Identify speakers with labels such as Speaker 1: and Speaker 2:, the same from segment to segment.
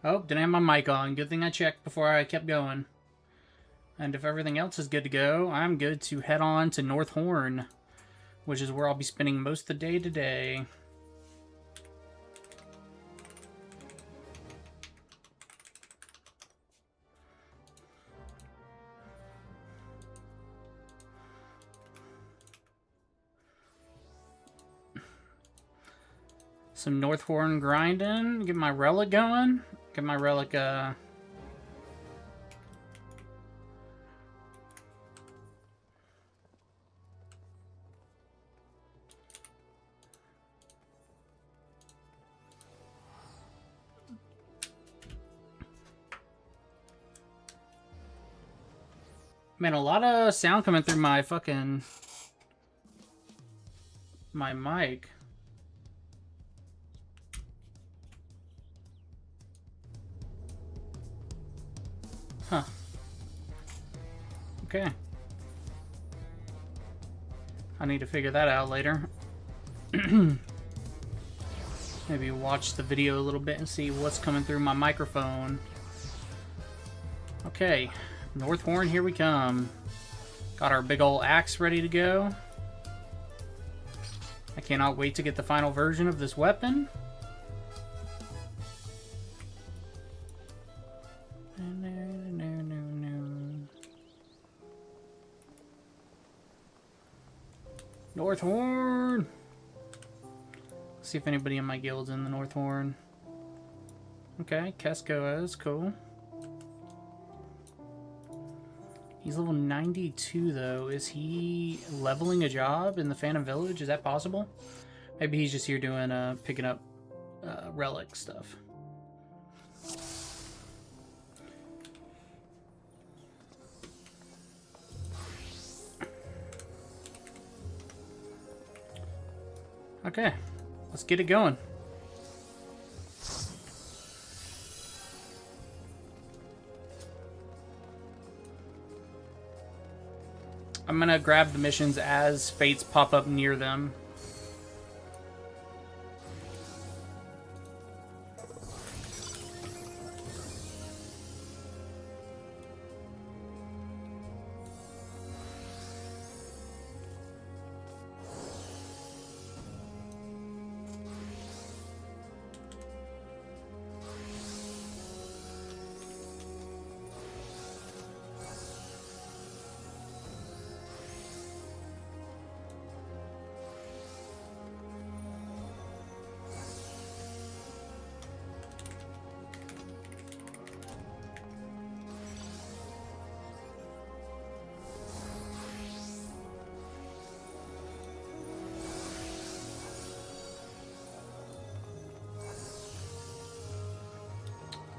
Speaker 1: Oh, didn't have my mic on. Good thing I checked before I kept going. And if everything else is good to go, I'm good to head on to North Horn, which is where I'll be spending most of the day today. Some North Horn grinding. Get my Relic going. Get my Relic, Man, a lot of sound coming through my fucking... my mic. Huh. Okay. I need to figure that out later. Maybe watch the video a little bit and see what's coming through my microphone. Okay. North Horn, here we come. Got our big ol' axe ready to go. I cannot wait to get the final version of this weapon. North Horn! Let's see if anybody in my guild's in the North Horn. Okay, Kesko is cool. He's level 92 though. Is he leveling a job in the Phantom Village? Is that possible? Maybe he's just here doing picking up relic stuff. Okay, let's get it going. I'm gonna grab the missions as fates pop up near them.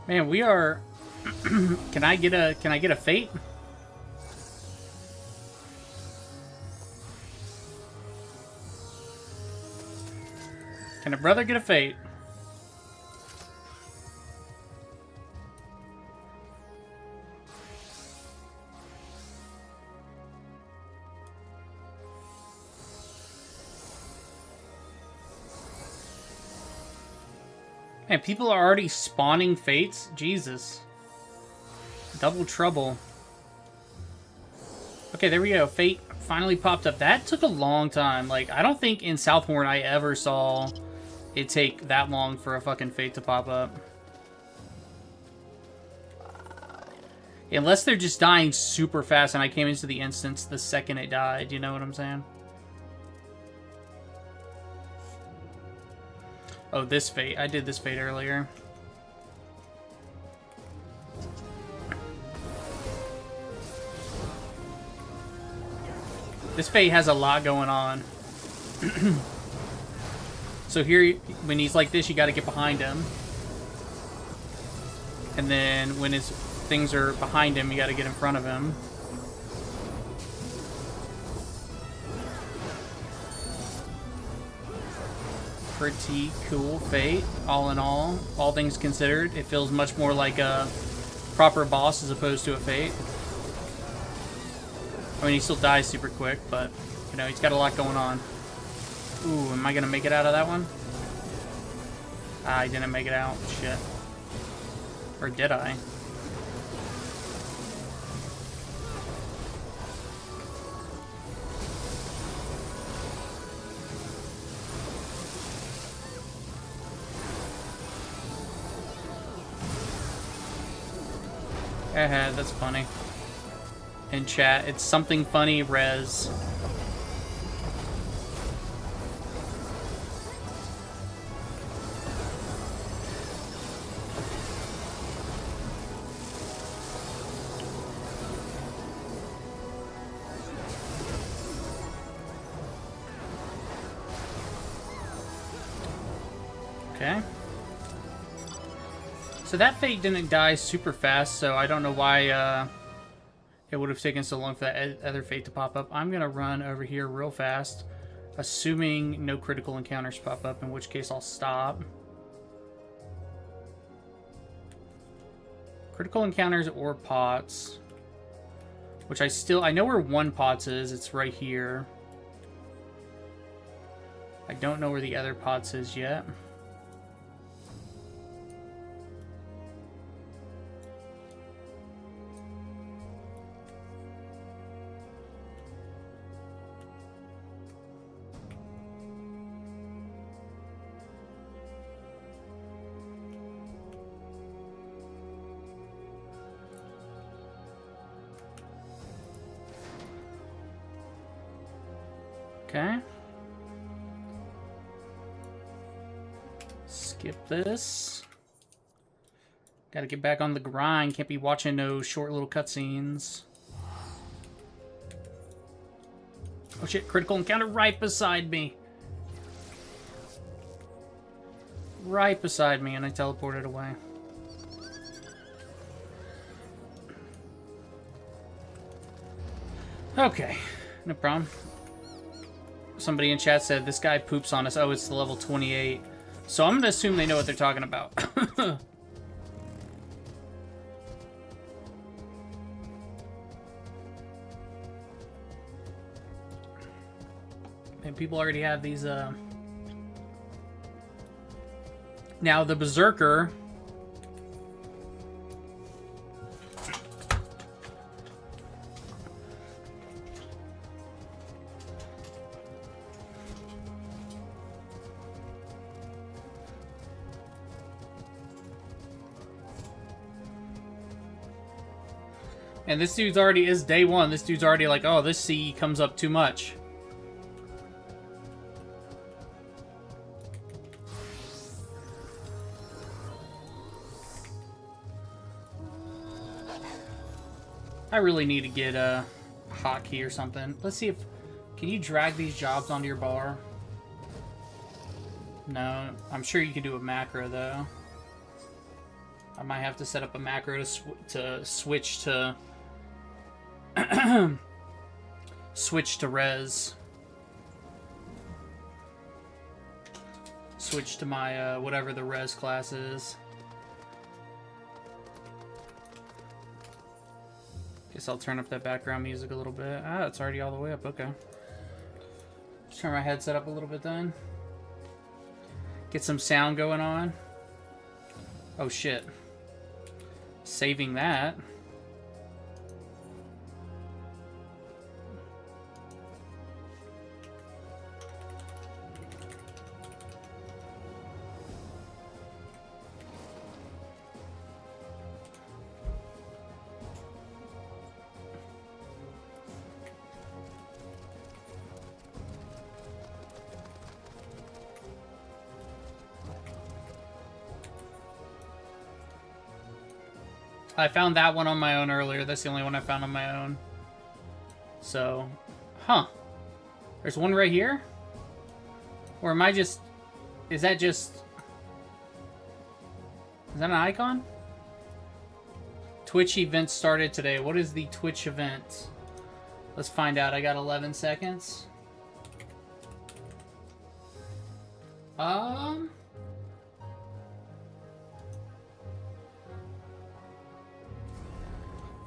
Speaker 1: Man, we are. Can I get a fate? Can a brother get a fate? Man, people are already spawning fates? Jesus. Double trouble. Okay, there we go. Fate finally popped up. That took a long time. Like, I don't think in Southhorn I ever saw it take that long for a fucking fate to pop up. Unless they're just dying super fast and I came into the instance the second it died. You know what I'm saying? Oh, this fate. I did this fate earlier. This fate has a lot going on. So here, when he's like this, you gotta get behind him. And then when his things are behind him, you gotta get in front of him. Pretty cool fate, all in all things considered. It feels much more like a proper boss as opposed to a fate. I mean, he still dies super quick, but, you know, he's got a lot going on. Ooh, am I gonna make it out of that one? Ah, I didn't make it out. Shit. Or did I? That's funny. In chat, it's something funny, Rez. Okay. So that Fate didn't die super fast, so I don't know why it would have taken so long for that other Fate to pop up. I'm going to run over here real fast, assuming no critical encounters pop up, in which case I'll stop. Critical encounters or pots, which I know where one pots is. It's right here. I don't know where the other pots is yet. Okay. Skip this. Gotta get back on the grind. Can't be watching no short little cutscenes. Oh shit, critical encounter right beside me. Right beside me, and I teleported away. Okay, no problem. Somebody in chat said, this guy poops on us. Oh, it's the level 28. So I'm going to assume they know what they're talking about. And people already have these, Now, the Berserker... And this dude's already is day one. This dude's already like, oh, this CE comes up too much. I really need to get a hotkey or something. Let's see if... Can you drag these jobs onto your bar? No. I'm sure you can do a macro, though. I might have to set up a macro to switch to... switch to res. Switch to my, whatever the res class is. Guess I'll turn up that background music a little bit. Ah, it's already all the way up. Okay. Just turn my headset up a little bit then. Get some sound going on. Oh, shit. Saving that. I found that one on my own earlier. That's the only one I found on my own. So, huh. There's one right here? Or am I just... Is that just... Is that an icon? Twitch event started today. What is the Twitch event? Let's find out. I got 11 seconds.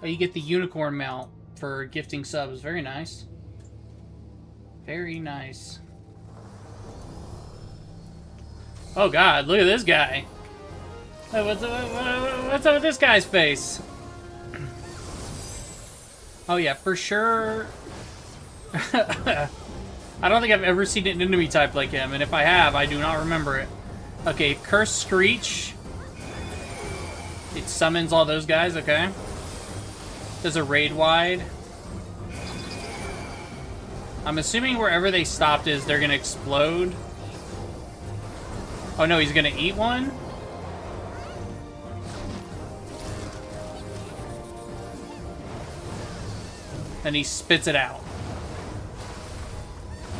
Speaker 1: Oh, you get the unicorn mount for gifting subs. Very nice. Very nice. Oh god, look at this guy. What's up with this guy's face? Oh yeah, for sure. I don't think I've ever seen an enemy type like him, and if I have, I do not remember it. Okay, Curse Screech. It summons all those guys, okay. Does a raid wide. I'm assuming wherever they stopped is they're gonna explode. Oh no, he's gonna eat one? And he spits it out.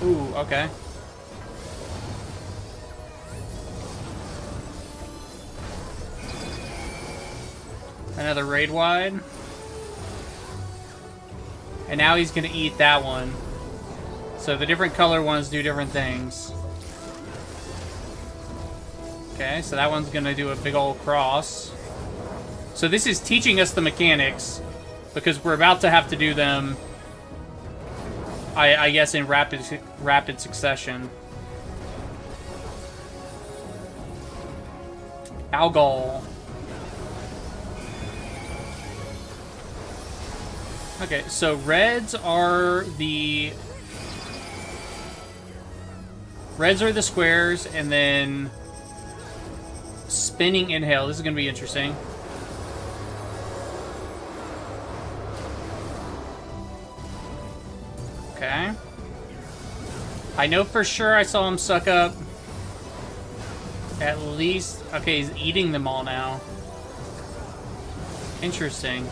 Speaker 1: Ooh, okay. Another raid wide. And now he's gonna eat that one. So the different color ones do different things. Okay, so that one's gonna do a big old cross. So this is teaching us the mechanics, because we're about to have to do them, I guess, in rapid succession. Algol. Okay, so reds are the squares, and then spinning inhale. This is gonna be interesting. Okay. I know for sure I saw him suck up at least... Okay, he's eating them all now. Interesting.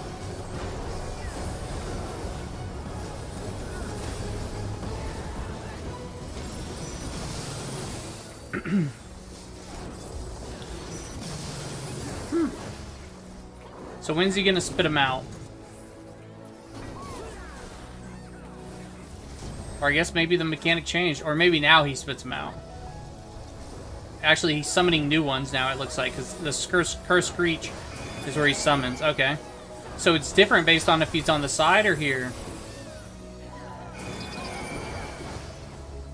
Speaker 1: So when's he gonna spit them out? Or I guess maybe the mechanic changed. Or maybe now he spits them out. Actually, he's summoning new ones now, it looks like. Because the Curse Screech is where he summons. Okay. So it's different based on if he's on the side or here.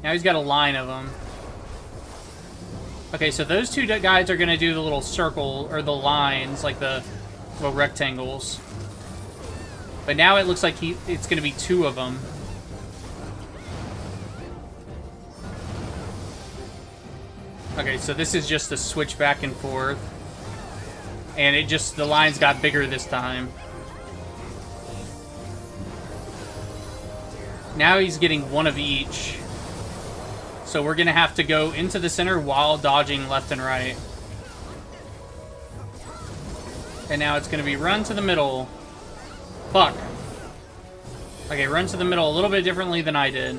Speaker 1: Now he's got a line of them. Okay, so those two guys are going to do the little circle, or the lines, like the little rectangles. But now it looks like it's going to be two of them. Okay, so this is just a switch back and forth. And it just, the lines got bigger this time. Now he's getting one of each. So we're going to have to go into the center while dodging left and right. And now it's going to be run to the middle. Fuck. Okay, run to the middle a little bit differently than I did.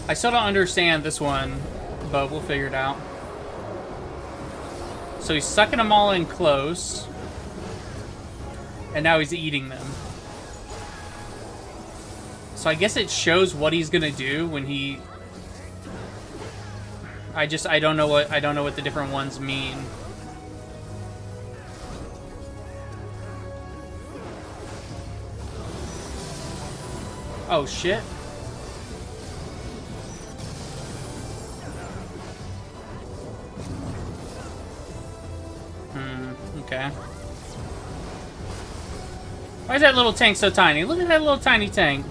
Speaker 1: I still don't understand this one, but we'll figure it out. So he's sucking them all in close. And now he's eating them. So I guess it shows what he's gonna do when he... I don't know what the different ones mean. Oh shit. Okay. Why is that little tank so tiny? Look at that little tiny tank.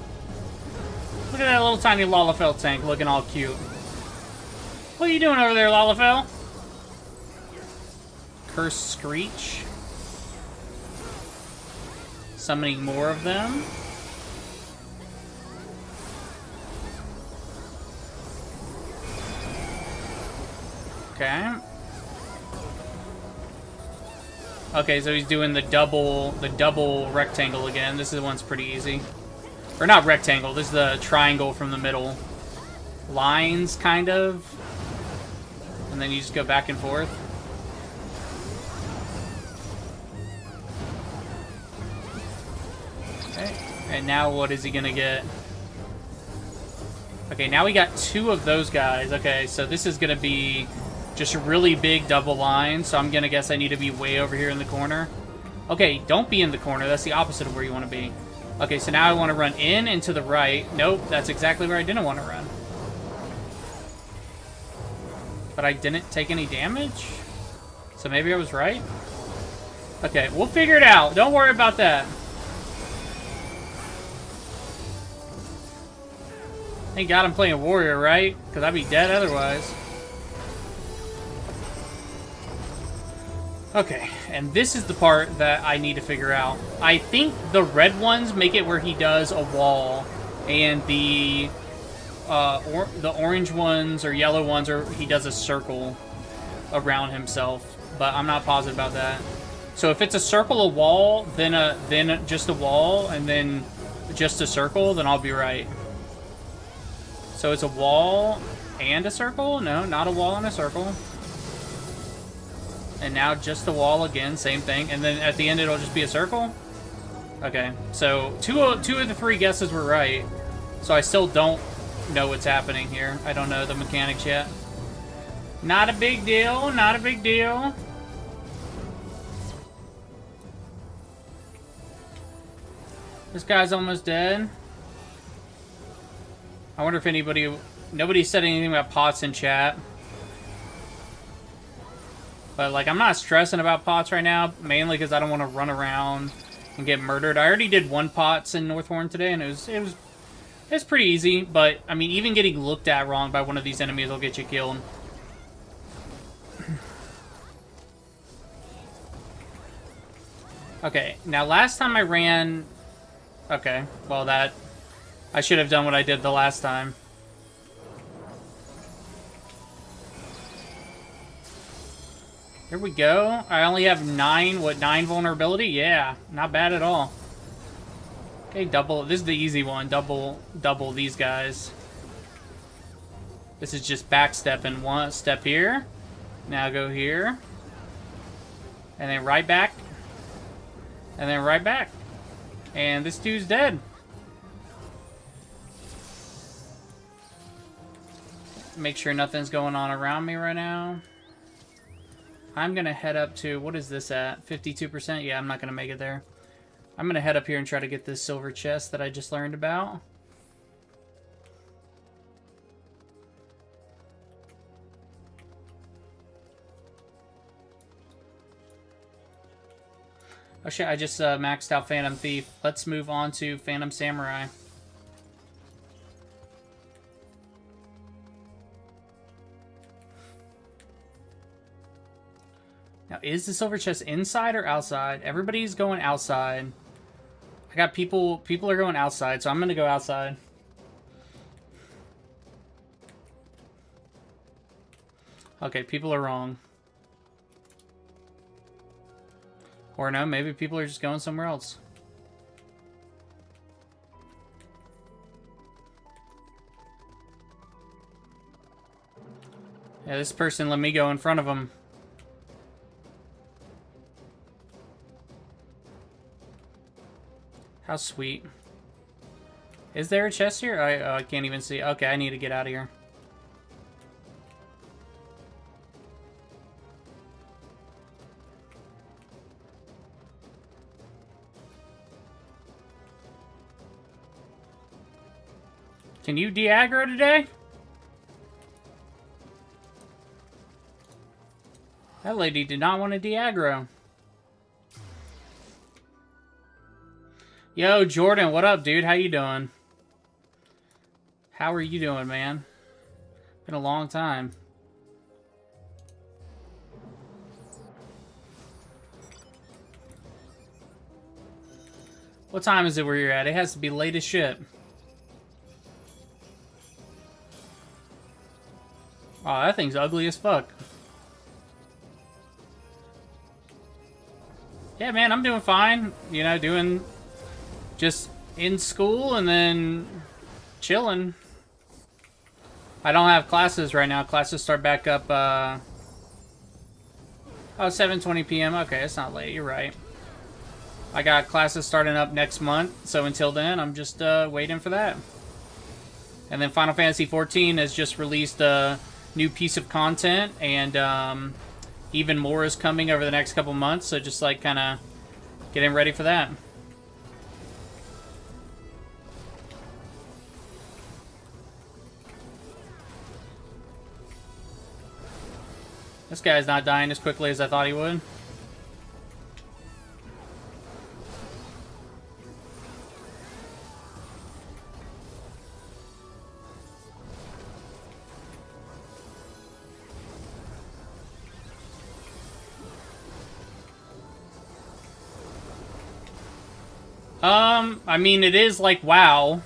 Speaker 1: Look at that little tiny Lalafell tank looking all cute. What are you doing over there, Lalafell? Curse Screech. Summoning more of them. Okay. Okay, so he's doing the double rectangle again. This one's pretty easy. Or not rectangle, this is the triangle from the middle. Lines, kind of. And then you just go back and forth. Okay, and now what is he gonna get? Okay, now we got 2 of those guys. Okay, so this is going to be just a really big double line, so I'm going to guess I need to be way over here in the corner. Okay, don't be in the corner. That's the opposite of where you want to be. Okay, so now I want to run in and to the right. Nope, that's exactly where I didn't want to run. But I didn't take any damage? So maybe I was right? Okay, we'll figure it out. Don't worry about that. Thank God I'm playing warrior, right? Because I'd be dead otherwise. Okay, and this is the part that I need to figure out. I think the red ones make it where he does a wall, and the orange ones or yellow ones, or he does a circle around himself. But I'm not positive about that. So if it's a circle, a wall, then just a wall, and then just a circle, then I'll be right. So it's a wall and a circle? No, not a wall and a circle. And now just the wall again, same thing. And then at the end it'll just be a circle? Okay, so two of the 3 guesses were right. So I still don't know what's happening here. I don't know the mechanics yet. Not a big deal, not a big deal. This guy's almost dead. I wonder if nobody said anything about pots in chat. But, like, I'm not stressing about pots right now, mainly because I don't want to run around and get murdered. I already did 1 pots in Northhorn today, and it was pretty easy. But, I mean, even getting looked at wrong by one of these enemies will get you killed. Okay, now last time I ran... Okay, well that... I should have done what I did the last time. Here we go. I only have 9 vulnerability? Yeah, not bad at all. Okay, double. This is the easy one. Double these guys. This is just backstepping. 1 step here. Now go here. And then right back. And then right back. And this dude's dead. Make sure nothing's going on around me right now. I'm going to head up to... What is this at? 52%? Yeah, I'm not going to make it there. I'm going to head up here and try to get this silver chest that I just learned about. Oh shit, I just maxed out Phantom Thief. Let's move on to Phantom Samurai. Now, is the silver chest inside or outside? Everybody's going outside. I got people are going outside, so I'm going to go outside. Okay, people are wrong. Or no, maybe people are just going somewhere else. Yeah, this person let me go in front of them. How sweet. Is there a chest here? I can't even see. Okay, I need to get out of here. Can you de-aggro today? That lady did not want to de-aggro. Yo, Jordan, what up, dude? How you doing? How are you doing, man? Been a long time. What time is it where you're at? It has to be late as shit. Oh, that thing's ugly as fuck. Yeah, man, I'm doing fine. You know, doing... just in school and then chilling. I don't have classes right now. Classes start back up, oh, 7:20 p.m. Okay, it's not late. You're right. I got classes starting up next month, so until then, I'm just waiting for that. And then Final Fantasy XIV has just released a new piece of content, and even more is coming over the next couple months, so just like kind of getting ready for that. This guy's not dying as quickly as I thought he would. I mean, it is like WoW.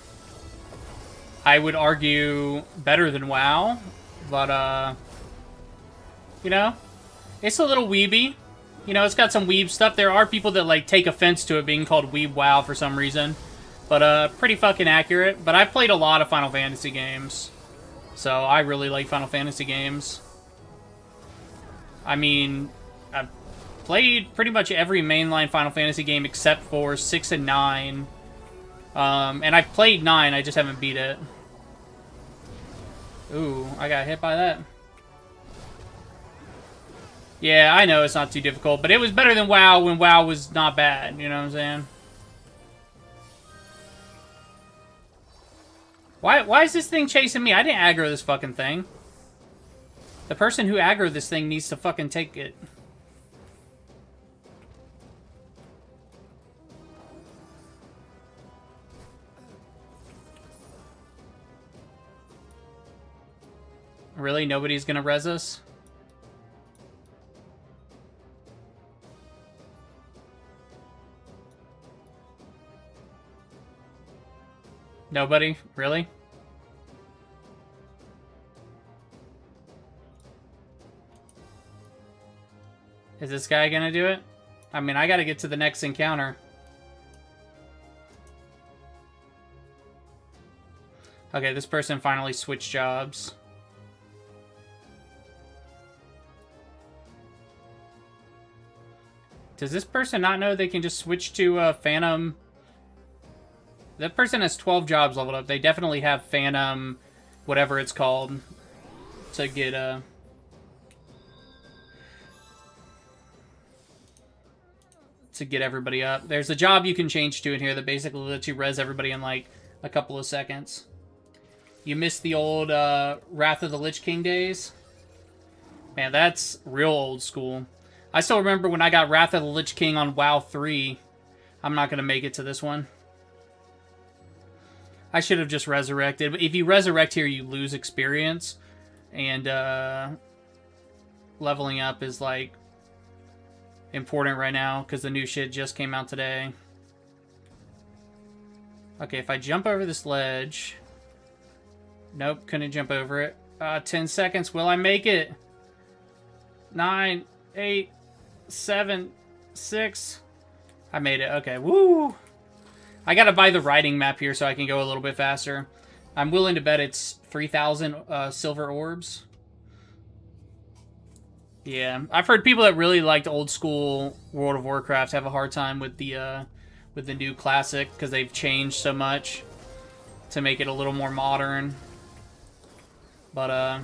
Speaker 1: I would argue better than WoW, but, you know, it's a little weeby. You know, it's got some weeb stuff. There are people that, like, take offense to it being called Weeb WoW for some reason. But, pretty fucking accurate. But I've played a lot of Final Fantasy games, so I really like Final Fantasy games. I mean, I've played pretty much every mainline Final Fantasy game except for 6 and 9. And I've played 9, I just haven't beat it. Ooh, I got hit by that. Yeah, I know it's not too difficult, but it was better than WoW when WoW was not bad, you know what I'm saying? Why is this thing chasing me? I didn't aggro this fucking thing. The person who aggroed this thing needs to fucking take it. Really? Nobody's gonna res us? Nobody? Really? Is this guy gonna do it? I mean, I gotta get to the next encounter. Okay, this person finally switched jobs. Does this person not know they can just switch to Phantom? That person has 12 jobs leveled up. They definitely have Phantom, whatever it's called, to get everybody up. There's a job you can change to in here that basically lets you res everybody in like a couple of seconds. You missed the old Wrath of the Lich King days? Man, that's real old school. I still remember when I got Wrath of the Lich King on WoW 3. I'm not going to make it to this one. I should have just resurrected. But if you resurrect here, you lose experience. And leveling up is, like, important right now because the new shit just came out today. Okay, if I jump over this ledge... Nope, couldn't jump over it. 10 seconds. Will I make it? 9, 8... 7, 6. I made it. Okay, woo! I gotta buy the riding map here so I can go a little bit faster. I'm willing to bet it's 3,000 silver orbs. Yeah, I've heard people that really liked old school World of Warcraft have a hard time with the new classic because they've changed so much to make it a little more modern. But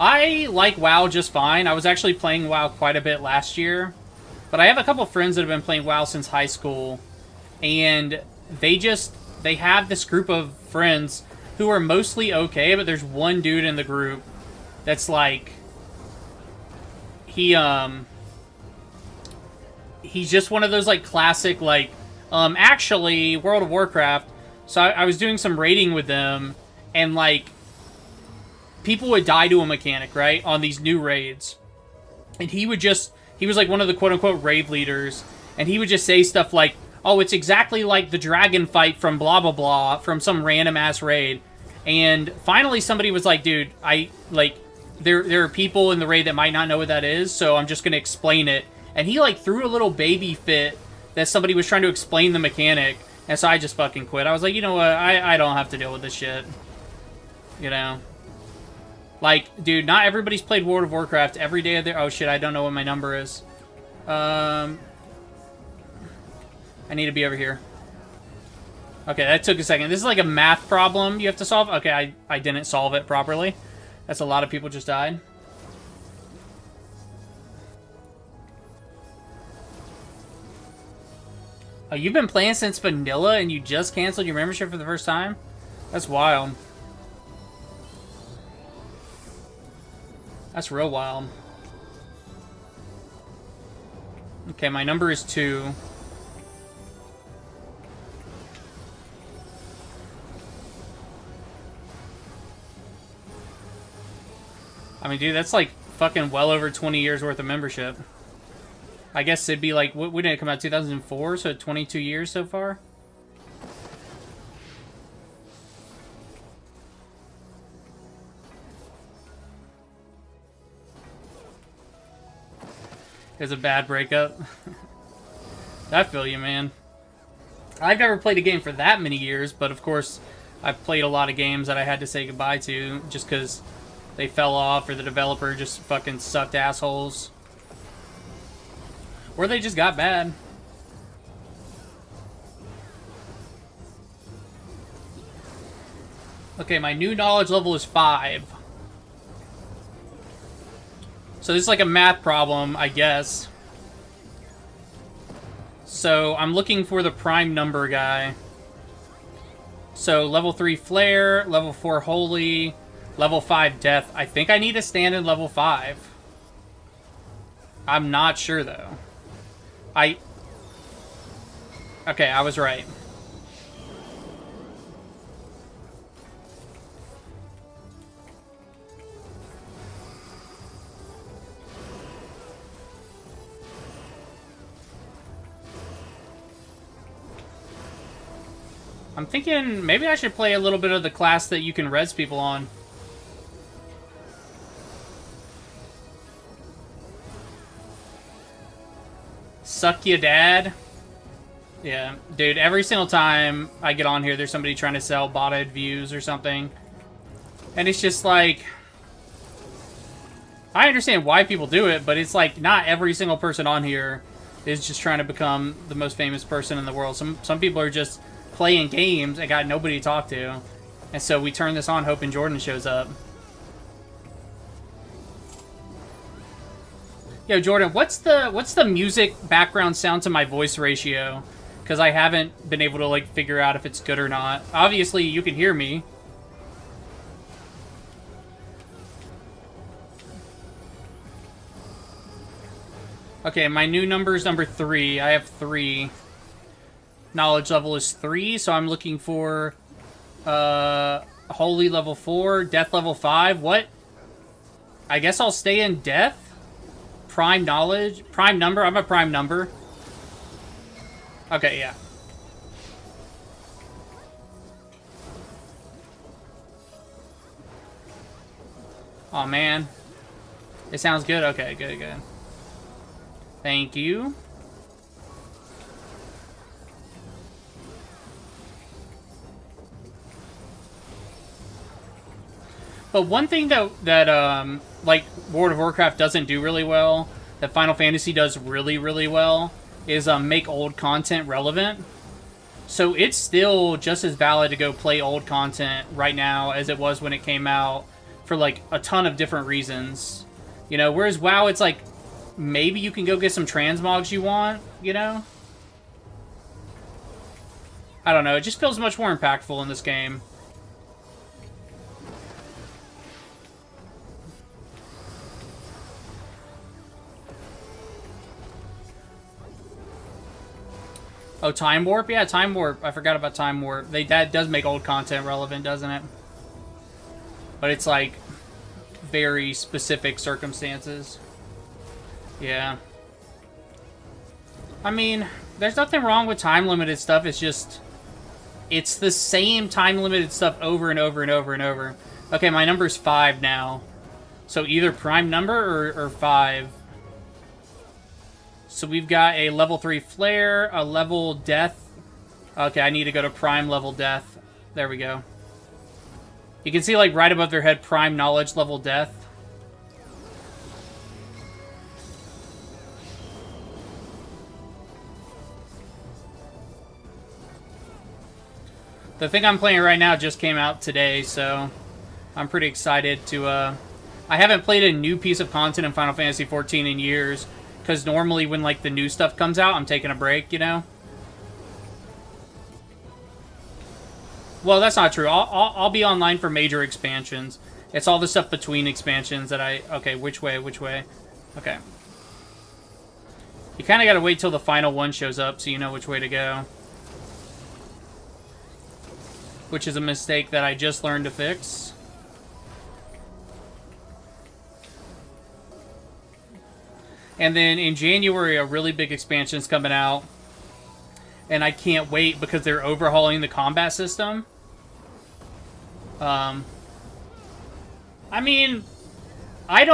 Speaker 1: I like WoW just fine. I was actually playing WoW quite a bit last year. But I have a couple friends that have been playing WoW since high school. And they have this group of friends who are mostly okay. But there's one dude in the group that's like... He's just one of those like classic like... actually, World of Warcraft. So I was doing some raiding with them. And like... people would die to a mechanic, right? On these new raids. And he was like one of the quote-unquote raid leaders. And he would just say stuff like, oh, it's exactly like the dragon fight from blah, blah, blah, from some random-ass raid. And finally somebody was like, dude, there are people in the raid that might not know what that is, so I'm just going to explain it. And he, like, threw a little baby fit that somebody was trying to explain the mechanic. And so I just fucking quit. I was like, you know what? I don't have to deal with this shit. You know? Like, dude, not everybody's played World of Warcraft every day of their... Oh, shit, I don't know what my number is. I need to be over here. Okay, that took a second. This is like a math problem you have to solve. Okay, I didn't solve it properly. That's a lot of people just died. Oh, you've been playing since vanilla and you just canceled your membership for the first time? That's wild. That's real wild. Okay, my number is 2. I mean, dude, that's like fucking well over 20 years worth of membership. I guess it'd be like, when did it come out? 2004, so 22 years so far? It was a bad breakup. I feel you, man. I've never played a game for that many years, but of course, I've played a lot of games that I had to say goodbye to just because they fell off or the developer just fucking sucked assholes. Or they just got bad. Okay, my new knowledge level is 5. So this is like a math problem, I guess. So I'm looking for the prime number guy. So level 3 flare, level 4 holy, level 5 death. I think I need to stand in level 5. I'm not sure though. Okay, I was right. I'm thinking maybe I should play a little bit of the class that you can res people on. Suck ya, dad. Yeah, dude, every single time I get on here, there's somebody trying to sell botted views or something. And it's just like, I understand why people do it, but it's like not every single person on here is just trying to become the most famous person in the world. Some people are just playing games and got nobody to talk to. And so we turn this on hoping Jordan shows up. Yo, Jordan, what's the music background sound to my voice ratio? Because I haven't been able to like figure out if it's good or not. Obviously, you can hear me. Okay, my new number is number 3. I have 3. Knowledge level is 3, so I'm looking for holy level 4, death level 5. What? I guess I'll stay in death. Prime knowledge, prime number. I'm a prime number. Okay, yeah. Oh man, it sounds good. Okay, good. Thank you. But one thing that like World of Warcraft doesn't do really well, that Final Fantasy does really well, is make old content relevant. So it's still just as valid to go play old content right now as it was when it came out for like a ton of different reasons. You know, whereas WoW, it's like maybe you can go get some transmogs you want, you know? I don't know, it just feels much more impactful in this game. Oh, Time Warp? Yeah, Time Warp. I forgot about Time Warp. That does make old content relevant, doesn't it? But it's like very specific circumstances. Yeah. I mean, there's nothing wrong with time-limited stuff. It's just, it's the same time-limited stuff over and over and over and over. Okay, my number's 5 now. So either prime number or 5. So we've got a level 3 flare, a level death. Okay, I need to go to prime level death. There we go. You can see like right above their head, prime knowledge level death. The thing I'm playing right now just came out today, so I'm pretty excited to, I haven't played a new piece of content in Final Fantasy XIV in years, because normally when, like, the new stuff comes out, I'm taking a break, you know? Well, that's not true. I'll be online for major expansions. It's all the stuff between expansions that I... Okay, which way? Which way? Okay. You kind of got to wait till the final one shows up so you know which way to go. Which is a mistake that I just learned to fix. And then in January, a really big expansion's coming out. And I can't wait because they're overhauling the combat system. I mean, I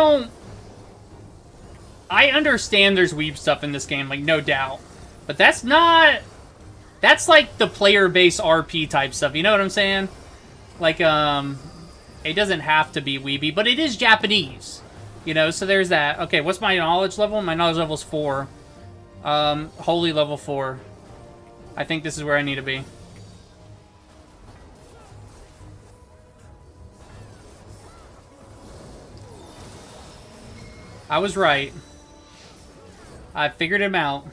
Speaker 1: understand there's weeb stuff in this game, like, no doubt. But that's not... That's like the player-based RP type stuff, you know what I'm saying? Like, it doesn't have to be weeby, but it is Japanese. You know, so there's that. Okay, what's my knowledge level? My knowledge level's 4. Holy level 4. I think this is where I need to be. I was right. I figured him out.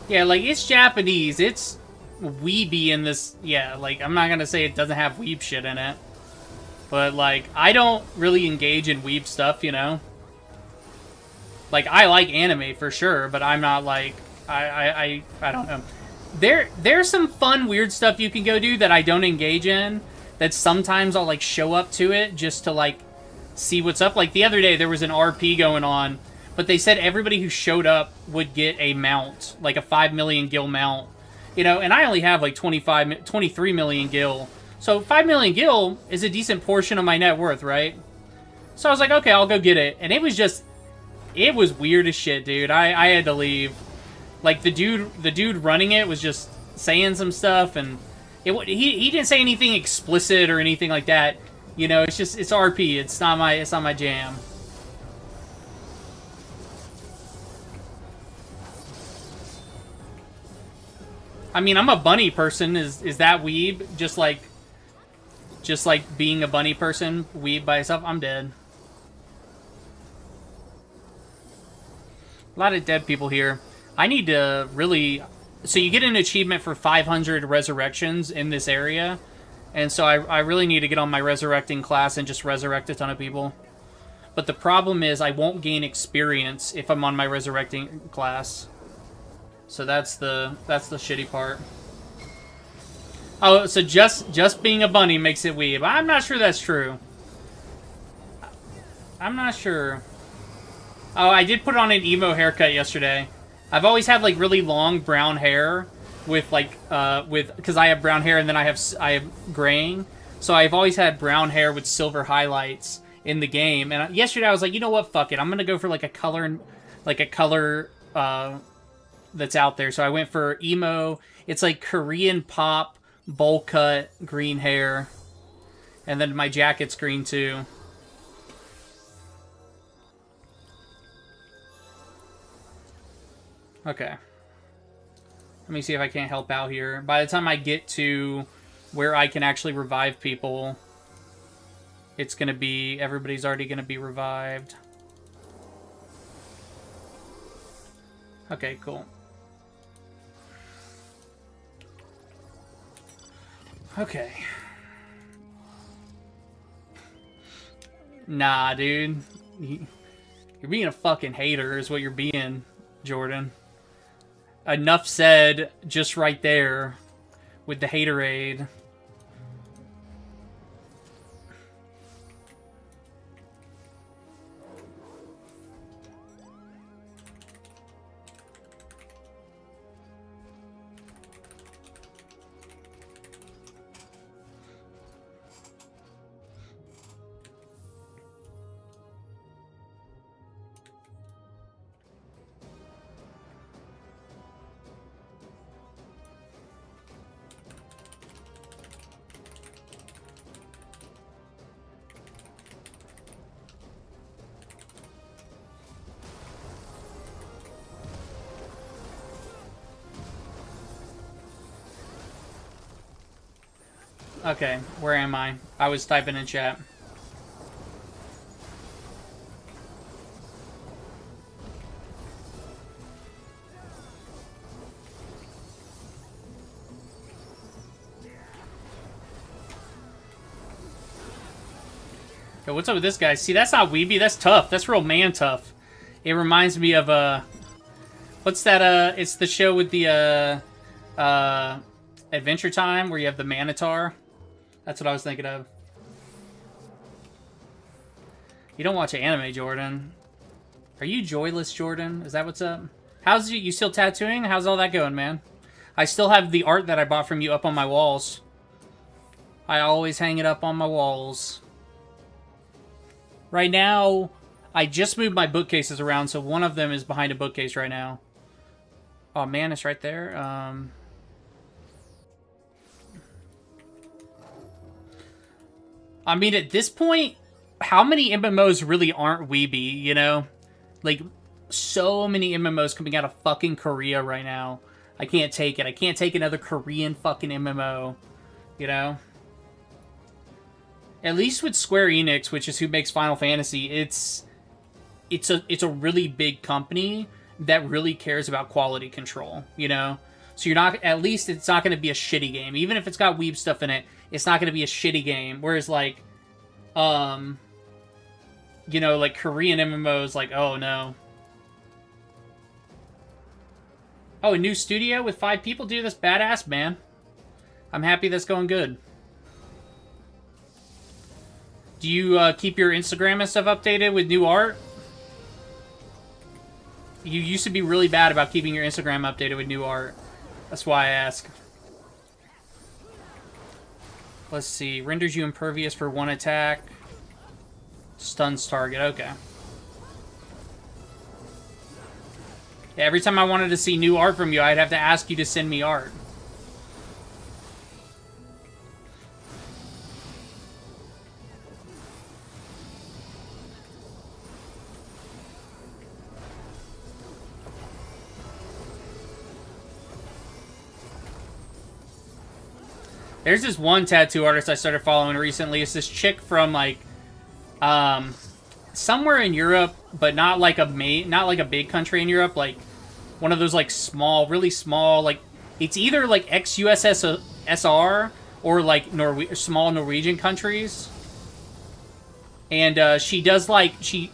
Speaker 1: Yeah, like, it's Japanese. It's weeby in this... Yeah, like, I'm not gonna say it doesn't have weeb shit in it. But, like, I don't really engage in weeb stuff, you know? Like, I like anime for sure, but I'm not, like... I don't know. There's some fun, weird stuff you can go do that I don't engage in. That sometimes I'll, like, show up to it just to, like, see what's up. Like, the other day, there was an RP going on, but they said everybody who showed up would get a mount, like a 5 million gil mount. You know, and I only have, like, 23 million gil. So 5 million gil is a decent portion of my net worth, right? So I was like, okay, I'll go get it. And it was just... It was weird as shit, dude. I had to leave. Like, the dude running it was just saying some stuff, and... He didn't say anything explicit or anything like that. You know, it's just, it's RP. It's not my jam. I mean, I'm a bunny person. Is that weeb? Just like being a bunny person, weeb by itself? I'm dead. A lot of dead people here. I need to really... So you get an achievement for 500 resurrections in this area. And so I really need to get on my resurrecting class and just resurrect a ton of people. But the problem is I won't gain experience if I'm on my resurrecting class. So that's the shitty part. Oh, so just being a bunny makes it weeb. I'm not sure that's true. I'm not sure. Oh, I did put on an emo haircut yesterday. I've always had, like, really long brown hair with, like, because I have brown hair and then I have graying. So I've always had brown hair with silver highlights in the game. And yesterday I was like, you know what, fuck it. I'm going to go for, like, a color that's out there. So I went for emo. It's, like, Korean pop, bowl cut, green hair. And then my jacket's green, too. Okay. Let me see if I can't help out here. By the time I get to where I can actually revive people, it's going to be... Everybody's already going to be revived. Okay, cool. Okay. Nah, dude. You're being a fucking hater is what you're being, Jordan. Enough said just right there with the haterade. Okay, where am I? I was typing in chat. Yo, what's up with this guy? See, that's not weeby, that's tough. That's real man tough. It reminds me of, what's that, it's the show with the, Adventure Time, where you have the Minotaur. That's what I was thinking of. You don't watch anime, Jordan. Are you joyless, Jordan? Is that what's up? How's you still tattooing? How's all that going, man? I still have the art that I bought from you up on my walls. I always hang it up on my walls. Right now, I just moved my bookcases around, so one of them is behind a bookcase right now. Oh man, it's right there. I mean, at this point, how many MMOs really aren't weeby, you know? Like, so many MMOs coming out of fucking Korea right now. I can't take it. I can't take another Korean fucking MMO, you know? At least with Square Enix, which is who makes Final Fantasy, it's a really big company that really cares about quality control, you know? So you're not, at least it's not going to be a shitty game. Even if it's got weeb stuff in it, it's not going to be a shitty game. Whereas, like, you know, like Korean MMOs, like, oh no. Oh, a new studio with 5 people? Dude, that's badass, man. I'm happy that's going good. Do you keep your Instagram and stuff updated with new art? You used to be really bad about keeping your Instagram updated with new art. That's why I ask. Let's see. Renders you impervious for 1 attack. Stuns target. Okay. Yeah, every time I wanted to see new art from you, I'd have to ask you to send me art. There's this one tattoo artist I started following recently. It's this chick from, like, somewhere in Europe, but not like a big country in Europe, like one of those, like, small, really small, like, it's either like ex-USSR or like small Norwegian countries. And she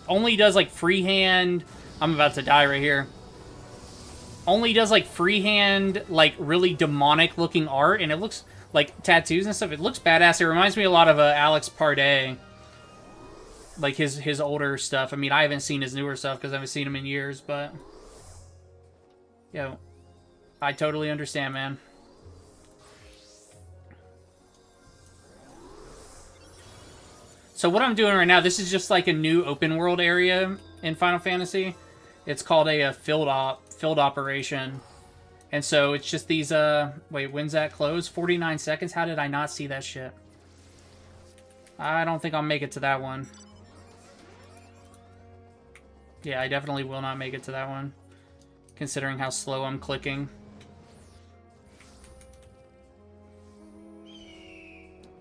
Speaker 1: only does like freehand. I'm about to die right here. Only does like freehand, like really demonic looking art, and it looks like tattoos and stuff. It looks badass. It reminds me a lot of Alex Pardé, like his older stuff. I mean, I haven't seen his newer stuff because I haven't seen him in years, but yo, I totally understand, man. So what I'm doing right now, this is just like a new open world area in Final Fantasy. It's called a field operation. And so it's just these, wait, when's that close? 49 seconds? How did I not see that shit? I don't think I'll make it to that one. Yeah, I definitely will not make it to that one, considering how slow I'm clicking.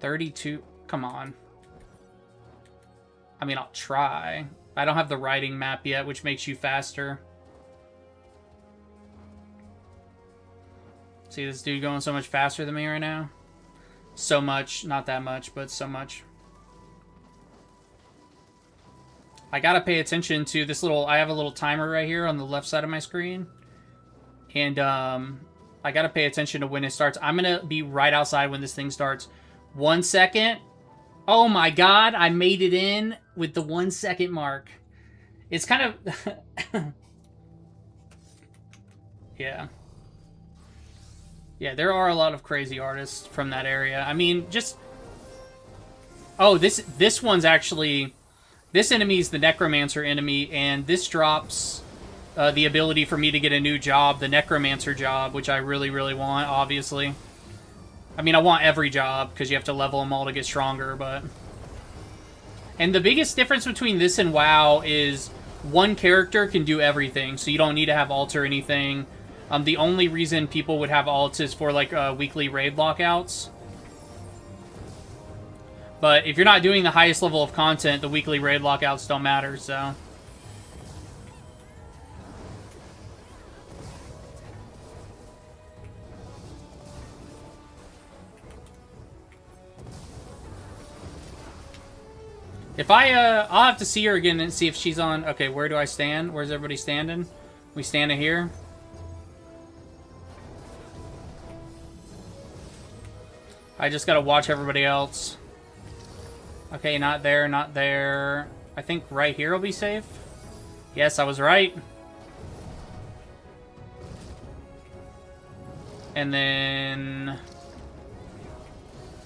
Speaker 1: 32, come on. I mean, I'll try. I don't have the writing map yet, which makes you faster. See this dude going so much faster than me right now? So much. Not that much, but so much. I gotta pay attention to this little... I have a little timer right here on the left side of my screen. And, I gotta pay attention to when it starts. I'm gonna be right outside when this thing starts. 1 second. Oh my god, I made it in with the 1 second mark. It's kind of... yeah. Yeah, there are a lot of crazy artists from that area. I mean, just... Oh, this one's actually... This enemy is the Necromancer enemy, and this drops the ability for me to get a new job, the Necromancer job, which I really, really want, obviously. I mean, I want every job, because you have to level them all to get stronger, but... And the biggest difference between this and WoW is one character can do everything, so you don't need to have alt or anything. The only reason people would have alts is for, like, weekly raid lockouts. But if you're not doing the highest level of content, the weekly raid lockouts don't matter, so... If I'll have to see her again and see if she's on... Okay, where do I stand? Where's everybody standing? We standing here? I just gotta watch everybody else. Okay, not there, not there. I think right here will be safe. Yes, I was right. And then...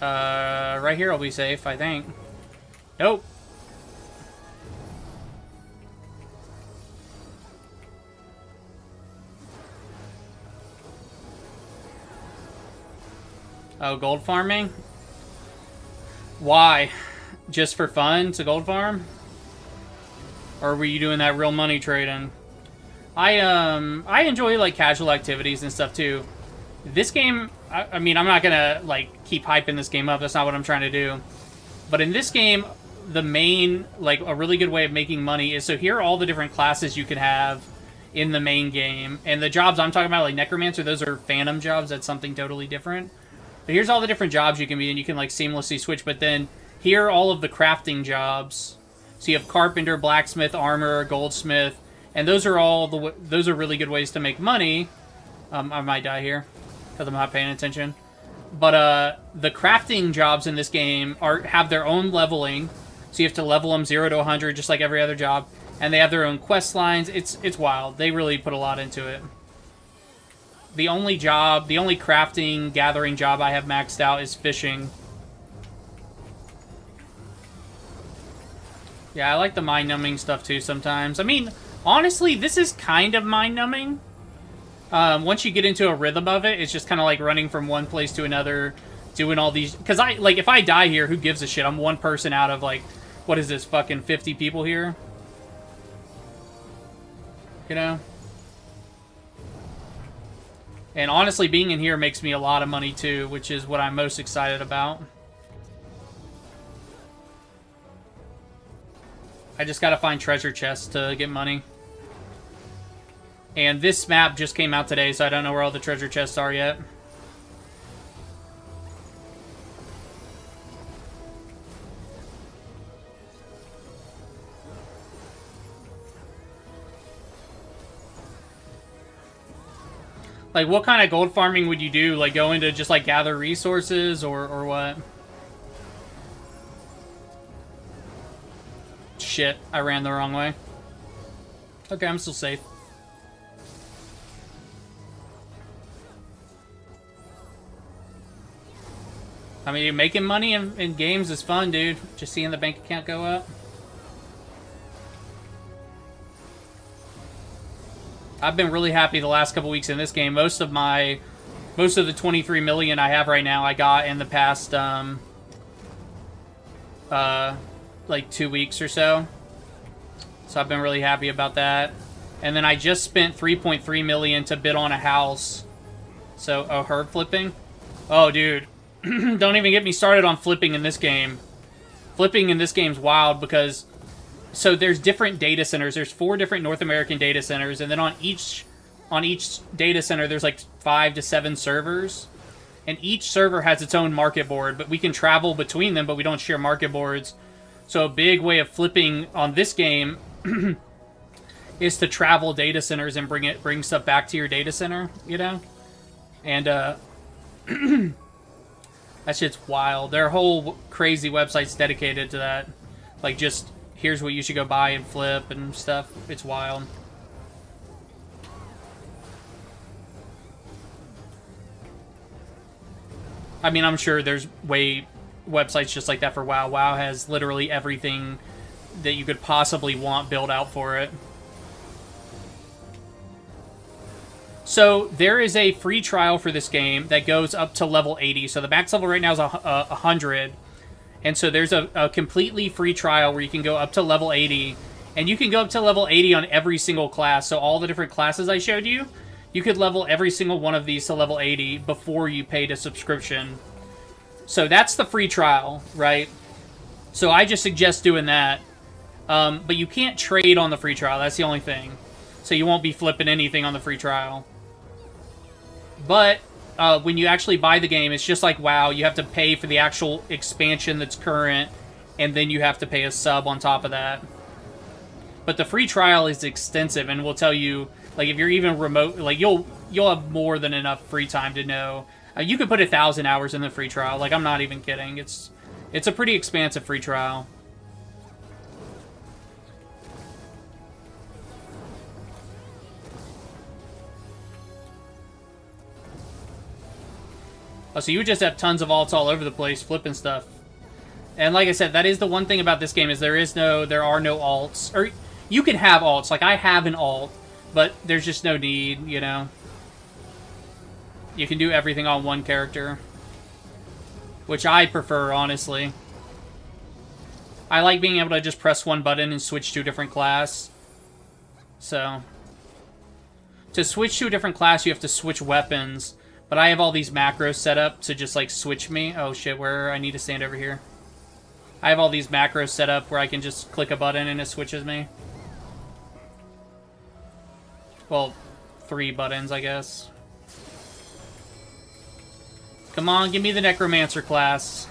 Speaker 1: right here will be safe, I think. Nope. Oh, gold farming? Why? Just for fun to gold farm? Or were you doing that real money trading? I enjoy, like, casual activities and stuff, too. This game, I mean, I'm not gonna, like, keep hyping this game up. That's not what I'm trying to do. But in this game, the main, like, a really good way of making money is, so here are all the different classes you can have in the main game. And the jobs I'm talking about, like Necromancer, those are phantom jobs. That's something totally different. But here's all the different jobs you can be, and you can, like, seamlessly switch. But then here are all of the crafting jobs. So you have carpenter, blacksmith, armor, goldsmith, and those are all those are really good ways to make money. I might die here because I'm not paying attention. But the crafting jobs in this game have their own leveling, so you have to level them 0 to 100 just like every other job, and they have their own quest lines. It's wild. They really put a lot into it. The only crafting, gathering job I have maxed out is fishing. Yeah, I like the mind-numbing stuff too sometimes. I mean, honestly, this is kind of mind-numbing. Once you get into a rhythm of it, it's just kind of like running from one place to another, doing all these... Because, if I die here, who gives a shit? I'm one person out of, like, what is this, fucking 50 people here? You know? And honestly, being in here makes me a lot of money too, which is what I'm most excited about. I just gotta find treasure chests to get money. And this map just came out today, so I don't know where all the treasure chests are yet. Like, what kind of gold farming would you do? Like, go into just, like, gather resources, or what? Shit, I ran the wrong way. Okay, I'm still safe. I mean, making money in games is fun, dude. Just seeing the bank account go up. I've been really happy the last couple weeks in this game. Most of the 23 million I have right now, I got in the past, like 2 weeks or so. So I've been really happy about that. And then I just spent 3.3 million to bid on a house. So, oh, herb flipping? Oh, dude. Don't even get me started on flipping in this game. Flipping in this game's wild because... So there's different data centers. There's 4 different North American data centers, and then on each data center there's like 5 to 7 servers. And each server has its own market board, but we can travel between them, but we don't share market boards. So a big way of flipping on this game is to travel data centers and bring stuff back to your data center, you know? And that shit's wild. There are whole crazy websites dedicated to that. Like, just, here's what you should go buy and flip and stuff. It's wild. I mean, I'm sure there's websites just like that for WoW. WoW has literally everything that you could possibly want built out for it. So there is a free trial for this game that goes up to level 80. So the max level right now is 100. And so there's a completely free trial where you can go up to level 80. And you can go up to level 80 on every single class. So all the different classes I showed you, you could level every single one of these to level 80 before you paid a subscription. So that's the free trial, right? So I just suggest doing that. But you can't trade on the free trial. That's the only thing. So you won't be flipping anything on the free trial. But when you actually buy the game, it's just like WoW. You have to pay for the actual expansion that's current, and then you have to pay a sub on top of that. But the free trial is extensive, and will tell you, like, if you're even remote, like, you'll have more than enough free time to know. You could put 1,000 hours in the free trial. Like, I'm not even kidding. It's a pretty expansive free trial. Oh, so you would just have tons of alts all over the place, flipping stuff. And like I said, that is the one thing about this game, is there are no alts. Or, you can have alts. Like, I have an alt, but there's just no need, you know? You can do everything on one character. Which I prefer, honestly. I like being able to just press one button and switch to a different class. So, to switch to a different class, you have to switch weapons. But I have all these macros set up to just, like, switch me. Oh, shit, where I need to stand over here. I have all these macros set up where I can just click a button and it switches me. Well, 3 buttons, I guess. Come on, give me the Necromancer class.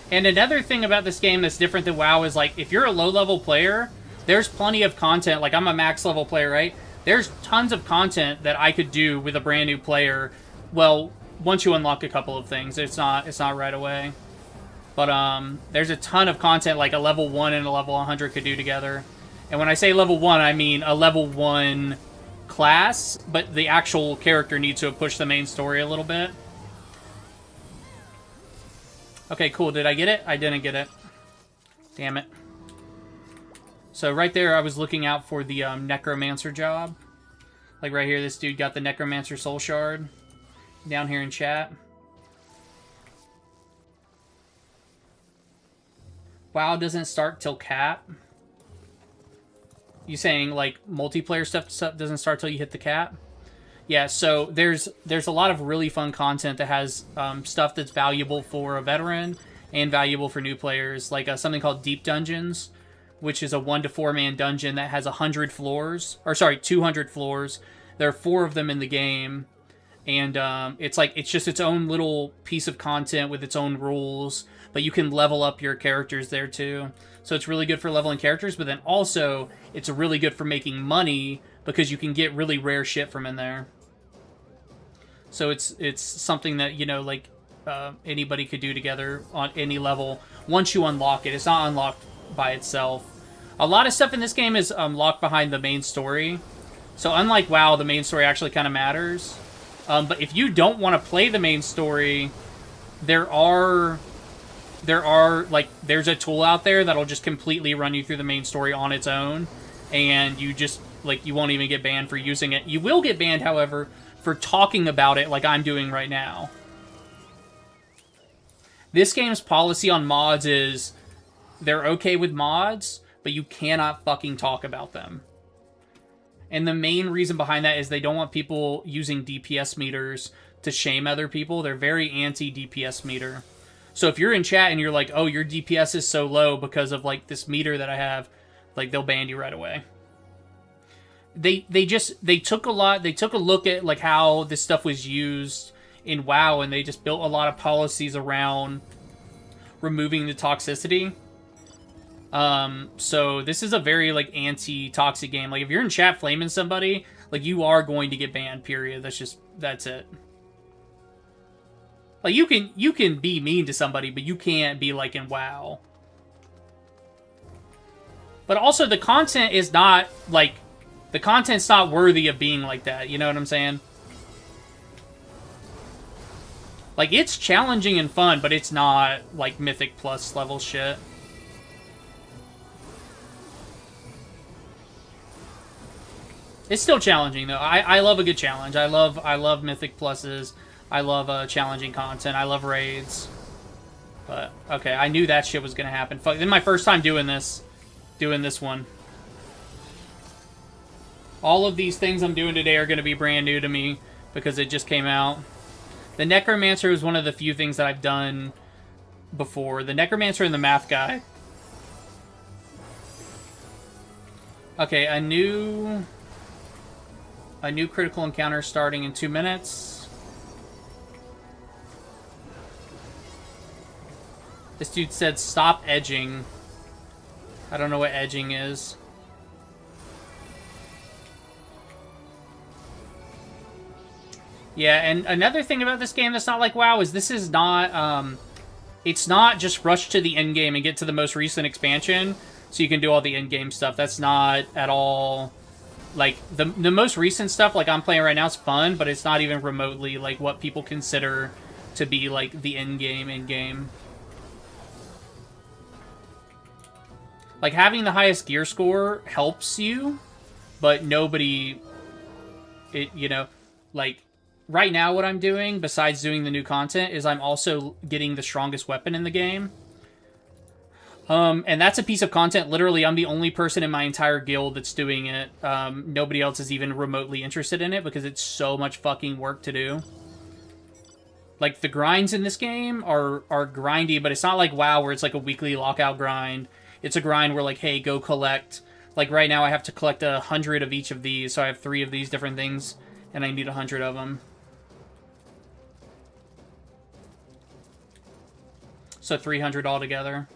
Speaker 1: And another thing about this game that's different than WoW is, like, if you're a low-level player, there's plenty of content. Like, I'm a max-level player, right? There's tons of content that I could do with a brand new player. Well, once you unlock a couple of things, it's not right away. But there's a ton of content like a level 1 and a level 100 could do together. And when I say level 1, I mean a level 1 class, but the actual character needs to push the main story a little bit. Okay, cool. Did I get it? I didn't get it. Damn it. So right there, I was looking out for the Necromancer job. Like right here, this dude got the Necromancer Soul Shard. Down here in chat. WoW doesn't start till cap. You saying like multiplayer stuff doesn't start till you hit the cap? Yeah, so there's a lot of really fun content that has stuff that's valuable for a veteran and valuable for new players, like something called Deep Dungeons, which is a 1 to 4 man dungeon that has 100 floors, or sorry, 200 floors. There are 4 of them in the game, and it's just its own little piece of content with its own rules, but you can level up your characters there too. So it's really good for leveling characters, but then also it's really good for making money because you can get really rare shit from in there. So it's something that, you know, like anybody could do together on any level once you unlock it. It's not unlocked by itself. A lot of stuff in this game is locked behind the main story. So unlike WoW, the main story actually kind of matters. But if you don't want to play the main story, there's a tool out there that'll just completely run you through the main story on its own, and you just, like, you won't even get banned for using it. You will get banned, however, for talking about it like I'm doing right now. This game's policy on mods is they're okay with mods, but you cannot fucking talk about them. And the main reason behind that is they don't want people using DPS meters to shame other people. They're very anti-DPS meter. So if you're in chat and you're like, oh, your DPS is so low because of, like, this meter that I have, like, they'll ban you right away. They took a look at, like, how this stuff was used in WoW, and they just built a lot of policies around removing the toxicity. So this is a very, like, anti-toxic game. Like, if you're in chat flaming somebody, like, you are going to get banned, period. That's it. Like, you can be mean to somebody, but you can't be like in WoW. But also, the content is not, like, the content's not worthy of being like that, you know what I'm saying? Like, it's challenging and fun, but it's not, like, Mythic Plus level shit. It's still challenging, though. I love a good challenge. I love Mythic Pluses. I love challenging content. I love raids. But, okay, I knew that shit was gonna happen. Fuck, this is my first time doing this one. All of these things I'm doing today are gonna be brand new to me because it just came out. The Necromancer is one of the few things that I've done before. The Necromancer and the Math guy. Okay, a new critical encounter starting in 2 minutes. This dude said stop edging. I don't know what edging is. Yeah, and another thing about this game that's not like WoW is this is not, it's not just rush to the end game and get to the most recent expansion so you can do all the end game stuff. That's not at all, like, the most recent stuff, like, I'm playing right now is fun, but it's not even remotely, like, what people consider to be, like, the end game. Like, having the highest gear score helps you, but nobody, you know, like, right now what I'm doing, besides doing the new content, is I'm also getting the strongest weapon in the game. And that's a piece of content, literally, I'm the only person in my entire guild that's doing it. Nobody else is even remotely interested in it, because it's so much fucking work to do. Like, the grinds in this game are grindy, but it's not like WoW, where it's like a weekly lockout grind. It's a grind where, like, hey, go collect. Like, right now I have to collect 100 of each of these, so I have 3 of these different things, and I need 100 of them. So 300 altogether.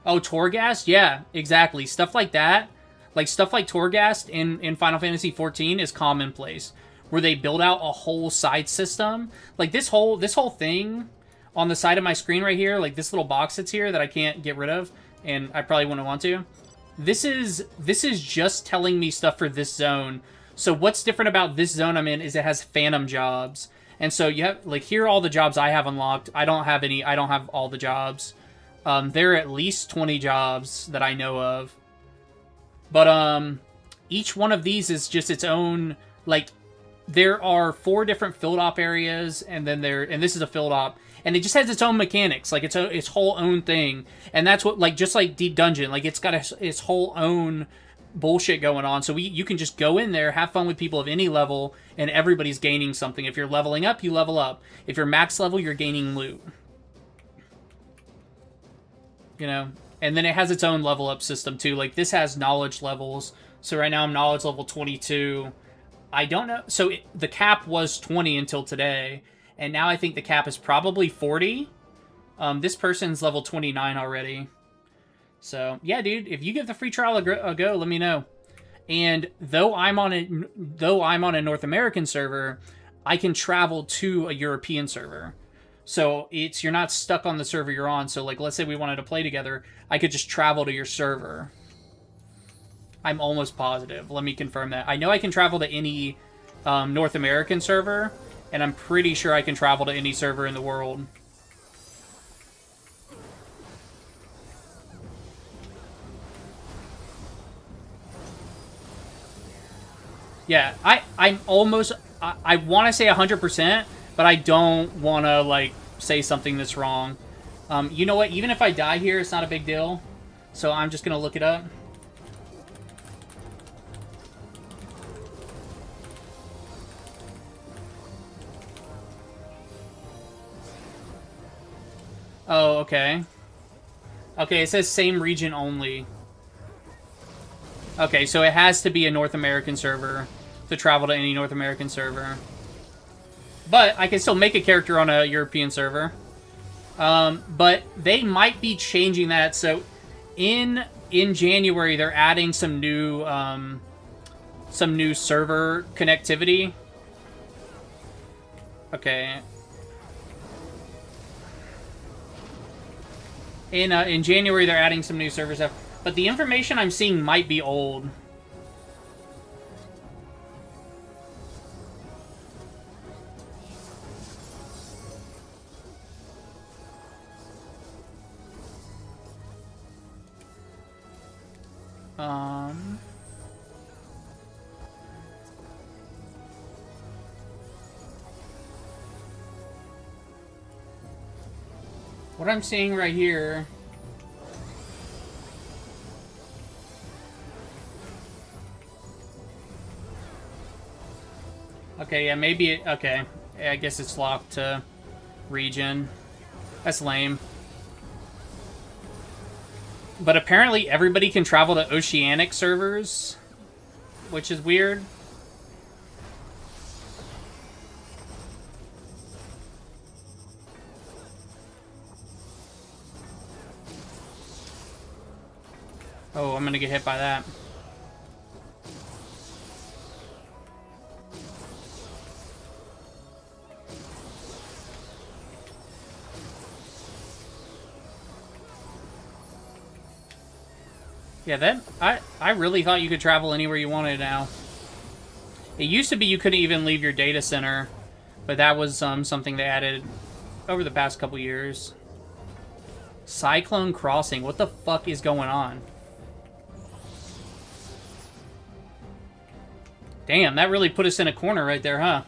Speaker 1: Oh, Torghast? Yeah, exactly. Stuff like that. Like, stuff like Torghast in Final Fantasy XIV is commonplace. Where they build out a whole side system. Like, this whole thing on the side of my screen right here, like this little box that's here that I can't get rid of, and I probably wouldn't want to. This is just telling me stuff for this zone. So what's different about this zone I'm in is it has phantom jobs. And so you have, like, here are all the jobs I have unlocked. I don't have all the jobs. There are at least 20 jobs that I know of. But, each one of these is just its own, like, there are 4 different field op areas, and then and this is a field op, and it just has its own mechanics, like its whole own thing. And that's what, like, just like Deep Dungeon, like, it's got its whole own bullshit going on. So you can just go in there, have fun with people of any level, and everybody's gaining something. If you're leveling up, you level up. If you're max level, you're gaining loot. You know? And then it has its own level up system too. Like, this has knowledge levels. So right now I'm knowledge level 22. I don't know. So the cap was 20 until today. And now I think the cap is probably 40. This person's level 29 already. So, yeah, dude, if you give the free trial a go, let me know. And though I'm on a North American server, I can travel to a European server. So you're not stuck on the server you're on. So, like, let's say we wanted to play together, I could just travel to your server. I'm almost positive. Let me confirm that. I know I can travel to any North American server, and I'm pretty sure I can travel to any server in the world. Yeah, I'm almost... I want to say 100%, but I don't want to, like, say something that's wrong. You know what? Even if I die here, it's not a big deal. So I'm just going to look it up. Oh, okay. Okay, it says same region only. Okay, so it has to be a North American server to travel to any North American server. But I can still make a character on a European server. But they might be changing that. So in January, they're adding some new server connectivity. Okay. In January, they're adding some new server stuff. But the information I'm seeing might be old. What I'm seeing right here... Okay, yeah, maybe it... Okay. I guess it's locked to region. That's lame. But apparently everybody can travel to oceanic servers, which is weird. Oh, I'm gonna get hit by that. Yeah, that I really thought you could travel anywhere you wanted now. It used to be you couldn't even leave your data center, but that was something they added over the past couple years. Cyclone Crossing, what the fuck is going on? Damn, that really put us in a corner right there, huh?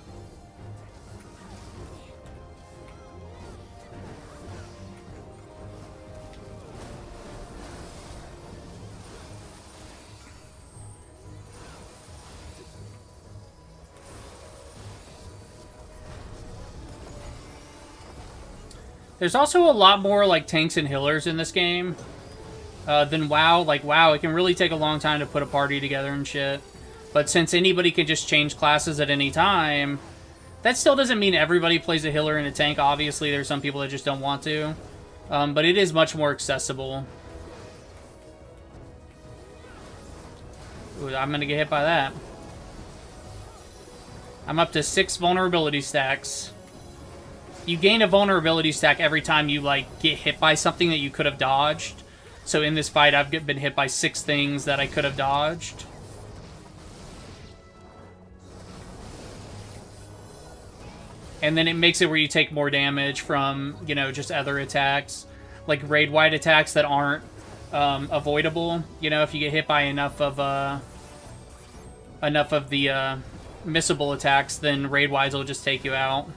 Speaker 1: There's also a lot more, like, tanks and healers in this game than WoW. Like, WoW, it can really take a long time to put a party together and shit. But since anybody can just change classes at any time, that still doesn't mean everybody plays a healer and a tank. Obviously, there's some people that just don't want to. But it is much more accessible. Ooh, I'm going to get hit by that. I'm up to 6 vulnerability stacks. You gain a vulnerability stack every time you, like, get hit by something that you could have dodged. So in this fight, I've been hit by 6 things that I could have dodged. And then it makes it where you take more damage from, you know, just other attacks. Like raid-wide attacks that aren't avoidable. You know, if you get hit by enough of the missable attacks, then raid-wides will just take you out.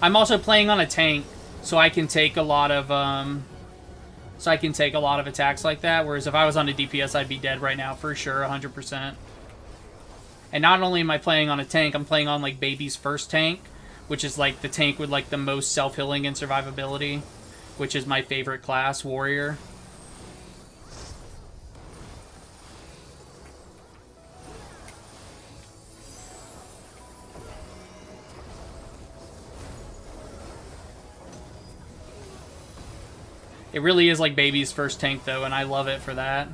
Speaker 1: I'm also playing on a tank, so I can take a lot of attacks like that. Whereas if I was on a DPS, I'd be dead right now for sure, 100%. And not only am I playing on a tank, I'm playing on like Baby's first tank, which is like the tank with like the most self-healing and survivability, which is my favorite class, Warrior. It really is like Baby's first tank, though, and I love it for that.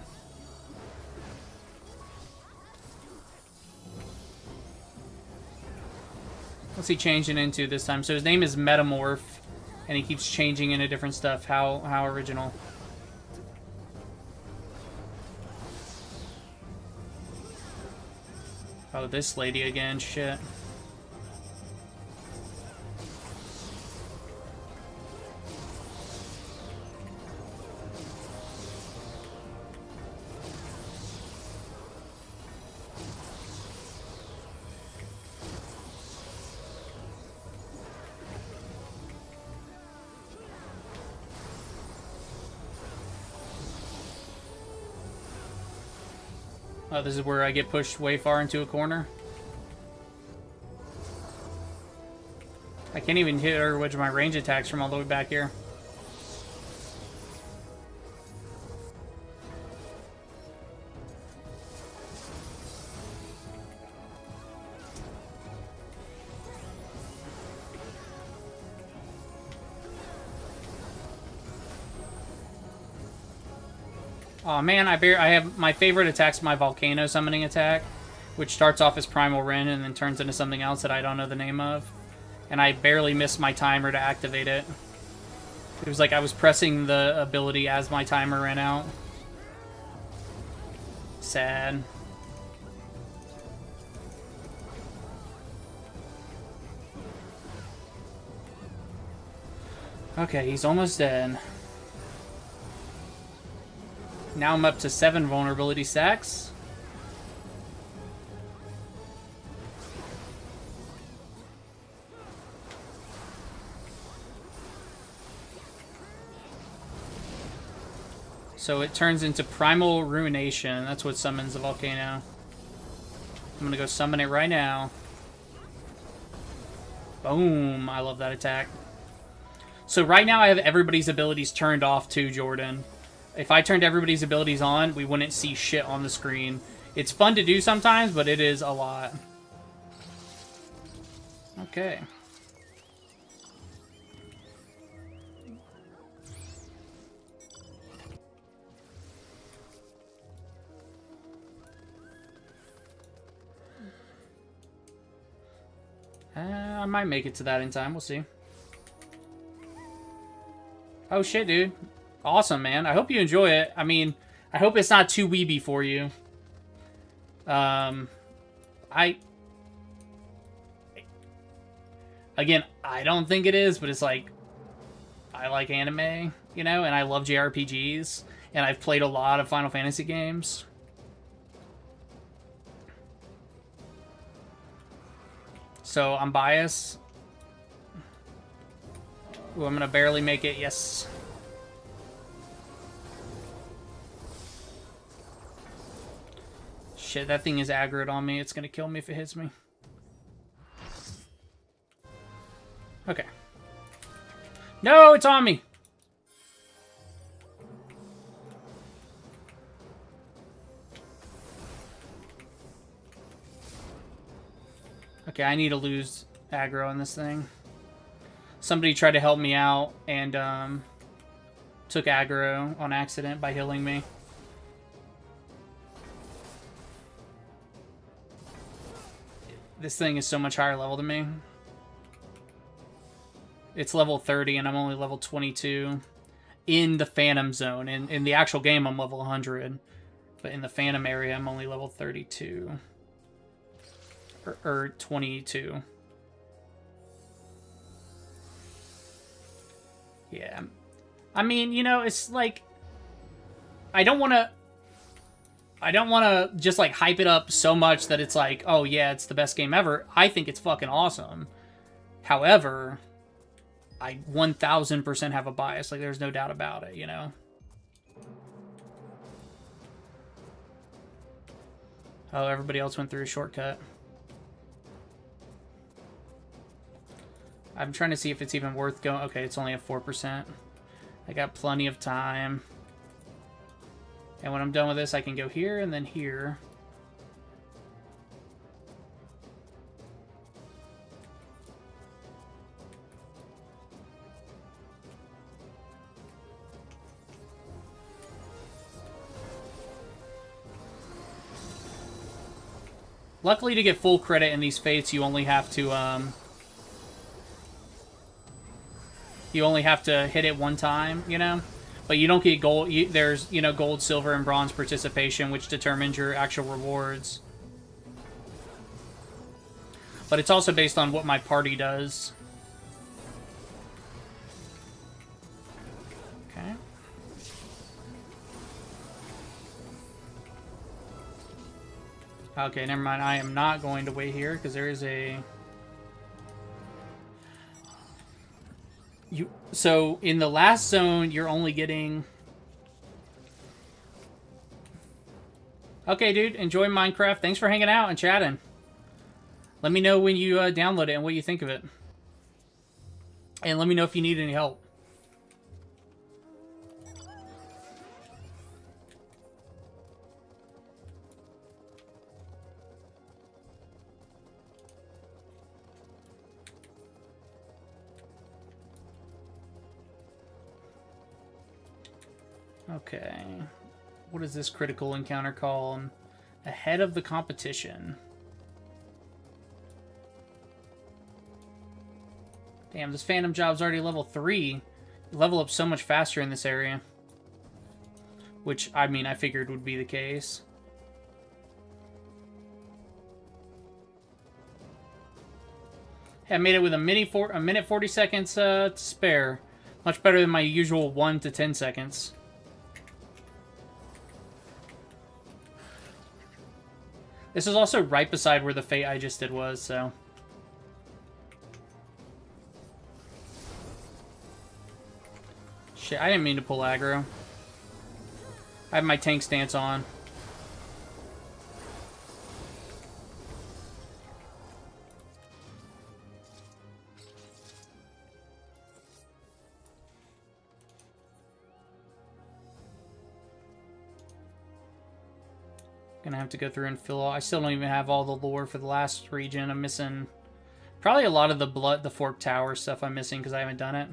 Speaker 1: What's he changing into this time? So his name is Metamorph, and he keeps changing into different stuff. How original. Oh, this lady again. Shit. Oh, this is where I get pushed way far into a corner. I can't even hit her with my range attacks from all the way back here. Oh man, I have my favorite attack's my volcano summoning attack, which starts off as Primal Ren and then turns into something else that I don't know the name of. And I barely missed my timer to activate it. It was like I was pressing the ability as my timer ran out. Sad. Okay, he's almost dead. Now I'm up to 7 vulnerability stacks. So it turns into Primal Ruination. That's what summons the volcano. I'm gonna go summon it right now. Boom. I love that attack. So right now I have everybody's abilities turned off too, Jordan. If I turned everybody's abilities on, we wouldn't see shit on the screen. It's fun to do sometimes, but it is a lot. Okay. I might make it to that in time. We'll see. Oh, shit, dude. Awesome, man. I hope you enjoy it. I mean, I hope it's not too weeby for you. Again, I don't think it is, but it's like, I like anime, you know, and I love JRPGs, and I've played a lot of Final Fantasy games. So I'm biased. Ooh, I'm gonna barely make it. Yes. Shit, that thing is aggroed on me. It's gonna kill me if it hits me. Okay. No, it's on me! Okay, I need to lose aggro on this thing. Somebody tried to help me out and took aggro on accident by healing me. This thing is so much higher level than me. It's level 30 and I'm only level 22 in the Phantom Zone. In the actual game, I'm level 100. But in the Phantom area, I'm only level 32. Or 22. Yeah. I mean, you know, it's like... I don't want to just, like, hype it up so much that it's like, oh, yeah, it's the best game ever. I think it's fucking awesome. However, I 1000% have a bias. Like, there's no doubt about it, you know? Oh, everybody else went through a shortcut. I'm trying to see if it's even worth going. Okay, it's only at 4%. I got plenty of time. And when I'm done with this, I can go here and then here. Luckily, to get full credit in these fates, you only have to hit it one time, you know? But you don't get gold. There's, you know, gold, silver, and bronze participation, which determines your actual rewards. But it's also based on what my party does. Okay. Okay, never mind. I am not going to wait here, because there is a... So, in the last zone, you're only getting... Okay, dude. Enjoy Minecraft. Thanks for hanging out and chatting. Let me know when you download it and what you think of it. And let me know if you need any help. Okay. What is this critical encounter called? Ahead of the competition. Damn, this Phantom Job's already level 3. You level up so much faster in this area. Which, I mean, I figured would be the case. Hey, I made it with a minute 40 seconds to spare. Much better than my usual 1 to 10 seconds. This is also right beside where the fate I just did was, so... Shit, I didn't mean to pull aggro. I have my tank stance on. Gonna have to go through and fill all... I still don't even have all the lore for the last region. I'm missing... Probably a lot of the Fork Tower stuff I'm missing because I haven't done it.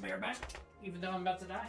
Speaker 1: Be right back, even though I'm about to die.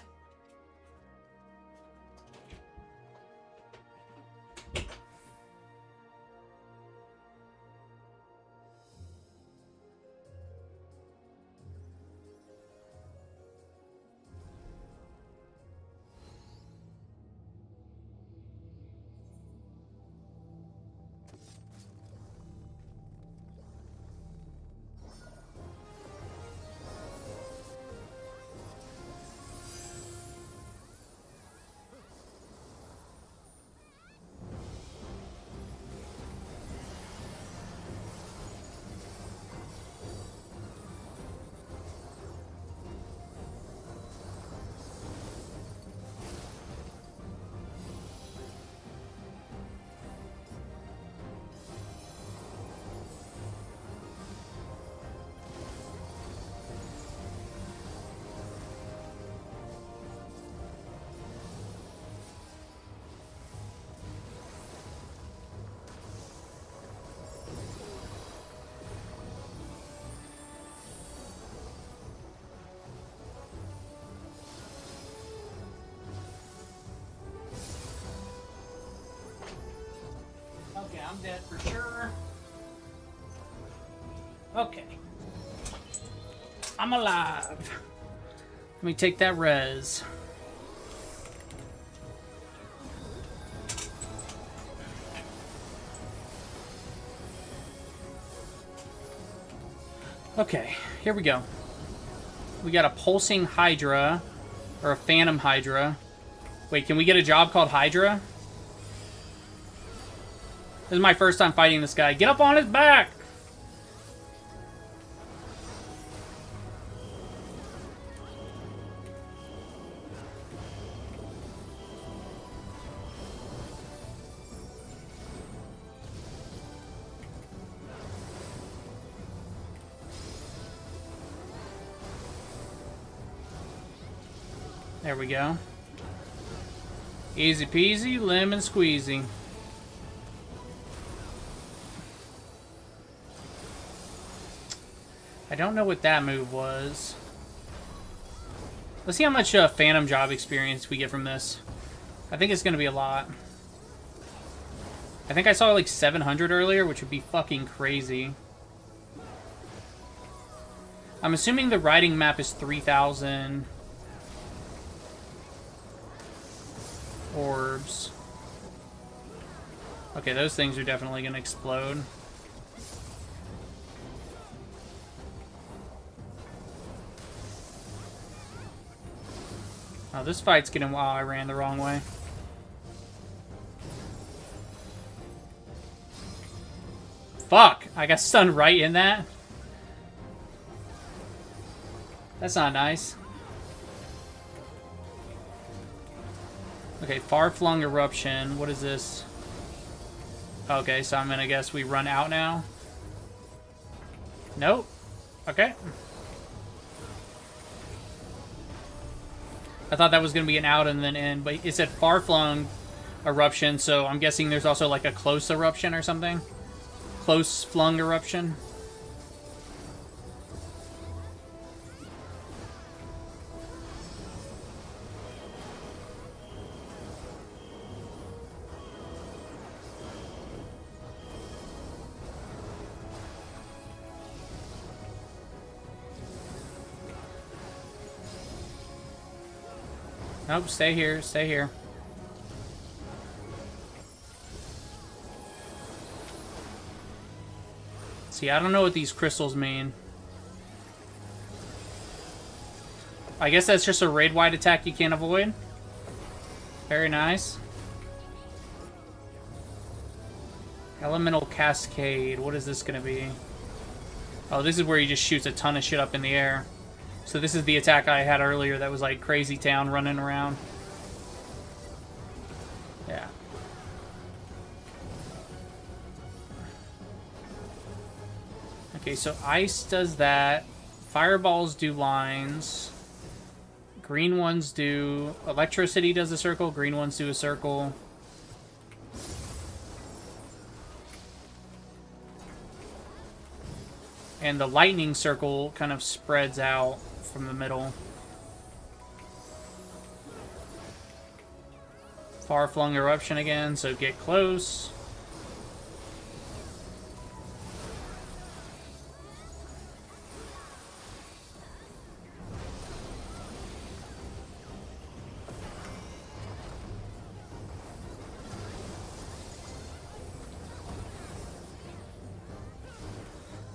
Speaker 1: Okay, I'm dead for sure. Okay. I'm alive. Let me take that res. Okay, here we go. We got a pulsing Hydra, or a phantom Hydra. Wait, can we get a job called Hydra? This is my first time fighting this guy. Get up on his back! There we go. Easy peasy, lemon squeezy. I don't know what that move was. Let's see how much Phantom Job experience we get from this. I think it's going to be a lot. I think I saw like 700 earlier, which would be fucking crazy. I'm assuming the riding map is 3,000 orbs. Okay, those things are definitely going to explode. Oh, this fight's getting... Wow, I ran the wrong way. Fuck! I got stunned right in that. That's not nice. Okay, far-flung eruption. What is this? Okay, so I'm gonna guess we run out now. Nope. Okay. I thought that was going to be an out and then in, but it said far-flung eruption, so I'm guessing there's also like a close eruption or something? Close-flung eruption? Nope, stay here, stay here. See, I don't know what these crystals mean. I guess that's just a raid-wide attack you can't avoid. Very nice. Elemental Cascade. What is this going to be? Oh, this is where he just shoots a ton of shit up in the air. So this is the attack I had earlier that was like Crazy Town running around. Yeah. Okay, so ice does that. Fireballs do lines. Green ones do... Electricity does a circle. Green ones do a circle. And the lightning circle kind of spreads out from the middle. Far-flung eruption again, so get close.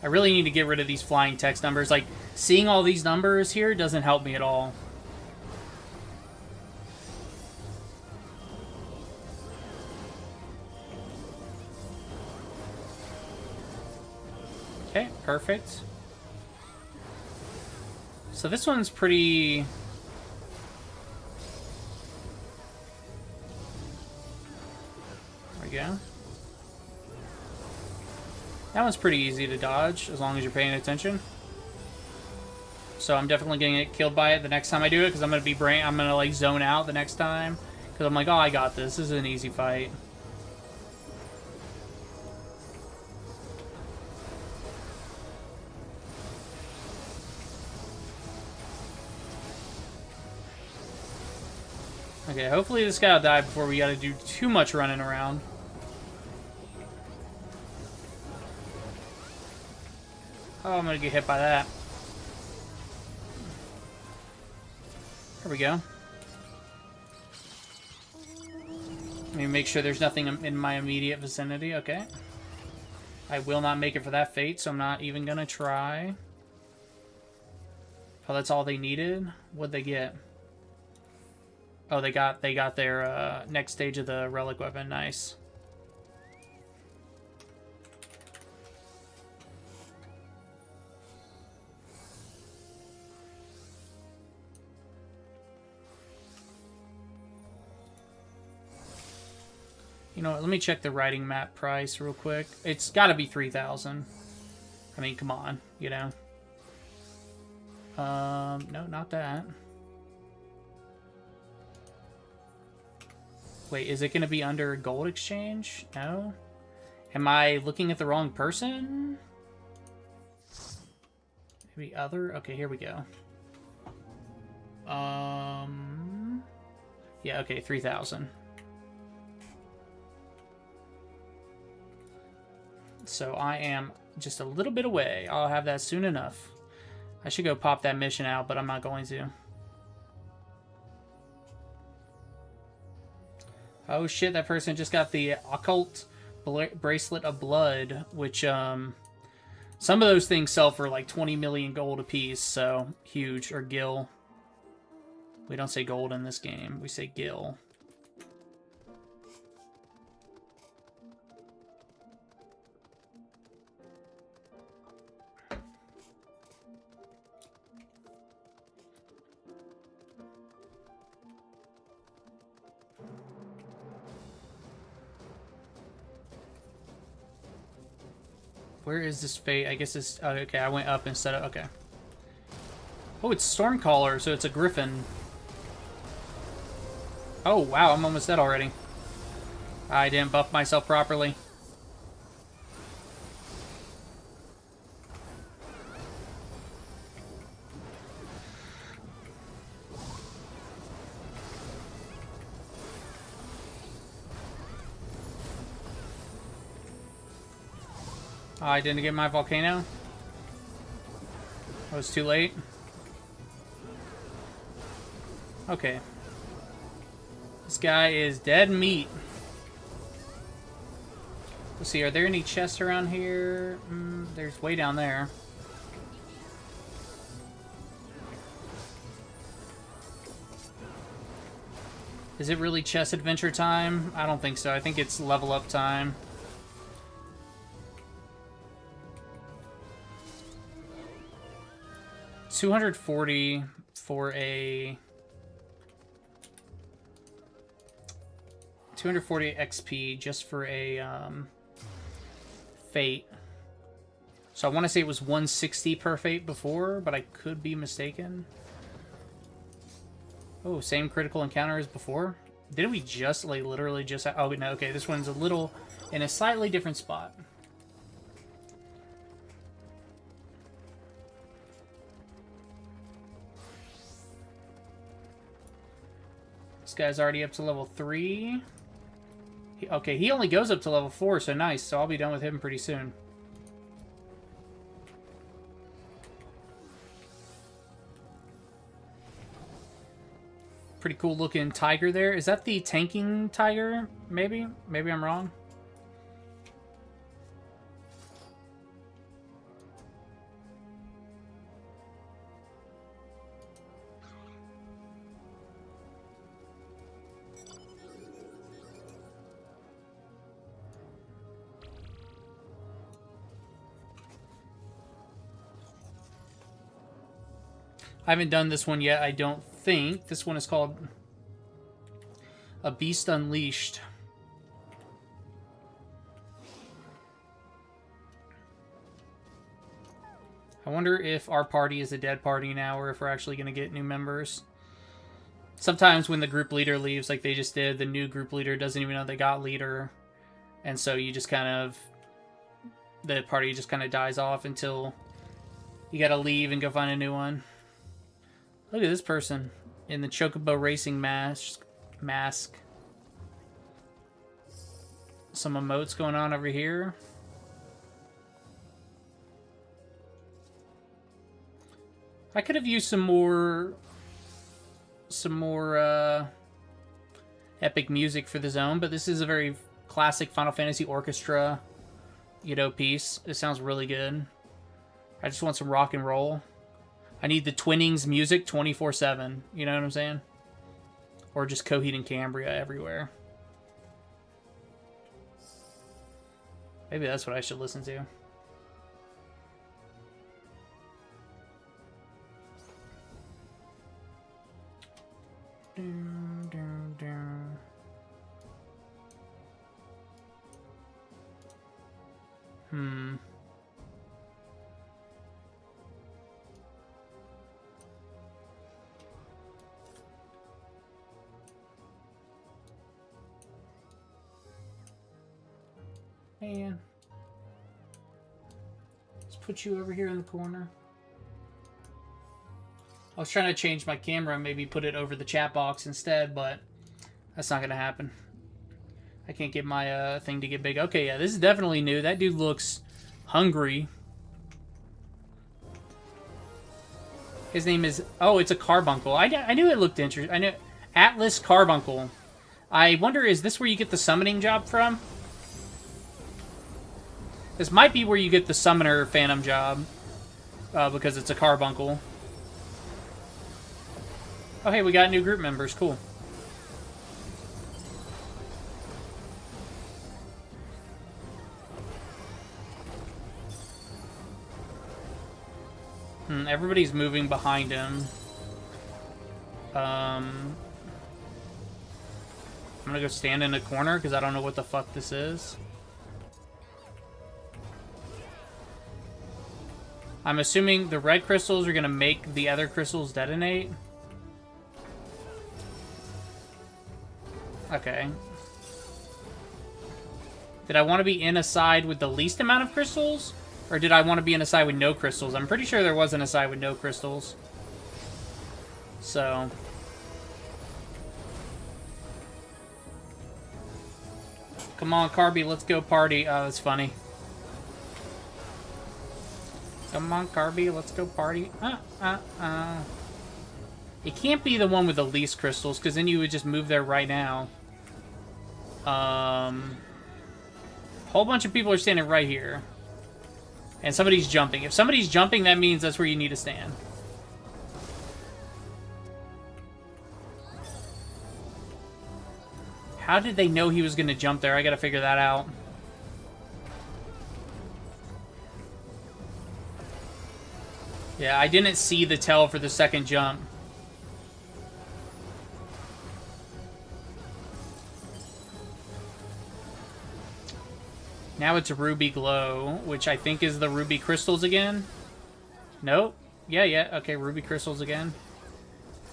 Speaker 1: I really need to get rid of these flying text numbers. Like, seeing all these numbers here doesn't help me at all. Okay, perfect. So this one's pretty... There we go. That one's pretty easy to dodge, as long as you're paying attention. So I'm definitely going to get killed by it the next time I do it, because I'm going to be I'm going to like zone out the next time. Because I'm like, oh, I got this. This is an easy fight. Okay, hopefully this guy will die before we got to do too much running around. Oh, I'm gonna get hit by that. There we go. Let me make sure there's nothing in my immediate vicinity. Okay. I will not make it for that fate, so I'm not even gonna try. Oh, that's all they needed? What'd they get? Oh, they got their next stage of the relic weapon. Nice. You know what, let me check the writing map price real quick. It's got to be 3,000. I mean, come on, you know. No, not that. Wait, is it going to be under gold exchange? No. Am I looking at the wrong person? Maybe other? Okay, here we go. Yeah, okay, 3,000. So I am just a little bit away. I'll have that soon enough. I should go pop that mission out, but I'm not going to. Oh shit, that person just got the Occult Bracelet of Blood, which, some of those things sell for like 20 million gold apiece, so huge. Or gil. We don't say gold in this game, we say gil. Where is this fate? I guess it's... Oh, okay, I went up instead of... Okay. Oh, it's Stormcaller, so it's a griffin. Oh, wow, I'm almost dead already. I didn't buff myself properly. I didn't get my volcano. I was too late. Okay. This guy is dead meat. Let's see, are there any chests around here? There's way down there. Is it really chess adventure time? I don't think so. I think it's level up time. $240 for a 240 XP just for a fate. So I want to say it was 160 per fate before, but I could be mistaken. Oh, same critical encounter as before? Didn't we just, like, literally just... Oh, no, okay, this one's a little... in a slightly different spot. This guy's already up to level 3. Okay, he only goes up to level 4, so nice. So I'll be done with him pretty soon. Pretty cool looking tiger there. Is that the tanking tiger? Maybe? Maybe I'm wrong. I haven't done this one yet, I don't think. This one is called A Beast Unleashed. I wonder if our party is a dead party now, or if we're actually going to get new members. Sometimes when the group leader leaves, like they just did, the new group leader doesn't even know they got leader. And so you just kind of... the party just kind of dies off until you got to leave and go find a new one. Look at this person in the Chocobo Racing mask. Some emotes going on over here. I could have used some more epic music for the zone, but this is a very classic Final Fantasy orchestra, you know, piece. It sounds really good. I just want some rock and roll. I need the Twinnings music 24/7. You know what I'm saying? Or just Coheed and Cambria everywhere. Maybe that's what I should listen to. Man. Let's put you over here in the corner. I was trying to change my camera and maybe put it over the chat box instead, but that's not going to happen. I can't get my thing to get big. Okay, yeah, this is definitely new. That dude looks hungry. His name is... Oh, it's a carbuncle. I knew it looked interesting. I knew... Atlas Carbuncle. I wonder, is this where you get the summoning job from? This might be where you get the Summoner Phantom job, because it's a carbuncle. Oh, hey, we got new group members. Cool. Everybody's moving behind him. I'm gonna go stand in a corner, because I don't know what the fuck this is. I'm assuming the red crystals are going to make the other crystals detonate. Okay. Did I want to be in a side with the least amount of crystals? Or did I want to be in a side with no crystals? I'm pretty sure there wasn't a side with no crystals. So... Come on, Carby, let's go party. Oh, that's funny. Come on, Carby, let's go party. It can't be the one with the least crystals, because then you would just move there right now. Whole bunch of people are standing right here. And somebody's jumping. If somebody's jumping, that means that's where you need to stand. How did they know he was going to jump there? I gotta figure that out. Yeah, I didn't see the tell for the second jump. Now it's Ruby Glow, which I think is the Ruby Crystals again. Nope. Yeah. Okay, Ruby Crystals again.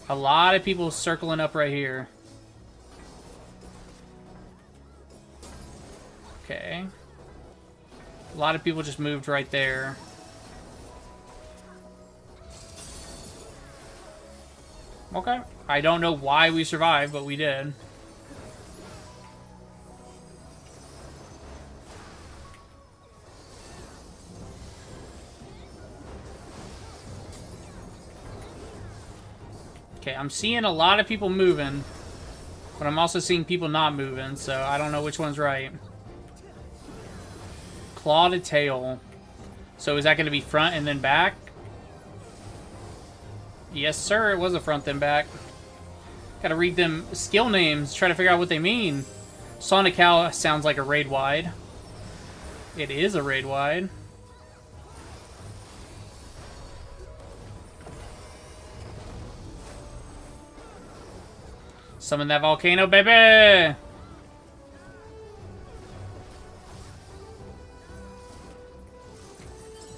Speaker 1: A lot of people circling up right here. Okay. A lot of people just moved right there. Okay. I don't know why we survived, but we did. Okay, I'm seeing a lot of people moving, but I'm also seeing people not moving, so I don't know which one's right. Claw to tail. So is that going to be front and then back? Yes, sir. It was a front then back. Gotta read them skill names, try to figure out what they mean. Sonic Cow sounds like a raid wide. It is a raid wide. Summon that volcano, baby!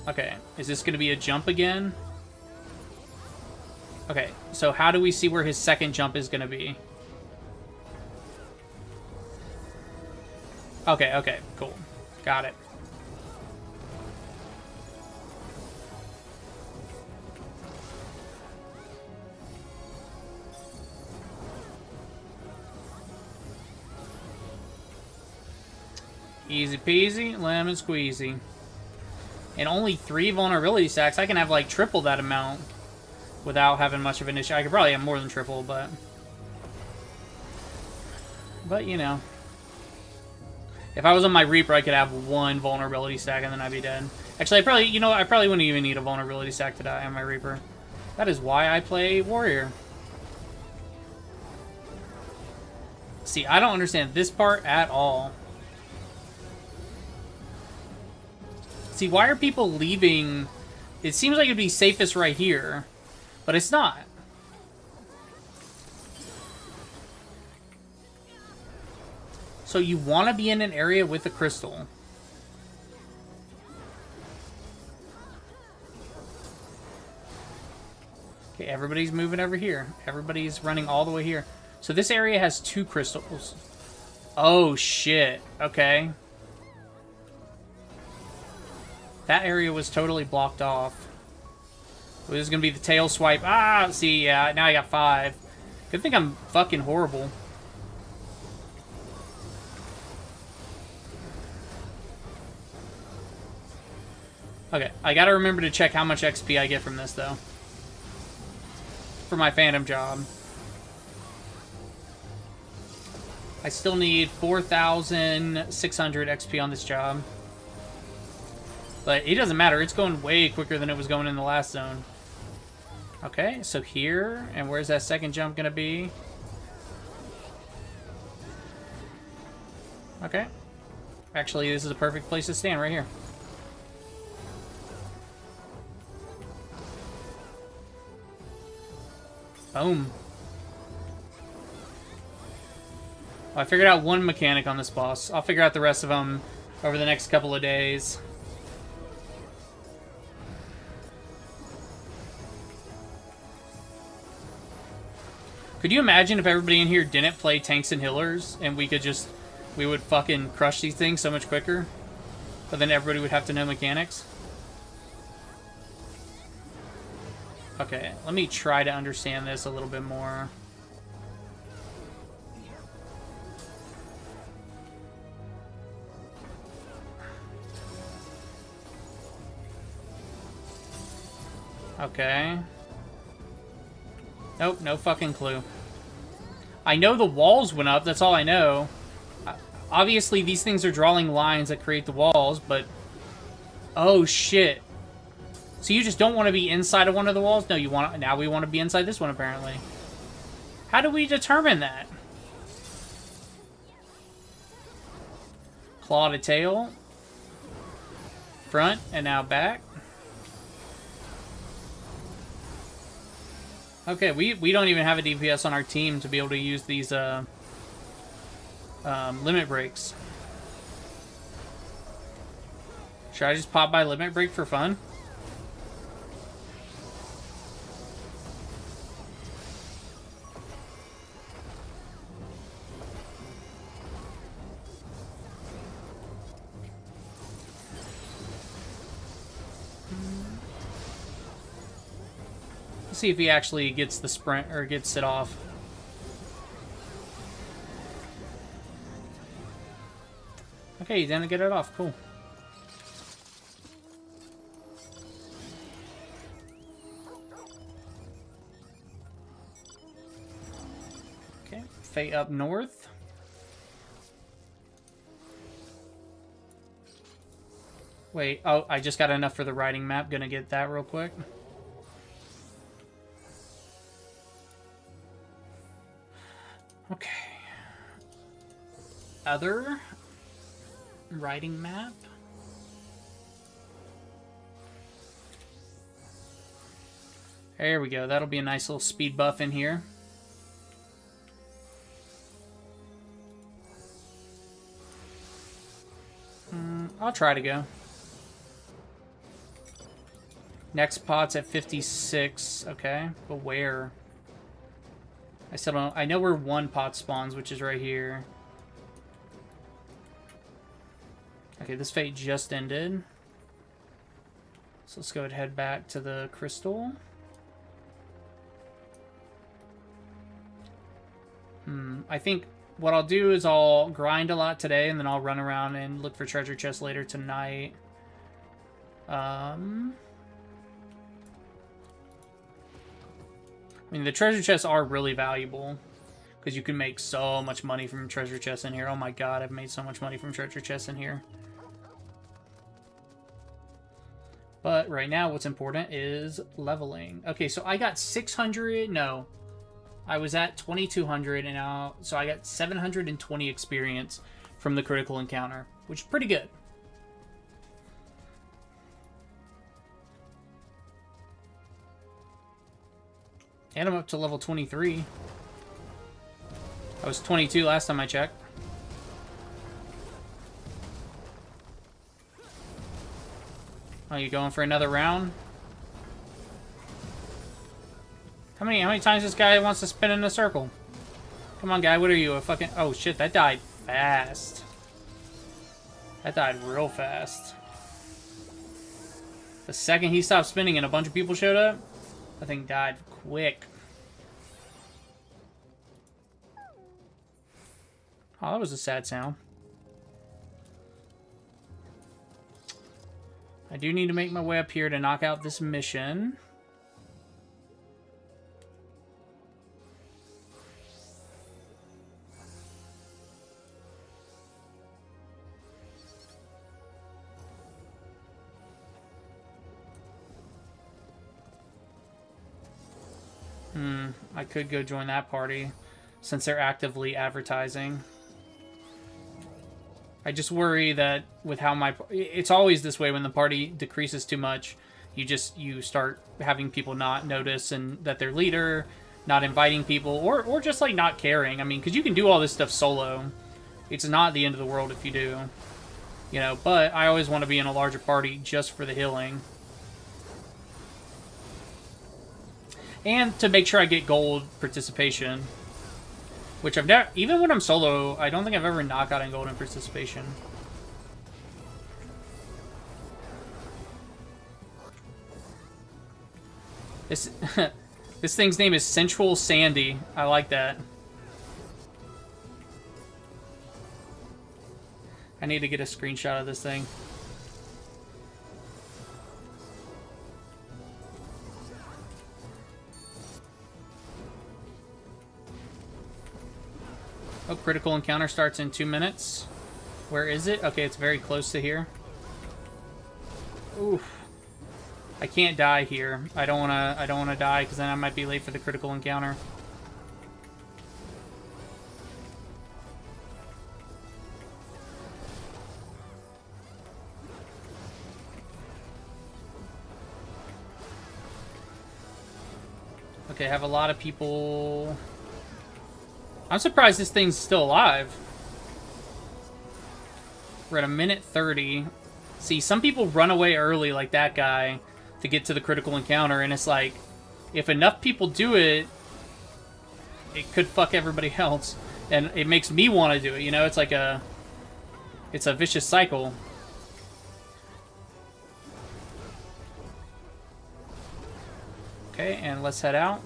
Speaker 1: Okay, is this going to be a jump again? Okay, so how do we see where his second jump is going to be? Okay, cool. Got it. Easy peasy, lemon squeezy. And only 3 vulnerability stacks. I can have like triple that amount without having much of an issue. I could probably have more than triple, but you know, if I was on my Reaper, I could have 1 vulnerability stack and then I'd be dead. Actually, I probably wouldn't even need a vulnerability stack to die on my Reaper. That is why I play Warrior. See, I don't understand this part at all. See, why are people leaving? It seems like it'd be safest right here, but it's not. So you want to be in an area with a crystal. Okay, everybody's moving over here. Everybody's running all the way here. So this area has 2 crystals. Oh, shit. Okay. That area was totally blocked off. This is going to be the tail swipe. Ah, see, yeah, now I got 5. Good thing I'm fucking horrible. Okay, I gotta remember to check how much XP I get from this, though. For my Phantom job. I still need 4,600 XP on this job. But it doesn't matter. It's going way quicker than it was going in the last zone. Okay, so here. And where's that second jump going to be? Okay. Actually, this is a perfect place to stand right here. Boom. Well, I figured out 1 mechanic on this boss. I'll figure out the rest of them over the next couple of days. Could you imagine if everybody in here didn't play tanks and healers and we would fucking crush these things so much quicker? But then everybody would have to know mechanics? Okay, let me try to understand this a little bit more. Okay. Nope, no fucking clue. I know the walls went up, that's all I know. Obviously, these things are drawing lines that create the walls, but... Oh, shit. So you just don't want to be inside of one of the walls? No, you want... Now we want to be inside this one, apparently. How do we determine that? Claw to tail. Front, and now back. Okay, we don't even have a DPS on our team to be able to use these limit breaks. Should I just pop by limit break for fun? Let's see if he actually gets the sprint or gets it off. Okay, he didn't get it off. Cool. Okay, Fate up north. Wait, oh, I just got enough for the riding map. Gonna get that real quick. Okay. Other riding map. There we go. That'll be a nice little speed buff in here. I'll try to go. Next pot's at 56. Okay, but where? I still don't. I know where one pot spawns, which is right here. Okay, this fate just ended. So let's go ahead and head back to the crystal. I think what I'll do is I'll grind a lot today, and then I'll run around and look for treasure chests later tonight. I mean, the treasure chests are really valuable because you can make so much money from treasure chests in here. Oh my god, I've made so much money from treasure chests in here. But right now, what's important is leveling. Okay, so I got 600. No, I was at 2200, and now so I got 720 experience from the critical encounter, which is pretty good. And I'm up to level 23. I was 22 last time I checked. Oh, you going for another round? How many times this guy wants to spin in a circle? Come on, guy, what are you, a fucking... Oh, shit, that died fast. That died real fast. The second he stopped spinning and a bunch of people showed up, that thing died quick. Oh, that was a sad sound. I do need to make my way up here to knock out this mission. I could go join that party since they're actively advertising. I just worry that with how my... It's always this way when the party decreases too much. You start having people not notice and that their leader, not inviting people, or just like not caring. I mean, because you can do all this stuff solo. It's not the end of the world if you do. You know, but I always want to be in a larger party just for the healing. And to make sure I get gold participation. Which I've never... Even when I'm solo, I don't think I've ever knocked out in gold in participation. This... This thing's name is Sensual Sandy. I like that. I need to get a screenshot of this thing. Oh, critical encounter starts in 2 minutes. Where is it? Okay, it's very close to here. Oof. I can't die here. I don't wanna die because then I might be late for the critical encounter. Okay, have a lot of people... I'm surprised this thing's still alive. We're at 1:30. See, some people run away early, like that guy, to get to the critical encounter, and it's like, if enough people do it, it could fuck everybody else. And it makes me want to do it, you know? It's like a... It's a vicious cycle. Okay, and let's head out.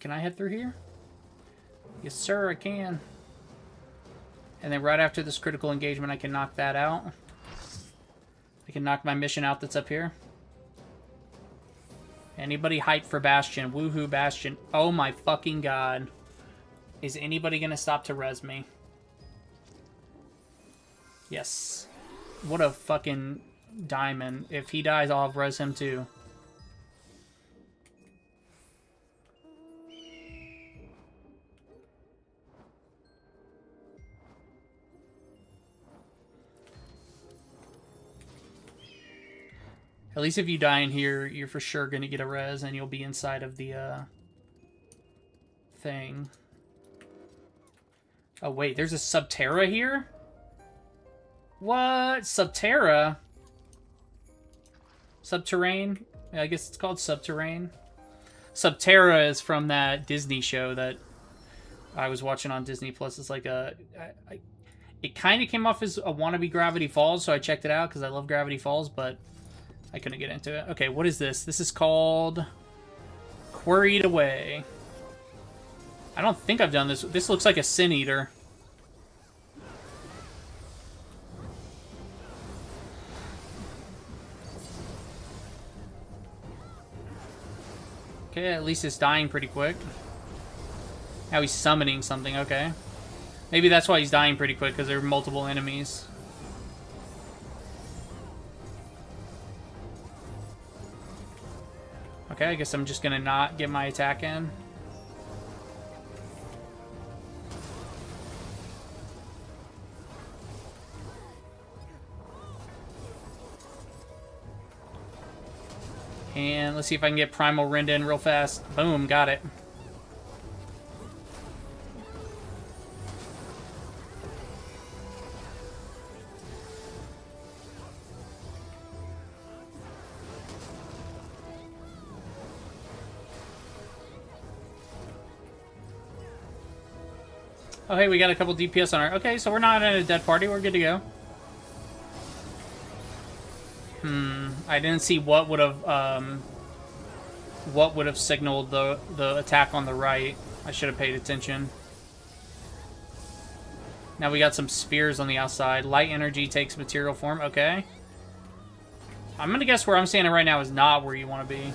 Speaker 1: Can I head through here? Yes, sir, I can. And then right after this critical engagement, I can knock that out. I can knock my mission out that's up here. Anybody hyped for Bastion? Woohoo, Bastion. Oh my fucking god. Is anybody gonna stop to res me? Yes. What a fucking diamond. If he dies, I'll res him too. At least if you die in here, you're for sure going to get a res, and you'll be inside of the thing. Oh, wait, there's a Subterra here? What? Subterra? Subterrane? I guess it's called Subterrane. Subterra is from that Disney show that I was watching on Disney Plus. It's like a... it kind of came off as a wannabe Gravity Falls, so I checked it out because I love Gravity Falls, but... I couldn't get into it. Okay, what is this? This is called Quarried Away. I don't think I've done this. This looks like a Sin Eater. Okay, at least it's dying pretty quick. Now he's summoning something, okay. Maybe that's why he's dying pretty quick, because there are multiple enemies. Okay, I guess I'm just gonna not get my attack in. And let's see if I can get Primal Rend in real fast. Boom, got it. Oh, hey, we got a couple DPS on our... Okay, so we're not in a dead party. We're good to go. I didn't see what would have signaled the attack on the right. I should have paid attention. Now we got some spheres on the outside. Light energy takes material form. Okay. I'm gonna guess where I'm standing right now is not where you want to be.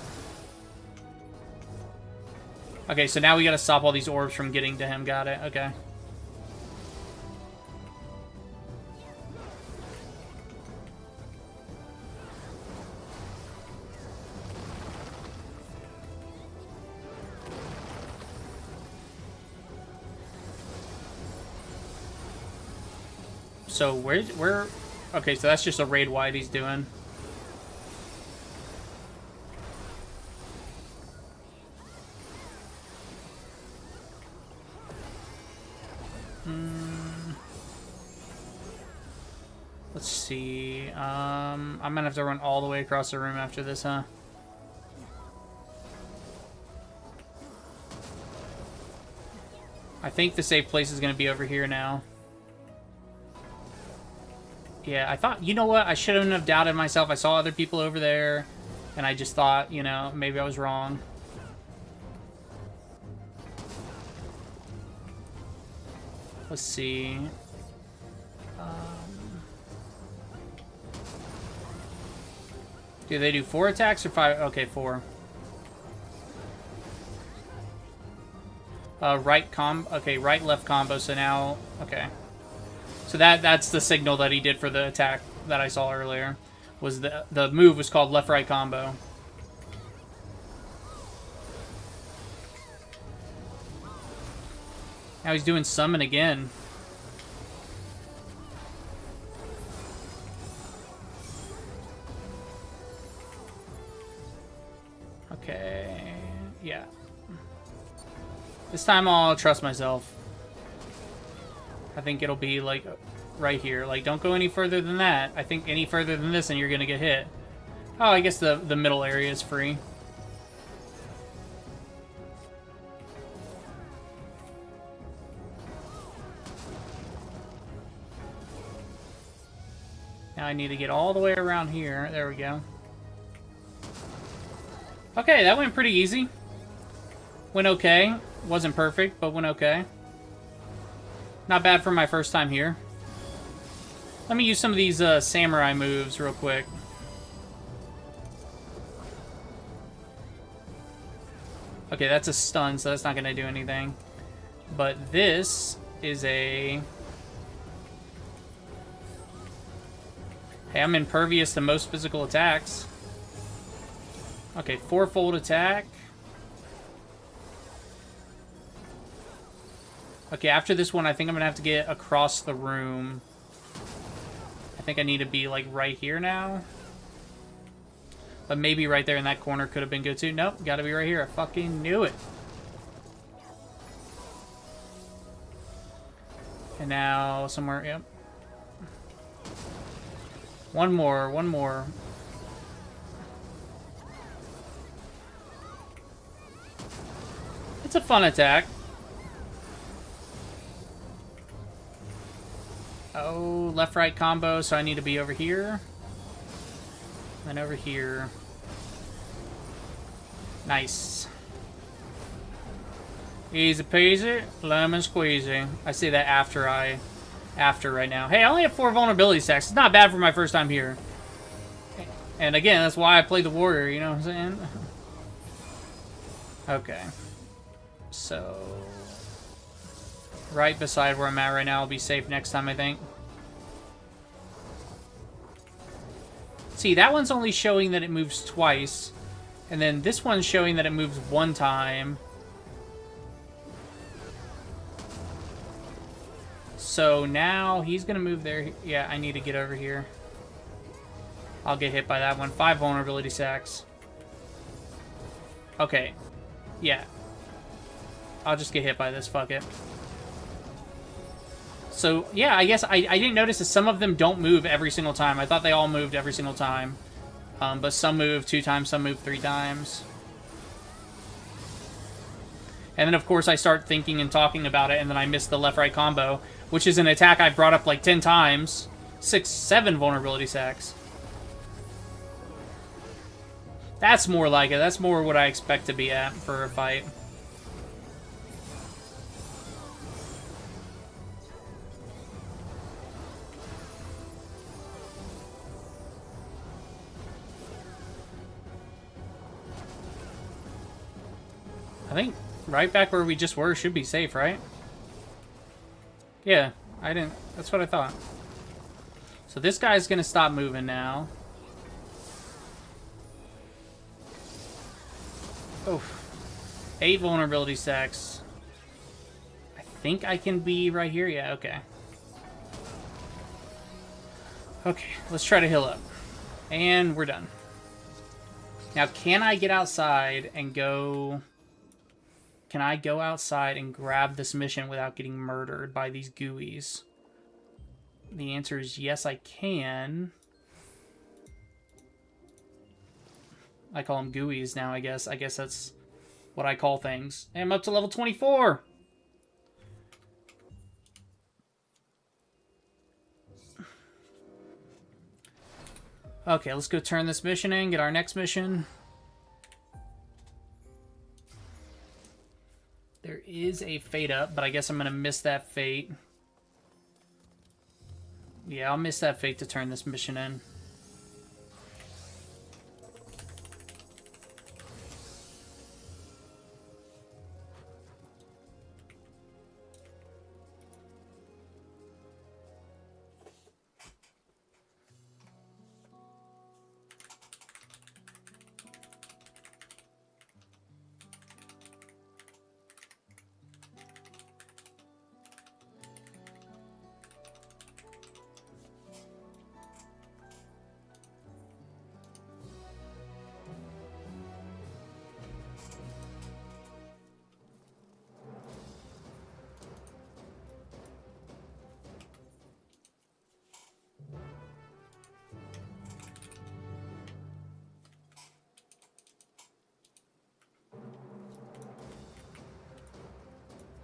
Speaker 1: Okay, so now we gotta stop all these orbs from getting to him. Got it. Okay. So where? Okay, so that's just a raid wide he's doing. Let's see. I'm gonna have to run all the way across the room after this, huh? I think the safe place is gonna be over here now. Yeah, I thought, you know what? I shouldn't have doubted myself. I saw other people over there, and I just thought, you know, maybe I was wrong. Let's see. Do they do 4 attacks or 5? Okay, 4. Okay, right-left combo, so now... Okay. So that's the signal that he did for the attack that I saw earlier. Was the move was called left-right combo. Now he's doing summon again. This time I'll trust myself. I think it'll be, like, right here. Like, don't go any further than that. I think any further than this and you're gonna get hit. Oh, I guess the middle area is free. Now I need to get all the way around here. There we go. Okay, that went pretty easy. Went okay. Wasn't perfect, but went okay. Not bad for my first time here. Let me use some of these samurai moves real quick. Okay, that's a stun, so that's not going to do anything. But this is a... Hey, I'm impervious to most physical attacks. Okay, fourfold attack. Okay, after this one, I think I'm going to have to get across the room. I think I need to be, like, right here now. But maybe right there in that corner could have been good, too. Nope, got to be right here. I fucking knew it. And now somewhere, yep. One more, one more. It's a fun attack. Oh, left-right combo, so I need to be over here. And over here. Nice. Easy peasy, lemon squeezy. I say that after right now. Hey, I only have 4 vulnerability stacks. It's not bad for my first time here. And again, that's why I play the warrior, you know what I'm saying? Okay. So... right beside where I'm at right now. I'll be safe next time, I think. See, that one's only showing that it moves twice. And then this one's showing that it moves 1 time. So now he's going to move there. Yeah, I need to get over here. I'll get hit by that one. 5 vulnerability sacks. Okay. Yeah. I'll just get hit by this. Fuck it. So, yeah, I guess I didn't notice that some of them don't move every single time. I thought they all moved every single time. But some move 2 times, some move 3 times. And then, of course, I start thinking and talking about it, and then I miss the left-right combo, which is an attack I've brought up like 10 times. 6, 7 vulnerability sacks. That's more like it. That's more what I expect to be at for a fight. I think right back where we just were should be safe, right? Yeah, I didn't... that's what I thought. So this guy's gonna stop moving now. Oh. 8 vulnerability stacks. I think I can be right here. Yeah, okay. Okay, let's try to heal up. And we're done. Now, can I get outside and go... can I go outside and grab this mission without getting murdered by these gooeys? The answer is yes, I can. I call them gooeys now, I guess. I guess that's what I call things. And I'm up to level 24! Okay, let's go turn this mission in, get our next mission. There is a fate up, but I guess I'm going to miss that fate. Yeah, I'll miss that fate to turn this mission in.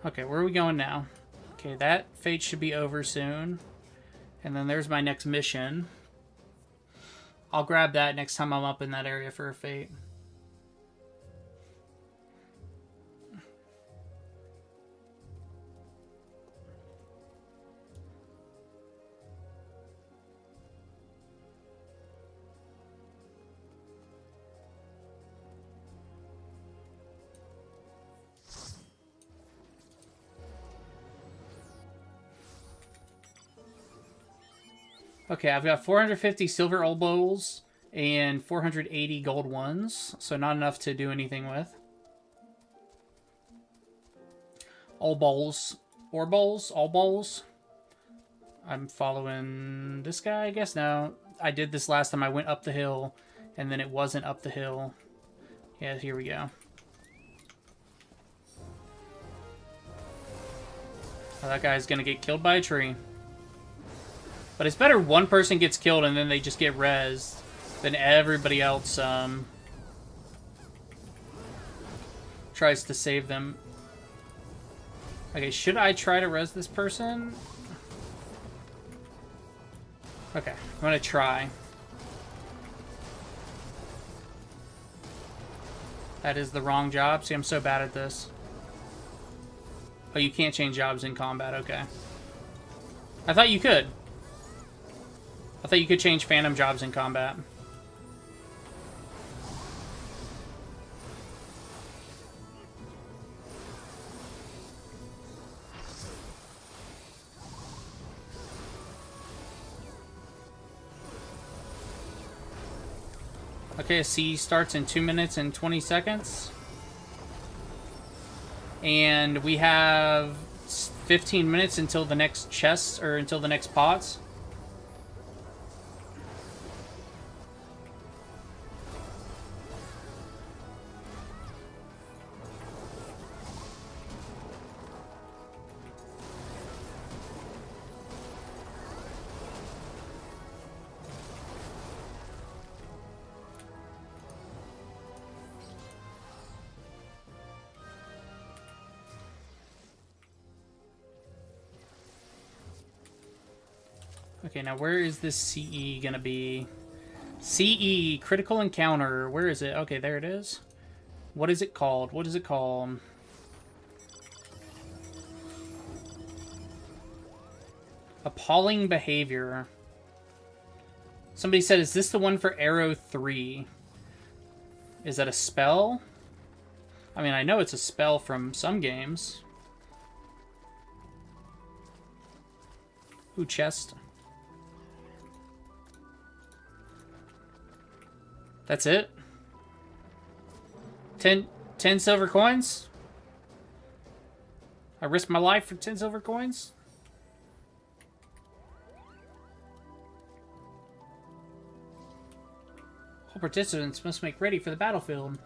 Speaker 1: Okay, where are we going now? Okay, that fate should be over soon. And then there's my next mission. I'll grab that next time I'm up in that area for a fate. Okay, I've got 450 silver old bowls and 480 gold ones, so not enough to do anything with. Old bowls. Ore bowls? All bowls? I'm following this guy, I guess? No, I did this last time. I went up the hill, and then it wasn't up the hill. Yeah, here we go. Oh, that guy's gonna get killed by a tree. But it's better one person gets killed and then they just get rezzed than everybody else tries to save them. Okay, should I try to res this person? Okay, I'm gonna try. That is the wrong job. See, I'm so bad at this. Oh, you can't change jobs in combat. Okay. I thought you could. I thought you could change phantom jobs in combat. Okay, a siege starts in 2 minutes and 20 seconds. And we have 15 minutes until the next chest, or until the next pots. Okay, now where is this CE gonna be? CE, critical encounter. Where is it? Okay, there it is. What is it called? What is it called? Appalling behavior. Somebody said, is this the one for Arrow 3? Is that a spell? I mean, I know it's a spell from some games. Ooh, chest. That's it? 10 silver coins? I risked my life for 10 silver coins? All participants must make ready for the battlefield.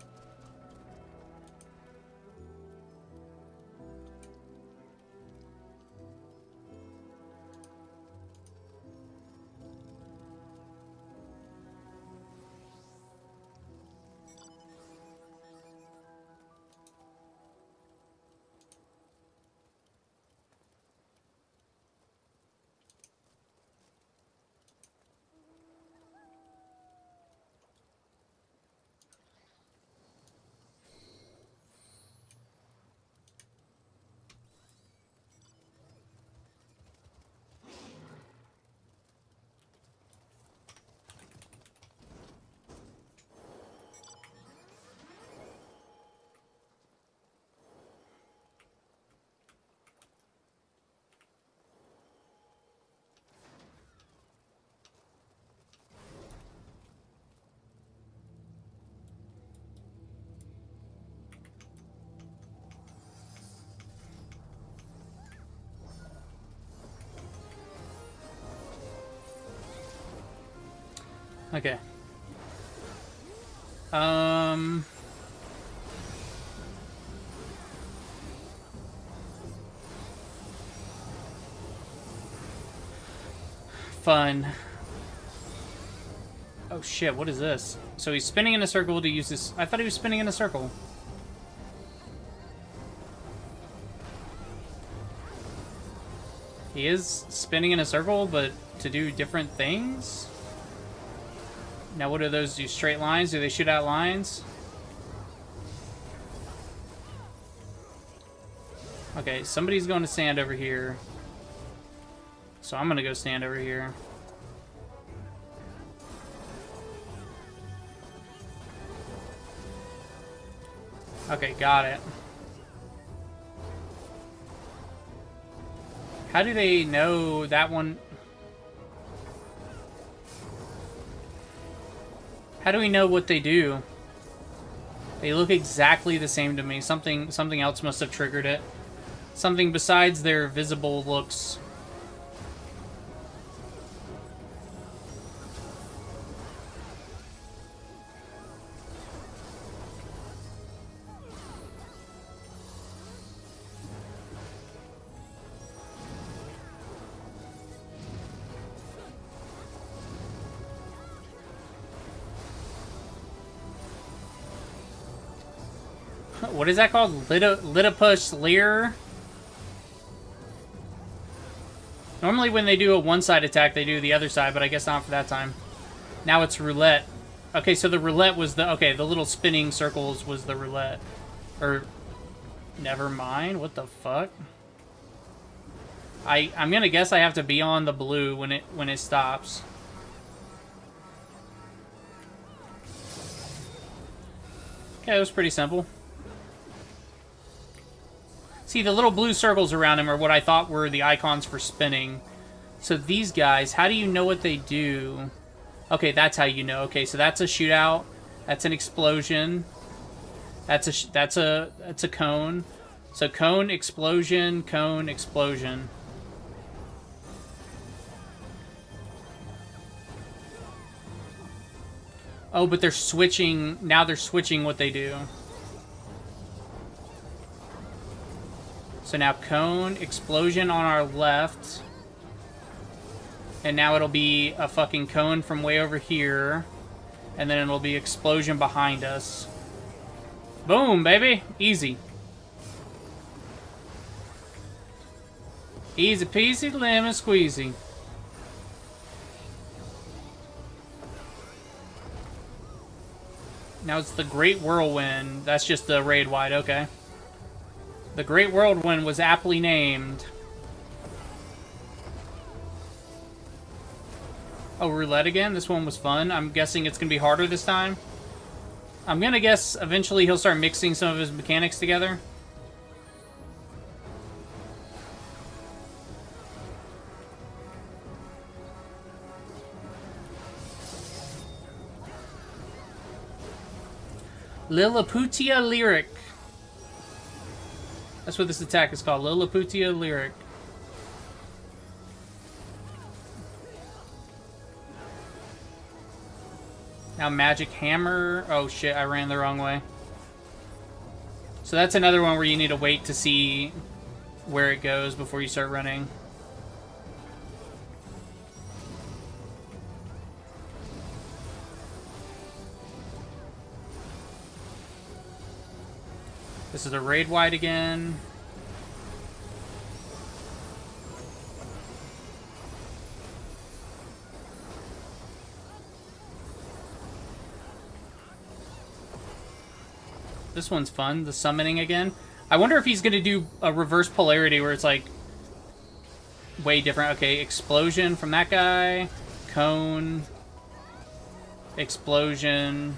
Speaker 1: Okay. Fun. Oh shit, what is this? So he's spinning in a circle to use this. I thought he was spinning in a circle. He is spinning in a circle, but to do different things? Now what do those do? Straight lines? Do they shoot out lines? Okay, somebody's going to stand over here. So I'm going to go stand over here. Okay, got it. How do they know that one? How do we know what they do? They look exactly the same to me. Something else must have triggered it. Something besides their visible looks. What is that called? Litopus Leer? Normally when they do a one-side attack, they do the other side, but I guess not for that time. Now it's roulette. Okay, so the roulette was the... Okay, the little spinning circles was the roulette. Or... Never mind. What the fuck? I'm gonna guess I have to be on the blue when it stops. Okay, it was pretty simple. See, the little blue circles around him are what I thought were the icons for spinning. So these guys, how do you know what they do? Okay, that's how you know. Okay, so that's a shootout. That's an explosion. That's a cone. So cone, explosion, cone, explosion. Oh, but they're switching. Now they're switching what they do. So now cone, explosion on our left. And now it'll be a fucking cone from way over here. And then it'll be explosion behind us. Boom, baby. Easy. Easy peasy, lemon squeezy. Now it's the Great Whirlwind. That's just the raid wide, okay. The Great Whirlwind was aptly named. Oh, roulette again? This one was fun. I'm guessing it's going to be harder this time. I'm going to guess eventually he'll start mixing some of his mechanics together. Liliputia Lyric. That's what this attack is called. Liliputia Lyric. Now Magic Hammer. Oh shit, I ran the wrong way. So that's another one where you need to wait to see where it goes before you start running. This is a raid wide again. This one's fun, the summoning again. I wonder if he's going to do a reverse polarity where it's like way different. Okay, explosion from that guy. Cone. Explosion.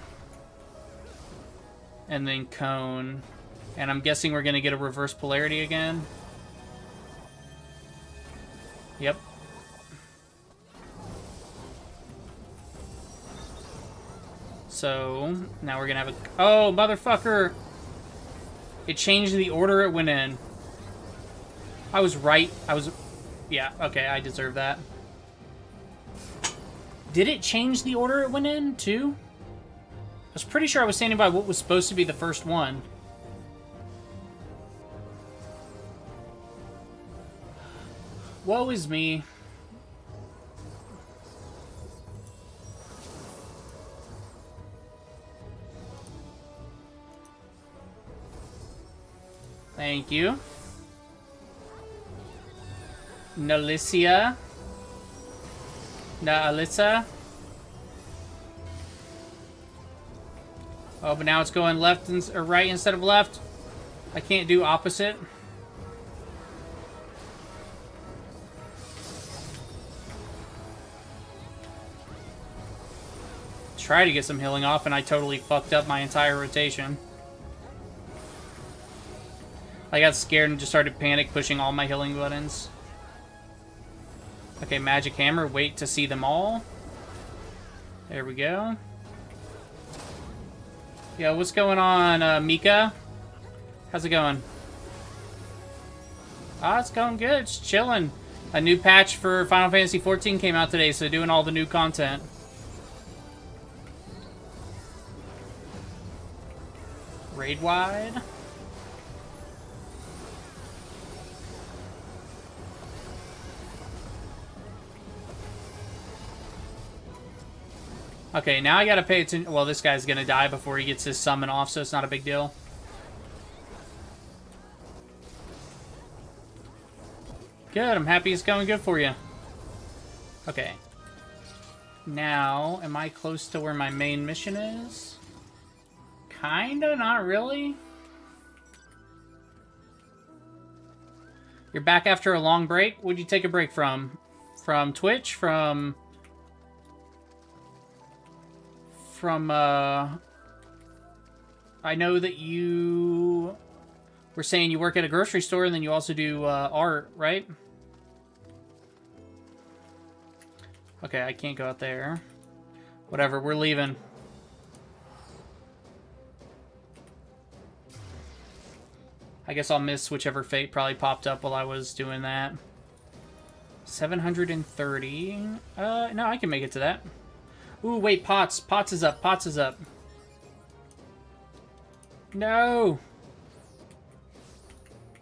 Speaker 1: And then cone. And I'm guessing we're going to get a reverse polarity again. Yep. So, now we're going to have a... Oh, motherfucker! It changed the order it went in. I was right. Yeah, okay, I deserve that. Did it change the order it went in, too? I was pretty sure I was standing by what was supposed to be the first one. Woe is me. Thank you. Nalicia. Naalissa. Oh, but now it's going left or right instead of left. I can't do opposite. Try to get some healing off, and I totally fucked up my entire rotation. I got scared and just started panic pushing all my healing buttons. Okay, Magic Hammer, wait to see them all. There we go. Yo, what's going on, Mika? How's it going? Ah, it's going good. It's chilling. A new patch for Final Fantasy XIV came out today, so doing all the new content. Raid wide. Okay, now I gotta pay attention. Well, this guy's gonna die before he gets his summon off, so it's not a big deal. Good, I'm happy it's going good for you. Okay. Now, am I close to where my main mission is? Kinda, not really. You're back after a long break? What'd you take a break from? From Twitch? From I know that you were saying you work at a grocery store and then you also do art, right? Okay, I can't go out there. Whatever, we're leaving. I guess I'll miss whichever fate probably popped up while I was doing that. 730. No, I can make it to that. Ooh, wait, Pots. Pots is up. Pots is up. No!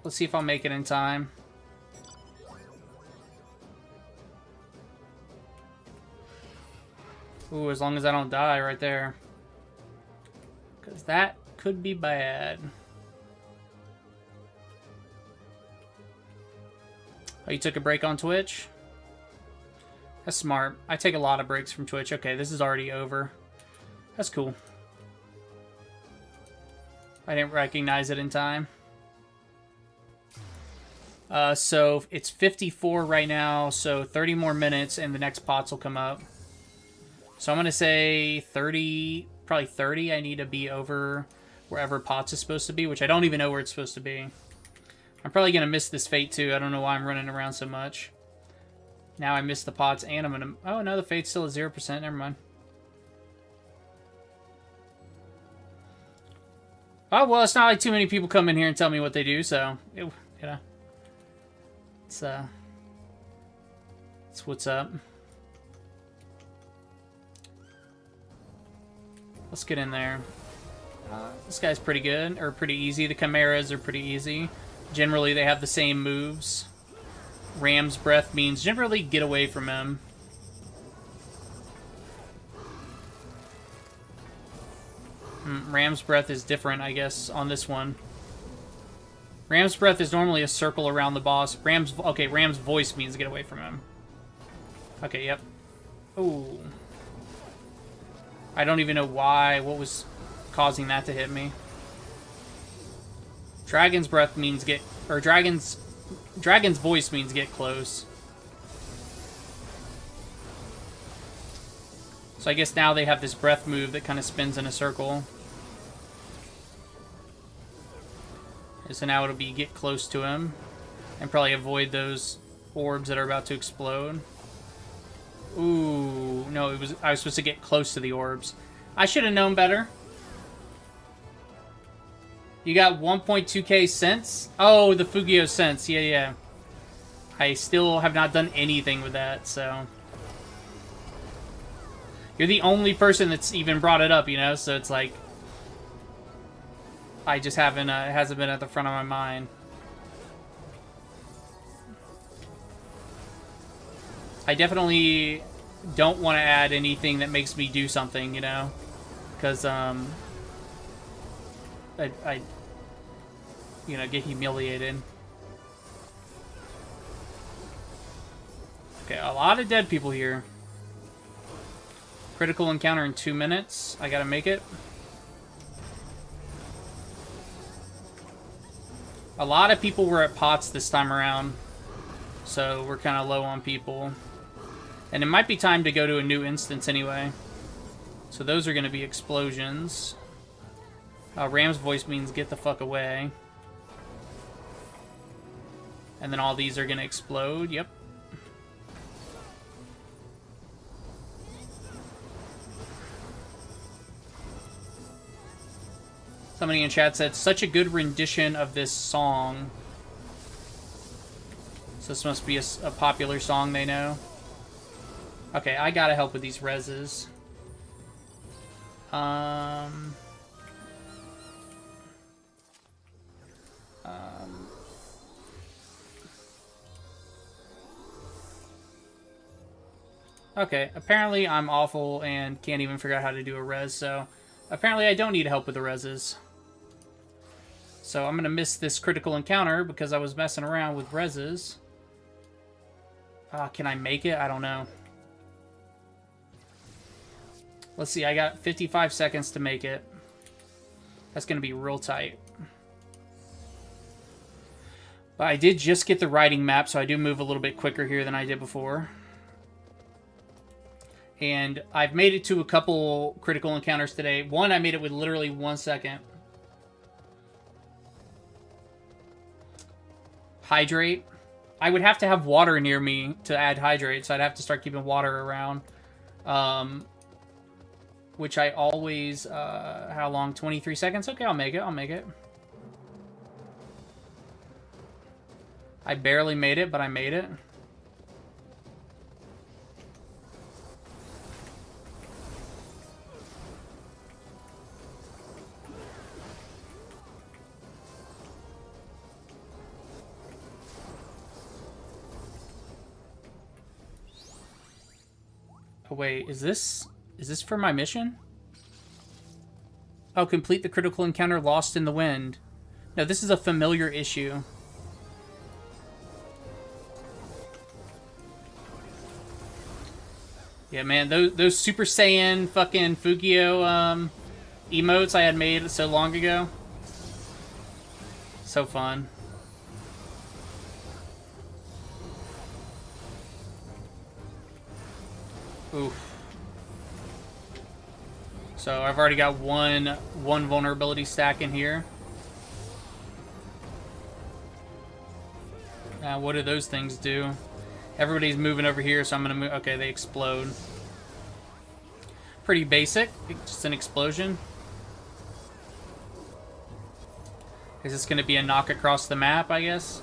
Speaker 1: Let's see if I'll make it in time. Ooh, as long as I don't die right there. Because that could be bad. Oh, you took a break on Twitch? That's smart. I take a lot of breaks from Twitch. Okay, this is already over. That's cool. I didn't recognize it in time. So it's 54 right now, so 30 more minutes and the next pots will come up. So I'm going to say 30, probably 30. I need to be over wherever pots is supposed to be, which I don't even know where it's supposed to be. I'm probably going to miss this fate too. I don't know why I'm running around so much. Now I missed the pots and I'm going to... Oh, no, the fate's still at 0%. Never mind. Oh, well, it's not like too many people come in here and tell me what they do, so... you know. It's what's up. Let's get in there. This guy's pretty good, or pretty easy. The Chimeras are pretty easy. Generally, they have the same moves. Ram's Breath means generally get away from him. Ram's Breath is different, I guess, on this one. Ram's Breath is normally a circle around the boss. Ram's Voice means get away from him. Okay, yep. Ooh. I don't even know why, what was causing that to hit me. Dragon's Breath means get... Or Dragon's Voice means get close. So I guess now they have this breath move that kind of spins in a circle. And so now it'll be get close to him. And probably avoid those orbs that are about to explode. Ooh, no, I was supposed to get close to the orbs. I should have known better. You got 1.2k cents? Oh, the Fugio cents. Yeah, yeah. I still have not done anything with that, so... You're the only person that's even brought it up, you know? So it's like... I just haven't, it hasn't been at the front of my mind. I definitely don't want to add anything that makes me do something, you know? Because, I you know, get humiliated. Okay, a lot of dead people here. Critical encounter in 2 minutes. I gotta make it. A lot of people were at pots this time around, so we're kind of low on people. And it might be time to go to a new instance anyway. So those are going to be explosions. Ram's voice means get the fuck away. And then all these are going to explode. Yep. Somebody in chat said, such a good rendition of this song. So this must be a popular song they know. Okay, I gotta help with these reses. Okay, apparently I'm awful and can't even figure out how to do a res, so apparently I don't need help with the reses. So I'm gonna miss this critical encounter because I was messing around with reses. Can I make it? I don't know. Let's see, I got 55 seconds to make it. That's gonna be real tight. But I did just get the riding map, so I do move a little bit quicker here than I did before. And I've made it to a couple critical encounters today. One, I made it with literally 1 second. Hydrate. I would have to have water near me to add hydrate, so I'd have to start keeping water around. Which I always... how long? 23 seconds? Okay, I'll make it. I'll make it. I barely made it, but I made it. Oh, wait, is this for my mission? Oh, complete the critical encounter Lost in the Wind. No, this is a familiar issue. Yeah, man, those Super Saiyan fucking Fugio emotes I had made so long ago. So fun. Oof. So I've already got one vulnerability stack in here. What do those things do? Everybody's moving over here, so I'm gonna move. Okay, they explode. Pretty basic, just an explosion. Is this gonna be a knock across the map, I guess?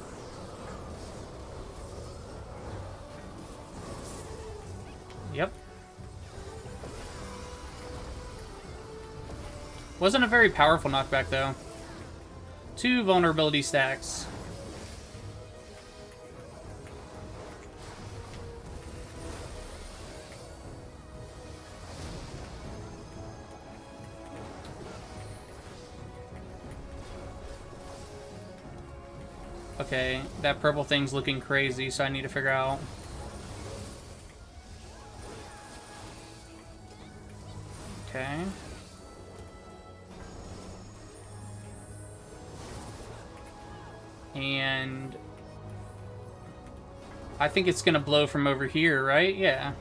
Speaker 1: Yep. Wasn't a very powerful knockback, though. 2 vulnerability stacks. Okay, that purple thing's looking crazy, so I need to figure out... Okay. And... I think it's gonna blow from over here, right? Yeah.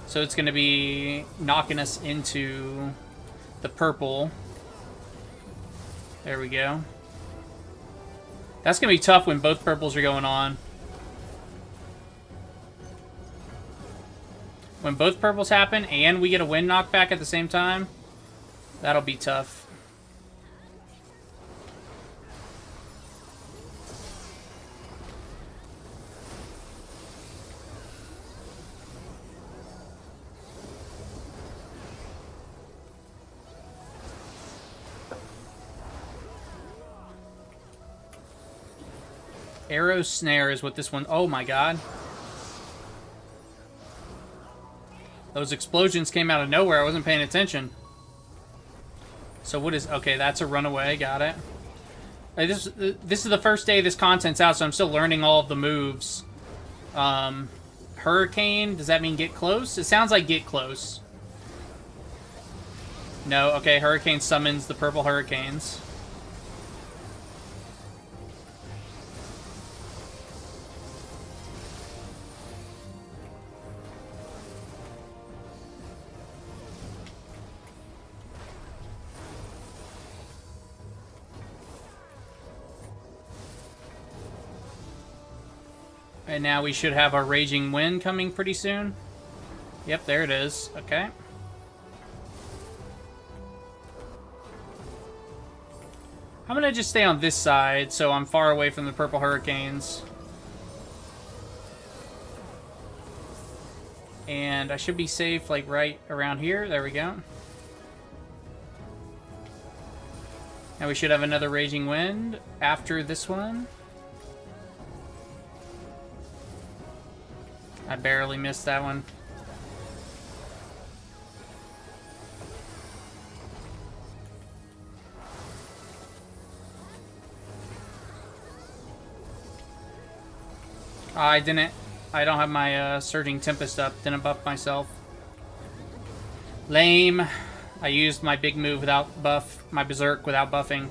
Speaker 1: So it's gonna be knocking us into the purple. There we go. That's gonna be tough when both purples are going on. When both purples happen and we get a wind knockback at the same time, that'll be tough. Arrow snare is what this one... Oh my god. Those explosions came out of nowhere. I wasn't paying attention. So what is... Okay, that's a runaway. Got it. This is the first day this content's out, so I'm still learning all of the moves. Hurricane, does that mean get close? It sounds like get close. No, okay, Hurricane summons the purple hurricanes. And now we should have our Raging Wind coming pretty soon. Yep, there it is. Okay. I'm gonna just stay on this side, so I'm far away from the purple hurricanes. And I should be safe, like, right around here. There we go. Now we should have another Raging Wind after this one. I barely missed that one. I don't have my Surging Tempest up. Didn't buff myself. Lame. I used my big move without buff. My Berserk without buffing.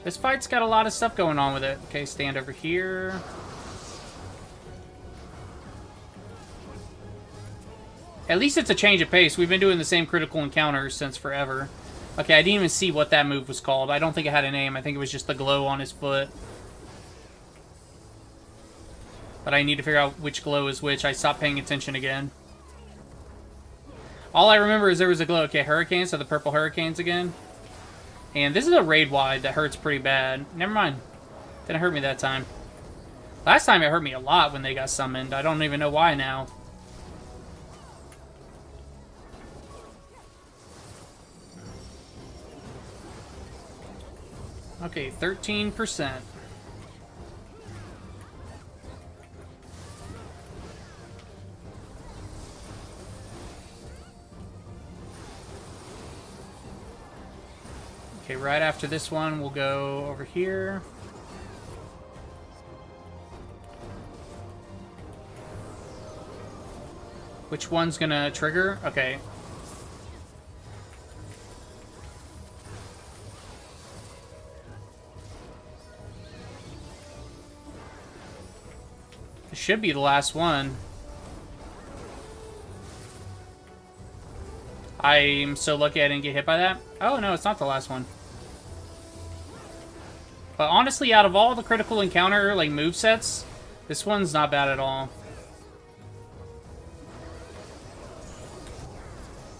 Speaker 1: This fight's got a lot of stuff going on with it. Okay, stand over here. At least it's a change of pace. We've been doing the same critical encounters since forever. Okay, I didn't even see what that move was called. I don't think it had a name. I think it was just the glow on his foot. But I need to figure out which glow is which. I stopped paying attention again. All I remember is there was a glow. Okay, Hurricanes, so the purple Hurricanes again. And this is a raid wide that hurts pretty bad. Never mind. Didn't hurt me that time. Last time it hurt me a lot when they got summoned. I don't even know why now. Okay, 13%. Okay, right after this one, we'll go over here. Which one's gonna trigger? Okay. It should be the last one. I'm so lucky I didn't get hit by that. Oh, no, it's not the last one. But honestly, out of all the critical encounter, like, movesets, this one's not bad at all.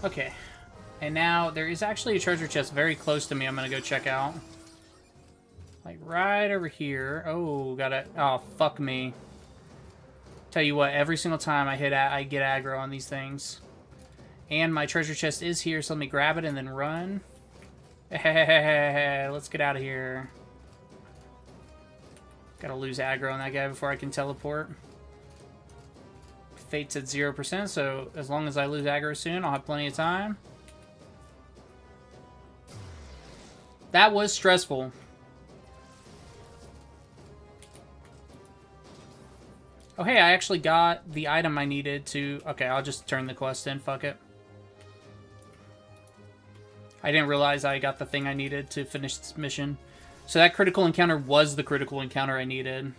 Speaker 1: Okay. And now, there is actually a treasure chest very close to me I'm gonna go check out. Like, right over here. Oh, got it. Oh, fuck me. Tell you what, every single time I get aggro on these things. And my treasure chest is here, so let me grab it and then run. Let's get out of here. Gotta lose aggro on that guy before I can teleport. Fate's at 0%, so as long as I lose aggro soon, I'll have plenty of time. That was stressful. Oh, hey, I actually got the item I needed to... Okay, I'll just turn the quest in. Fuck it. I didn't realize I got the thing I needed to finish this mission. So that critical encounter was the critical encounter I needed.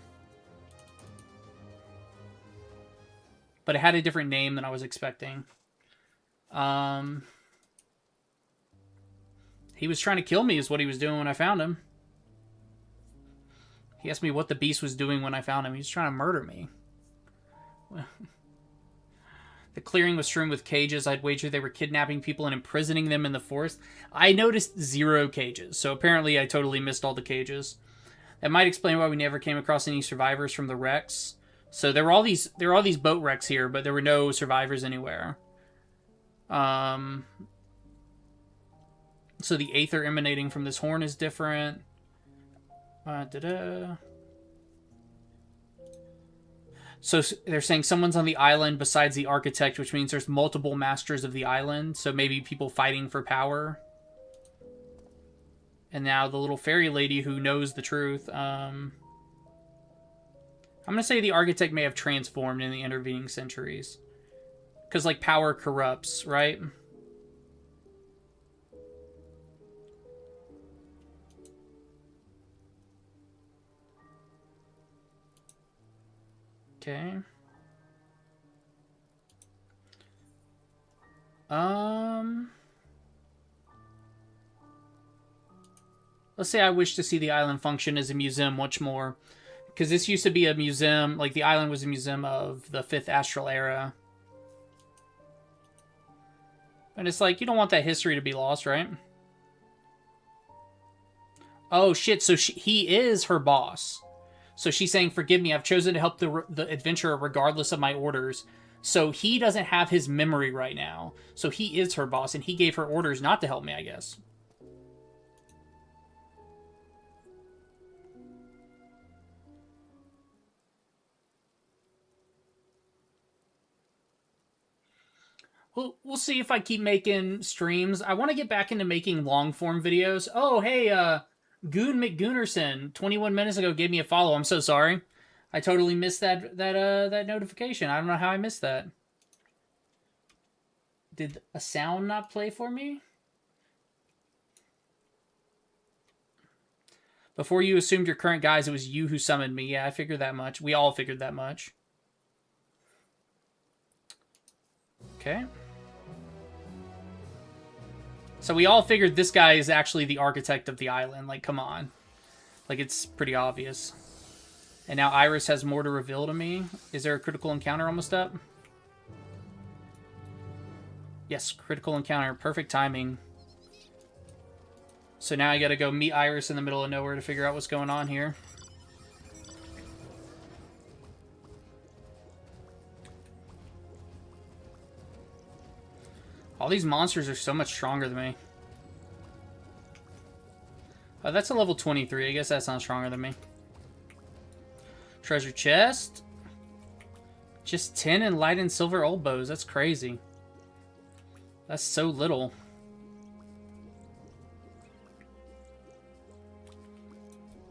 Speaker 1: But it had a different name than I was expecting. He was trying to kill me is what he was doing when I found him. He asked me what the beast was doing when I found him. He was trying to murder me. The clearing was strewn with cages. I'd wager they were kidnapping people and imprisoning them in the forest. I noticed 0 cages, so apparently I totally missed all the cages. That might explain why we never came across any survivors from the wrecks. So there were all these boat wrecks here, but there were no survivors anywhere. So the aether emanating from this horn is different. So they're saying someone's on the island besides the architect, which means there's multiple masters of the island. So maybe people fighting for power. And now the little fairy lady who knows the truth. I'm going to say the architect may have transformed in the intervening centuries. Because, like, power corrupts, right? Okay. Let's say I wish to see the island function as a museum much more. Because this used to be a museum, like the island was a museum of the 5th Astral Era. And it's like, you don't want that history to be lost, right? Oh, shit, so he is her boss. So she's saying, forgive me, I've chosen to help the adventurer regardless of my orders. So he doesn't have his memory right now. So he is her boss, and he gave her orders not to help me, I guess. We'll see if I keep making streams. I want to get back into making long-form videos. Oh, hey, Goon McGoonerson, 21 minutes ago gave me a follow. I'm so sorry. I totally missed that notification. I don't know how I missed that. Did a sound not play for me? Before you assumed your current guise, it was you who summoned me. Yeah, I figured that much. We all figured that much. Okay. So we all figured this guy is actually the architect of the island. Like, come on. Like, it's pretty obvious. And now Iris has more to reveal to me. Is there a critical encounter almost up? Yes, critical encounter. Perfect timing. So now I gotta go meet Iris in the middle of nowhere to figure out what's going on here. All these monsters are so much stronger than me. Oh, that's a level 23. I guess that's not stronger than me. Treasure chest. Just 10 in light and silver old bows. That's crazy. That's so little.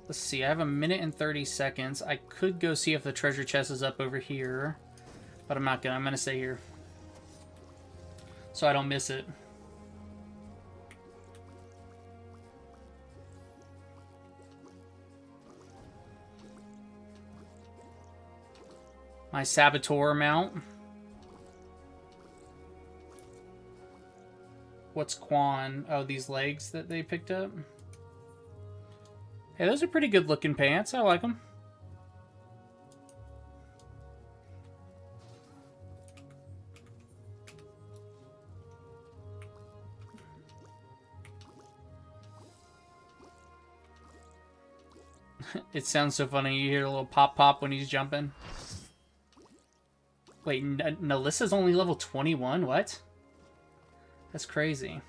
Speaker 1: Let's see. I have a minute and 30 seconds. I could go see if the treasure chest is up over here. But I'm not gonna. I'm gonna stay here. So I don't miss it. My Saboteur mount. What's Quan? Oh, these legs that they picked up. Hey, those are pretty good looking pants. I like them. It sounds so funny. You hear a little pop when he's jumping. Wait, Nalissa's only level 21? What? That's crazy.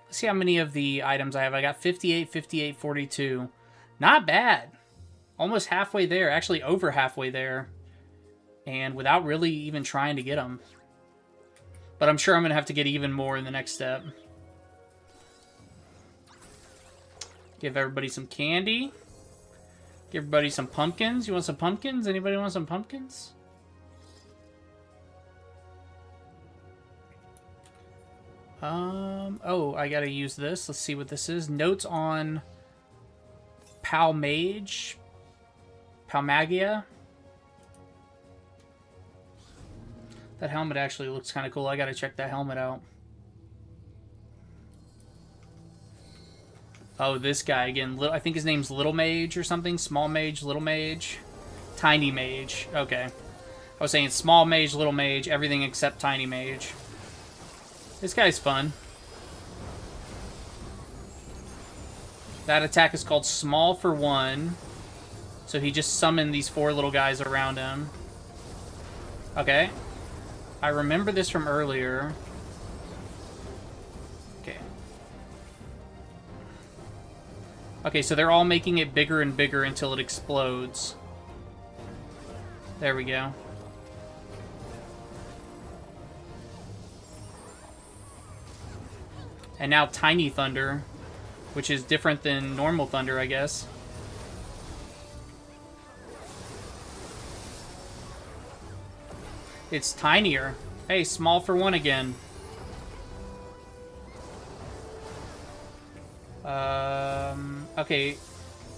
Speaker 1: Let's see how many of the items I have. I got 58, 58, 42. Not bad. Almost halfway there. Actually, over halfway there. And without really even trying to get them. But I'm sure I'm going to have to get even more in the next step. Give everybody some candy. Give everybody some pumpkins. You want some pumpkins? Anybody want some pumpkins? Oh, I gotta use this. Let's see what this is. Notes on Palmage. Palmagia. That helmet actually looks kind of cool. I gotta check that helmet out. Oh, this guy again. I think his name's Little Mage or something. Small Mage, Little Mage. Tiny Mage. Okay. I was saying Small Mage, Little Mage, everything except Tiny Mage. This guy's fun. That attack is called Small for 1. So he just summoned these 4 little guys around him. Okay. I remember this from earlier. Okay. Okay, so they're all making it bigger and bigger until it explodes. There we go. And now Tiny Thunder, which is different than normal thunder, I guess. It's tinier. Hey, small for one again. Okay.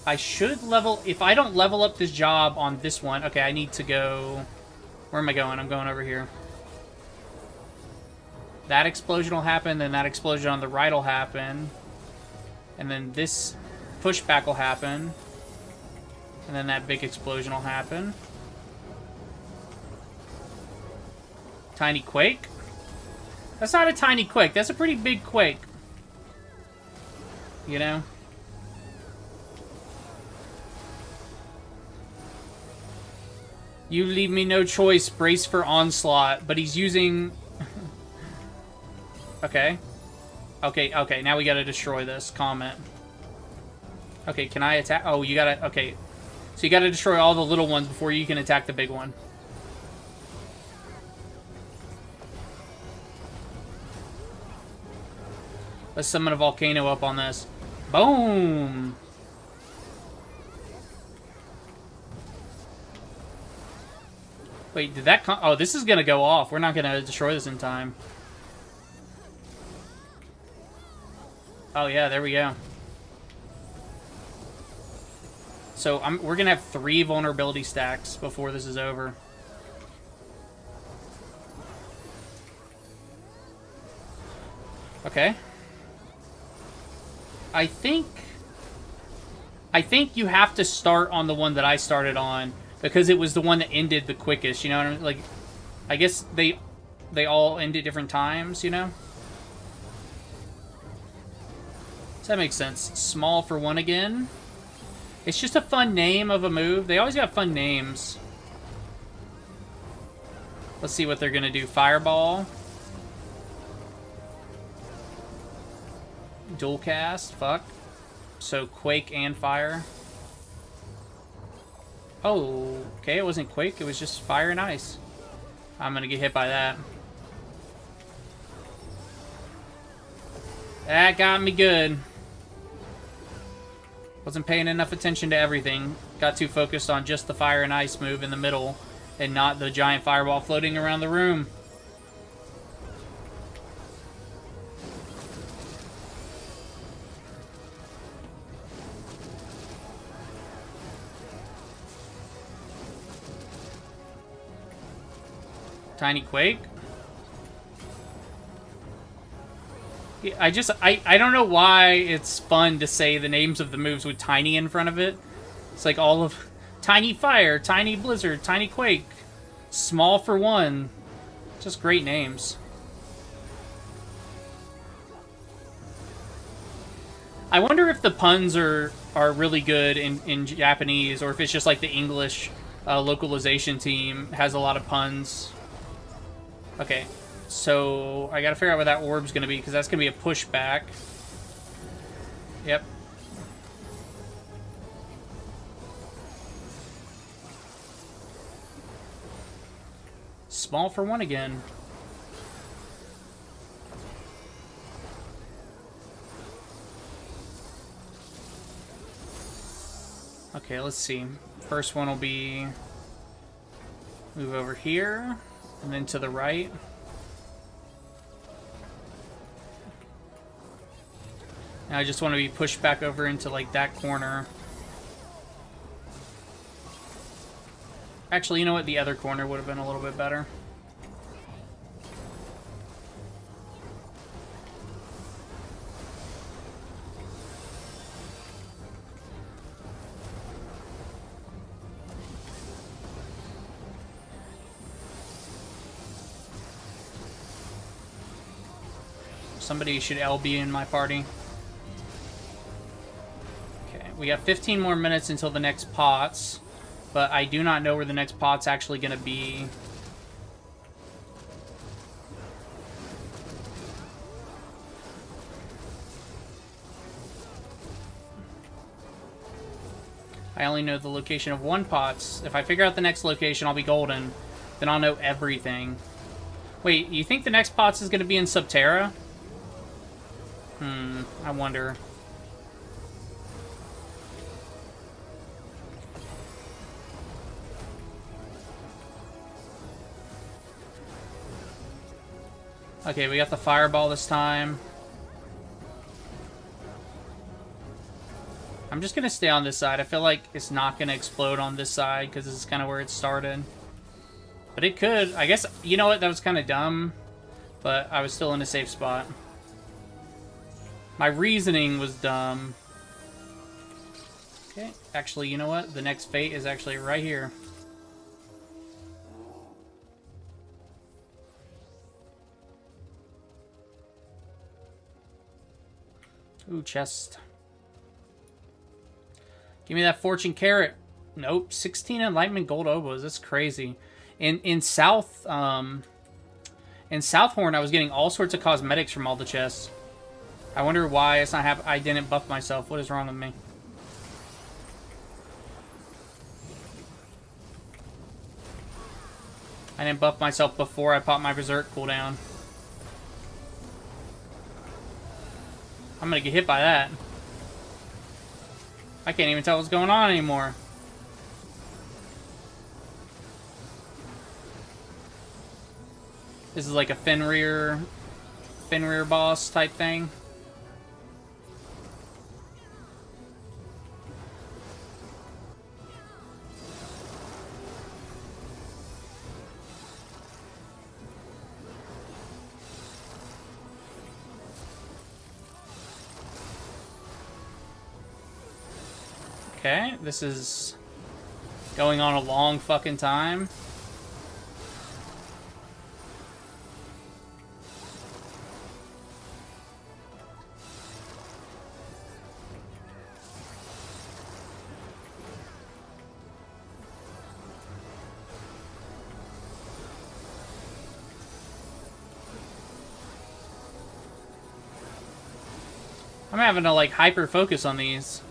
Speaker 1: I should level... If I don't level up this job on this one... Okay, I need to go... Where am I going? I'm going over here. That explosion will happen, then that explosion on the right will happen. And then this pushback will happen. And then that big explosion will happen. Tiny quake? That's not a tiny quake. That's a pretty big quake. You know? You leave me no choice. Brace for onslaught. But he's using... Okay. Okay, now we gotta destroy this. Comment. Okay, can I attack? Oh, you gotta... Okay. So you gotta destroy all the little ones before you can attack the big one. Let's summon a volcano up on this. Boom! Wait, did that... Oh, this is gonna go off. We're not gonna destroy this in time. Oh, yeah, there we go. So, we're gonna have 3 vulnerability stacks before this is over. Okay. I think you have to start on the one that I started on because it was the one that ended the quickest, you know what I mean? Like, I guess they all end at different times, you know? Does that make sense? Small for one again. It's just a fun name of a move. They always got fun names. Let's see what they're gonna do. Fireball. Dual cast, fuck. So Quake and Fire. Oh, okay, it wasn't Quake, it was just Fire and Ice. I'm gonna get hit by that. That got me good. Wasn't paying enough attention to everything. Got too focused on just the Fire and Ice move in the middle and not the giant fireball floating around the room. Tiny Quake. Yeah, I don't know why it's fun to say the names of the moves with tiny in front of it. It's like all of Tiny Fire, Tiny Blizzard, Tiny Quake, Small for one. Just great names. I wonder if the puns are really good in Japanese, or if it's just like the English localization team has a lot of puns. Okay, so I gotta figure out where that orb's gonna be, because that's gonna be a pushback. Yep. Small for one again. Okay, let's see. First one will be move over here, and then to the right. Now I just want to be pushed back over into like that corner. Actually, you know what? The other corner would have been a little bit better. Somebody should LB in my party. Okay, we got 15 more minutes until the next pots, but I do not know where the next pot's actually going to be. I only know the location of one Potts. If I figure out the next location, I'll be golden. Then I'll know everything. Wait, you think the next Potts is going to be in Subterra? I wonder. Okay, we got the fireball this time. I'm just going to stay on this side. I feel like it's not going to explode on this side because this is kind of where it started. But it could. I guess, you know what? That was kind of dumb. But I was still in a safe spot. My reasoning was dumb. Okay, actually, you know what? The next fate is actually right here. Ooh, chest. Give me that fortune carrot. Nope, 16 enlightenment gold oboes. That's crazy. In Southhorn, I was getting all sorts of cosmetics from all the chests. I wonder why it's not I didn't buff myself. What is wrong with me? I didn't buff myself before I popped my berserk cooldown. I'm gonna get hit by that. I can't even tell what's going on anymore. This is like a Fenrir boss type thing. Okay, this is going on a long fucking time. I'm having to, like, hyper-focus on these.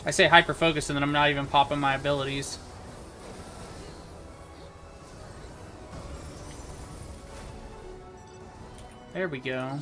Speaker 1: I say hyper-focus and then I'm not even popping my abilities. There we go.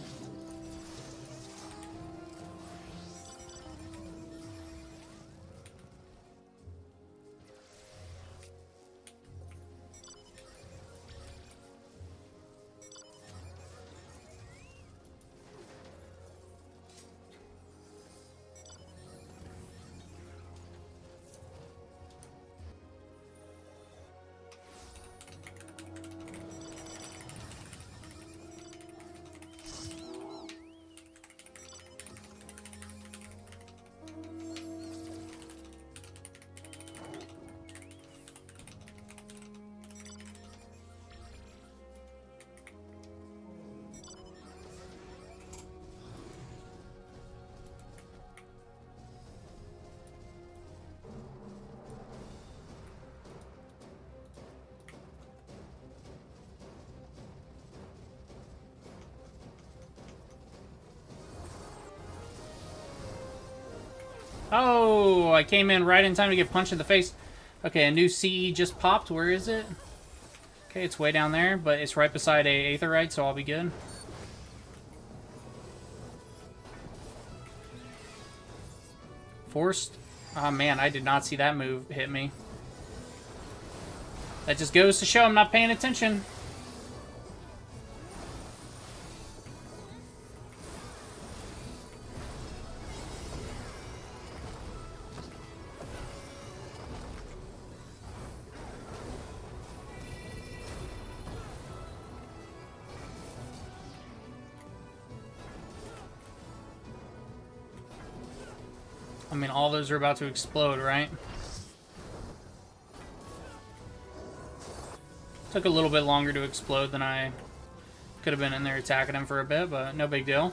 Speaker 1: Oh, I came in right in time to get punched in the face. Okay, a new CE just popped. Where is it? Okay, it's way down there, but it's right beside a Aetherite, so I'll be good. Forced? Oh man, I did not see that move hit me. That just goes to show I'm not paying attention. I mean, all those are about to explode, right? Took a little bit longer to explode than I could have been in there attacking him for a bit, but no big deal.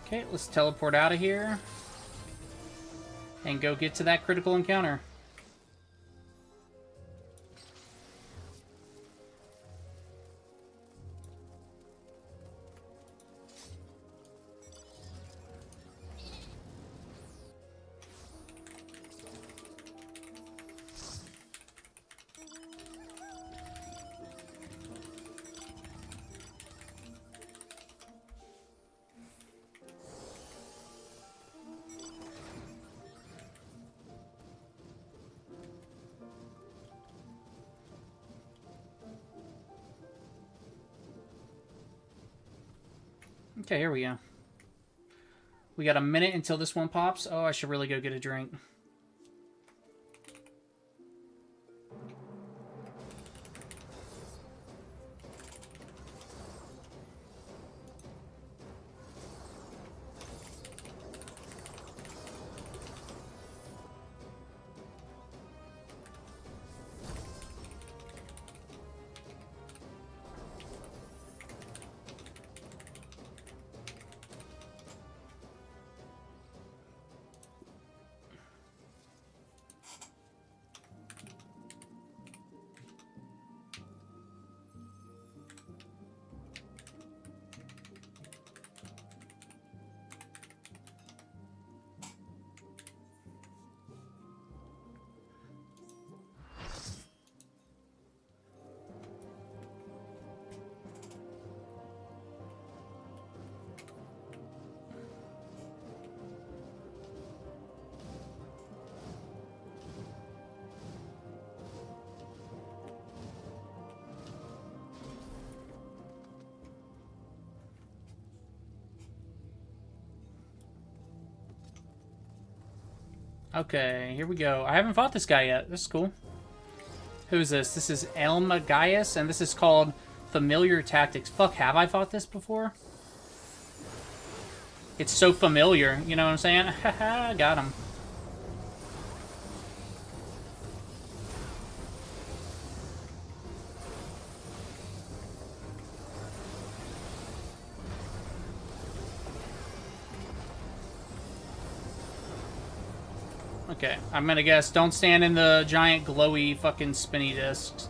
Speaker 1: Okay, let's teleport out of here and go get to that critical encounter. Okay, here we go. We got a minute until this one pops. Oh, I should really go get a drink. Okay, here we go. I haven't fought this guy yet. This is cool. Who's this? This is Elma Gaius, and this is called Familiar Tactics. Fuck, have I fought this before? It's so familiar, you know what I'm saying? Haha, got him. Okay, I'm gonna guess don't stand in the giant glowy fucking spinny discs.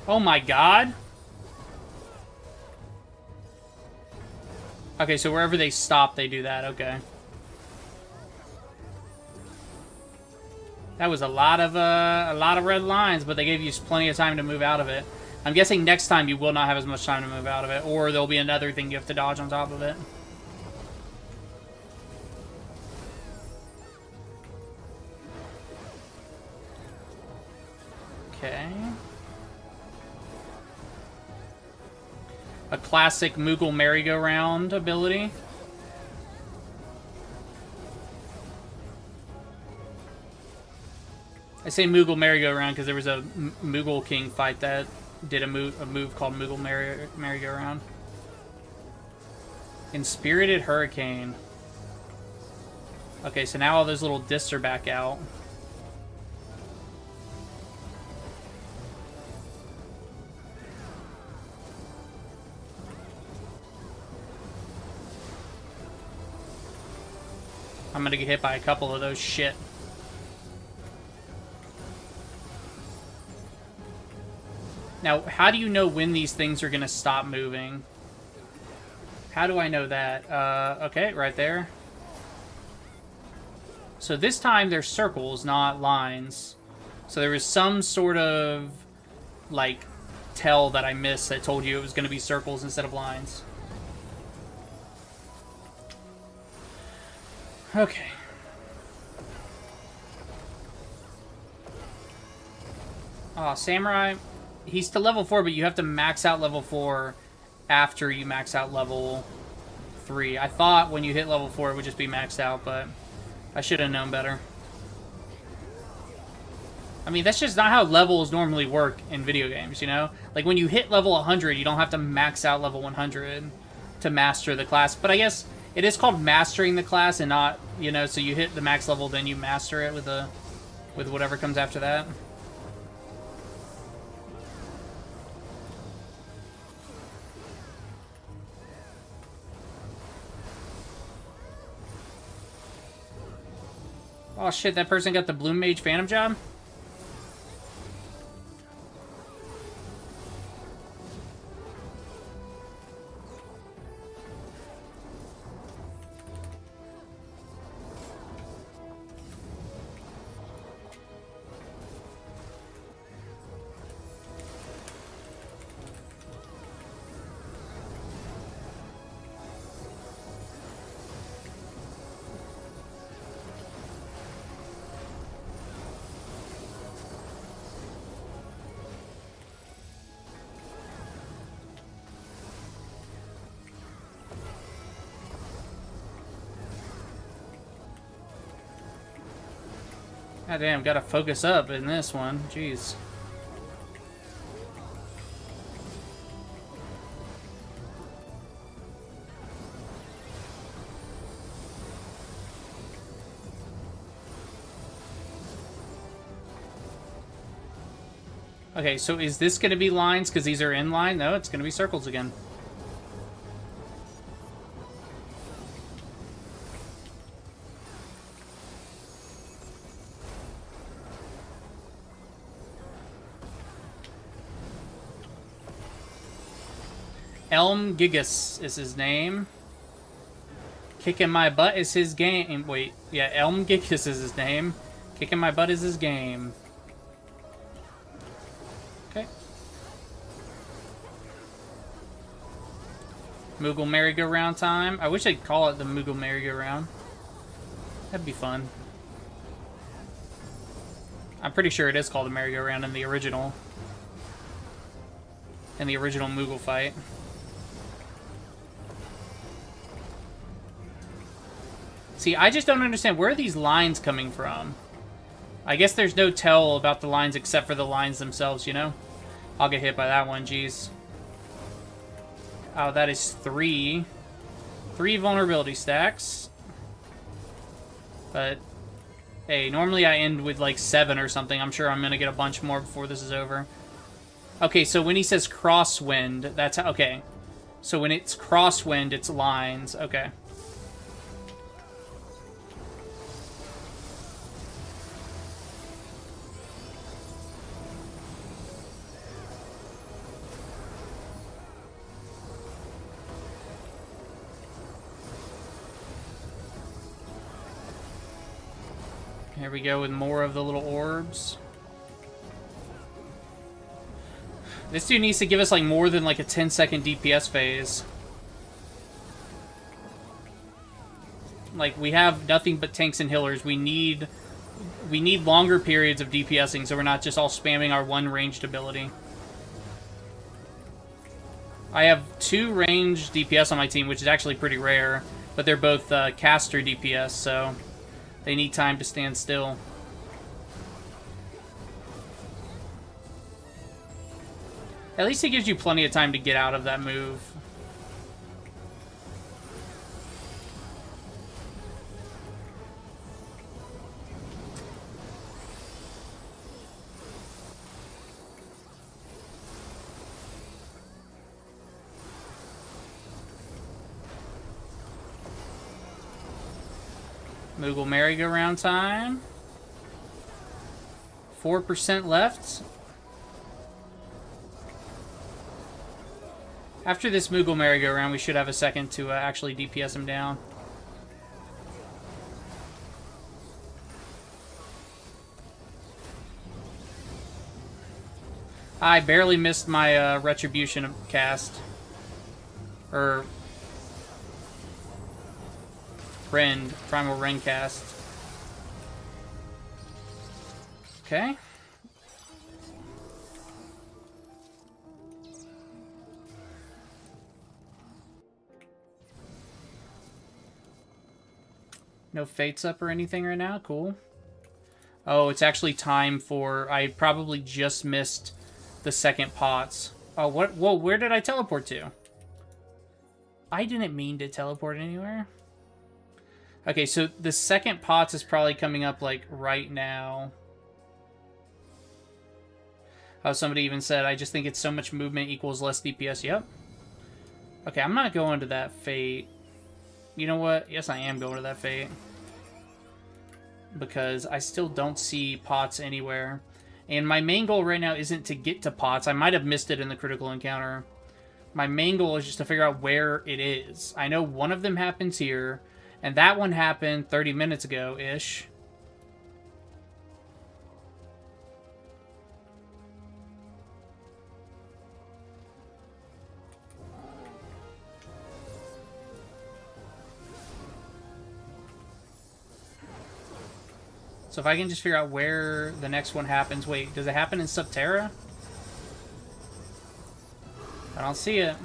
Speaker 1: Oh my god! Okay, so wherever they stop, they do that, okay. That was a lot of red lines, but they gave you plenty of time to move out of it. I'm guessing next time you will not have as much time to move out of it, or there'll be another thing you have to dodge on top of it. Okay. A classic Moogle merry-go-round ability. I say Moogle merry-go-round because there was a Moogle King fight that did a move called Moogle merry-go-round. Inspirited Hurricane. Okay, so now all those little discs are back out. I'm gonna get hit by a couple of those shit. Now, how do you know when these things are gonna stop moving? How do I know that? Okay, right there. So this time they're circles, not lines. So there was some sort of, like, tell that I missed that told you it was gonna be circles instead of lines. Okay. Oh, Samurai. He's to level 4, but you have to max out level 4 after you max out level 3. I thought when you hit level 4 it would just be maxed out, but I should have known better. I mean, that's just not how levels normally work in video games, you know? Like, when you hit level 100, you don't have to max out level 100 to master the class. But I guess it is called mastering the class and not, you know, so you hit the max level, then you master it with whatever comes after that. Oh shit, that person got the Bloom Mage Phantom job? God damn, gotta focus up in this one. Jeez. Okay, so is this going to be lines because these are in line? No, it's going to be circles again. Elm Gigas is his name. Kicking my butt is his game. Wait, yeah, Elm Gigas is his name. Kicking my butt is his game. Okay. Moogle merry-go-round time. I wish they'd call it the Moogle merry-go-round. That'd be fun. I'm pretty sure it is called the merry-go-round in the original. In the original Moogle fight. See, I just don't understand. Where are these lines coming from? I guess there's no tell about the lines except for the lines themselves, you know? I'll get hit by that one, jeez. Oh, that is 3. 3 vulnerability stacks. But, hey, normally I end with like 7 or something. I'm sure I'm going to get a bunch more before this is over. Okay, so when he says crosswind, that's how... Okay. So when it's crosswind, it's lines. Okay. Here we go with more of the little orbs. This dude needs to give us like more than like a 10-second DPS phase. Like, we have nothing but tanks and healers. We need longer periods of DPSing so we're not just all spamming our one ranged ability. I have 2 ranged DPS on my team, which is actually pretty rare, but they're both caster DPS, so they need time to stand still. At least it gives you plenty of time to get out of that move. Moogle merry-go-round time. 4% left. After this Moogle merry-go-round, we should have a second to actually DPS him down. I barely missed my Retribution cast. Or... Rend. Primal Rend cast. Okay. No fates up or anything right now? Cool. Oh, it's actually time for... I probably just missed the second pots. Oh, what? Whoa, where did I teleport to? I didn't mean to teleport anywhere. Okay, so the second pots is probably coming up, like, right now. Oh, somebody even said, I just think it's so much movement equals less DPS. Yep. Okay, I'm not going to that fate. You know what? Yes, I am going to that fate. Because I still don't see pots anywhere. And my main goal right now isn't to get to pots. I might have missed it in the critical encounter. My main goal is just to figure out where it is. I know one of them happens here. And that one happened 30 minutes ago-ish. So if I can just figure out where the next one happens... Wait, does it happen in Subterra? I don't see it.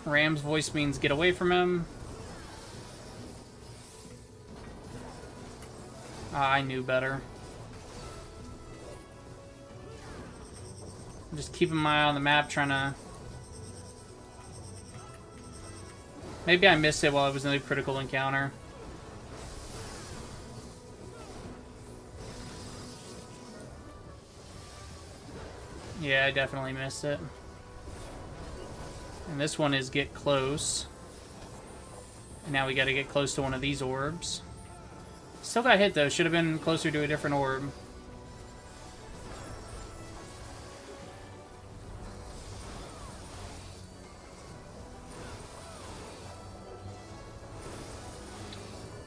Speaker 1: Ram's voice means get away from him. I knew better. I'm just keeping my eye on the map, trying to... Maybe I missed it while I was in the critical encounter. Yeah, I definitely missed it. And this one is get close. And now we gotta get close to one of these orbs. Still got hit though, should have been closer to a different orb.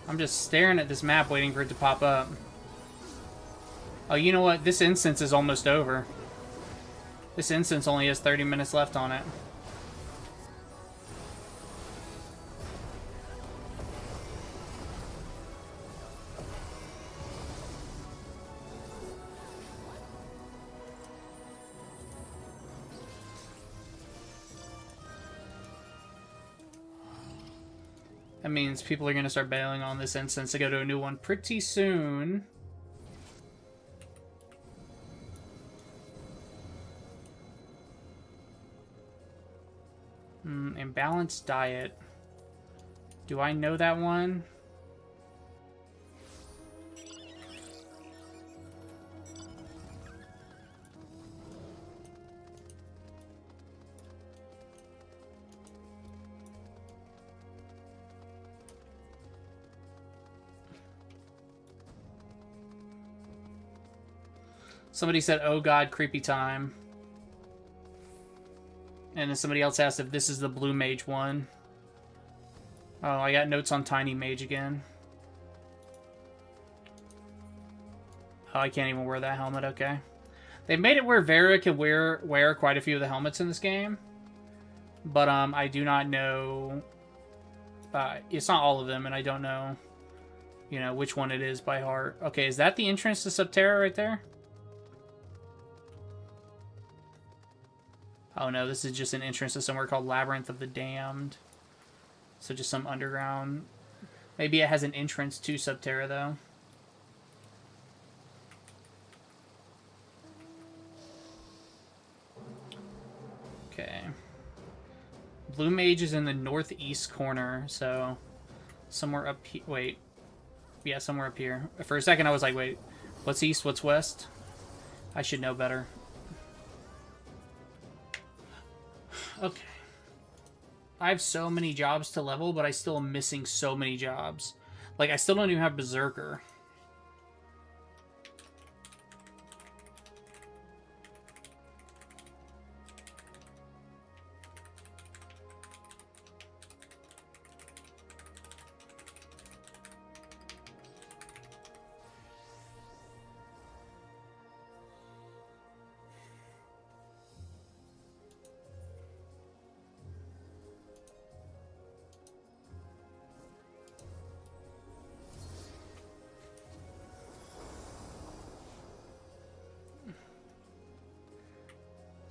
Speaker 1: I'm just staring at this map waiting for it to pop up. Oh, you know what? This instance is almost over. This instance only has 30 minutes left on it. That means people are going to start bailing on this instance to go to a new one pretty soon. Imbalanced diet. Do I know that one? Somebody said, oh god, creepy time. And then somebody else asked if this is the blue mage one. Oh, I got notes on tiny mage again. Oh, I can't even wear that helmet, okay. They've made it where Vera can wear quite a few of the helmets in this game. But I do not know... it's not all of them, and I don't know, you know, which one it is by heart. Okay, is that the entrance to Subterra right there? Oh no, this is just an entrance to somewhere called Labyrinth of the Damned. So just some underground... Maybe it has an entrance to Subterra, though. Okay. Blue Mage is in the northeast corner, so... Somewhere up here... Wait. Yeah, somewhere up here. For a second I was like, wait, what's east, what's west? I should know better. Okay. I have so many jobs to level, but I still am missing so many jobs. Like, I still don't even have Berserker.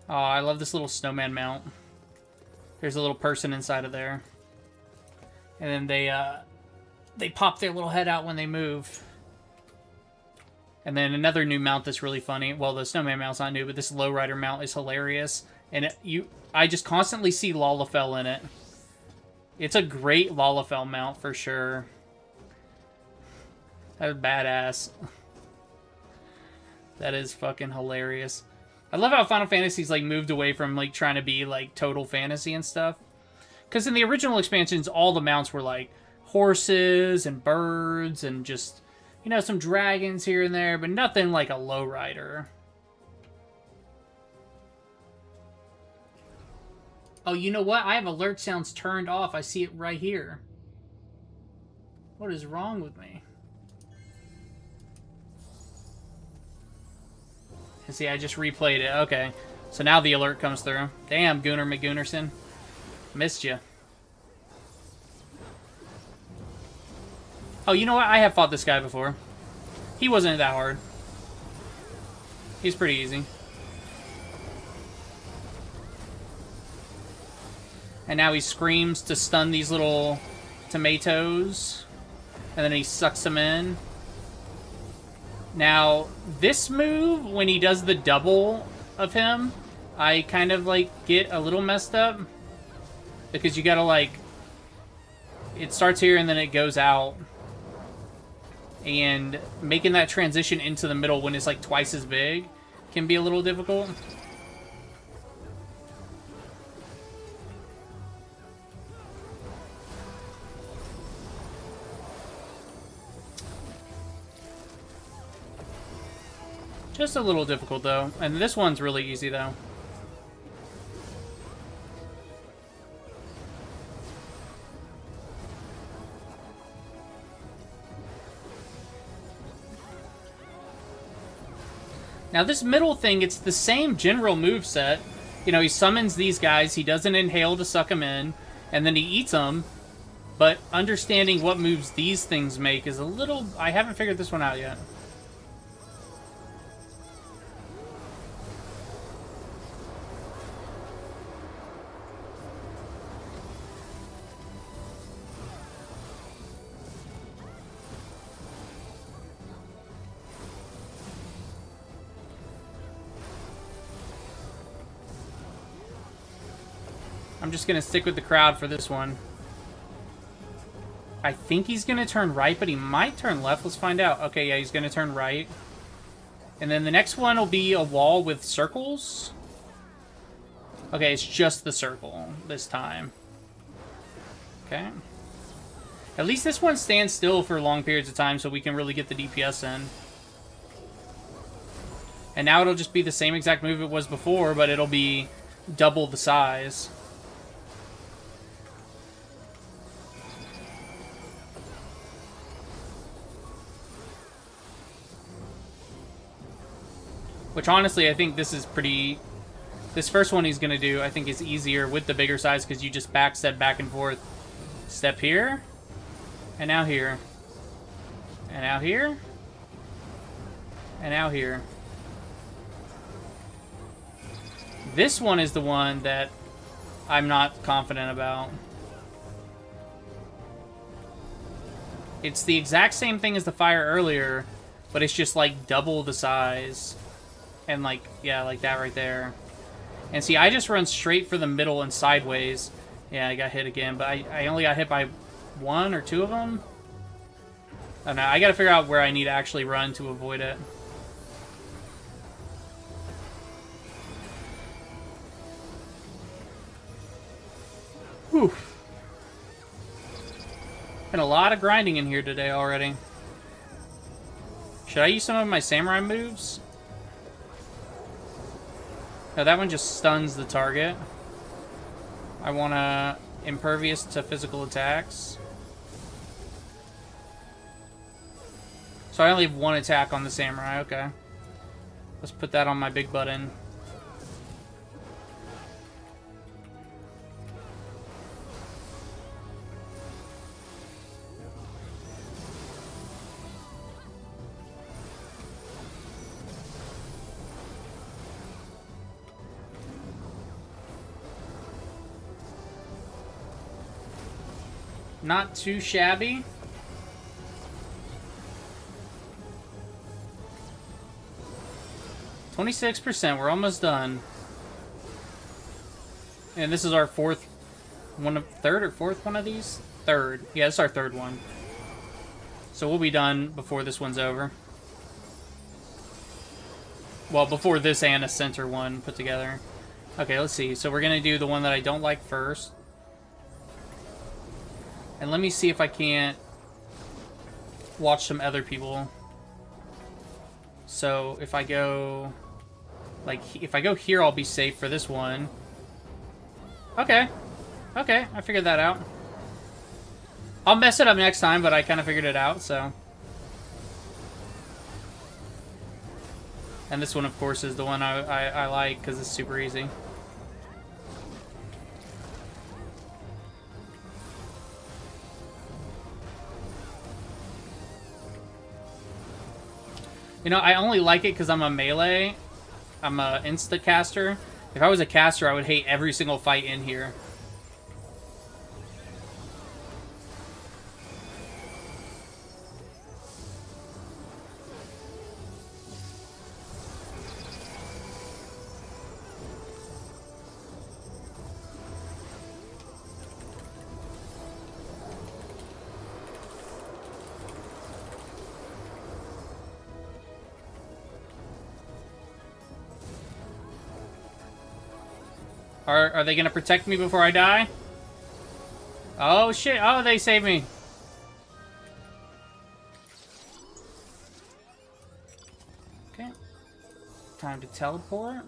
Speaker 1: Oh, I love this little snowman mount. There's a little person inside of there. And then they pop their little head out when they move. And then another new mount that's really funny. Well, the snowman mount's not new, but this lowrider mount is hilarious. And I just constantly see Lalafell in it. It's a great Lalafell mount for sure. That's badass. That is fucking hilarious. I love how Final Fantasy's like moved away from like trying to be like total fantasy and stuff. Because in the original expansions, all the mounts were like horses and birds and just, you know, some dragons here and there, but nothing like a lowrider. Oh, you know what? I have alert sounds turned off. I see it right here. What is wrong with me? See, I just replayed it. Okay. So now the alert comes through. Damn, Gunnar McGunnerson. Missed you. Oh, you know what? I have fought this guy before. He wasn't that hard. He's pretty easy. And now he screams to stun these little tomatoes. And then he sucks them in. Now, this move, when he does the double of him, I kind of, like, get a little messed up. Because you gotta, like... It starts here and then it goes out. And making that transition into the middle when it's, like, twice as big can be a little difficult. Just a little difficult, though. And this one's really easy, though. Now, this middle thing, it's the same general moveset. You know, he summons these guys, he does an inhale to suck them in, and then he eats them. But understanding what moves these things make is a little... I haven't figured this one out yet. I'm just going to stick with the crowd for this one. I think he's going to turn right, but he might turn left. Let's find out. Okay, yeah, he's going to turn right. And then the next one will be a wall with circles. Okay, it's just the circle this time. Okay. At least this one stands still for long periods of time so we can really get the DPS in. And now it'll just be the same exact move it was before, but it'll be double the size. Which, honestly, I think this is pretty... This first one he's going to do, I think, is easier with the bigger size because you just backstep back and forth. Step here. And now here. And now here. And now here. This one is the one that I'm not confident about. It's the exact same thing as the fire earlier, but it's just, like, double the size. And, like, yeah, like that right there. And see, I just run straight for the middle and sideways. Yeah, I got hit again, but I only got hit by one or two of them. I don't know, I gotta figure out where I need to actually run to avoid it. Whew. Been a lot of grinding in here today already. Should I use some of my samurai moves? No, that one just stuns the target. I want to impervious to physical attacks. So I only have one attack on the samurai, okay. Let's put that on my big button. Not too shabby. %. We're almost done. And this is our third or fourth one of these? Third. Yeah, this is our third one. So we'll be done before this one's over. Well, before this and a center one put together. Okay, let's see. So we're going to do the one that I don't like first. And let me see if I can't watch some other people. So if I go, like, if I go here, I'll be safe for this one. Okay. Okay, I figured that out. I'll mess it up next time, but I kind of figured it out, so. And this one, of course, is the one I like because it's super easy. You know, I only like it because I'm a melee. I'm a insta-caster. If I was a caster, I would hate every single fight in here. Are they gonna protect me before I die? Oh shit! Oh, they saved me. Okay. Time to teleport.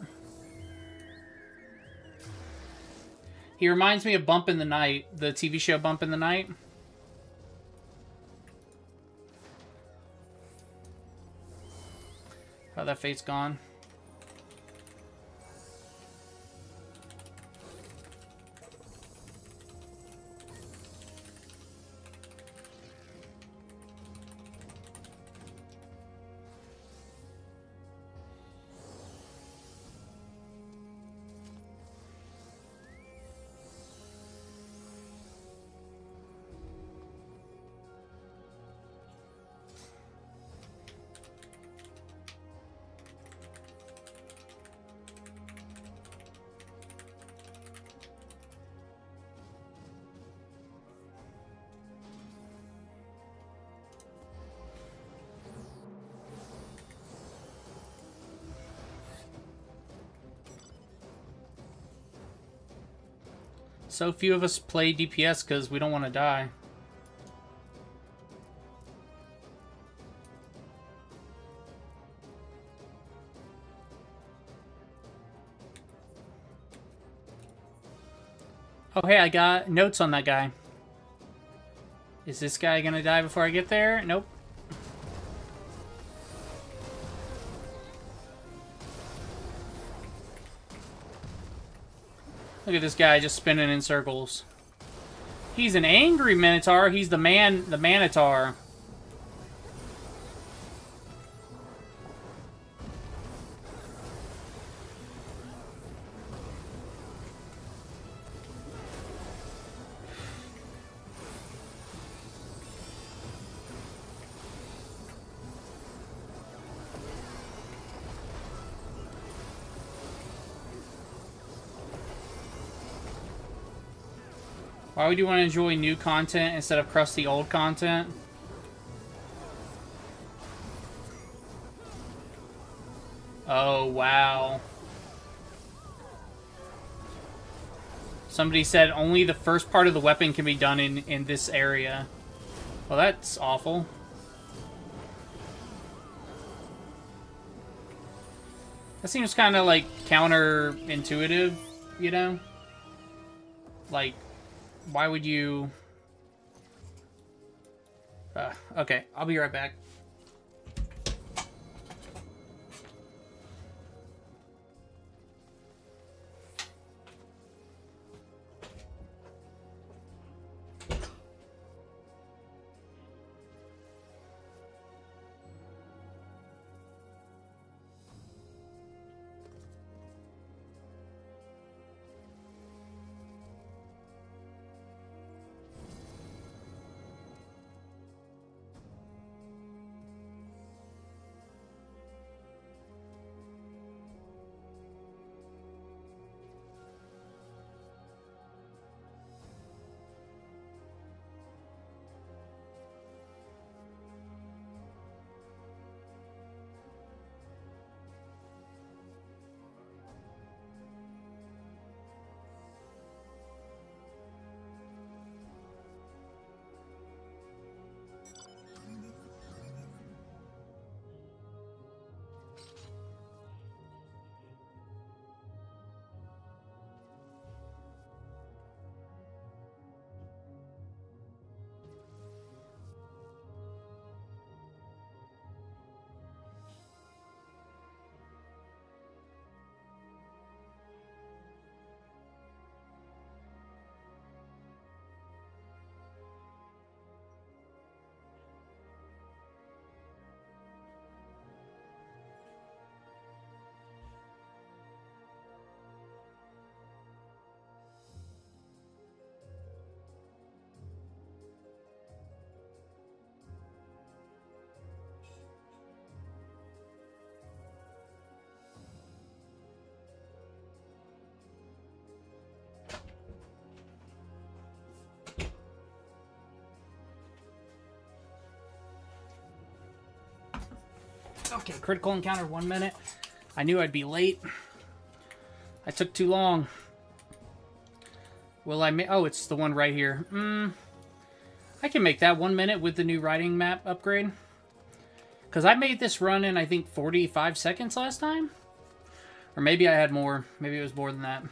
Speaker 1: He reminds me of Bump in the Night, the TV show Bump in the Night. Oh, that fate's gone. So few of us play DPS because we don't want to die. Oh, hey, I got notes on that guy. Is this guy gonna die before I get there? Nope. Look at this guy just spinning in circles. He's an angry Minotaur. He's the Manotaur. Why would you want to enjoy new content instead of crusty old content? Oh, wow. Somebody said only the first part of the weapon can be done in this area. Well, that's awful. That seems kind of like counterintuitive, you know? Like, why would you... okay, I'll be right back. Okay, critical encounter, 1 minute. I knew I'd be late. I took too long. Will I make... Oh, it's the one right here. I can make that 1 minute with the new riding map upgrade. Because I made this run in, I think, 45 seconds last time? Or maybe I had more. Maybe it was more than that.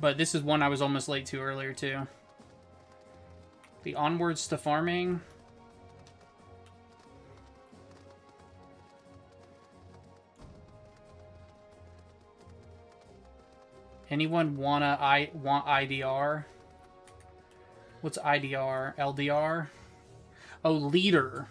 Speaker 1: But this is one I was almost late to earlier, too. The Onwards to Farming. Anyone want IDR? What's IDR? LDR? Oh, leader.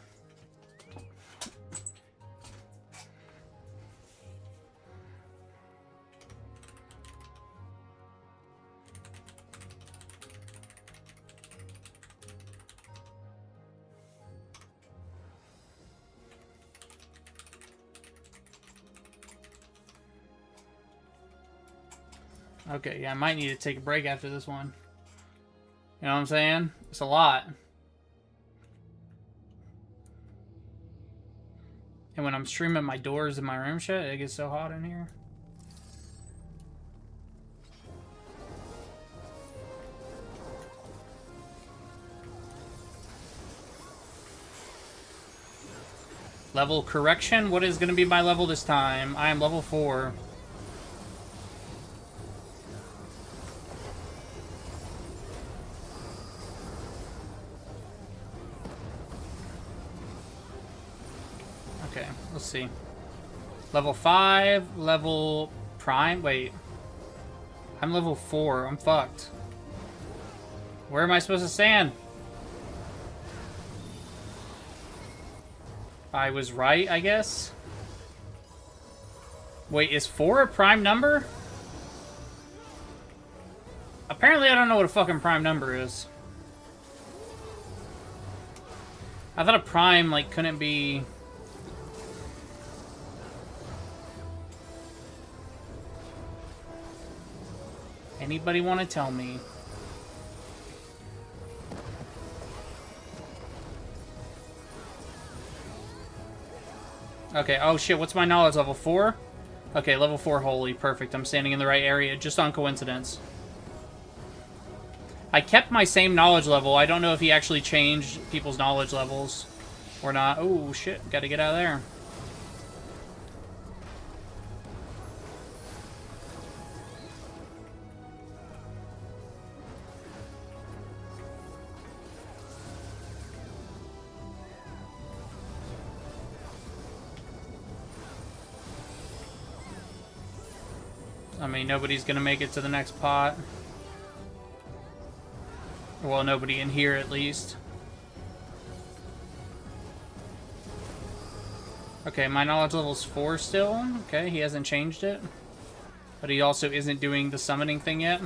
Speaker 1: Okay, yeah, I might need to take a break after this one. You know what I'm saying? It's a lot. And when I'm streaming, my doors in my room shut. It gets so hot in here. Level correction? What is going to be my level this time? I am level 4. Okay, let's see. Level 5, level prime. Wait. I'm level 4. I'm fucked. Where am I supposed to stand? I was right, I guess. Wait, is 4 a prime number? Apparently I don't know what a fucking prime number is. I thought a prime, like, couldn't be... Anybody want to tell me? Okay, oh shit, what's my knowledge level? 4? Okay, level 4, holy, perfect. I'm standing in the right area, just on coincidence. I kept my same knowledge level. I don't know if he actually changed people's knowledge levels or not. Oh shit, gotta get out of there. I mean, nobody's gonna make it to the next pot. Well, nobody in here, at least. Okay, my knowledge level's 4 still. Okay, he hasn't changed it. But he also isn't doing the summoning thing yet.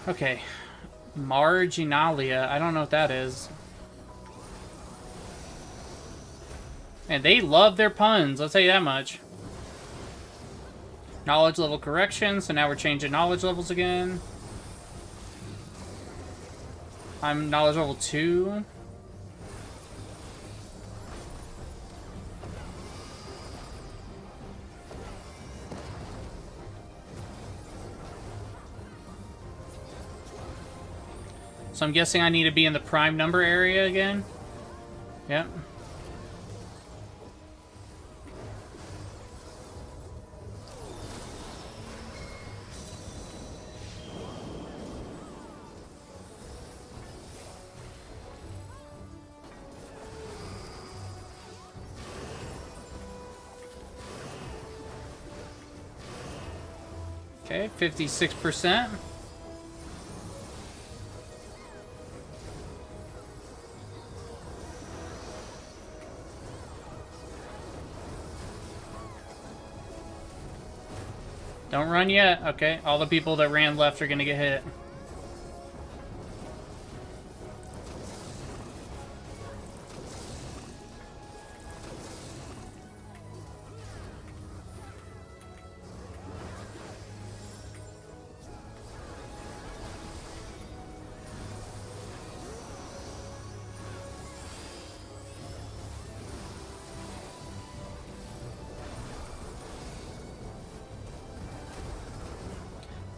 Speaker 1: Okay. Marginalia. I don't know what that is. And they love their puns, I'll tell you that much. Knowledge level correction, so now we're changing knowledge levels again. I'm knowledge level 2. So I'm guessing I need to be in the prime number area again. Yep. Okay, 56%. Don't run yet. Okay, all the people that ran left are gonna get hit.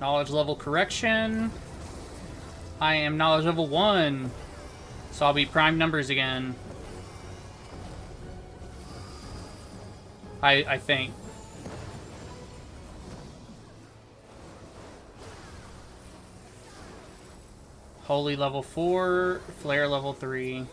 Speaker 1: Knowledge level correction. I am knowledge level 1. So I'll be prime numbers again. I think. Holy level 4, Flare level 3.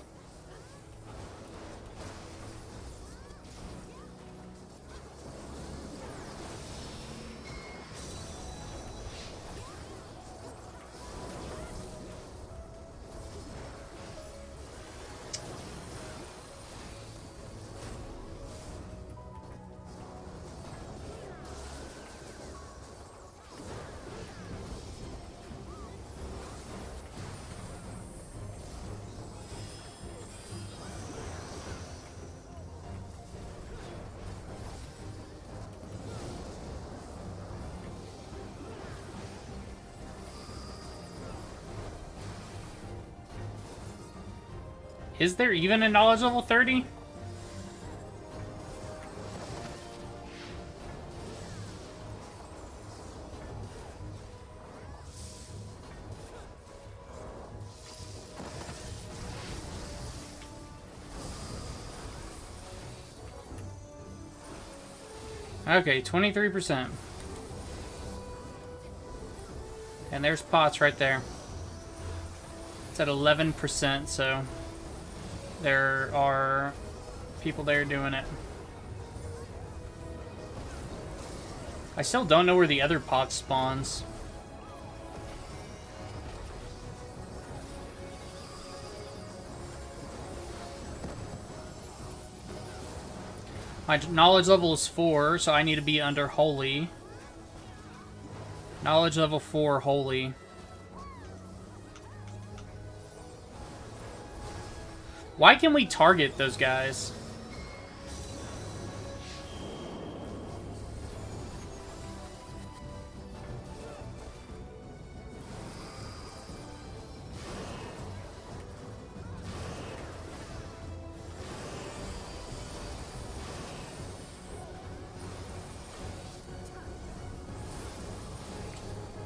Speaker 1: Is there even a knowledge level 30? Okay, 23%. And there's pots right there. It's at 11%, so there are people there doing it. I still don't know where the other pot spawns. My knowledge level is 4, so I need to be under Holy. Knowledge level 4, Holy. Why can we target those guys?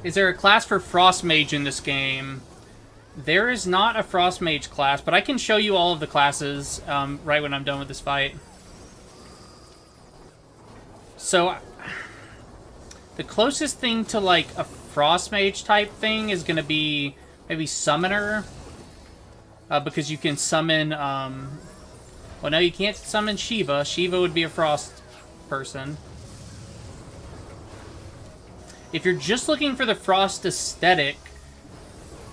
Speaker 1: Is there a class for Frost Mage in this game? There is not a Frost Mage class, but I can show you all of the classes right when I'm done with this fight. So, the closest thing to, like, a Frost Mage type thing is going to be maybe Summoner. Because you can summon, well, no, you can't summon Shiva. Shiva would be a Frost person. If you're just looking for the Frost aesthetic,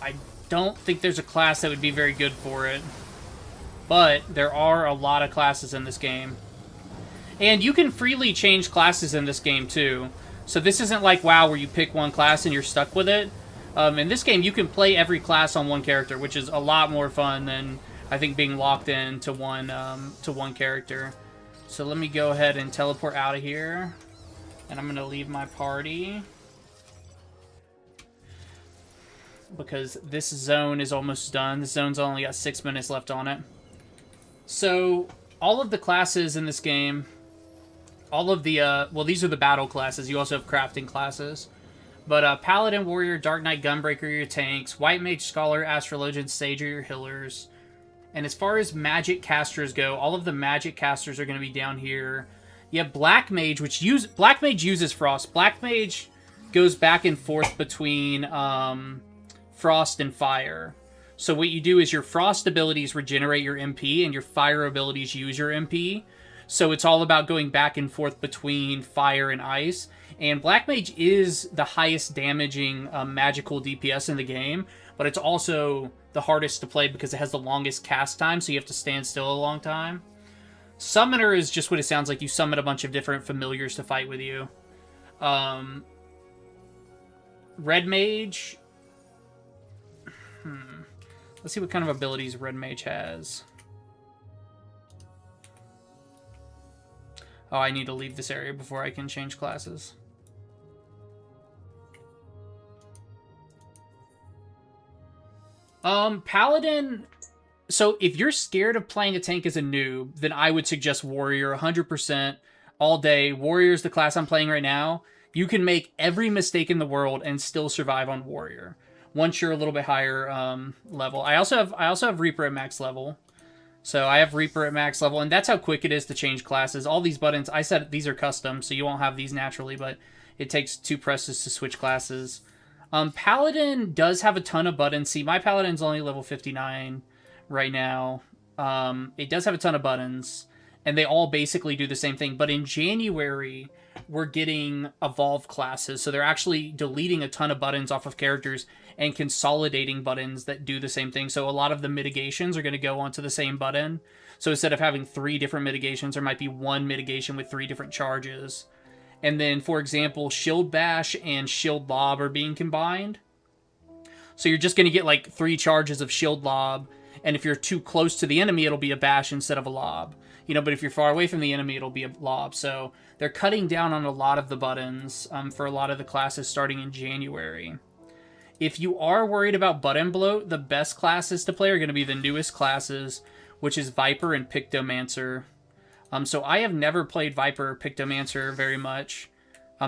Speaker 1: I don't think there's a class that would be very good for it. But there are a lot of classes in this game. And you can freely change classes in this game, too. So this isn't like WoW where you pick one class and you're stuck with it. In this game, you can play every class on one character, which is a lot more fun than, I think, being locked in to one character. So let me go ahead and teleport out of here. And I'm going to leave my party. Because this zone is almost done. This zone's only got 6 minutes left on it. So, all of the classes in this game, all of the, well, these are the battle classes. You also have crafting classes. But Paladin, Warrior, Dark Knight, Gunbreaker are your tanks. White Mage, Scholar, Astrologian, Sage are your healers. And as far as magic casters go, all of the magic casters are going to be down here. You have Black Mage, Black Mage uses Frost. Black Mage goes back and forth between, Frost and Fire. So what you do is your Frost abilities regenerate your MP, and your Fire abilities use your MP. So it's all about going back and forth between Fire and Ice. And Black Mage is the highest damaging magical DPS in the game, but it's also the hardest to play because it has the longest cast time, so you have to stand still a long time. Summoner is just what it sounds like. You summon a bunch of different familiars to fight with you. Red Mage... Let's see what kind of abilities Red Mage has. Oh, I need to leave this area before I can change classes. Paladin... So, if you're scared of playing a tank as a noob, then I would suggest Warrior 100% all day. Warrior is the class I'm playing right now. You can make every mistake in the world and still survive on warrior once you're a little bit higher level. I also have Reaper at max level. So I have Reaper at max level, and that's how quick it is to change classes. All these buttons, I said these are custom, so you won't have these naturally, but it takes 2 presses to switch classes. Paladin does have a ton of buttons. See, my Paladin's only level 59 right now. It does have a ton of buttons, and they all basically do the same thing. But in January, we're getting evolved classes, so they're actually deleting a ton of buttons off of characters and consolidating buttons that do the same thing. So a lot of the mitigations are going to go onto the same button. So instead of having 3 different mitigations, there might be 1 mitigation with 3 different charges. And then, for example, Shield Bash and Shield Lob are being combined. So you're just going to get like 3 charges of Shield Lob, and if you're too close to the enemy, it'll be a Bash instead of a Lob. You know, but if you're far away from the enemy, it'll be a Lob. So they're cutting down on a lot of the buttons for a lot of the classes starting in January. If you are worried about button bloat, the best classes to play are going to be the newest classes, which is Viper and Pictomancer. So I have never played Viper or Pictomancer very much.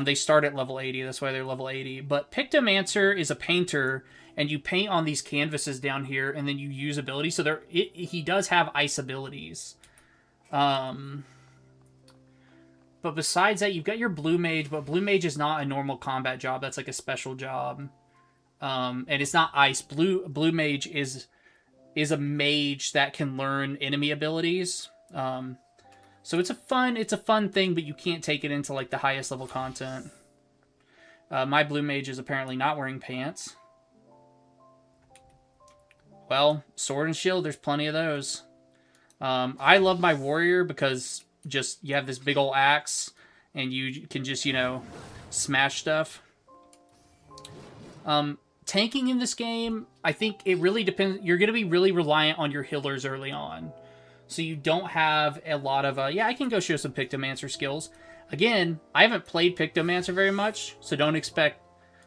Speaker 1: They start at level 80, that's why they're level 80. But Pictomancer is a painter, and you paint on these canvases down here, and then you use abilities. So he does have ice abilities. But besides that, you've got your Blue Mage, but Blue Mage is not a normal combat job. That's like a special job. And it's not ice. Blue Mage is a mage that can learn enemy abilities. So it's a fun thing, but you can't take it into like the highest level content. My Blue Mage is apparently not wearing pants. Well, Sword and Shield, there's plenty of those. I love my Warrior because just you have this big old axe and you can just, you know, smash stuff. Tanking in this game, I think it really depends. You're going to be really reliant on your healers early on. So you don't have a lot of... yeah, I can go show some Pictomancer skills. Again, I haven't played Pictomancer very much, so don't expect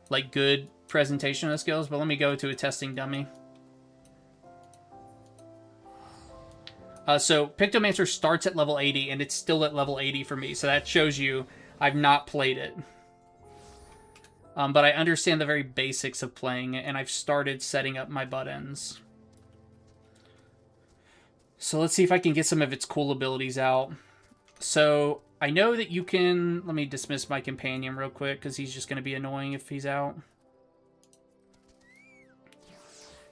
Speaker 1: like good presentation of skills. But let me go to a testing dummy. So Pictomancer starts at level 80, and it's still at level 80 for me. So that shows you I've not played it. But I understand the very basics of playing it, and I've started setting up my buttons. So let's see if I can get some of its cool abilities out. So I know that you can... Let me dismiss my companion real quick, because he's just going to be annoying if he's out.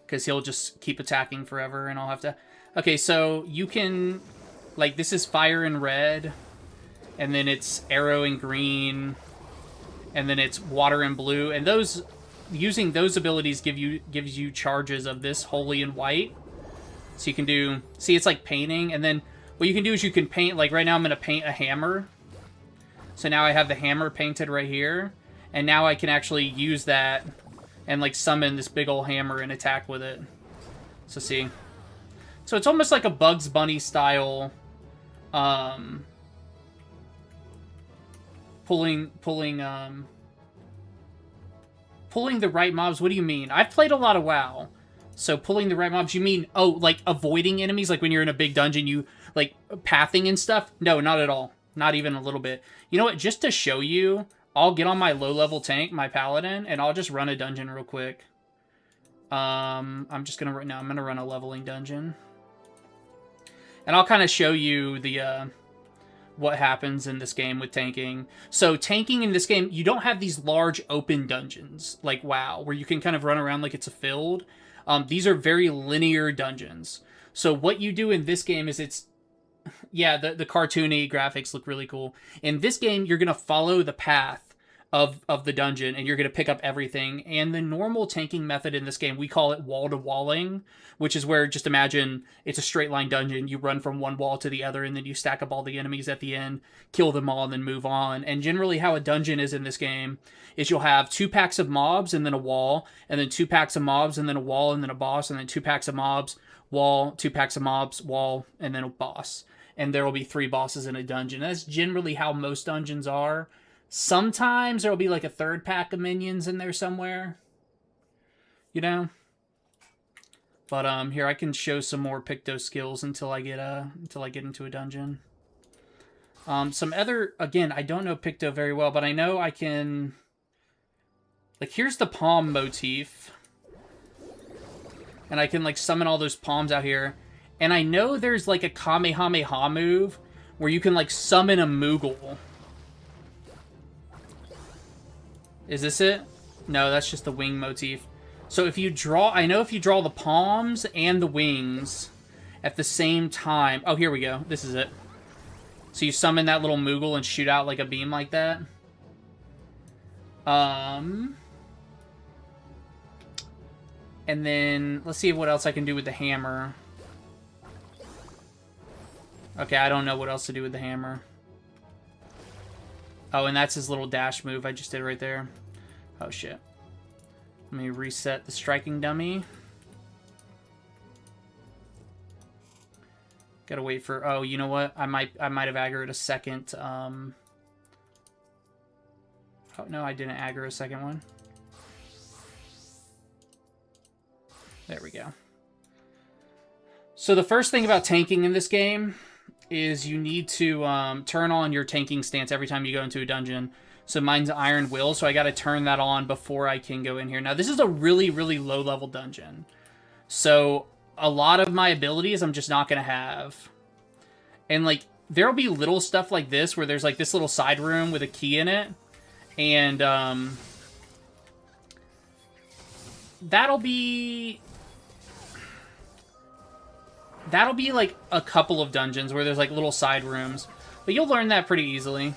Speaker 1: Because he'll just keep attacking forever, and I'll have to... Okay, so you can... Like, this is fire in red, and then it's arrow in green... And then it's water and blue, and those using those abilities gives you charges of this holy and white. So you can do, see, it's like painting, and then what you can do is you can paint, like right now I'm going to paint a hammer. So now I have the hammer painted right here, and now I can actually use that and like summon this big old hammer and attack with it. So see, so it's almost like a Bugs Bunny style. Pulling the right mobs. What do you mean? I've played a lot of WoW. So pulling the right mobs, you mean, oh, like avoiding enemies? Like when you're in a big dungeon, you, like, pathing and stuff? No, not at all. Not even a little bit. You know what? Just to show you, I'll get on my low-level tank, my Paladin, and I'll just run a dungeon real quick. I'm just gonna, no, I'm gonna run a leveling dungeon. And I'll kind of show you the, what happens in this game with tanking. So tanking in this game, you don't have these large open dungeons like WoW, where you can kind of run around like it's a field. These are very linear dungeons. So what you do in this game is it's... Yeah, the cartoony graphics look really cool. In this game, you're going to follow the path of the dungeon, and you're going to pick up everything. And the normal tanking method in this game, we call it wall-to-walling, which is where, just imagine, it's a straight-line dungeon. You run from one wall to the other, and then you stack up all the enemies at the end, kill them all, and then move on. And generally how a dungeon is in this game is you'll have 2 packs of mobs, and then a wall, and then 2 packs of mobs, and then a wall, and then a boss, and then 2 packs of mobs, wall, 2 packs of mobs, wall, and then a boss. And there will be 3 bosses in a dungeon. That's generally how most dungeons are. Sometimes there'll be like a 3rd pack of minions in there somewhere. You know? But here I can show some more Picto skills until I get into a dungeon. Some other, again, I don't know Picto very well, but I know I can... Like, here's the palm motif. And I can, like, summon all those palms out here. And I know there's, like, a Kamehameha move where you can, like, summon a Moogle. Is this it? No, that's just the wing motif. So if you draw... I know if you draw the palms and the wings at the same time... Oh, here we go. This is it. So you summon that little Moogle and shoot out, like, a beam like that. And then, let's see what else I can do with the hammer. Okay, I don't know what else to do with the hammer. Oh, and that's his little dash move I just did right there. Oh, shit. Let me reset the striking dummy. Gotta wait for... Oh, you know what? I might have aggroed a second... Oh, no, I didn't aggro a second one. There we go. So the first thing about tanking in this game is you need to turn on your tanking stance every time you go into a dungeon. So mine's Iron Will, so I got to turn that on before I can go in here. Now, this is a really, really low-level dungeon. So a lot of my abilities I'm just not going to have. And, like, there'll be little stuff like this where there's, like, this little side room with a key in it. And, that'll be like a couple of dungeons where there's like little side rooms, but you'll learn that pretty easily.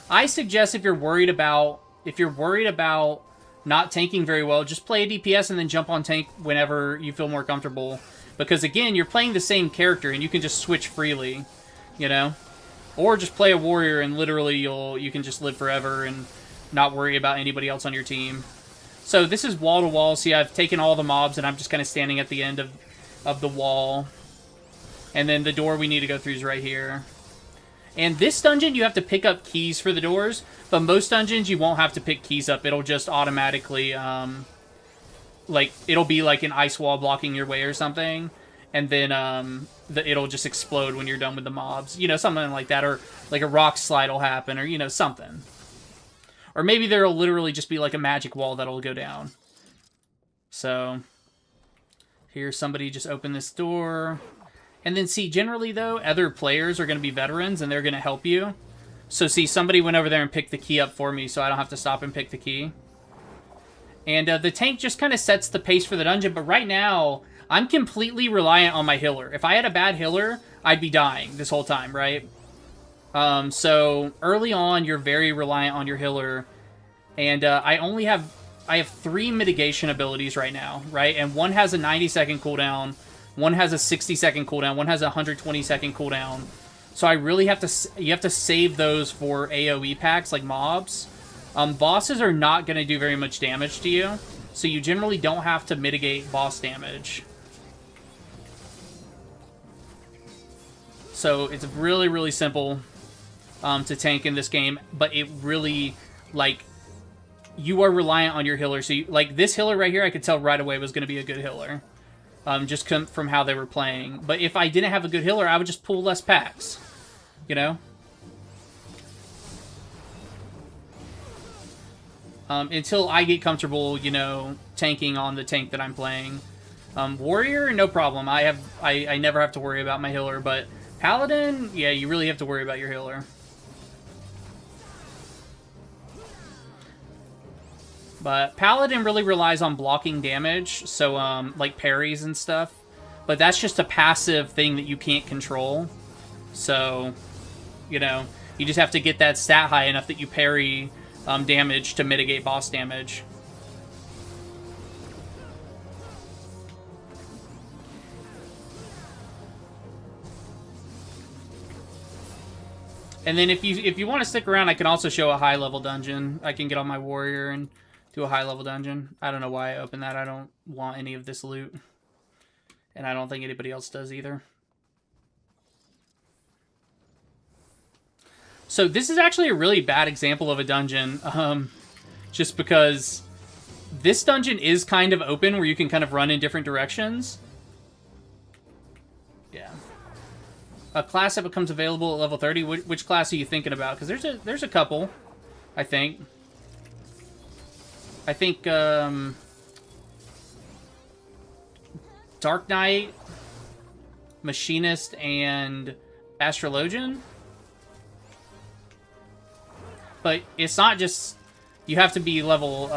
Speaker 1: I suggest if you're worried about not tanking very well, just play a DPS and then jump on tank whenever you feel more comfortable, because again, you're playing the same character and you can just switch freely, you know, or just play a warrior and literally you can just live forever and not worry about anybody else on your team. So this is wall to wall. See, I've taken all the mobs and I'm just kind of standing at the end of the wall. And then the door we need to go through is right here. And this dungeon, you have to pick up keys for the doors. But most dungeons, you won't have to pick keys up. It'll just automatically, like, it'll be like an ice wall blocking your way or something. And then it'll just explode when you're done with the mobs. You know, something like that. Or like a rock slide will happen. Or, you know, something. Or maybe there'll literally just be like a magic wall that'll go down. So, here somebody just opened this door. And then see, generally though, other players are going to be veterans and they're going to help you. So see, somebody went over there and picked the key up for me so I don't have to stop and pick the key. And the tank just kind of sets the pace for the dungeon. But right now, I'm completely reliant on my healer. If I had a bad healer, I'd be dying this whole time, right? So early on, you're very reliant on your healer. And I have 3 mitigation abilities right now, right? And one has a 90-second cooldown. One has a 60-second cooldown. One has a 120-second cooldown. So I really have to... You have to save those for AoE packs, like mobs. Bosses are not going to do very much damage to you. So you generally don't have to mitigate boss damage. So it's really, really simple to tank in this game. But it really, like... You are reliant on your healer. So, like, this healer right here, I could tell right away was going to be a good healer. Just from how they were playing. But if I didn't have a good healer, I would just pull less packs. You know? Until I get comfortable, you know, tanking on the tank that I'm playing. Warrior, no problem. I never have to worry about my healer. But Paladin, yeah, you really have to worry about your healer. But Paladin really relies on blocking damage, so, like parries and stuff. But that's just a passive thing that you can't control. So, you know, you just have to get that stat high enough that you parry damage to mitigate boss damage. And then if you want to stick around, I can also show a high-level dungeon. I can get on my warrior and do a high-level dungeon. I don't know why I opened that. I don't want any of this loot. And I don't think anybody else does either. So this is actually a really bad example of a dungeon. Just because this dungeon is kind of open where you can kind of run in different directions. Yeah. A class that becomes available at level 30. Which class are you thinking about? Because there's a couple, I think. Dark Knight, Machinist, and Astrologian. But it's not just... You have to be level...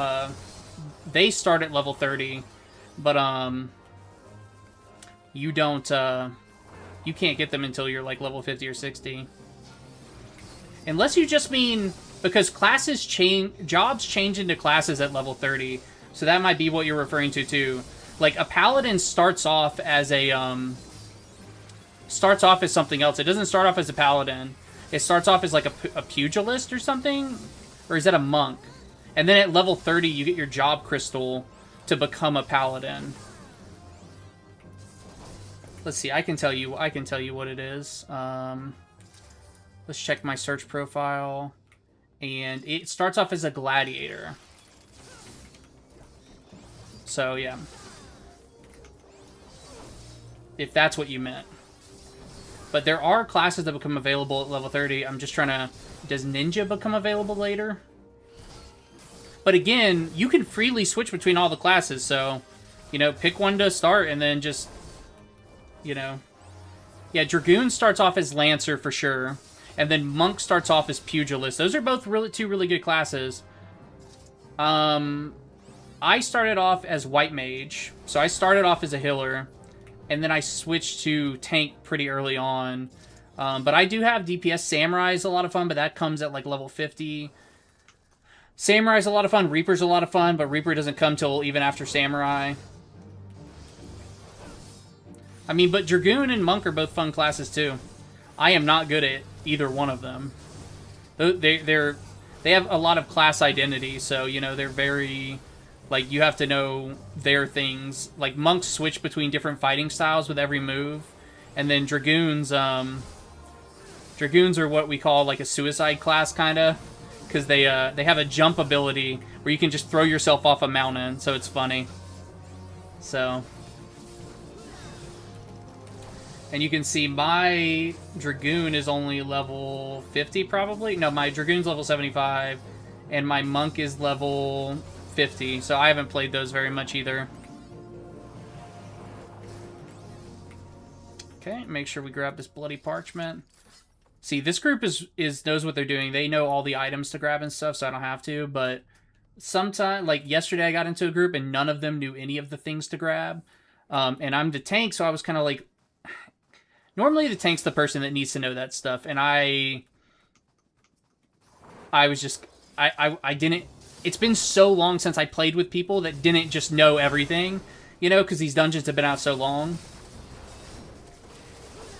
Speaker 1: they start at level 30, but you don't... you can't get them until you're like level 50 or 60. Unless you just mean... Because classes change... Jobs change into classes at level 30. So that might be what you're referring to, too. Like, a paladin starts off as a... starts off as something else. It doesn't start off as a paladin. It starts off as like a pugilist or something? Or is that a monk? And then at level 30, you get your job crystal to become a paladin. Let's see. I can tell you what it is. Let's check my search profile. And it starts off as a gladiator. So, yeah. If that's what you meant. But there are classes that become available at level 30. I'm just trying to... Does Ninja become available later? But again, you can freely switch between all the classes, so... You know, pick one to start and then just... You know... Yeah, Dragoon starts off as Lancer for sure. And then Monk starts off as Pugilist. Those are both two really good classes. I started off as White Mage. So I started off as a healer. And then I switched to tank pretty early on. But I do have DPS. Samurai is a lot of fun, but that comes at like level 50. Samurai is a lot of fun. Reaper's a lot of fun, but Reaper doesn't come till even after Samurai. I mean, but Dragoon and Monk are both fun classes too. I am not good at either one of them. They have a lot of class identity, so, you know, they're very... Like, you have to know their things. Like, monks switch between different fighting styles with every move. And then dragoons, dragoons are what we call, like, a suicide class, kind of. Because they have a jump ability where you can just throw yourself off a mountain, so it's funny. So... And you can see my Dragoon is only level 50, probably. No, my Dragoon's level 75, and my Monk is level 50, so I haven't played those very much either. Okay, make sure we grab this bloody parchment. See, this group knows what they're doing. They know all the items to grab and stuff, so I don't have to, but sometimes, like yesterday I got into a group and none of them knew any of the things to grab. And I'm the tank, so I was kind of like... Normally the tank's the person that needs to know that stuff, and I was just... I didn't... It's been so long since I played with people that didn't just know everything, you know, because these dungeons have been out so long.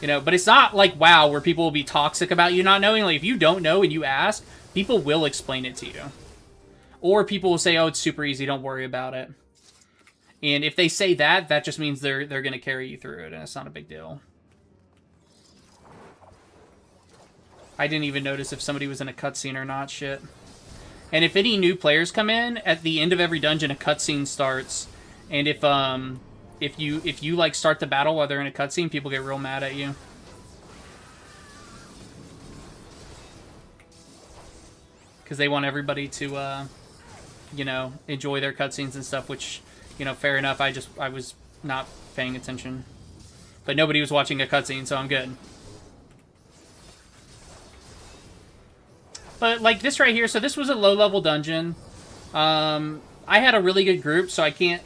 Speaker 1: You know, but it's not like WoW where people will be toxic about you not knowing. Like, if you don't know and you ask, people will explain it to you. Or people will say, oh, it's super easy, don't worry about it. And if they say that, that just means they're going to carry you through it, and it's not a big deal. I didn't even notice if somebody was in a cutscene or not, shit. And if any new players come in, at the end of every dungeon, a cutscene starts. And if you like start the battle while they're in a cutscene, people get real mad at you. Because they want everybody to, you know, enjoy their cutscenes and stuff, which, you know, fair enough. I was not paying attention. But nobody was watching a cutscene, so I'm good. But, like, this right here, so this was a low-level dungeon. I had a really good group, so I can't...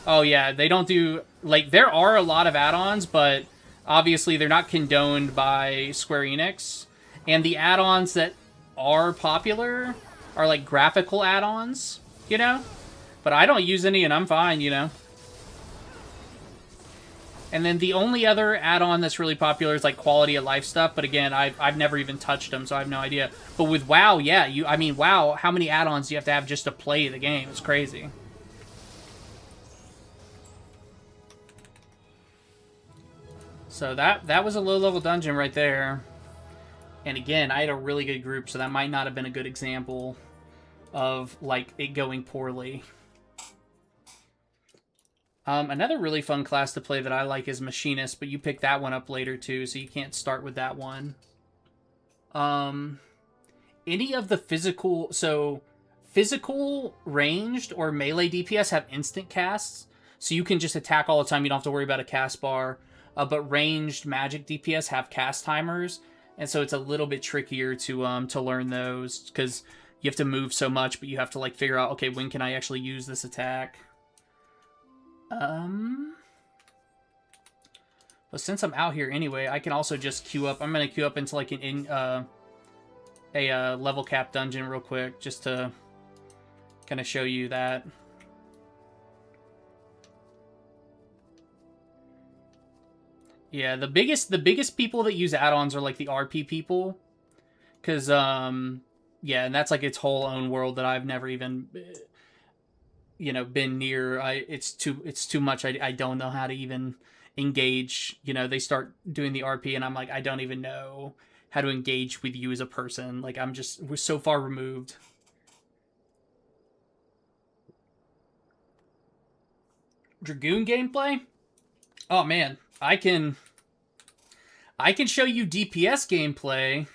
Speaker 1: Oh, yeah, they don't do... Like, there are a lot of add-ons, but obviously they're not condoned by Square Enix. And the add-ons that are popular are, like, graphical add-ons, you know? But I don't use any, and I'm fine, you know? And then the only other add-on that's really popular is like quality of life stuff. But again, I've never even touched them, so I have no idea. But with WoW, yeah, I mean, WoW, how many add-ons do you have to have just to play the game? It's crazy. So that was a low-level dungeon right there. And again, I had a really good group, so that might not have been a good example of like it going poorly. Another really fun class to play that I like is Machinist, but you pick that one up later too, so you can't start with that one. Any of the physical, ranged, or melee DPS have instant casts, so you can just attack all the time. You don't have to worry about a cast bar. But ranged magic DPS have cast timers, and so it's a little bit trickier to learn those because you have to move so much, but you have to like figure out, okay, when can I actually use this attack? But since I'm out here anyway, I can also just queue up. I'm gonna queue up into like a level cap dungeon real quick, just to kind of show you that. Yeah, the biggest people that use add-ons are like the RP people, because yeah, and that's like its whole own world that I've never even been near. It's too much. I don't know how to even engage. They start doing the RP and I'm like, I don't even know how to engage with you as a person. Like we're so far removed. Dragoon gameplay? Oh man, I can show you DPS gameplay.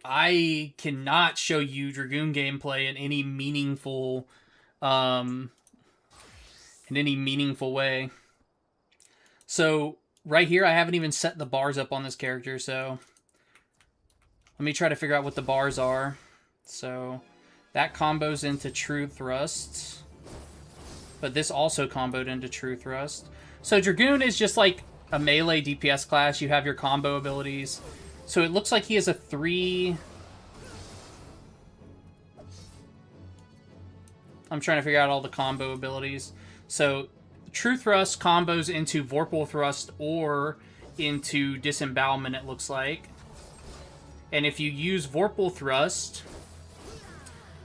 Speaker 1: I cannot show you Dragoon gameplay in any meaningful way. So right here, I haven't even set the bars up on this character, so let me try to figure out what the bars are. So that combos into True Thrust, but this also comboed into True Thrust. So Dragoon is just like a melee DPS class. You have your combo abilities. So it looks like he has a 3... I'm trying to figure out all the combo abilities. So True Thrust combos into Vorpal Thrust or into Disembowelment, it looks like. And if you use Vorpal Thrust,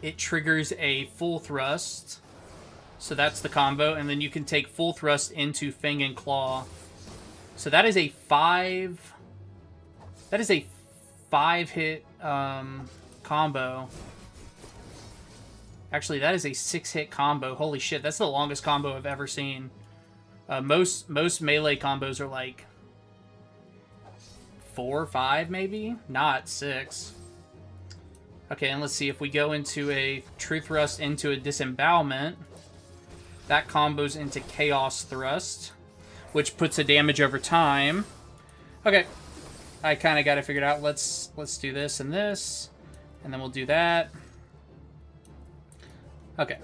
Speaker 1: it triggers a Full Thrust. So that's the combo. And then you can take Full Thrust into Fang and Claw. So that is a 5... That is a 5-hit combo. Actually, that is a 6-hit combo. Holy shit, that's the longest combo I've ever seen. Most melee combos are like 4 or 5, maybe? Not 6. Okay, and let's see. If we go into a True Thrust into a Disembowelment, that combos into Chaos Thrust, which puts a damage over time. Okay. I kind of got it figured out. Let's do this, and then we'll do that. Okay.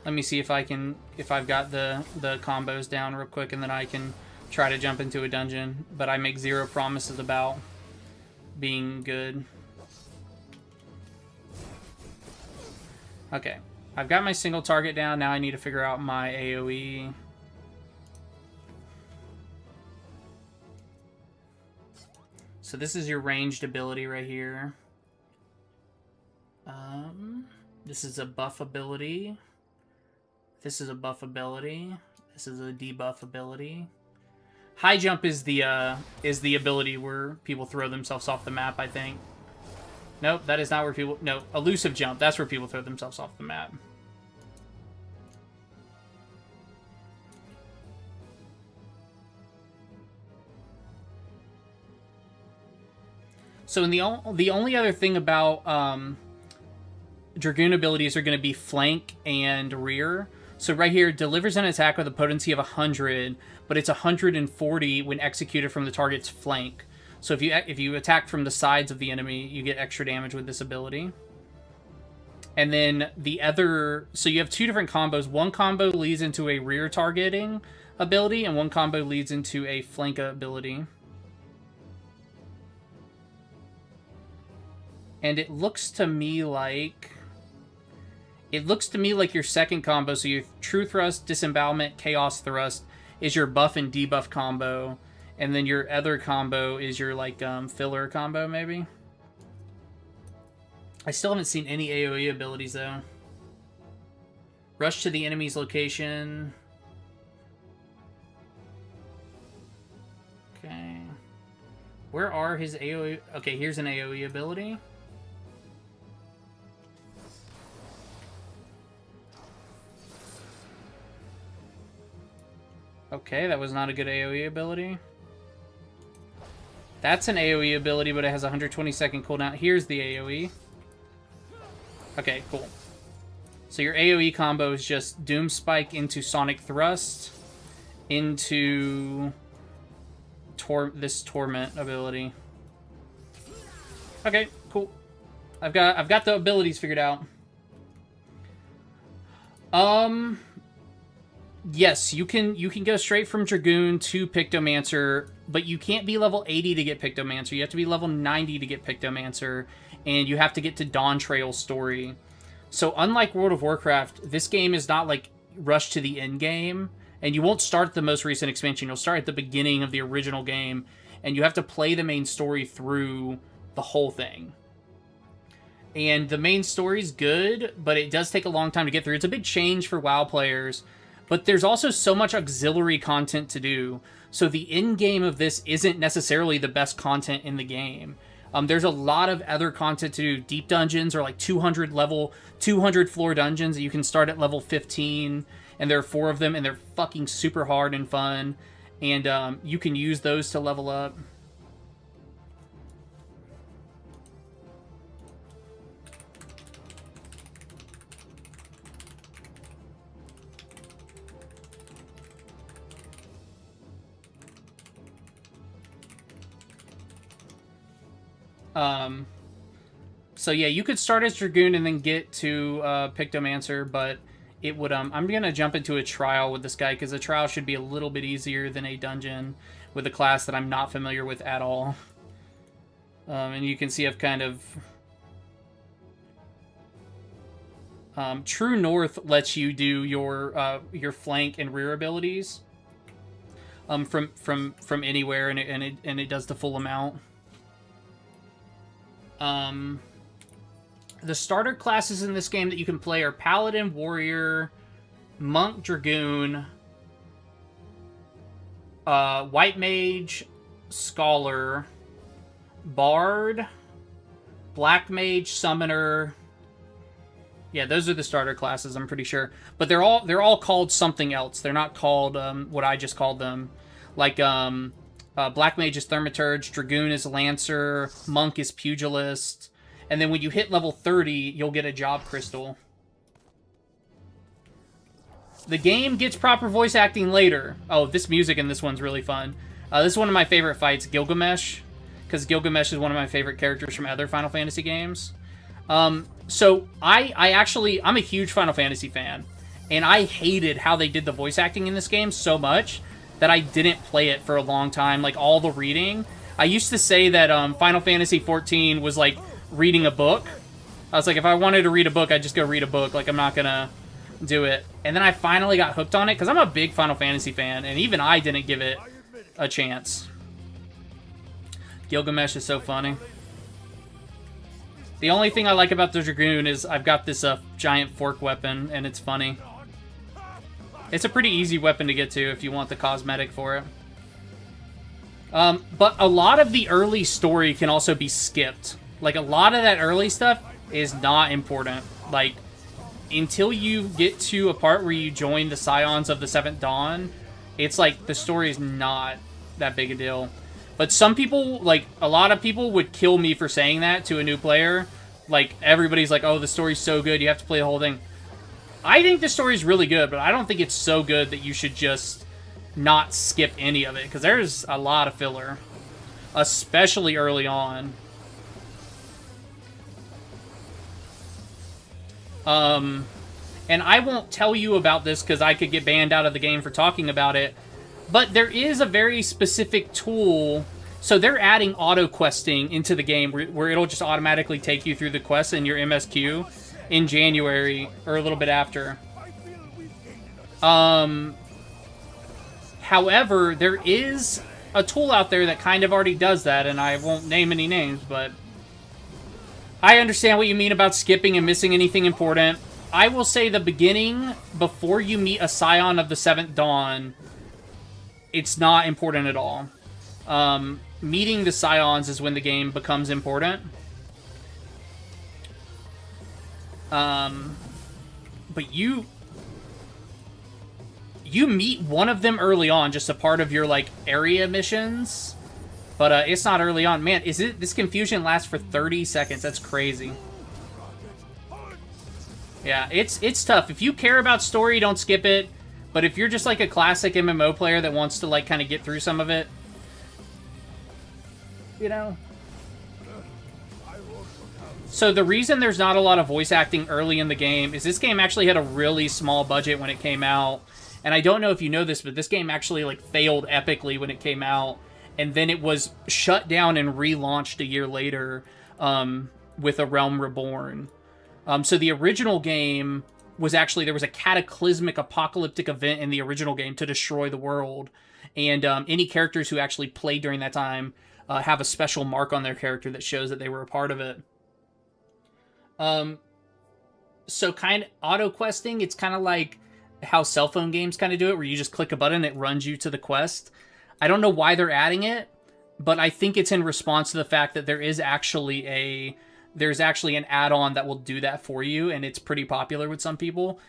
Speaker 1: Let me see if I've got the combos down real quick, and then I can try to jump into a dungeon. But I make zero promises about being good. Okay. I've got my single target down. Now I need to figure out my AoE. So this is your ranged ability right here. This is a buff ability. This is a buff ability. This is a debuff ability. High jump is the ability where people throw themselves off the map, I think. Nope, that is not where people... No, elusive jump. That's where people throw themselves off the map. So the only other thing about Dragoon abilities are going to be flank and rear. So right here, delivers an attack with a potency of 100, but it's 140 when executed from the target's flank. So if you attack from the sides of the enemy, you get extra damage with this ability. And then the other... So you have two different combos. One combo leads into a rear targeting ability, and one combo leads into a flank ability. And it looks to me like your second combo, so your True Thrust, Disembowelment, Chaos Thrust is your buff and debuff combo, and then your other combo is your like filler combo maybe. I still haven't seen any AoE abilities though. Rush to the enemy's location. Okay. Where are his AoE? Okay, here's an AoE ability. Okay, that was not a good AoE ability. That's an AoE ability, but it has a 120-second cooldown. Here's the AoE. Okay, cool. So your AoE combo is just Doom Spike into Sonic Thrust into this Torment ability. Okay, cool. I've got the abilities figured out. Yes, you can go straight from Dragoon to Pictomancer, but you can't be level 80 to get Pictomancer. You have to be level 90 to get Pictomancer, and you have to get to Dawn Trail's story. So unlike World of Warcraft, this game is not like rush to the end game, and you won't start the most recent expansion. You'll start at the beginning of the original game, and you have to play the main story through the whole thing. And the main story's good, but it does take a long time to get through. It's a big change for WoW players, but there's also so much auxiliary content to do. So the end game of this isn't necessarily the best content in the game. There's a lot of other content to do. Deep dungeons are like 200 floor dungeons that you can start at level 15, and there are 4 of them, and they're fucking super hard and fun. And you can use those to level up. So yeah, you could start as Dragoon and then get to Pictomancer, but it would I'm gonna jump into a trial with this guy because a trial should be a little bit easier than a dungeon with a class that I'm not familiar with at all. And you can see I've kind of True North lets you do your flank and rear abilities from anywhere, and it does the full amount. The starter classes in this game that you can play are Paladin, Warrior, Monk, Dragoon, White Mage, Scholar, Bard, Black Mage, Summoner. Yeah, those are the starter classes, I'm pretty sure. But they're all called something else. They're not called what I just called them. Like Black Mage is Thaumaturge, Dragoon is Lancer, Monk is Pugilist, and then when you hit level 30, you'll get a Job Crystal. The game gets proper voice acting later. Oh, this music in this one's really fun. This is one of my favorite fights, Gilgamesh, because Gilgamesh is one of my favorite characters from other Final Fantasy games. So I'm a huge Final Fantasy fan, and I hated how they did the voice acting in this game so much that I didn't play it for a long time, like all the reading. I used to say that Final Fantasy XIV was like reading a book. I was like, if I wanted to read a book, I'd just go read a book. Like, I'm not gonna do it. And then I finally got hooked on it, because I'm a big Final Fantasy fan, and even I didn't give it a chance. Gilgamesh is so funny. The only thing I like about the Dragoon is I've got this giant fork weapon, and it's funny. It's a pretty easy weapon to get to if you want the cosmetic for it. But a lot of the early story can also be skipped. Like, a lot of that early stuff is not important. Like, until you get to a part where you join the Scions of the Seventh Dawn, it's like, the story is not that big a deal. But some people, like, a lot of people would kill me for saying that to a new player. Like, everybody's like, oh, the story's so good, you have to play the whole thing. I think the story's really good, but I don't think it's so good that you should just not skip any of it, because there's a lot of filler, especially early on. And I won't tell you about this because I could get banned out of the game for talking about it, but there is a very specific tool. So they're adding auto-questing into the game where it'll just automatically take you through the quests in your MSQ in January, or a little bit after. However, there is a tool out there that kind of already does that, and I won't name any names, but I understand what you mean about skipping and missing anything important. I will say the beginning, before you meet a Scion of the Seventh Dawn, it's not important at all. Meeting the Scions is when the game becomes important. But you You meet one of them early on, just a part of your, like, area missions. But it's not early on. Man, this confusion lasts for 30 seconds. That's crazy. Yeah, it's tough. If you care about story, don't skip it. But if you're just like a classic MMO player that wants to like kind of get through some of it, you know. So the reason there's not a lot of voice acting early in the game is this game actually had a really small budget when it came out. And I don't know if you know this, but this game actually like failed epically when it came out. And then it was shut down and relaunched a year later with A Realm Reborn. So the original game was actually, there was a cataclysmic apocalyptic event in the original game to destroy the world. And any characters who actually played during that time have a special mark on their character that shows that they were a part of it. So kind of auto-questing, it's kind of like how cell phone games kind of do it, where you just click a button, it runs you to the quest. I don't know why they're adding it, but I think it's in response to the fact that there's actually an add-on that will do that for you, and it's pretty popular with some people.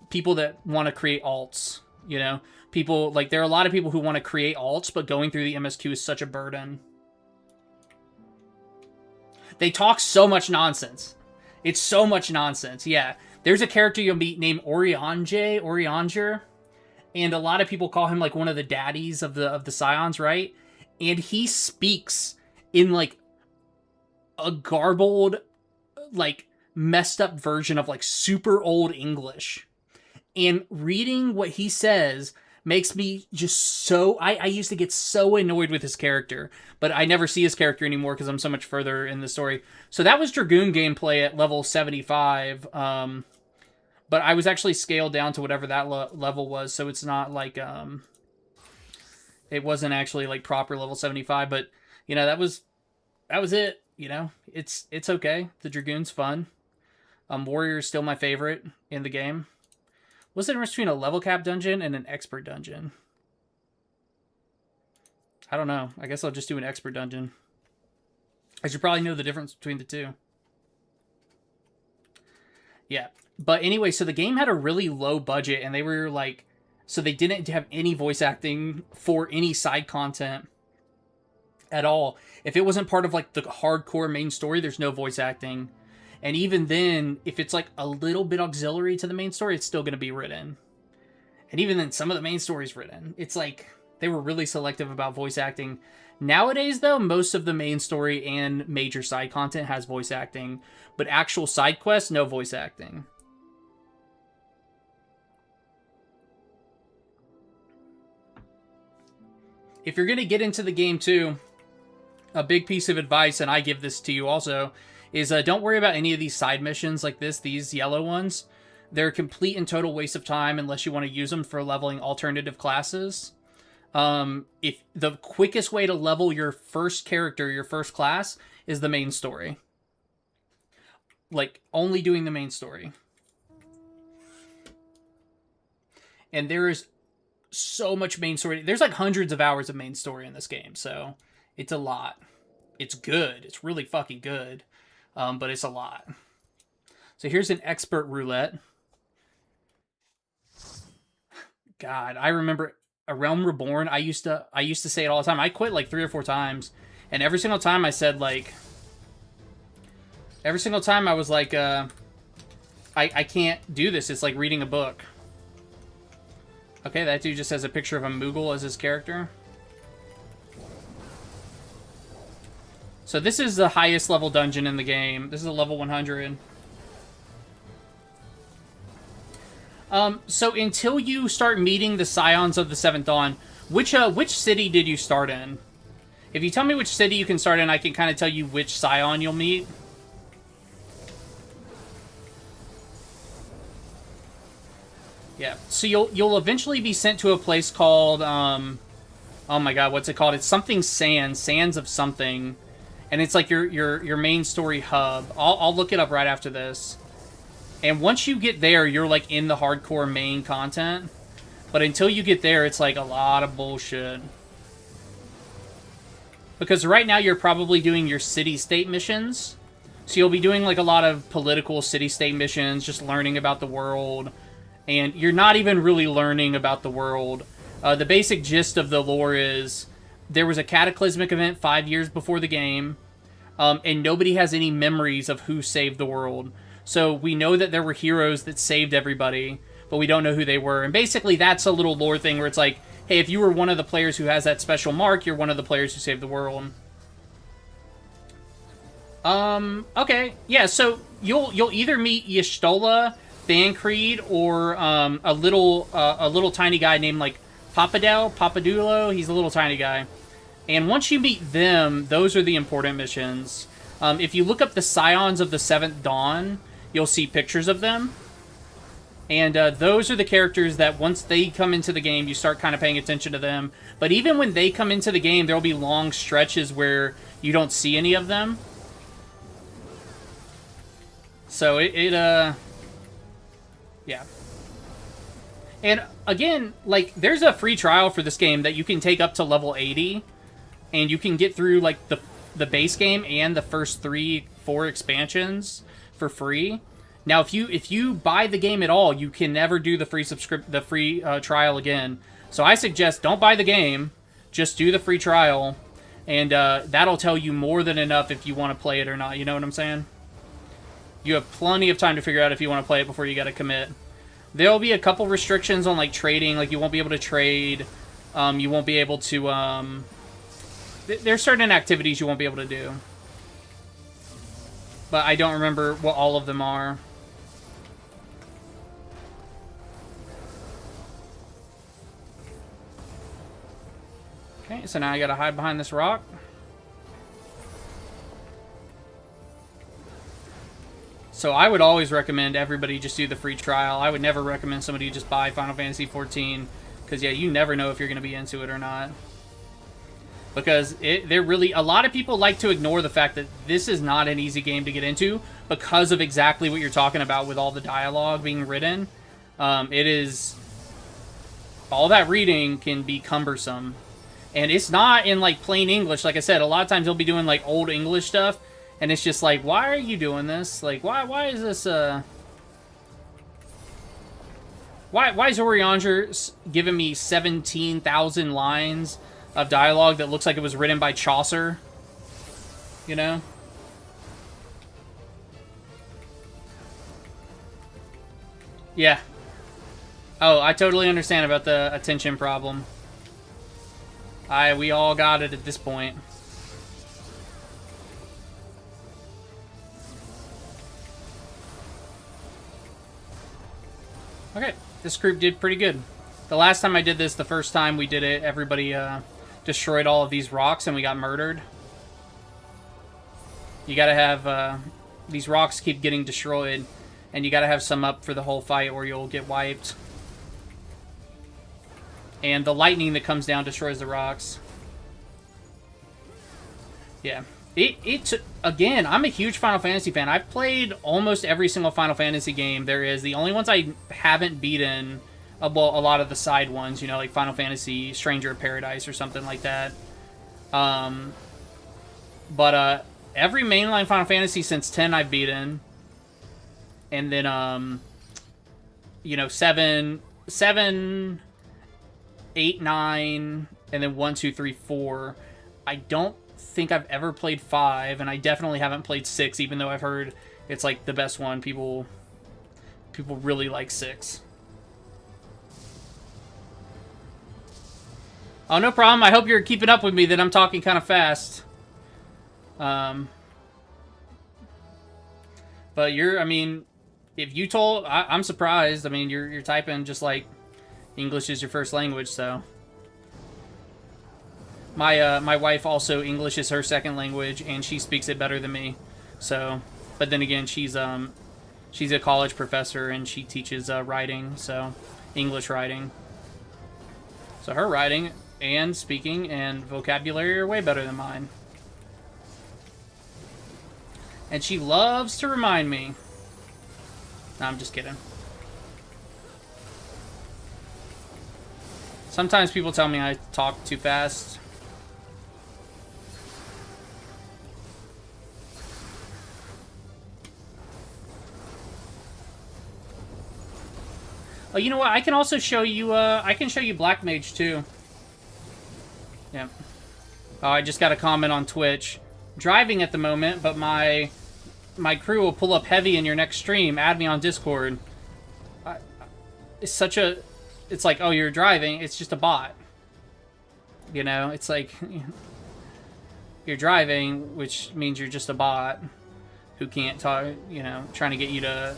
Speaker 1: People that want to create alts, you know? People, like, there are a lot of people who want to create alts, but going through the MSQ is such a burden. They talk so much nonsense. It's so much nonsense, yeah. There's a character you'll meet named Orianger, and a lot of people call him, like, one of the daddies of the Scions, right? And he speaks in, like, a garbled, like, messed up version of, like, super old English. And reading what he says makes me just so... I used to get so annoyed with his character, but I never see his character anymore because I'm so much further in the story. So that was Dragoon gameplay at level 75, but I was actually scaled down to whatever that level was, so it's not like... it wasn't actually, like, proper level 75, but, you know, that was it. You know, it's okay. The Dragoon's fun. Warrior is still my favorite in the game. What's the difference between a level cap dungeon and an expert dungeon? I don't know. I guess I'll just do an expert dungeon. I should probably know the difference between the two. Yeah. But anyway, so the game had a really low budget, and they were like... So they didn't have any voice acting for any side content at all. If it wasn't part of like the hardcore main story, there's no voice acting. And even then, if it's like a little bit auxiliary to the main story, it's still going to be written. And even then, some of the main story's written. It's like they were really selective about voice acting. Nowadays, though, most of the main story and major side content has voice acting. But actual side quests, no voice acting. If you're going to get into the game, too, a big piece of advice, and I give this to you also, is don't worry about any of these side missions like this, these yellow ones. They're a complete and total waste of time unless you want to use them for leveling alternative classes. If the quickest way to level your first character, your first class, is the main story. Like, only doing the main story. And there is so much main story. There's like hundreds of hours of main story in this game, so it's a lot. It's good. It's really fucking good, but it's a lot. So here's an expert roulette. God, I remember A Realm Reborn. I used to say it all the time. I quit like 3 or 4 times, and every single time I said like, every single time I was like, I can't do this. It's like reading a book. Okay, that dude just has a picture of a Moogle as his character. So this is the highest level dungeon in the game. This is a level 100. So until you start meeting the Scions of the Seventh Dawn, which city did you start in? If you tell me which city you can start in, I can kind of tell you which Scion you'll meet. Yeah, so you'll eventually be sent to a place called, oh my god, what's it called? It's something Sands of something, and it's like your main story hub. I'll look it up right after this. And once you get there, you're like in the hardcore main content, but until you get there, it's like a lot of bullshit. Because right now you're probably doing your city-state missions, so you'll be doing like a lot of political city-state missions, just learning about the world. and you're not even really learning about the world. The basic gist of the lore is there was a cataclysmic event 5 years before the game, and nobody has any memories of who saved the world. So we know that there were heroes that saved everybody, but we don't know who they were. And basically that's a little lore thing where it's like, hey, if you were one of the players who has that special mark, you're one of the players who saved the world. Okay, yeah, so you'll either meet Y'shtola, Thancred, or a little tiny guy named like Papadulo. He's a little tiny guy. And once you meet them, those are the important missions. If you look up the Scions of the Seventh Dawn, you'll see pictures of them. And those are the characters that once they come into the game, you start kind of paying attention to them. But even when they come into the game, there'll be long stretches where you don't see any of them. So yeah. And again, like, there's a free trial for this game that you can take up to level 80. And you can get through, like, the base game and the first 3-4 expansions for free. Now, if you buy the game at all, you can never do the free trial again. So I suggest don't buy the game, just do the free trial, and that'll tell you more than enough if you want to play it or not. You know what I'm saying? You have plenty of time to figure out if you want to play it before you got to commit. There'll be a couple restrictions on like trading, like you won't be able to trade, you won't be able to. There's certain activities you won't be able to do, but I don't remember what all of them are. Okay, so now I gotta hide behind this rock. So I would always recommend everybody just do the free trial. I would never recommend somebody just buy Final Fantasy XIV, because yeah, you never know if you're gonna be into it or not. Because they're really, a lot of people like to ignore the fact that this is not an easy game to get into because of exactly what you're talking about with all the dialogue being written. It is, all that reading can be cumbersome. And it's not in like plain English. Like I said, a lot of times they'll be doing like old English stuff, and it's just like, why are you doing this? Like, why is this, why is Orianger giving me 17,000 lines of dialogue that looks like it was written by Chaucer? You know? Yeah. Oh, I totally understand about the attention problem. We all got it at this point. Okay, this group did pretty good. The last time I did this, the first time we did it, everybody destroyed all of these rocks and we got murdered. You gotta have, these rocks keep getting destroyed, and you gotta have some up for the whole fight or you'll get wiped. And the lightning that comes down destroys the rocks. Yeah. Again, I'm a huge Final Fantasy fan. I've played almost every single Final Fantasy game there is. The only ones I haven't beaten, well, a lot of the side ones, you know, like Final Fantasy Stranger of Paradise or something like that. But every mainline Final Fantasy since 10 I've beaten. And then, you know, 7, 8, 9, and then 1, 2, 3, 4. I don't think I've ever played 5, and I definitely haven't played 6, even though I've heard it's like the best one. People really like 6. Oh, no problem. I hope you're keeping up with me that I'm talking kind of fast. But I mean, if you told, I'm surprised. I mean, you're typing just like English is your first language, so. My wife also, English is her second language, and she speaks it better than me. So, but then again, she's a college professor and she teaches writing, so English writing. So her writing and speaking and vocabulary are way better than mine. And she loves to remind me. No, I'm just kidding. Sometimes people tell me I talk too fast. Oh, you know what? I can also show you, I can show you Black Mage, too. Yeah. Oh, I just got a comment on Twitch. Driving at the moment, but my crew will pull up heavy in your next stream. Add me on Discord. It's such a... It's like, oh, you're driving. It's just a bot. You know? It's like... You're driving, which means you're just a bot who can't talk, you know, trying to get you to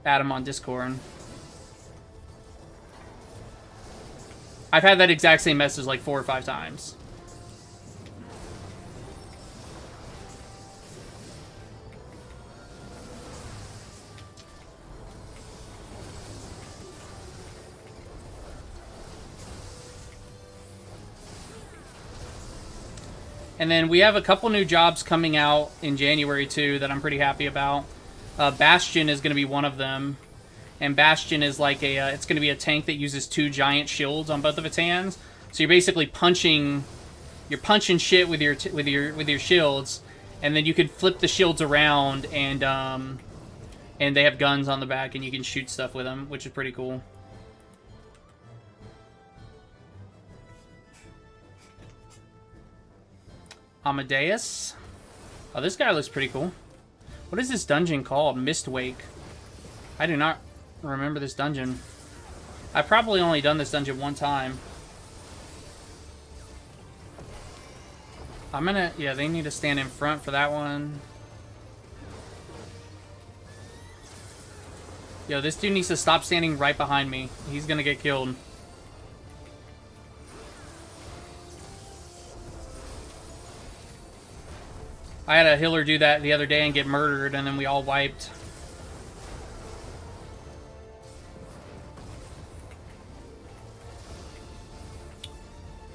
Speaker 1: add him on Discord. I've had that exact same message like 4 or 5 times. And then we have a couple new jobs coming out in January, too, that I'm pretty happy about. Bastion is going to be one of them. And Bastion is like a... it's going to be a tank that uses 2 giant shields on both of its hands. So you're basically punching... You're punching shit with your shields. And then you can flip the shields around and they have guns on the back and you can shoot stuff with them, which is pretty cool. Amadeus. Oh, this guy looks pretty cool. What is this dungeon called? Mistwake. I do not remember this dungeon. I've probably only done this dungeon one time. I'm gonna... Yeah, they need to stand in front for that one. Yo, this dude needs to stop standing right behind me. He's gonna get killed. I had a healer do that the other day and get murdered, and then we all wiped.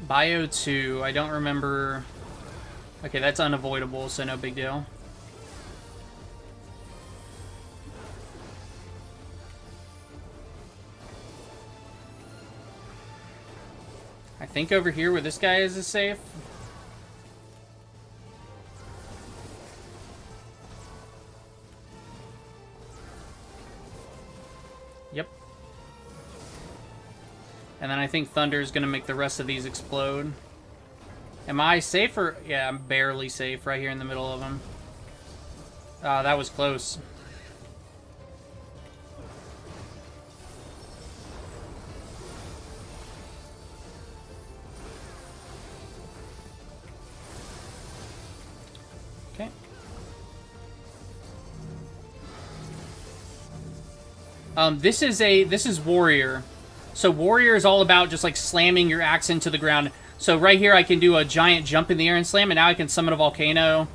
Speaker 1: Bio 2, I don't remember... Okay, that's unavoidable, so no big deal. I think over here where this guy is safe. Yep. And then I think Thunder is going to make the rest of these explode. Am I safe or... Yeah, I'm barely safe right here in the middle of them. That was close. Okay. This is Warrior. So Warrior is all about just like slamming your axe into the ground. So right here I can do a giant jump in the air and slam, and now I can summon a volcano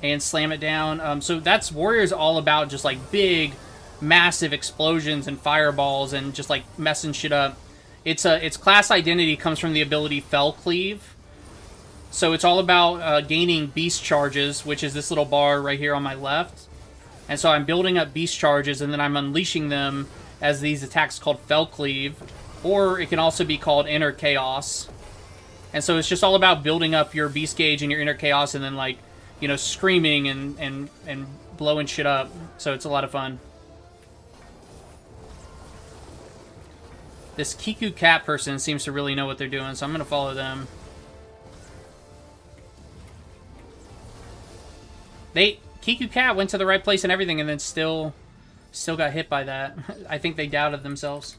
Speaker 1: and slam it down. So that's Warrior is all about just like big, massive explosions and fireballs and just like messing shit up. Its class identity comes from the ability Fell Cleave. So it's all about gaining beast charges, which is this little bar right here on my left. And so I'm building up beast charges, and then I'm unleashing them as these attacks called Fell Cleave. Or it can also be called Inner Chaos. And so it's just all about building up your beast gauge and your Inner Chaos, and then, like, you know, screaming and blowing shit up. So it's a lot of fun. This Kiku Cat person seems to really know what they're doing, so I'm going to follow them. Kiku Cat went to the right place and everything, and then still got hit by that. I think they doubted themselves.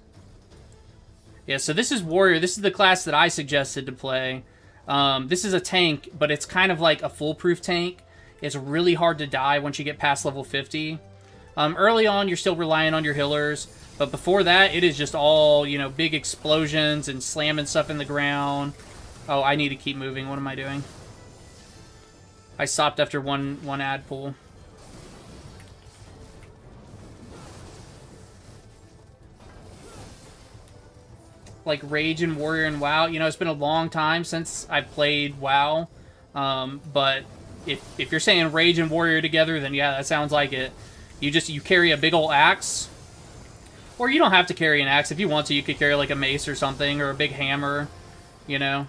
Speaker 1: Yeah, so this is Warrior. This is the class that I suggested to play. This is a tank, but it's kind of like a foolproof tank. It's really hard to die once you get past level 50. Early on, you're still relying on your healers, but before that, it is just all, you know, big explosions and slamming stuff in the ground. Oh, I need to keep moving. What am I doing? I stopped after one ad pull. Like Rage and Warrior and WoW. You know, it's been a long time since I played WoW. But if you're saying Rage and Warrior together, then yeah, that sounds like it. You carry a big old axe. Or you don't have to carry an axe. If you want to, you could carry like a mace or something, or a big hammer, you know.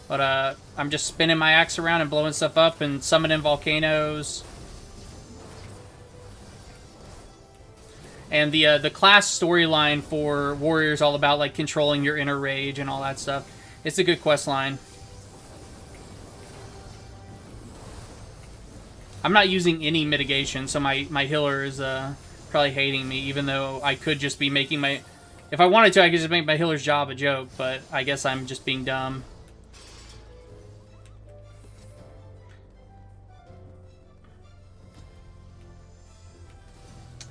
Speaker 1: But I'm just spinning my axe around and blowing stuff up and summoning volcanoes. And the class storyline for Warrior is all about like controlling your inner rage and all that stuff. It's a good quest line. I'm not using any mitigation, so my healer is probably hating me, even though I could just be making my... If I wanted to, I could just make my healer's job a joke, but I guess I'm just being dumb.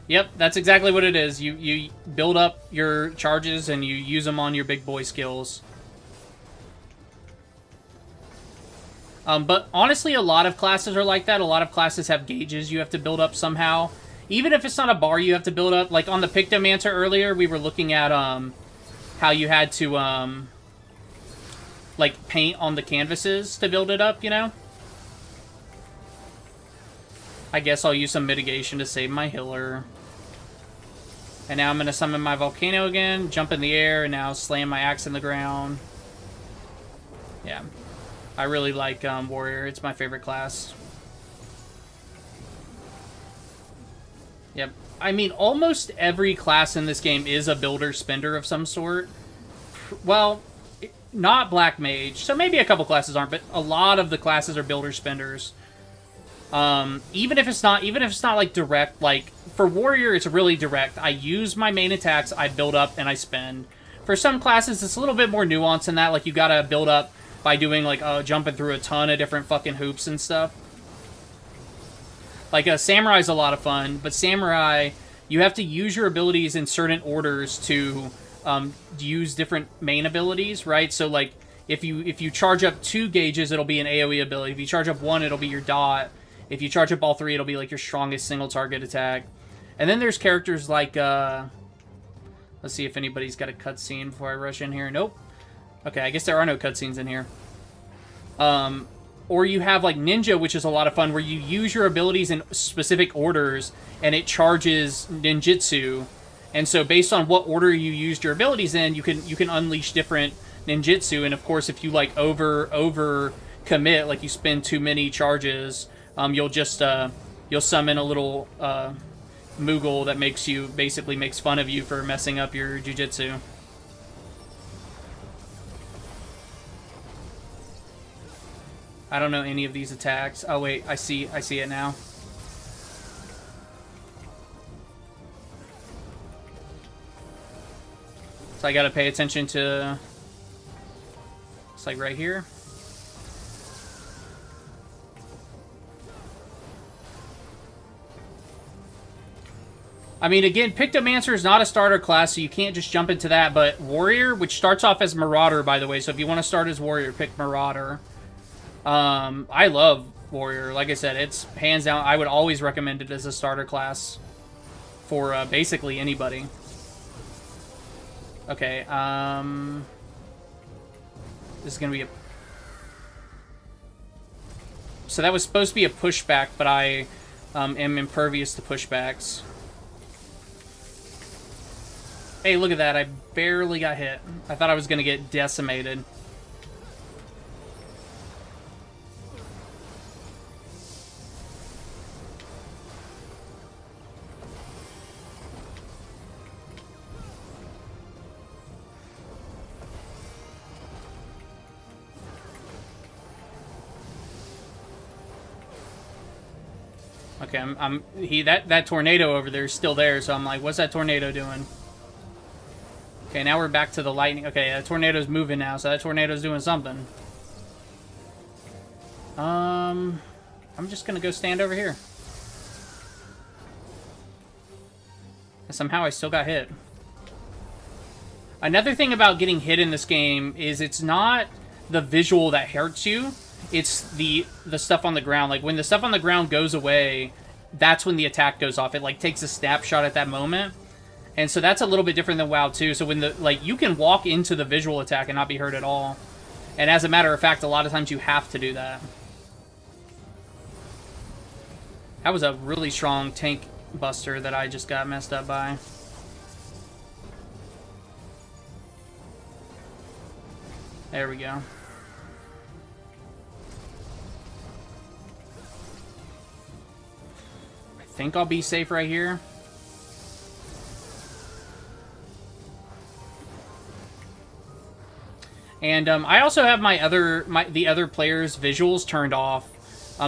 Speaker 1: Yep, that's exactly what it is. You build up your charges and you use them on your big boy skills. But honestly, a lot of classes are like that. A lot of classes have gauges you have to build up somehow. Even if it's not a bar you have to build up. Like on the Pictomancer earlier, we were looking at how you had to like paint on the canvases to build it up, you know? I guess I'll use some mitigation to save my healer. And now I'm going to summon my volcano again, jump in the air, and now slam my axe in the ground. Yeah. I really like Warrior. It's my favorite class. Yep. I mean, almost every class in this game is a builder-spender of some sort. Well, not Black Mage. So maybe a couple classes aren't, but a lot of the classes are builder-spenders. Even if it's not like direct, like for Warrior, it's really direct. I use my main attacks, I build up, and I spend. For some classes, it's a little bit more nuanced than that. Like you gotta build up by doing like jumping through a ton of different fucking hoops and stuff. Like Samurai's a lot of fun, but Samurai, you have to use your abilities in certain orders to use different main abilities, right? So like if you charge up 2 gauges, it'll be an AoE ability. If you charge up 1, it'll be your dot. If you charge up all 3, it'll be like your strongest single target attack. And then there's characters like, let's see if anybody's got a cutscene before I rush in here. Nope. Okay, I guess there are no cutscenes in here. Or you have like Ninja, which is a lot of fun, where you use your abilities in specific orders, and it charges ninjutsu. And so based on what order you used your abilities in, you can unleash different ninjutsu. And of course, if you like over commit, like you spend too many charges, you'll just you'll summon a little Moogle that basically makes fun of you for messing up your jujitsu. I don't know any of these attacks. Oh wait, I see it now. So I gotta pay attention to, it's like right here. I mean, again, Pictomancer is not a starter class, so you can't just jump into that, but Warrior, which starts off as Marauder, by the way, so if you want to start as Warrior, pick Marauder. I love Warrior. Like I said, it's hands down, I would always recommend it as a starter class for basically anybody. Okay, this is going to be a... So that was supposed to be a pushback, but I am impervious to pushbacks. Hey, look at that. I barely got hit. I thought I was going to get decimated. Okay, that tornado over there is still there, so I'm like, what's that tornado doing? Okay, now we're back to the lightning. Okay, that tornado's moving now, so that tornado's doing something. I'm just gonna go stand over here. And somehow I still got hit. Another thing about getting hit in this game is it's not the visual that hurts you. It's the stuff on the ground. Like, when the stuff on the ground goes away, that's when the attack goes off. It, like, takes a snapshot at that moment. And so that's a little bit different than WoW 2. So when you can walk into the visual attack and not be hurt at all. And as a matter of fact, a lot of times you have to do that. That was a really strong tank buster that I just got messed up by. There we go. I think I'll be safe right here. And I also have the other players' visuals turned off.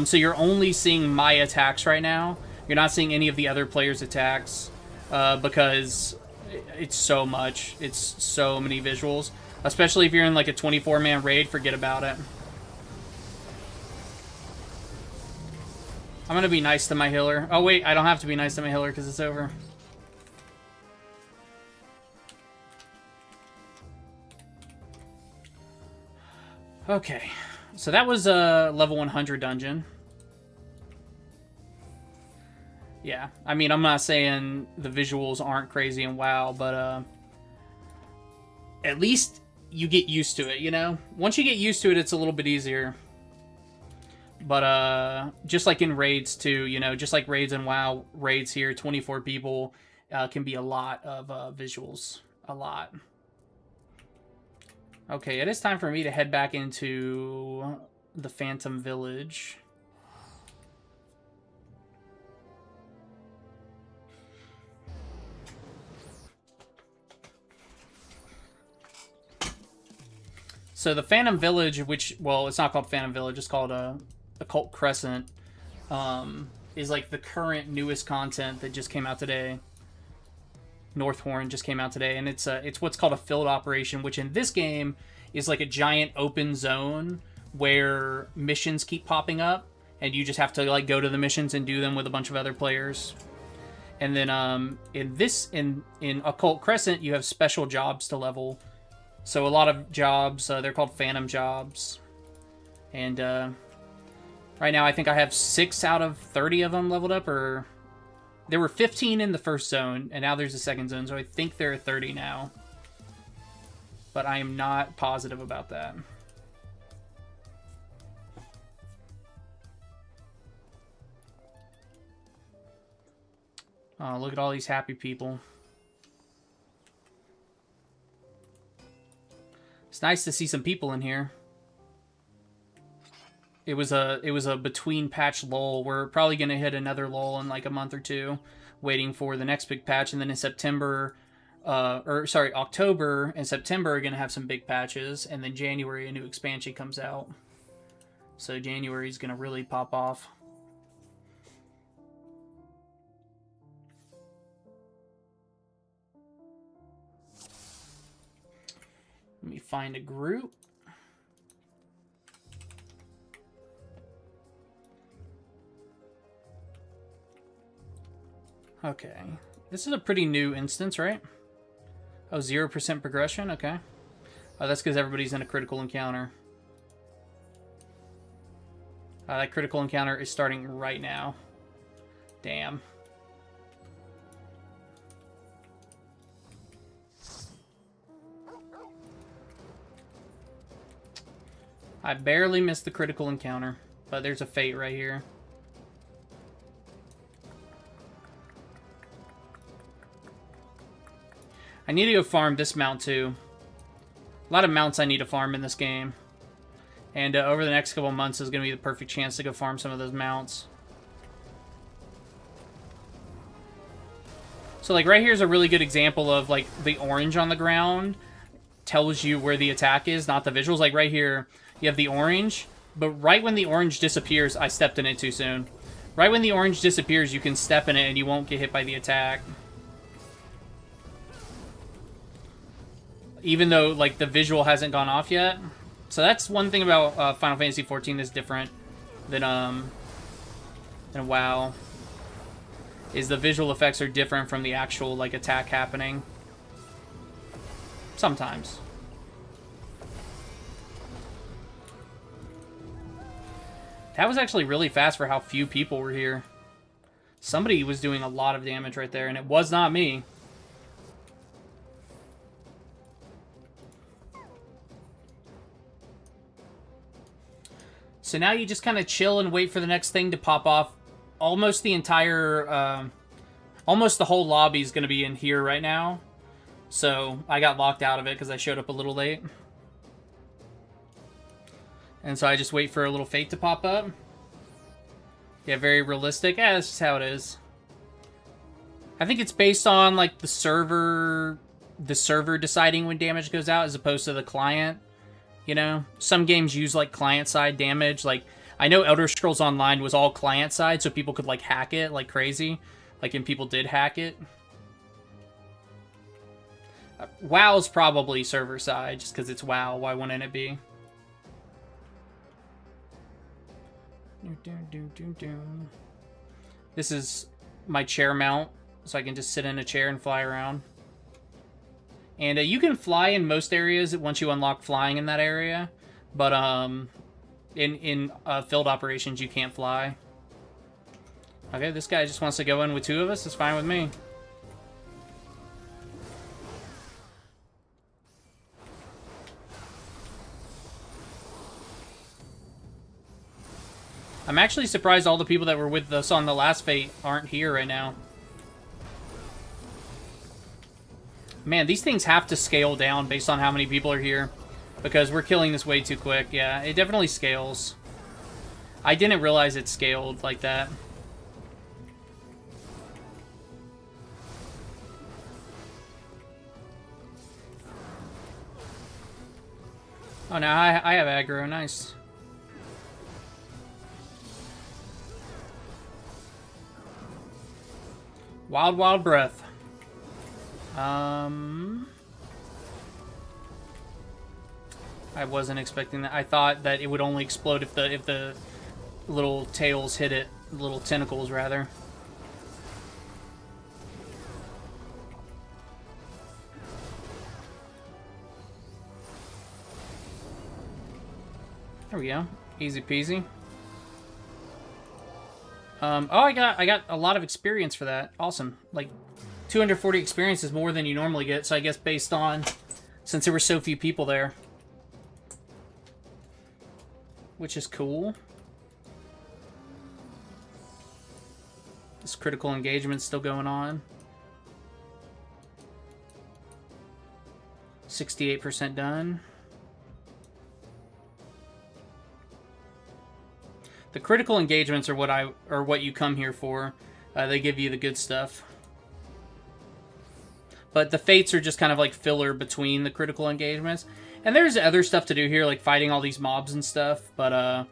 Speaker 1: So you're only seeing my attacks right now. You're not seeing any of the other players' attacks because it's so much. It's so many visuals. Especially if you're in like a 24-man raid, forget about it. I'm going to be nice to my healer. Oh, wait, I don't have to be nice to my healer because it's over. Okay, so that was a level 100 dungeon. Yeah, I mean, I'm not saying the visuals aren't crazy and wow, but at least you get used to it, you know? Once you get used to it, it's a little bit easier. But just like in raids too, you know, just like raids and WoW, raids here, 24 people can be a lot of visuals. A lot. Okay, it is time for me to head back into the Phantom Village. So the Phantom Village, which, well, it's not called Phantom Village, it's called Occult Crescent, is like the current newest content that just came out today. Northhorn just came out today, and it's what's called a field operation, which in this game is like a giant open zone where missions keep popping up, and you just have to like go to the missions and do them with a bunch of other players. And then in Occult Crescent, you have special jobs to level. So a lot of jobs, they're called phantom jobs, and right now I think I have 6 out of 30 of them leveled up, or there were 15 in the first zone, and now there's a second zone, so I think there are 30 now. But I am not positive about that. Oh, look at all these happy people. It's nice to see some people in here. It was a between patch lull. We're probably gonna hit another lull in like a month or two, waiting for the next big patch, and then in September, October and September are gonna have some big patches, and then January a new expansion comes out. So January is gonna really pop off. Let me find a group. Okay. This is a pretty new instance, right? Oh, 0% progression? Okay. Oh, that's because everybody's in a critical encounter. That critical encounter is starting right now. Damn. I barely missed the critical encounter, but there's a fate right here. I need to go farm this mount too. A lot of mounts I need to farm in this game. And over the next couple months is going to be the perfect chance to go farm some of those mounts. So like right here is a really good example of like the orange on the ground tells you where the attack is, not the visuals. Like right here, you have the orange, but right when the orange disappears, I stepped in it too soon. Right when the orange disappears, you can step in it and you won't get hit by the attack. Even though like the visual hasn't gone off yet. So that's one thing about Final Fantasy XIV that's different than WoW. Is the visual effects are different from the actual like attack happening. Sometimes. That was actually really fast for how few people were here. Somebody was doing a lot of damage right there, and it was not me. So now you just kind of chill and wait for the next thing to pop off. Almost the entire, almost the whole lobby is going to be in here right now. So I got locked out of it because I showed up a little late. And so I just wait for a little fate to pop up. Yeah, very realistic. Yeah, that's just how it is. I think it's based on like the server deciding when damage goes out as opposed to the client You know, some games use like client-side damage. Like, I know Elder Scrolls Online was all client-side, so people could like hack it like crazy. Like, and people did hack it. WoW's probably server-side, just because it's WoW. Why wouldn't it be? This is my chair mount, so I can just sit in a chair and fly around. And you can fly in most areas once you unlock flying in that area, but in field operations you can't fly. Okay, this guy just wants to go in with 2 of us. It's fine with me. I'm actually surprised all the people that were with us on the last Fate aren't here right now. Man, these things have to scale down based on how many people are here. Because we're killing this way too quick. Yeah, it definitely scales. I didn't realize it scaled like that. Oh, now I have aggro. Nice. Wild, wild breath. I wasn't expecting that. I thought that it would only explode if the little tails hit it, little tentacles rather. There we go. Easy peasy. Oh, I got a lot of experience for that. Awesome. Like 240 experience is more than you normally get, so I guess based on since there were so few people there. Which is cool. This critical engagement's still going on. 68% done. The critical engagements are what you come here for. They give you the good stuff. But the fates are just kind of like filler between the critical engagements. And there's other stuff to do here, like fighting all these mobs and stuff. But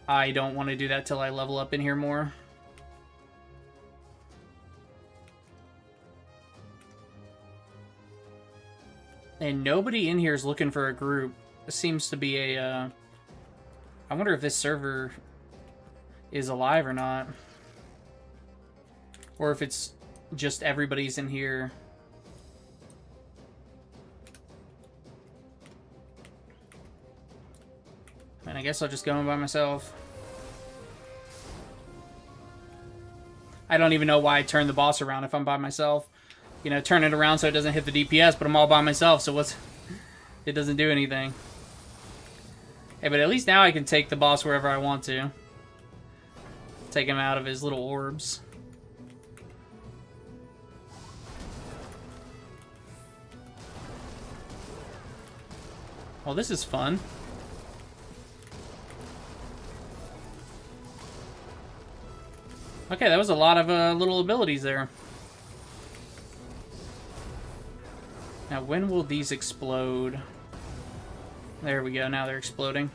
Speaker 1: I don't want to do that till I level up in here more. And nobody in here is looking for a group. This seems to be a... I wonder if this server is alive or not. Or if it's just everybody's in here. And I guess I'll just go in by myself. I don't even know why I turn the boss around if I'm by myself. You know, turn it around so it doesn't hit the DPS, but I'm all by myself, so what's... It doesn't do anything. Hey, but at least now I can take the boss wherever I want to. Take him out of his little orbs. Well, this is fun. Okay, that was a lot of little abilities there. Now, when will these explode? There we go, now they're exploding.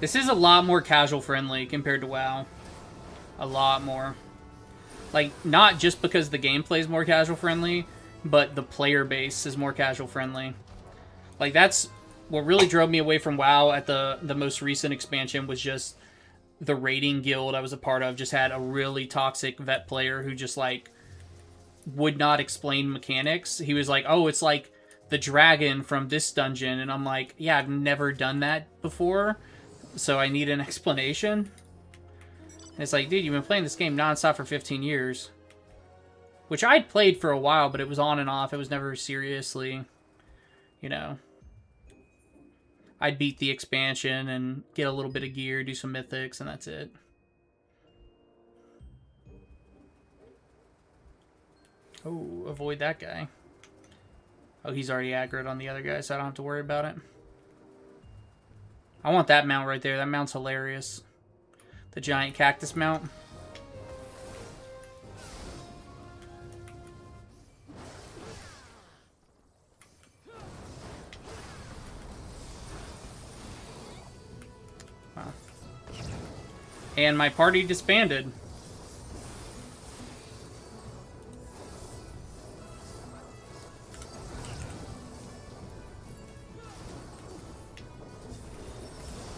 Speaker 1: This is a lot more casual friendly compared to WoW. A lot more. Like, not just because the gameplay is more casual friendly, but the player base is more casual friendly. Like, that's what really drove me away from WoW at the most recent expansion was just the raiding guild I was a part of just had a really toxic vet player who just, like, would not explain mechanics. He was like, oh, it's like the dragon from this dungeon. And I'm like, yeah, I've never done that before, so I need an explanation. And it's like, dude, you've been playing this game nonstop for 15 years. Which I'd played for a while, but it was on and off. It was never seriously, you know. I'd beat the expansion and get a little bit of gear, do some mythics, and that's it. Oh, avoid that guy. Oh, he's already aggroed on the other guy, so I don't have to worry about it. I want that mount right there. That mount's hilarious. The giant cactus mount. Wow. And my party disbanded.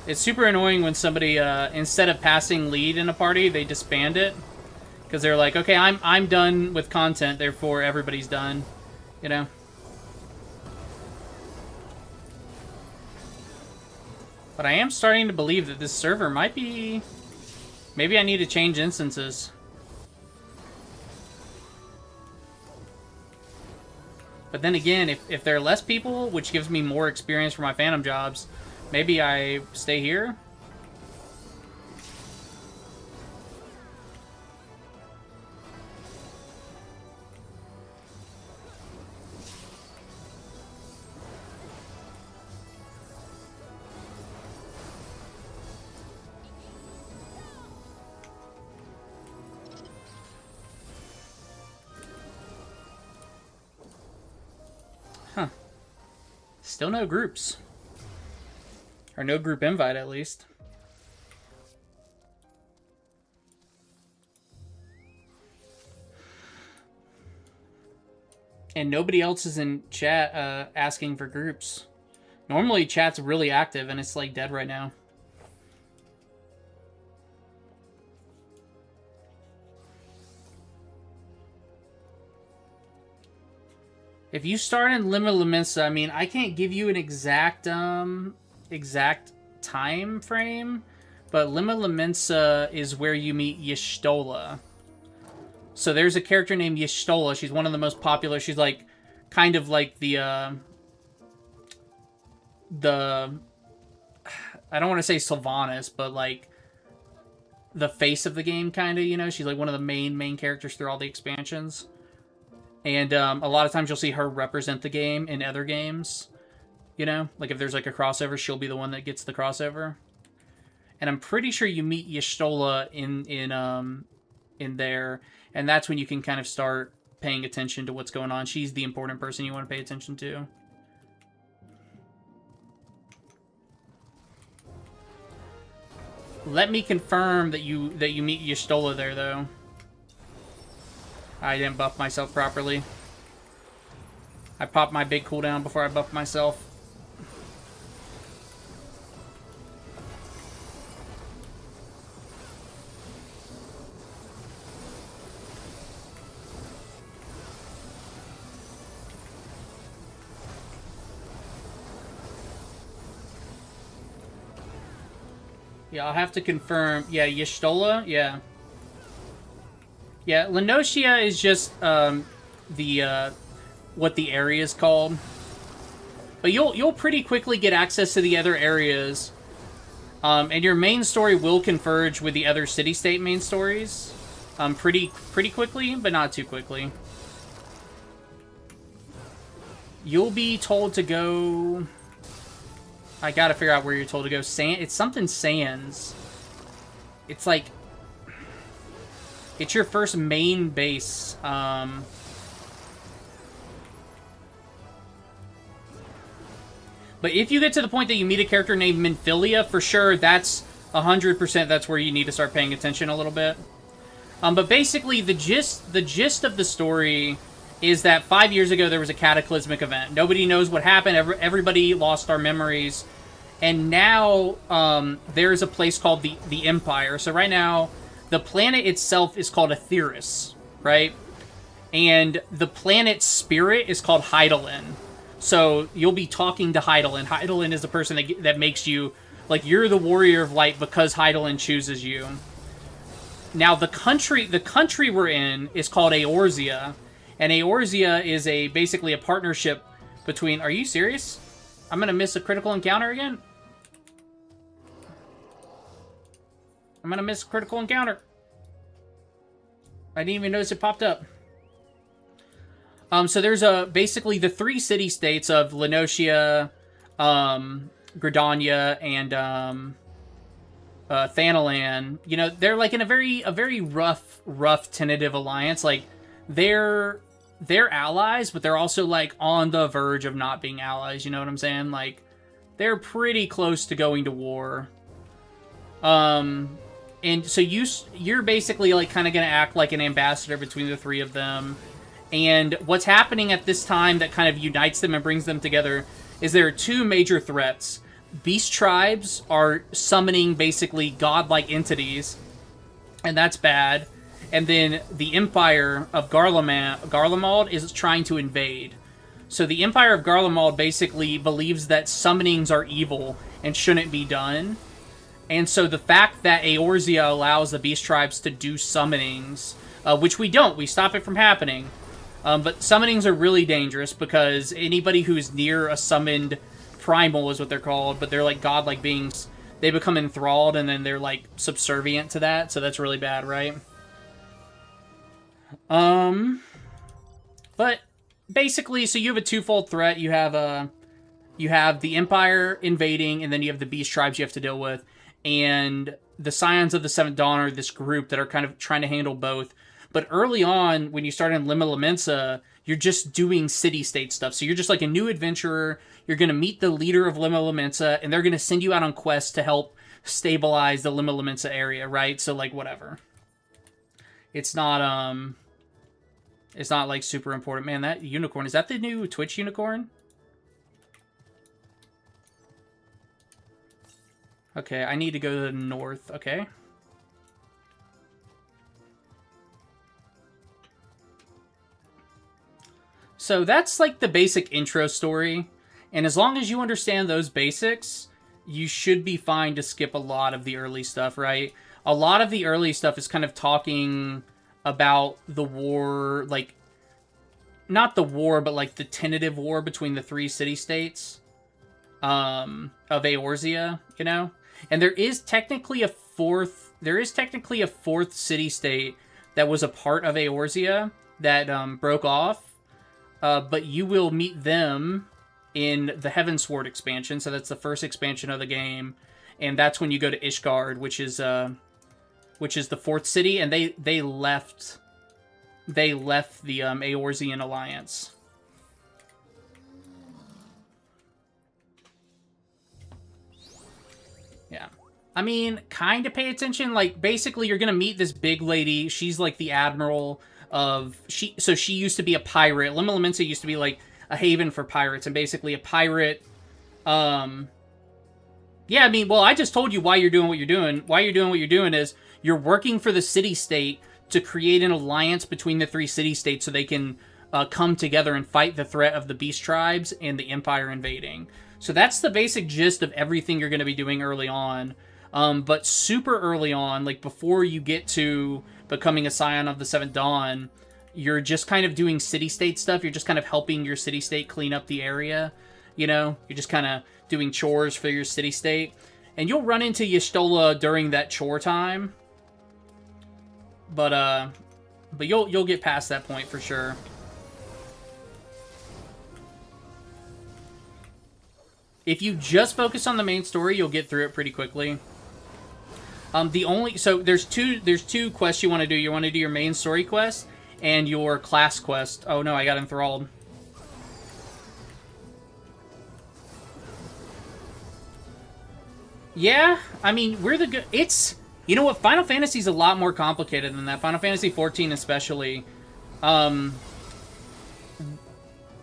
Speaker 1: It's super annoying when somebody, instead of passing lead in a party, they disband it. Because they're like, okay, I'm done with content, therefore everybody's done. You know? But I am starting to believe that this server might be... Maybe I need to change instances. But then again, if there are less people, which gives me more experience for my Phantom jobs... Maybe I stay here? Huh. Still no groups. Or no group invite, at least. And nobody else is in chat asking for groups. Normally, chat's really active, and it's, like, dead right now. If you start in Lima Lamesa, I mean, I can't give you an exact time frame, but Lima Lamesa is where you meet Y'shtola. So there's a character named Y'shtola. She's one of the most popular. She's like, kind of like the I don't want to say Sylvanas, but like the face of the game, kind of, you know? She's like one of the main characters through all the expansions. And a lot of times you'll see her represent the game in other games. You know? Like, if there's, like, a crossover, she'll be the one that gets the crossover. And I'm pretty sure you meet Y'shtola in there. And that's when you can kind of start paying attention to what's going on. She's the important person you want to pay attention to. Let me confirm that you meet Y'shtola there, though. I didn't buff myself properly. I popped my big cooldown before I buffed myself. Yeah, I'll have to confirm. Yeah, Y'shtola, yeah. Yeah, Lenocia is just what the area is called. But you'll pretty quickly get access to the other areas. And your main story will converge with the other city-state main stories. Pretty quickly, but not too quickly. You'll be told to go... I gotta figure out where you're told to go. It's something Sands. It's like... It's your first main base. But if you get to the point that you meet a character named Minfilia, for sure, that's 100% that's where you need to start paying attention a little bit. But basically, the gist of the story is that 5 years ago there was a cataclysmic event. Nobody knows what happened. Everybody lost our memories. And now there's a place called the Empire. So right now, the planet itself is called Aetheris, right? And the planet's spirit is called Hydaelyn. So you'll be talking to Hydaelyn. Hydaelyn is the person that makes you, like, you're the warrior of light because Hydaelyn chooses you. Now, the country we're in is called Eorzea. And Eorzea is basically a partnership between... Are you serious? I'm going to miss a critical encounter again? I'm going to miss a critical encounter. I didn't even notice it popped up. So there's basically the three city-states of Lenocia, Gridania, and Thanalan, you know, they're like in a very rough tentative alliance. Like they're allies, but they're also like on the verge of not being allies. You know what I'm saying? Like they're pretty close to going to war. And so you're basically like kind of gonna act like an ambassador between the three of them. And what's happening at this time that kind of unites them and brings them together is there are two major threats. Beast tribes are summoning basically godlike entities, and that's bad. And then the Empire of Garlemald is trying to invade. So the Empire of Garlemald basically believes that summonings are evil and shouldn't be done. And so the fact that Eorzea allows the beast tribes to do summonings, which we don't, we stop it from happening. But summonings are really dangerous because anybody who's near a summoned primal is what they're called, but they're like godlike beings. They become enthralled and then they're like subservient to that, so that's really bad, right? But basically, so you have a twofold threat. You have the Empire invading, and then you have the beast tribes you have to deal with. And the Scions of the Seventh Dawn are this group that are kind of trying to handle both. But early on, when you start in Lima Lamensa, you're just doing city-state stuff. So you're just like a new adventurer. You're going to meet the leader of Lima Lamensa, and they're going to send you out on quests to help stabilize the Lima Lamensa area, right? So, like, whatever. It's not like, super important. Man, that unicorn, is that the new Twitch unicorn? Okay, I need to go to the north. Okay. So that's like the basic intro story. And as long as you understand those basics, you should be fine to skip a lot of the early stuff, right? A lot of the early stuff is kind of talking about the war, like, not the war, but like the tentative war between the three city-states of Eorzea, you know? And there is technically a fourth city-state that was a part of Eorzea that broke off. But you will meet them in the Heavensward expansion, so that's the first expansion of the game, and that's when you go to Ishgard, which is the fourth city, and they left the Eorzean alliance. Yeah. I mean, kind of pay attention. Like, basically, you're gonna meet this big lady. She's like the admiral of... She used to be a pirate. Lima Lamensa used to be like a haven for pirates, and basically a pirate... Yeah, I mean, well, I just told you why you're doing what you're doing. Why you're doing what you're doing is you're working for the city-state to create an alliance between the three city-states so they can come together and fight the threat of the beast tribes and the Empire invading. So that's the basic gist of everything you're going to be doing early on. But super early on, like before you get to becoming a Scion of the Seventh Dawn, you're just kind of doing city-state stuff. You're just kind of helping your city-state clean up the area. You know, you're just kind of doing chores for your city-state. And you'll run into Y'shtola during that chore time. But you'll get past that point for sure. If you just focus on the main story, you'll get through it pretty quickly. So there's two quests you want to do. You want to do your main story quest and your class quest. Oh no, I got enthralled. Yeah, I mean, we're the good... It's... You know what? Final Fantasy's a lot more complicated than that. Final Fantasy XIV especially.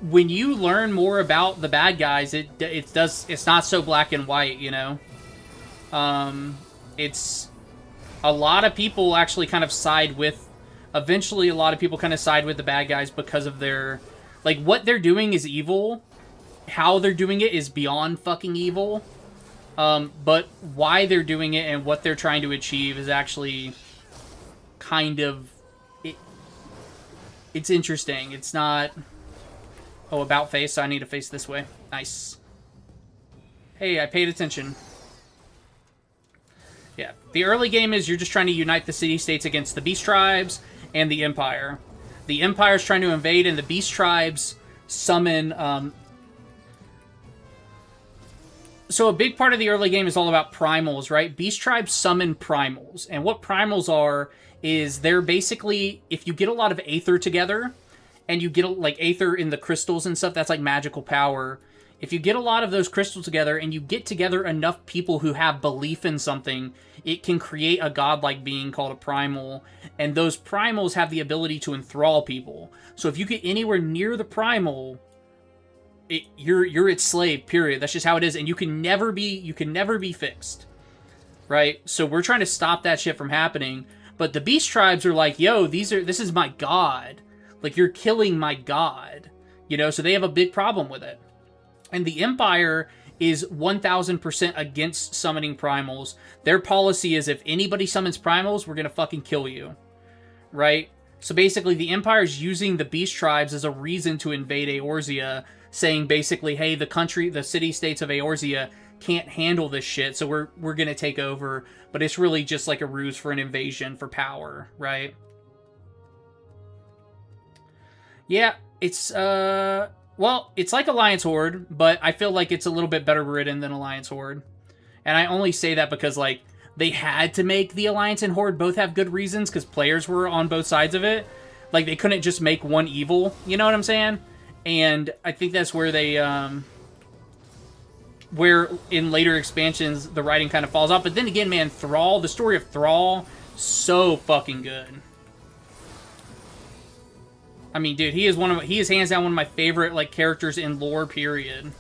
Speaker 1: When you learn more about the bad guys, it's not so black and white, you know? It's... A lot of people actually kind of side with... Eventually, a lot of people kind of side with the bad guys because of their... Like, what they're doing is evil. How they're doing it is beyond fucking evil. But why they're doing it and what they're trying to achieve is actually kind of... It's interesting. It's not... Oh, about face, so I need to face this way. Nice. Hey, I paid attention. Yeah. The early game is you're just trying to unite the city-states against the Beast Tribes and the Empire. The Empire's trying to invade, and the Beast Tribes summon... So a big part of the early game is all about primals, right? Beast tribes summon primals. And what primals are is they're basically, if you get a lot of aether together, and you get like aether in the crystals and stuff, that's like magical power. If you get a lot of those crystals together and you get together enough people who have belief in something, it can create a godlike being called a primal. And those primals have the ability to enthrall people. So if you get anywhere near the primal, you're its slave, period. That's just how it is, and you can never be fixed, right? So we're trying to stop that shit from happening. But the beast tribes are like, yo, this is my god. Like, you're killing my god, you know. So they have a big problem with it. And the Empire is 1000% against summoning primals. Their policy is, if anybody summons primals, we're gonna fucking kill you, right? So basically, the Empire is using the beast tribes as a reason to invade Eorzea, saying basically, hey, the city-states of Eorzea can't handle this shit, so we're gonna take over. But it's really just like a ruse for an invasion for power, right? Yeah, it's, well, it's like Alliance Horde, but I feel like it's a little bit better written than Alliance Horde. And I only say that because, like, they had to make the Alliance and Horde both have good reasons, because players were on both sides of it. Like, they couldn't just make one evil, you know what I'm saying? And I think that's where they, where in later expansions, the writing kind of falls off. But then again, man, Thrall, the story of Thrall, so fucking good. I mean, dude, he is hands down one of my favorite, like, characters in lore, period.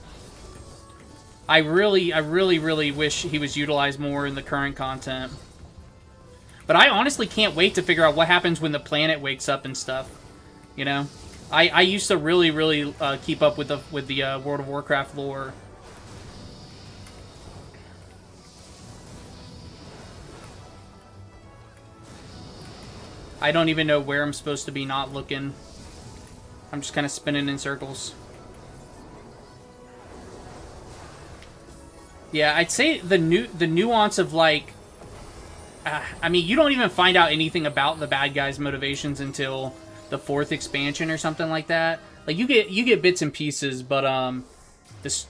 Speaker 1: I really wish he was utilized more in the current content. But I honestly can't wait to figure out what happens when the planet wakes up and stuff, you know? I used to really keep up with the World of Warcraft lore. I don't even know where I'm supposed to be not looking. I'm just kind of spinning in circles. Yeah, I'd say the nuance of, like, I mean, you don't even find out anything about the bad guys' motivations until the 4th expansion or something like that. Like, you get bits and pieces, but the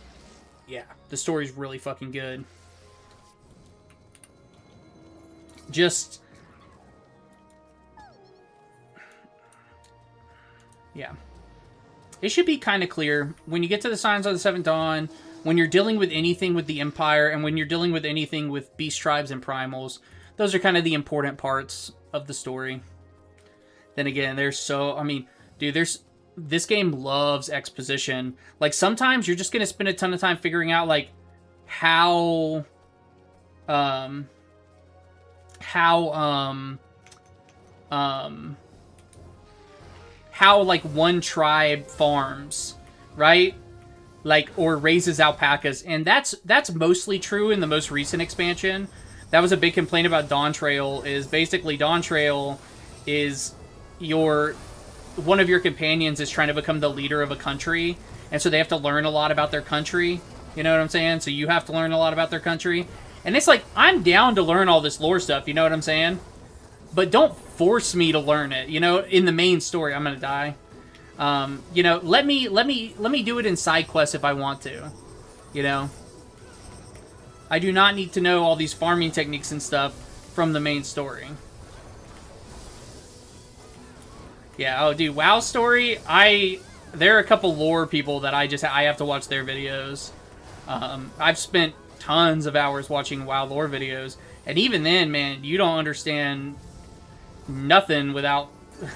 Speaker 1: story's really fucking good. Just, yeah. It should be kind of clear when you get to the Signs of the Seventh Dawn, when you're dealing with anything with the Empire, and when you're dealing with anything with beast tribes and primals. Those are kind of the important parts of the story. Then again, I mean, dude, this game loves exposition. Like, sometimes you're just going to spend a ton of time figuring out, like, how like, one tribe farms, right? Like, or raises alpacas. And that's mostly true in the most recent expansion. That was a big complaint about Dawn Trail, is basically Dawn Trail is one of your companions is trying to become the leader of a country, and so they have to learn a lot about their country. You know what I'm saying? So you have to learn a lot about their country. And it's like, I'm down to learn all this lore stuff, you know what I'm saying? But don't force me to learn it, you know? In the main story, I'm gonna die. You know, let me do it in side quests if I want to. You know? I do not need to know all these farming techniques and stuff from the main story. Yeah, oh dude, WoW story, there are a couple lore people that I have to watch their videos. I've spent tons of hours watching WoW lore videos, and even then, man, you don't understand nothing without,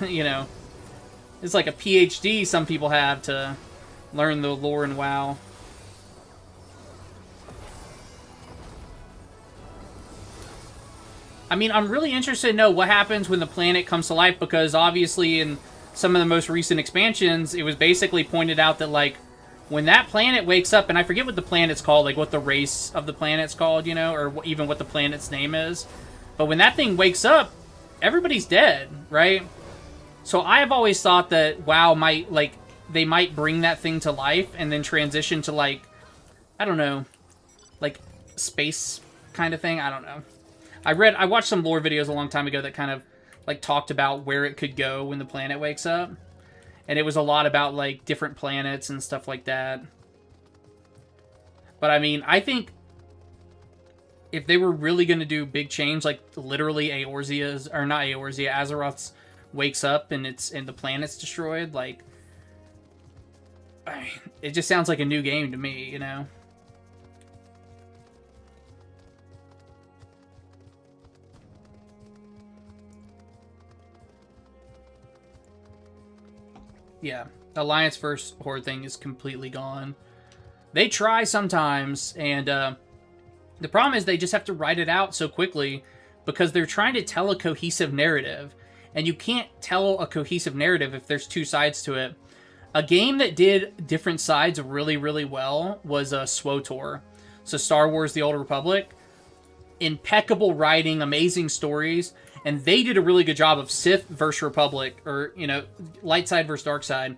Speaker 1: you know, it's like a PhD some people have to learn the lore in WoW. I mean, I'm really interested to know what happens when the planet comes to life, because obviously in some of the most recent expansions, it was basically pointed out that, like, when that planet wakes up, and I forget what the planet's called, like what the race of the planet's called, you know, or even what the planet's name is. But when that thing wakes up, everybody's dead, right? So I have always thought that WoW might, like, they might bring that thing to life and then transition to, like, I don't know, like, space kind of thing. I don't know. I watched some lore videos a long time ago that kind of, like, talked about where it could go when the planet wakes up. And it was a lot about, like, different planets and stuff like that. But I mean, I think if they were really going to do big change, like literally Eorzea's, or not Eorzea, Azeroth's wakes up and the planet's destroyed, like, it just sounds like a new game to me, you know? Yeah, Alliance versus Horde thing is completely gone. They try sometimes, and the problem is they just have to write it out so quickly because they're trying to tell a cohesive narrative, and you can't tell a cohesive narrative if there's two sides to it. A game that did different sides really, really well was SWTOR. So Star Wars The Old Republic. Impeccable writing, amazing stories, and they did a really good job of Sith versus Republic, or, you know, light side versus dark side.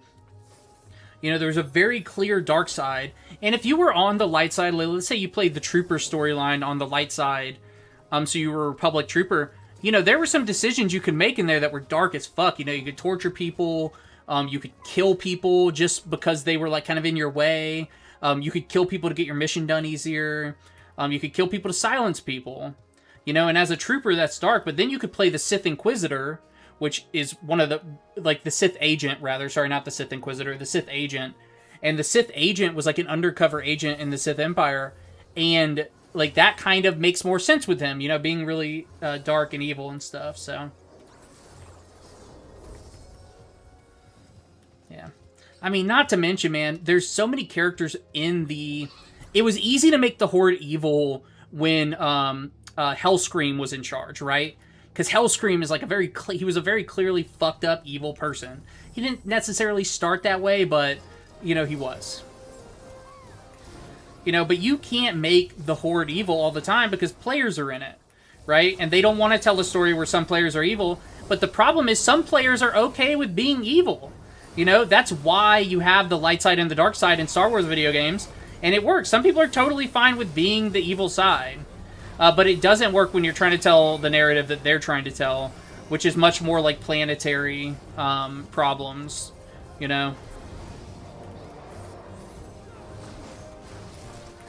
Speaker 1: You know, there's a very clear dark side, and if you were on the light side, let's say you played the Trooper storyline on the light side, so you were a Republic Trooper, you know, there were some decisions you could make in there that were dark as fuck. You know, you could torture people, you could kill people just because they were, like, kind of in your way, you could kill people to get your mission done easier, you could kill people to silence people, you know, and as a Trooper, that's dark, but then you could play the Sith Inquisitor, which is one of the, like, the Sith Agent, rather. Sorry, not the Sith Inquisitor, the Sith Agent. And the Sith Agent was, like, an undercover agent in the Sith Empire. And, like, that kind of makes more sense with him, you know, being really dark and evil and stuff, so. Yeah. I mean, not to mention, man, there's so many characters in the... It was easy to make the Horde evil when Hellscream was in charge, right? Because Hellscream is like he was a very clearly fucked up evil person. He didn't necessarily start that way, but, you know, he was. You know, but you can't make the Horde evil all the time because players are in it, right? And they don't want to tell a story where some players are evil, but the problem is some players are okay with being evil. You know, that's why you have the light side and the dark side in Star Wars video games, and it works. Some people are totally fine with being the evil side. But it doesn't work when you're trying to tell the narrative that they're trying to tell, which is much more like planetary problems, you know?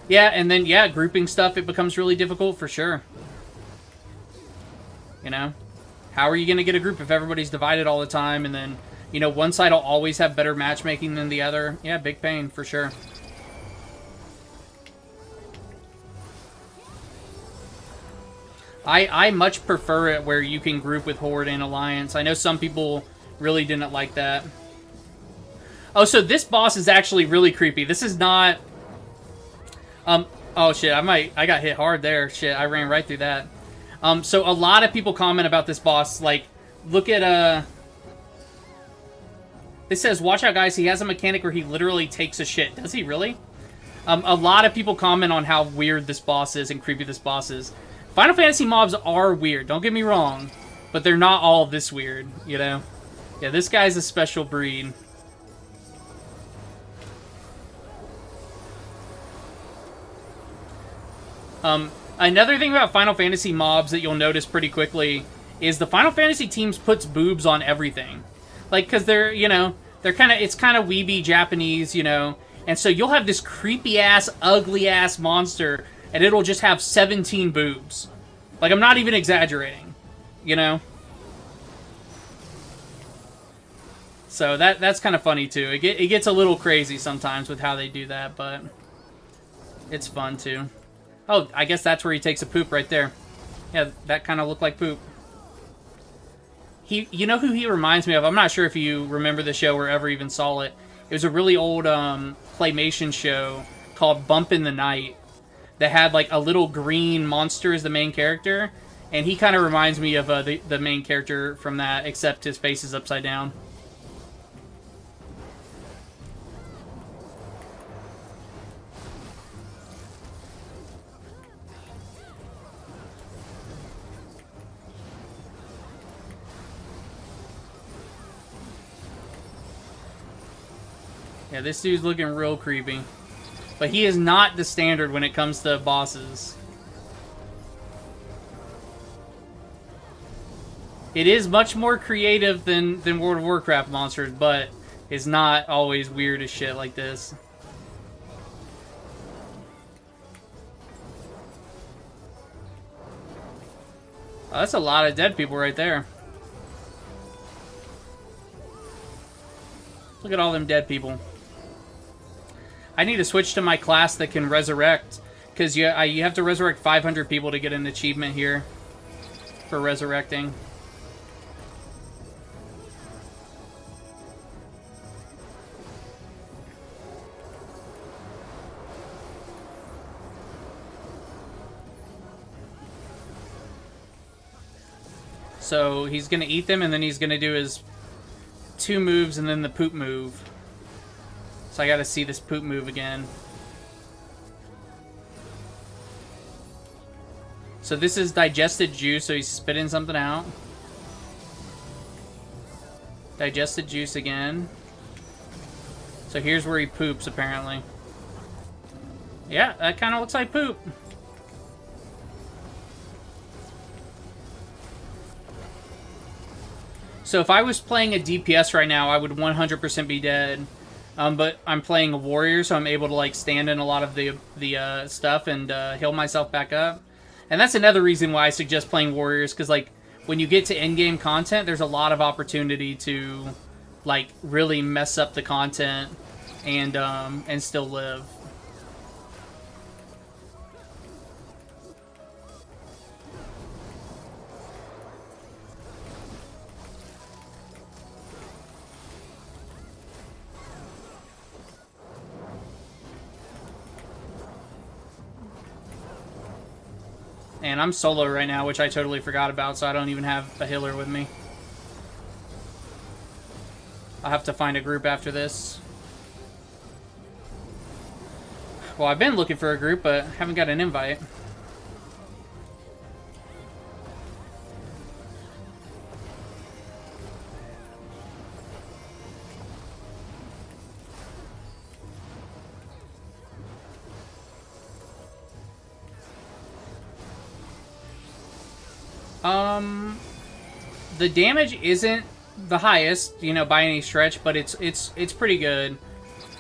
Speaker 1: Yeah, and then, yeah, grouping stuff, it becomes really difficult for sure. You know? How are you going to get a group if everybody's divided all the time, and then, you know, one side will always have better matchmaking than the other? Yeah, big pain, for sure. I much prefer it where you can group with Horde and Alliance. I know some people really didn't like that. Oh, so this boss is actually really creepy. This is not... oh shit, I got hit hard there. Shit, I ran right through that. So a lot of people comment about this boss, like, look at, This says, watch out guys, he has a mechanic where he literally takes a shit. Does he really? A lot of people comment on how weird this boss is and creepy this boss is. Final Fantasy mobs are weird, don't get me wrong, but they're not all this weird, you know? Yeah, this guy's a special breed. Another thing about Final Fantasy mobs that you'll notice pretty quickly is the Final Fantasy teams puts boobs on everything. Like, because they're, you know, it's kind of weeby Japanese, you know, and so you'll have this creepy-ass, ugly-ass monster, and it'll just have 17 boobs. Like, I'm not even exaggerating, you know? So that's kind of funny, too. It gets a little crazy sometimes with how they do that, but it's fun, too. Oh, I guess that's where he takes a poop right there. Yeah, that kind of looked like poop. You know who he reminds me of? I'm not sure if you remember the show or ever even saw it. It was a really old Claymation show called Bump in the Night that had like a little green monster as the main character, and he kind of reminds me of the main character from that, except his face is upside down. Yeah, this dude's looking real creepy. But he is not the standard when it comes to bosses. It is much more creative than World of Warcraft monsters, but it's not always weird as shit like this. Oh, that's a lot of dead people right there. Look at all them dead people. I need to switch to my class that can resurrect, because you have to resurrect 500 people to get an achievement here for resurrecting. So he's going to eat them, and then he's going to do his 2 moves and then the poop move. So I got to see this poop move again. So this is digested juice, so he's spitting something out. Digested juice again. So here's where he poops, apparently. Yeah, that kind of looks like poop. So if I was playing a DPS right now, I would 100% be dead. But I'm playing a warrior, so I'm able to like stand in a lot of the stuff and heal myself back up. And that's another reason why I suggest playing warriors, because like when you get to in-game content, there's a lot of opportunity to like really mess up the content and still live. And I'm solo right now, which I totally forgot about, so I don't even have a healer with me. I'll have to find a group after this. Well, I've been looking for a group, but haven't got an invite. The damage isn't the highest, you know, by any stretch, but it's pretty good.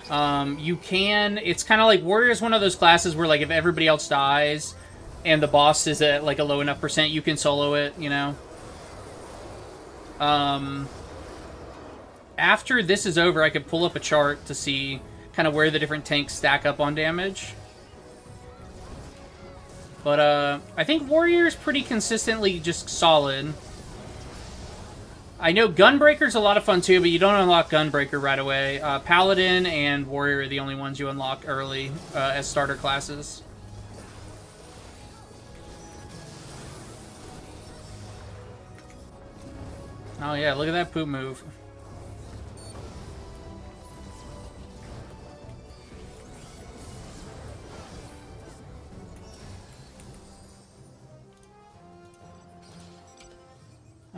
Speaker 1: You can, it's kind of like Warrior's one of those classes where like if everybody else dies and the boss is at like a low enough percent, you can solo it, you know. After this is over, I could pull up a chart to see kind of where the different tanks stack up on damage. But I think Warrior's pretty consistently just solid. I know Gunbreaker's a lot of fun too, but you don't unlock Gunbreaker right away. Paladin and Warrior are the only ones you unlock early as starter classes. Oh yeah, look at that poop move.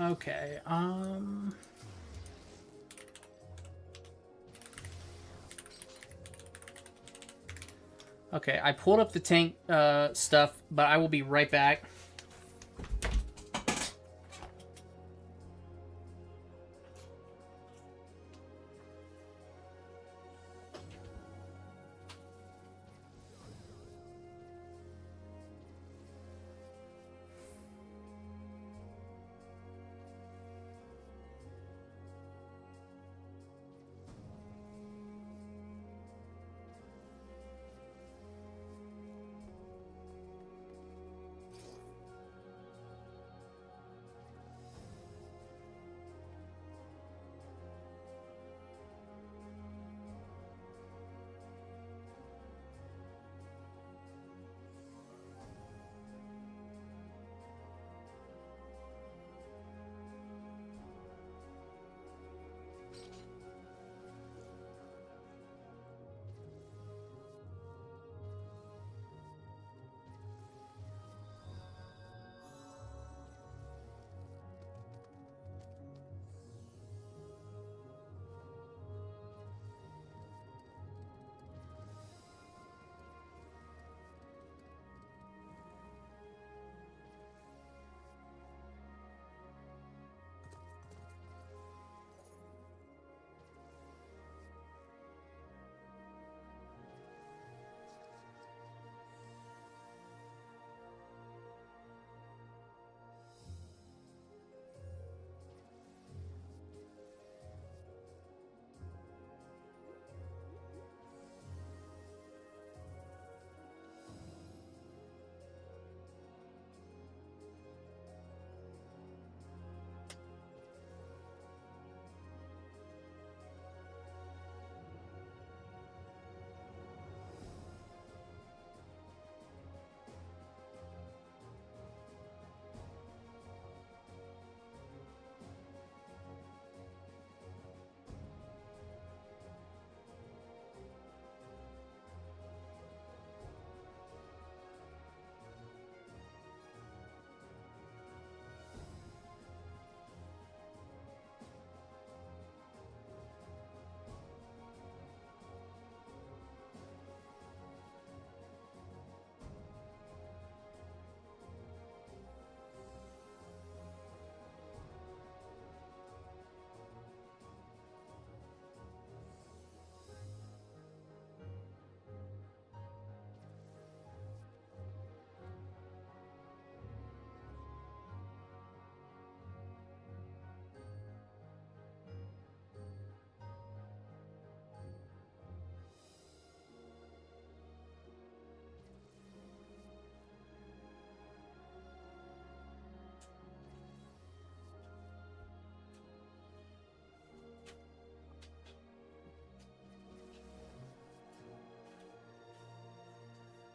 Speaker 1: Okay, okay, I pulled up the tank stuff, but I will be right back.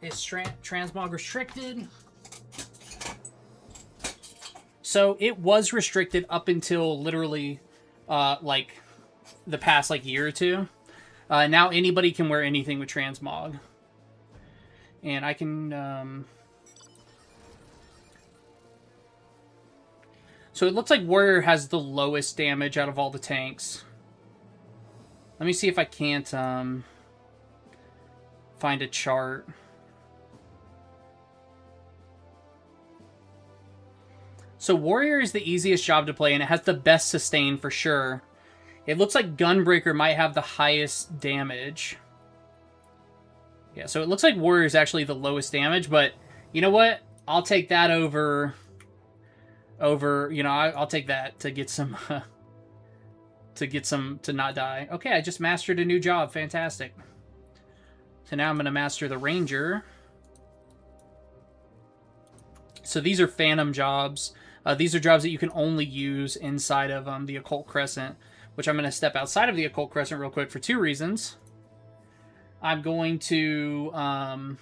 Speaker 1: Is transmog restricted? So it was restricted up until literally, like, the past, like, year or two. Now anybody can wear anything with transmog. And I can, So it looks like Warrior has the lowest damage out of all the tanks. Let me see if I can't, find a chart. So Warrior is the easiest job to play, and it has the best sustain for sure. It looks like Gunbreaker might have the highest damage. Yeah, so it looks like Warrior is actually the lowest damage, but you know what? I'll take that over, you know, I'll take that to get some, to not die. Okay, I just mastered a new job. Fantastic. So now I'm going to master the Ranger. So these are Phantom jobs. These are jobs that you can only use inside of the Occult Crescent, which I'm going to step outside of the Occult Crescent real quick for 2 reasons. I'm going to, I'll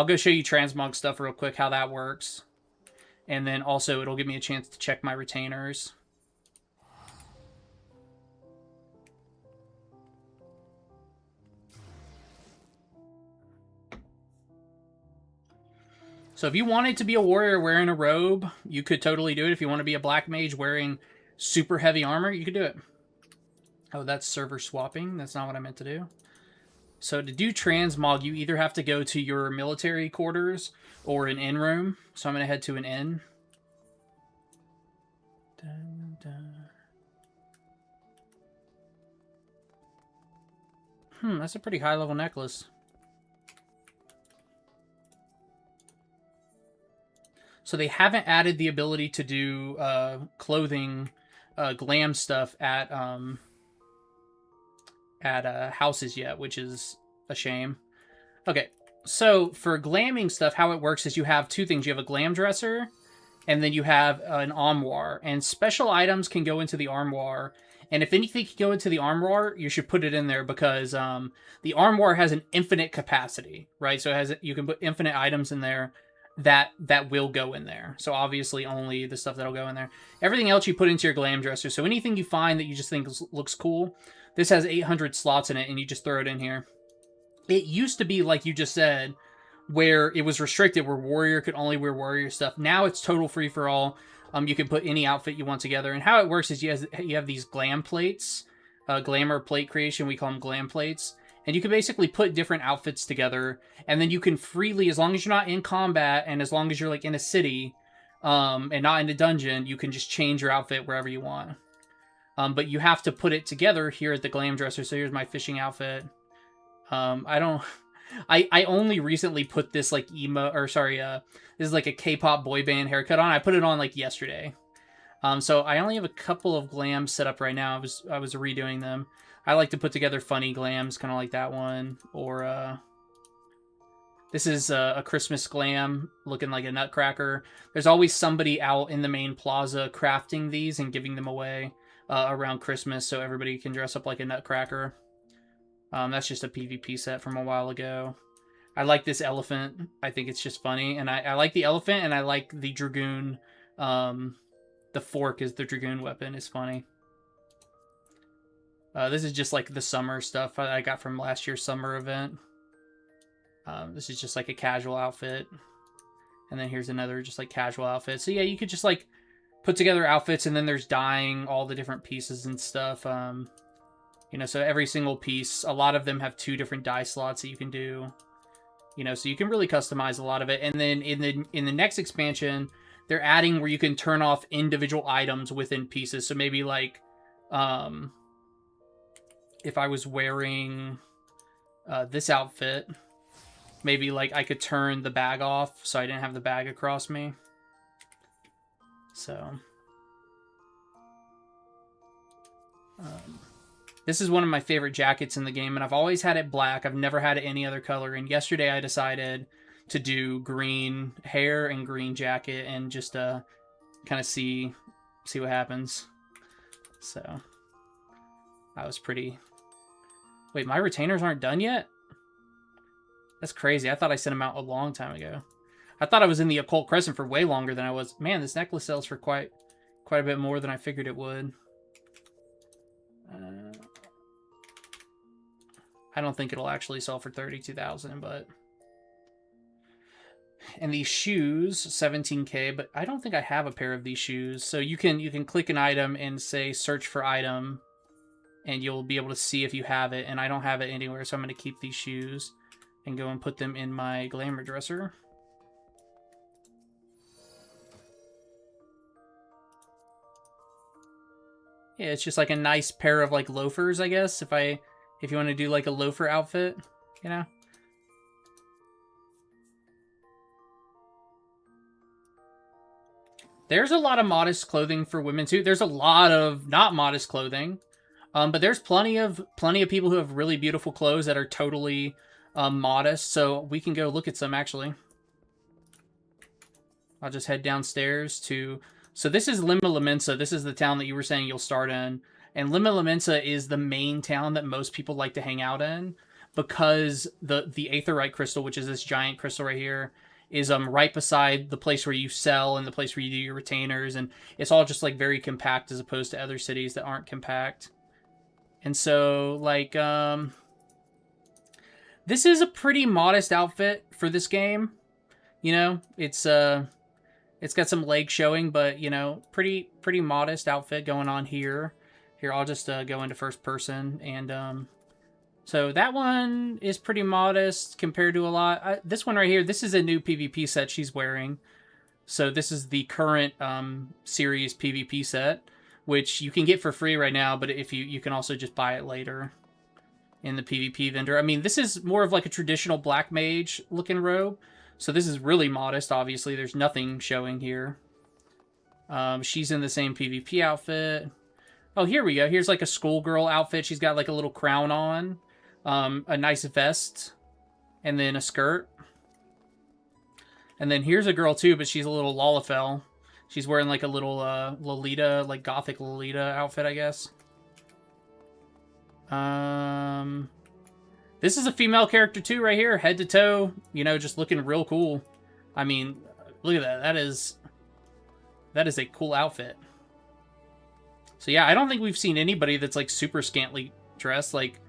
Speaker 1: go show you transmog stuff real quick, how that works. And then also it'll give me a chance to check my retainers. So if you wanted to be a warrior wearing a robe, you could totally do it. If you want to be a black mage wearing super heavy armor, you could do it. Oh, that's server swapping. That's not what I meant to do. So to do transmog, you either have to go to your military quarters or an inn room. So I'm going to head to an inn. Dun, dun. That's a pretty high level necklace. So they haven't added the ability to do clothing, glam stuff at houses yet, which is a shame. Okay, so for glamming stuff, how it works is you have 2 things. You have a glam dresser, and then you have an armoire. And special items can go into the armoire. And if anything can go into the armoire, you should put it in there because the armoire has an infinite capacity, right? So it has, you can put infinite items in there that will go in there. So obviously only the stuff that'll go in there. Everything else you put into your glam dresser. So anything you find that you just think looks cool, this has 800 slots in it, and you just throw it in here. It used to be, like you just said, where it was restricted, where Warrior could only wear Warrior stuff. Now it's total free-for-all. You can put any outfit you want together. And how it works is you have these glam plates, glamour plate creation. We call them glam plates. And you can basically put different outfits together, and then you can freely, as long as you're not in combat, and as long as you're like in a city, and not in a dungeon, you can just change your outfit wherever you want. But you have to put it together here at the glam dresser. So here's my fishing outfit. I only recently put this like this is like a K-pop boy band haircut on. I put it on like yesterday. So I only have a couple of glams set up right now. I was redoing them. I like to put together funny glams, kind of like that one. Or, this is a Christmas glam, looking like a nutcracker. There's always somebody out in the main plaza crafting these and giving them away around Christmas, so everybody can dress up like a nutcracker. That's just a PvP set from a while ago. I like this elephant. I think it's just funny. And I like the elephant, and I like the dragoon. The fork is the dragoon weapon. It's funny. This is just like the summer stuff I got from last year's summer event. This is just like a casual outfit. And then here's another just like casual outfit. So yeah, you could just like put together outfits, and then there's dyeing all the different pieces and stuff. You know, so every single piece, a lot of them have 2 different dye slots that you can do. You know, so you can really customize a lot of it. And then in the next expansion, they're adding where you can turn off individual items within pieces. So maybe like, if I was wearing this outfit, maybe like I could turn the bag off so I didn't have the bag across me. So this is one of my favorite jackets in the game, and I've always had it black. I've never had it any other color. And yesterday I decided to do green hair and green jacket and just kind of see what happens. So I was pretty... Wait, my retainers aren't done yet? That's crazy. I thought I sent them out a long time ago. I thought I was in the Occult Crescent for way longer than I was. Man, this necklace sells for quite a bit more than I figured it would. I don't think it'll actually sell for 32,000, but... And these shoes, 17K, but I don't think I have a pair of these shoes. So you can click an item and say search for item, and you'll be able to see if you have it. And I don't have it anywhere, so I'm going to keep these shoes and go and put them in my glamour dresser. Yeah, it's just like a nice pair of like loafers, I guess, if you want to do like a loafer outfit, you know? There's a lot of modest clothing for women too. There's a lot of not modest clothing. But there's plenty of people who have really beautiful clothes that are totally modest, so we can go look at some actually. I'll just head downstairs to... So this is Lima Limensa. This is the town that you were saying you'll start in. And Lima Limensa is the main town that most people like to hang out in, because the Aetheryte crystal, which is this giant crystal right here, is right beside the place where you sell and the place where you do your retainers, and it's all just like very compact as opposed to other cities that aren't compact. And so like this is a pretty modest outfit for this game. You know, it's got some leg showing, but you know, pretty modest outfit going on here. Here, I'll just go into first person, and so that one is pretty modest compared to a lot. This one right here, this is a new PvP set she's wearing. So this is the current series PvP set, which you can get for free right now, but if you can also just buy it later in the PvP vendor. I mean, this is more of like a traditional black mage looking robe. So this is really modest, obviously. There's nothing showing here. She's in the same PvP outfit. Oh, here we go. Here's like a schoolgirl outfit. She's got like a little crown on. A nice vest, and then a skirt. And then here's a girl too, but she's a little Lalafell. She's wearing like a little Lolita, like gothic Lolita outfit, I guess. This is a female character too right here, head to toe, you know, just looking real cool. I mean, look at that. That is a cool outfit. So yeah, I don't think we've seen anybody that's like super scantily dressed. Like,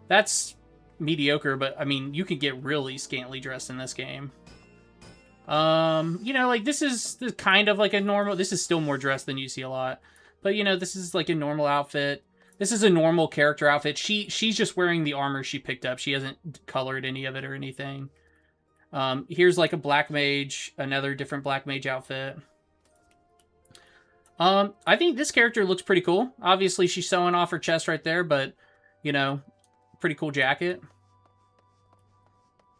Speaker 1: that's mediocre, but I mean, you can get really scantily dressed in this game. You know, like this is kind of like a normal, this is still more dressed than you see a lot, but you know, this is like a normal outfit. This is a normal character outfit. She's just wearing the armor she picked up. She hasn't colored any of it or anything. Here's like a black mage, another different black mage outfit. I think this character looks pretty cool. Obviously, she's showing off her chest right there, but you know, pretty cool jacket.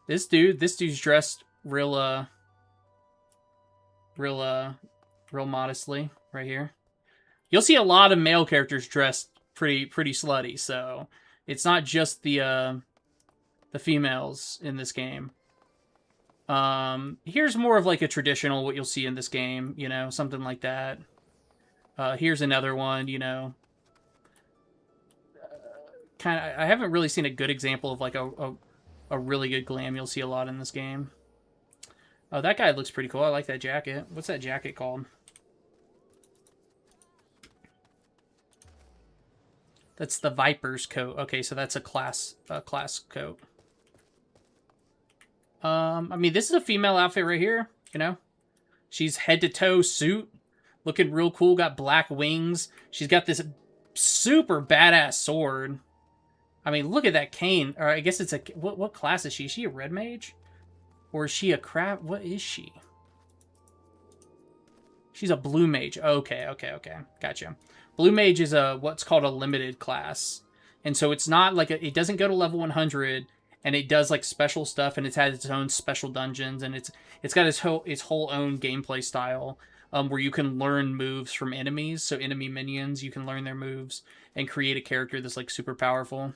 Speaker 1: This dude's dressed real modestly right here. You'll see a lot of male characters dressed pretty slutty, so it's not just the females in this game. Here's more of like a traditional what you'll see in this game, you know, something like that. Here's another one, you know. I haven't really seen a good example of like a really good glam you'll see a lot in this game. Oh, that guy looks pretty cool. I like that jacket. What's that jacket called? That's the Viper's coat. Okay, so that's a class coat. I mean, this is a female outfit right here, you know. She's head to toe suit, looking real cool, got black wings. She's got this super badass sword. I mean, look at that cane. Or I guess it's a... What class is she? Is she a red mage? Or is she a crab? What is she? She's a blue mage. Okay. Gotcha. Blue mage is what's called a limited class. And so it's not like... it doesn't go to level 100, and it does like special stuff, and it's had its own special dungeons, and it's got its whole own gameplay style, where you can learn moves from enemies. So enemy minions, you can learn their moves and create a character that's like super powerful.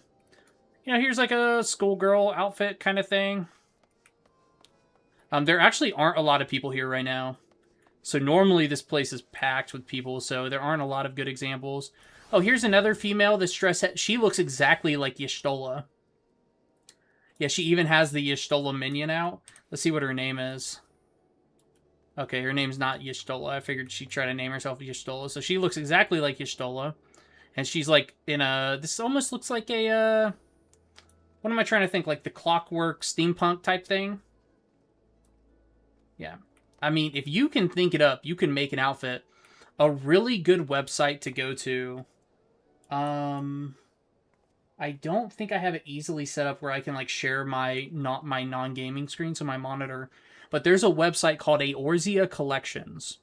Speaker 1: You know, here's like a schoolgirl outfit kind of thing. There actually aren't a lot of people here right now. So normally this place is packed with people, so there aren't a lot of good examples. Oh, here's another female that's dressed... She looks exactly like Y'shtola. Yeah, she even has the Y'shtola minion out. Let's see what her name is. Okay, her name's not Y'shtola. I figured she'd try to name herself Y'shtola. So she looks exactly like Y'shtola. And she's like in a... This almost looks like a... what am I trying to think? Like the clockwork steampunk type thing? Yeah. I mean, if you can think it up, you can make an outfit. A really good website to go to. I don't think I have it easily set up where I can like share my non-gaming screen, so my monitor. But there's a website called Eorzea Collections.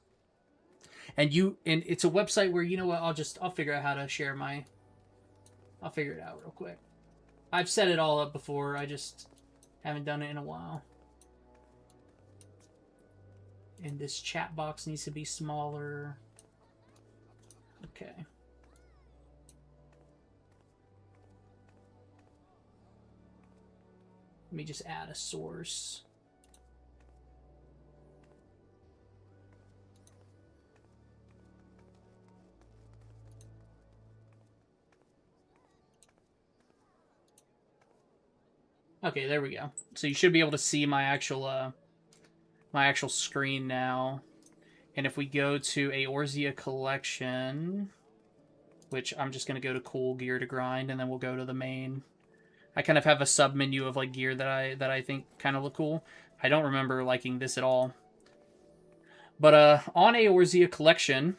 Speaker 1: And it's a website where, you know what, I'll figure out how to share my... I'll figure it out real quick. I've set it all up before, I just haven't done it in a while. And this chat box needs to be smaller. Okay. Let me just add a source. Okay, there we go. So you should be able to see my actual screen now. And if we go to Eorzea Collection, which I'm just going to go to cool gear to grind, and then we'll go to the main. I kind of have a sub menu of like gear that I think kind of look cool. I don't remember liking this at all. But on Eorzea Collection,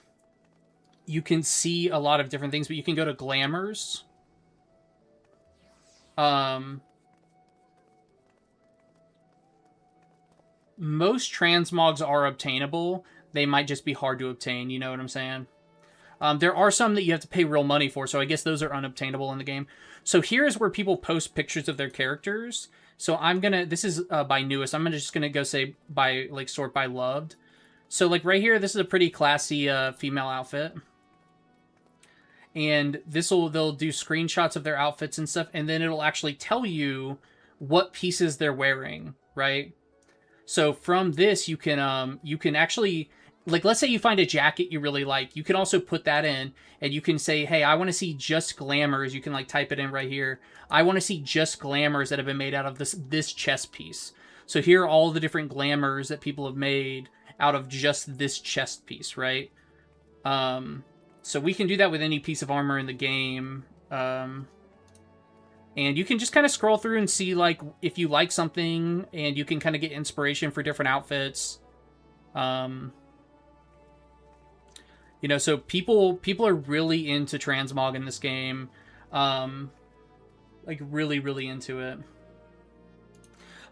Speaker 1: you can see a lot of different things, but you can go to Glamours. Most transmogs are obtainable. They might just be hard to obtain, you know what I'm saying? There are some that you have to pay real money for, so I guess those are unobtainable in the game. So here's where people post pictures of their characters. So I'm gonna, this is by newest, I'm just gonna go say by, like, sort by loved. So like right here, this is a pretty classy female outfit. And they'll do screenshots of their outfits and stuff, and then it'll actually tell you what pieces they're wearing, right? So from this, you can actually, like, let's say you find a jacket you really like. You can also put that in, and you can say, hey, I want to see just glamours. You can, like, type it in right here. I want to see just glamours that have been made out of this chest piece. So here are all the different glamours that people have made out of just this chest piece, right? So we can do that with any piece of armor in the game. And you can just kind of scroll through and see, like, if you like something, and you can kind of get inspiration for different outfits. You know, so people are really into transmog in this game. Like, really, really into it.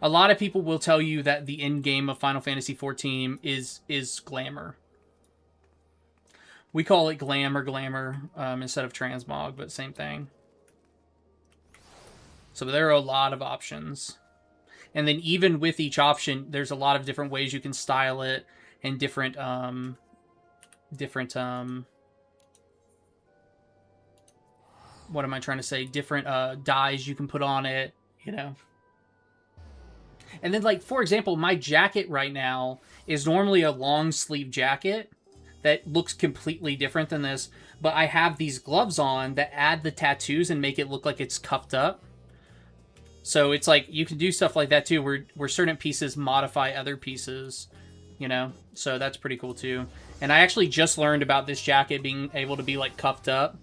Speaker 1: A lot of people will tell you that the end game of Final Fantasy XIV is glamour. We call it glam or glamour instead of transmog, but same thing. So there are a lot of options. And then even with each option, there's a lot of different ways you can style it, and different what am I trying to say? Different dyes you can put on it, you know. And then, like, for example, my jacket right now is normally a long sleeve jacket that looks completely different than this, but I have these gloves on that add the tattoos and make it look like it's cuffed up. So it's like, you can do stuff like that too, where certain pieces modify other pieces, you know? So that's pretty cool too. And I actually just learned about this jacket being able to be, like, cuffed up.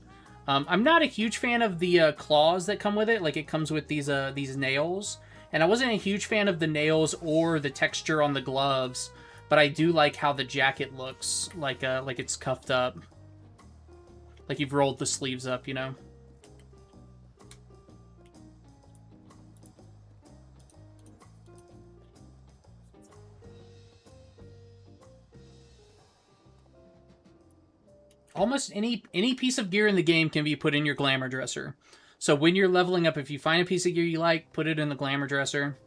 Speaker 1: I'm not a huge fan of the claws that come with it. Like, it comes with these nails. And I wasn't a huge fan of the nails or the texture on the gloves, but I do like how the jacket looks, like it's cuffed up. Like you've rolled the sleeves up, you know? Almost any piece of gear in the game can be put in your glamour dresser. So when you're leveling up, if you find a piece of gear you like, put it in the glamour dresser.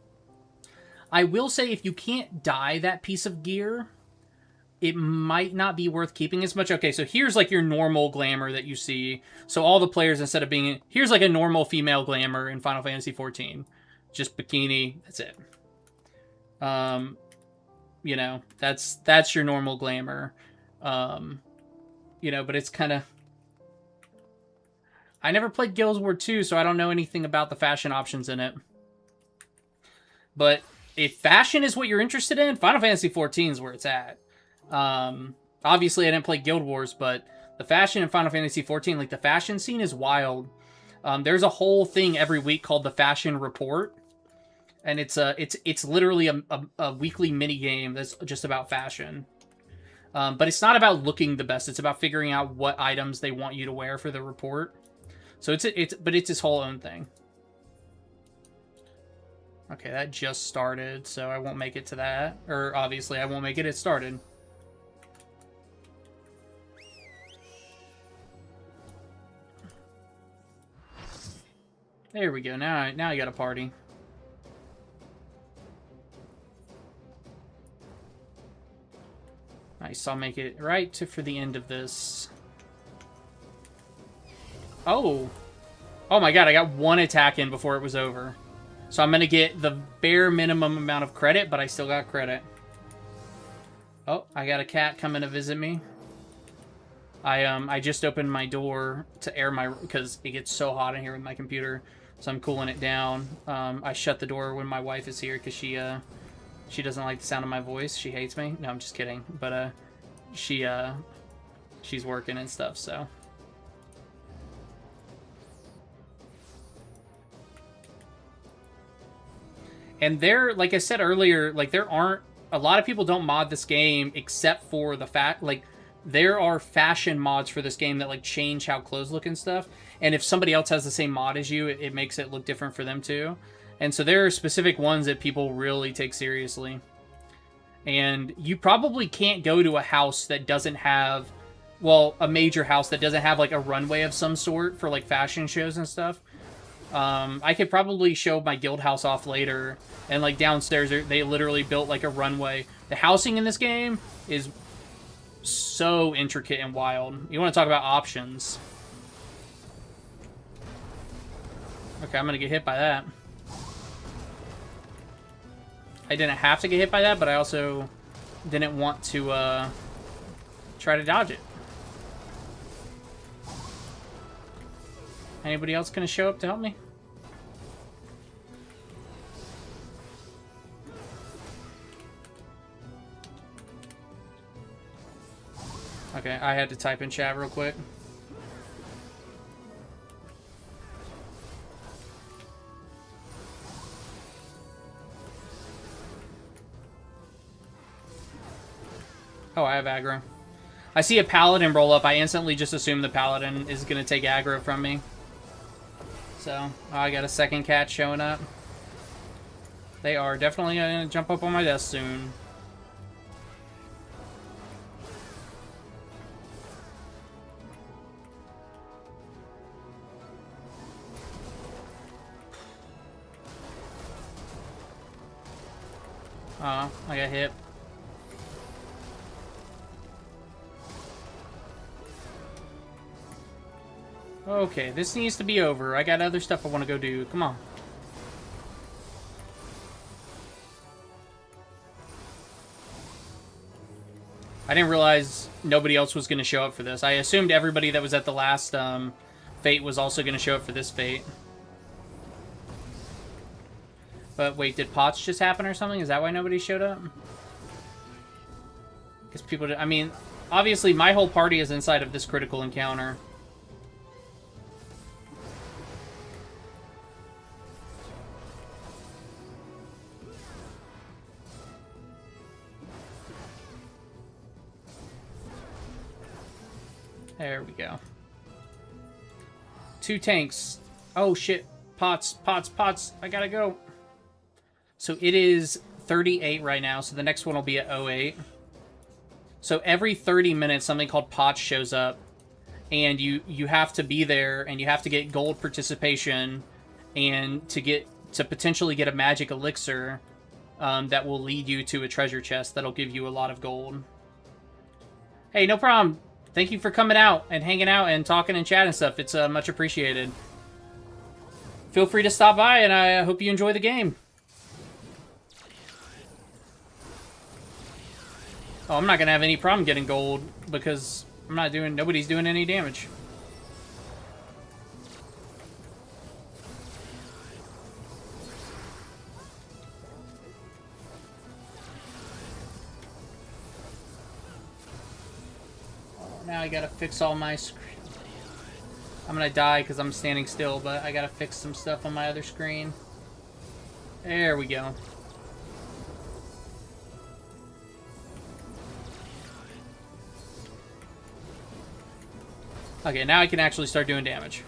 Speaker 1: I will say, if you can't dye that piece of gear, it might not be worth keeping as much. Okay, so here's like your normal glamour that you see. So all the players, instead of being... Here's like a normal female glamour in Final Fantasy XIV. Just bikini, that's it. You know, that's your normal glamour. You know, but it's kind of... I never played Guild Wars 2, so I don't know anything about the fashion options in it. But if fashion is what you're interested in, Final Fantasy XIV is where it's at. Obviously, I didn't play Guild Wars, but the fashion in Final Fantasy XIV, like the fashion scene is wild. There's a whole thing every week called the Fashion Report, and it's literally a weekly mini game that's just about fashion. But it's not about looking the best. It's about figuring out what items they want you to wear for the report. So it's its whole own thing. Okay, that just started, so I won't make it to that. Or obviously, I won't make it. It started. There we go. Now I got a party. Nice. I'll make it right for the end of this. Oh. Oh my god, I got one attack in before it was over. So I'm going to get the bare minimum amount of credit, but I still got credit. Oh, I got a cat coming to visit me. I just opened my door to air my... because it gets so hot in here with my computer. So I'm cooling it down. I shut the door when my wife is here because she doesn't like the sound of my voice. She hates me. No, I'm just kidding. But she's working and stuff, so... And there, like I said earlier, like there aren't... a lot of people don't mod this game except for the fact... like, there are fashion mods for this game that, like, change how clothes look and stuff. And if somebody else has the same mod as you, it makes it look different for them, too. And so there are specific ones that people really take seriously. And you probably can't go to a house that doesn't have... well, a major house that doesn't have, like, a runway of some sort for, like, fashion shows and stuff. I could probably show my guild house off later. And, like, downstairs, they literally built, like, a runway. The housing in this game is so intricate and wild. You want to talk about options. Okay, I'm going to get hit by that. I didn't have to get hit by that, but I also didn't want to try to dodge it. Anybody else going to show up to help me? Okay, I had to type in chat real quick. Oh, I have aggro. I see a paladin roll up. I instantly just assume the paladin is going to take aggro from me. So, I got a second cat showing up. They are definitely going to jump up on my desk soon. I got hit. Okay, this needs to be over. I got other stuff I want to go do. Come on. I didn't realize nobody else was going to show up for this. I assumed everybody that was at the last fate was also going to show up for this fate. But wait, did POTS just happen or something? Is that why nobody showed up? Because people... I mean, obviously my whole party is inside of this critical encounter. There we go. 2 tanks. Oh, shit. POTS. I gotta go. So it is 38 right now, so the next one will be at 08. So every 30 minutes, something called POTS shows up. And you have to be there, and you have to get gold participation, and to potentially get a magic elixir that will lead you to a treasure chest that'll give you a lot of gold. Hey, no problem. Thank you for coming out and hanging out and talking and chatting and stuff. It's much appreciated. Feel free to stop by, and I hope you enjoy the game. Oh, I'm not going to have any problem getting gold because nobody's doing any damage. Now I gotta fix all my... I'm gonna die because I'm standing still, but I gotta fix some stuff on my other screen. There we go. Okay, now I can actually start doing damage.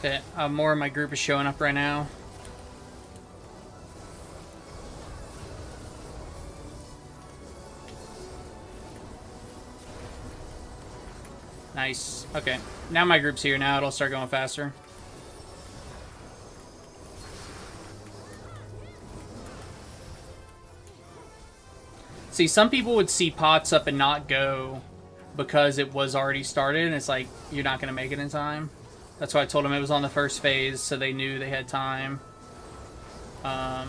Speaker 1: Okay, more of my group is showing up right now. Nice. Okay, now my group's here. Now it'll start going faster. See, some people would see pots up and not go because it was already started, and it's like, you're not going to make it in time. That's why I told them it was on the first phase, so they knew they had time. Because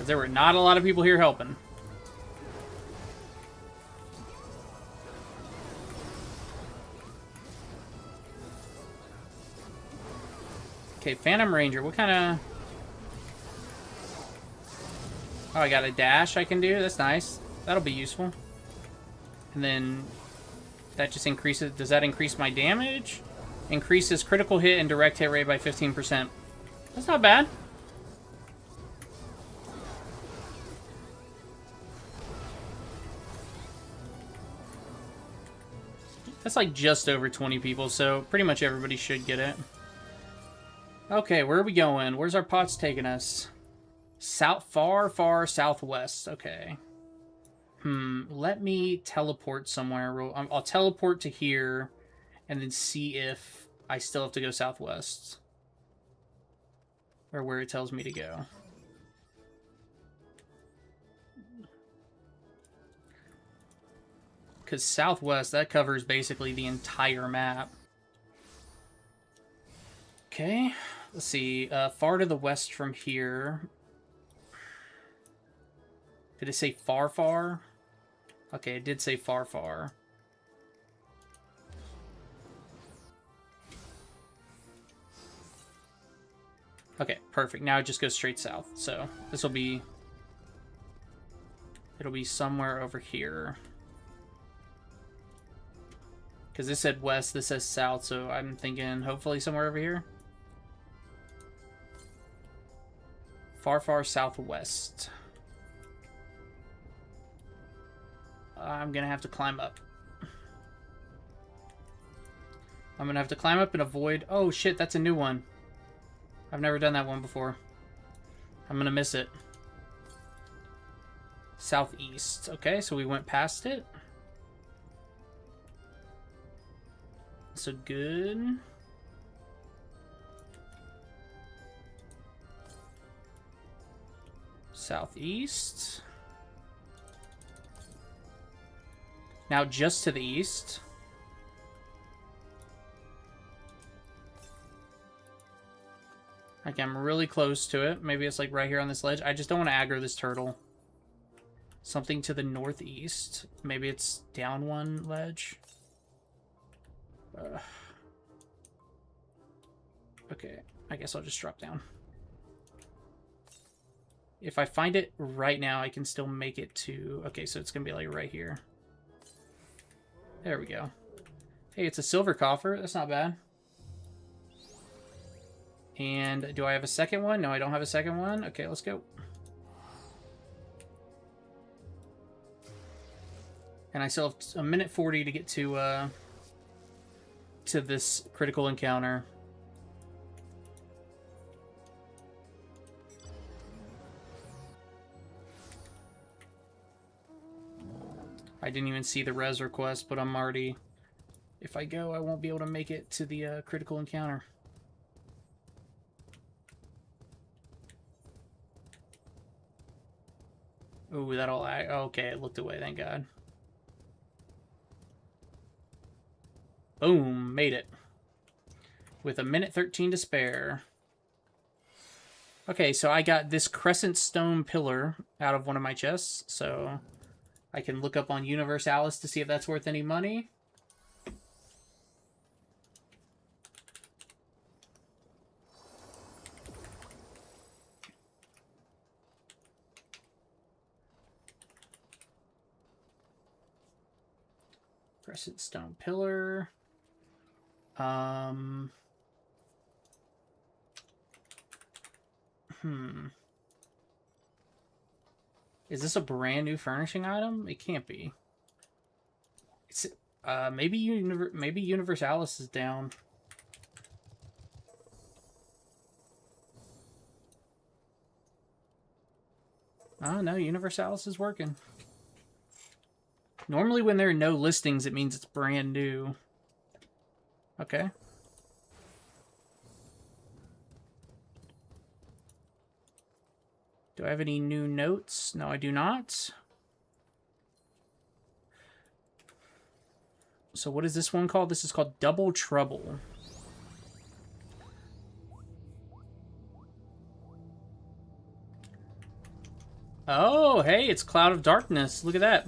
Speaker 1: there were not a lot of people here helping. Okay, Phantom Ranger, what kind of... Oh, I got a dash I can do? That's nice. That'll be useful. And then... that just increases... Does that increase my damage? Increases critical hit and direct hit rate by 15%. That's not bad. That's like just over 20 people, so pretty much everybody should get it. Okay, where are we going? Where's our pots taking us? South, far southwest. Okay. Let me teleport somewhere. I'll teleport to here and then see if I still have to go southwest. Or where it tells me to go. Because southwest, that covers basically the entire map. Okay, let's see. Far to the west from here. Did it say far? Okay, it did say far. Okay, perfect. Now it just goes straight south. So this will be... it'll be somewhere over here. Because this said west, this says south, so I'm thinking hopefully somewhere over here. Far southwest. I'm gonna have to climb up. I'm gonna have to climb up and avoid... Oh shit, that's a new one. I've never done that one before. I'm gonna miss it. Southeast. Okay, so we went past it. So good. Southeast. Now just to the east. Okay, I'm really close to it. Maybe it's like right here on this ledge. I just don't want to aggro this turtle. Something to the northeast. Maybe it's down one ledge. Okay, I guess I'll just drop down. If I find it right now, I can still make it to... Okay, so it's going to be like right here. There we go. Hey, it's a silver coffer. That's not bad. And do I have a second one? No, I don't have a second one. Okay, let's go. And I still have a minute 40 to get to this critical encounter. I didn't even see the res request, but I'm already... If I go, I won't be able to make it to the critical encounter. Ooh, that'll... Okay, it looked away, thank God. Boom, made it. With a minute 13 to spare. Okay, so I got this crescent stone pillar out of one of my chests, so I can look up on Universalis to see if that's worth any money. Crescent stone pillar. Is this a brand new furnishing item? It can't be. It's maybe Universalis is down. Oh no, Universalis is working. Normally when there are no listings, it means it's brand new. Okay. Do I have any new notes? No, I do not. So what is this one called? This is called Double Trouble. Oh, hey, it's Cloud of Darkness. Look at that.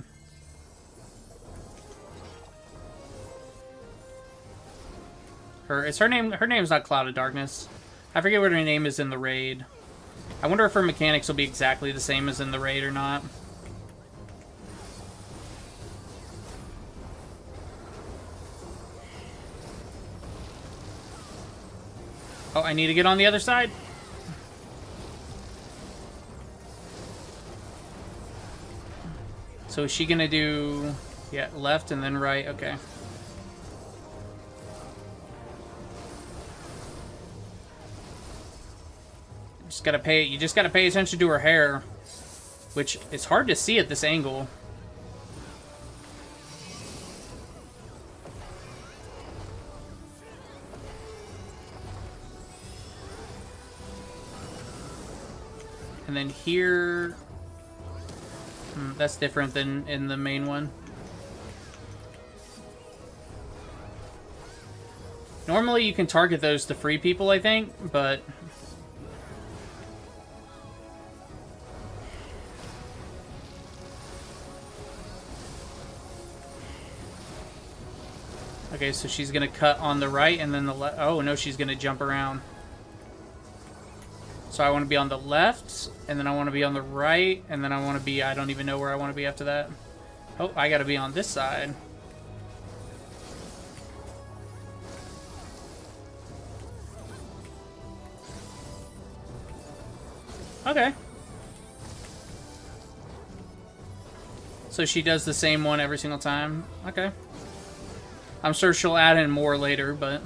Speaker 1: Her name's not Cloud of Darkness. I forget what her name is in the raid. I wonder if her mechanics will be exactly the same as in the raid or not. Oh, I need to get on the other side. So is she gonna do, yeah, left and then right? Okay. You just gotta pay attention to her hair, which is hard to see at this angle. And then here, that's different than in the main one. Normally you can target those to free people, I think, but okay, so she's gonna cut on the right and then the left. Oh no, she's gonna jump around. So I want to be on the left, and then I want to be on the right, and then I want to be, I don't even know where I want to be after that. Oh, I gotta be on this side. Okay. So she does the same one every single time. Okay. I'm sure she'll add in more later, but...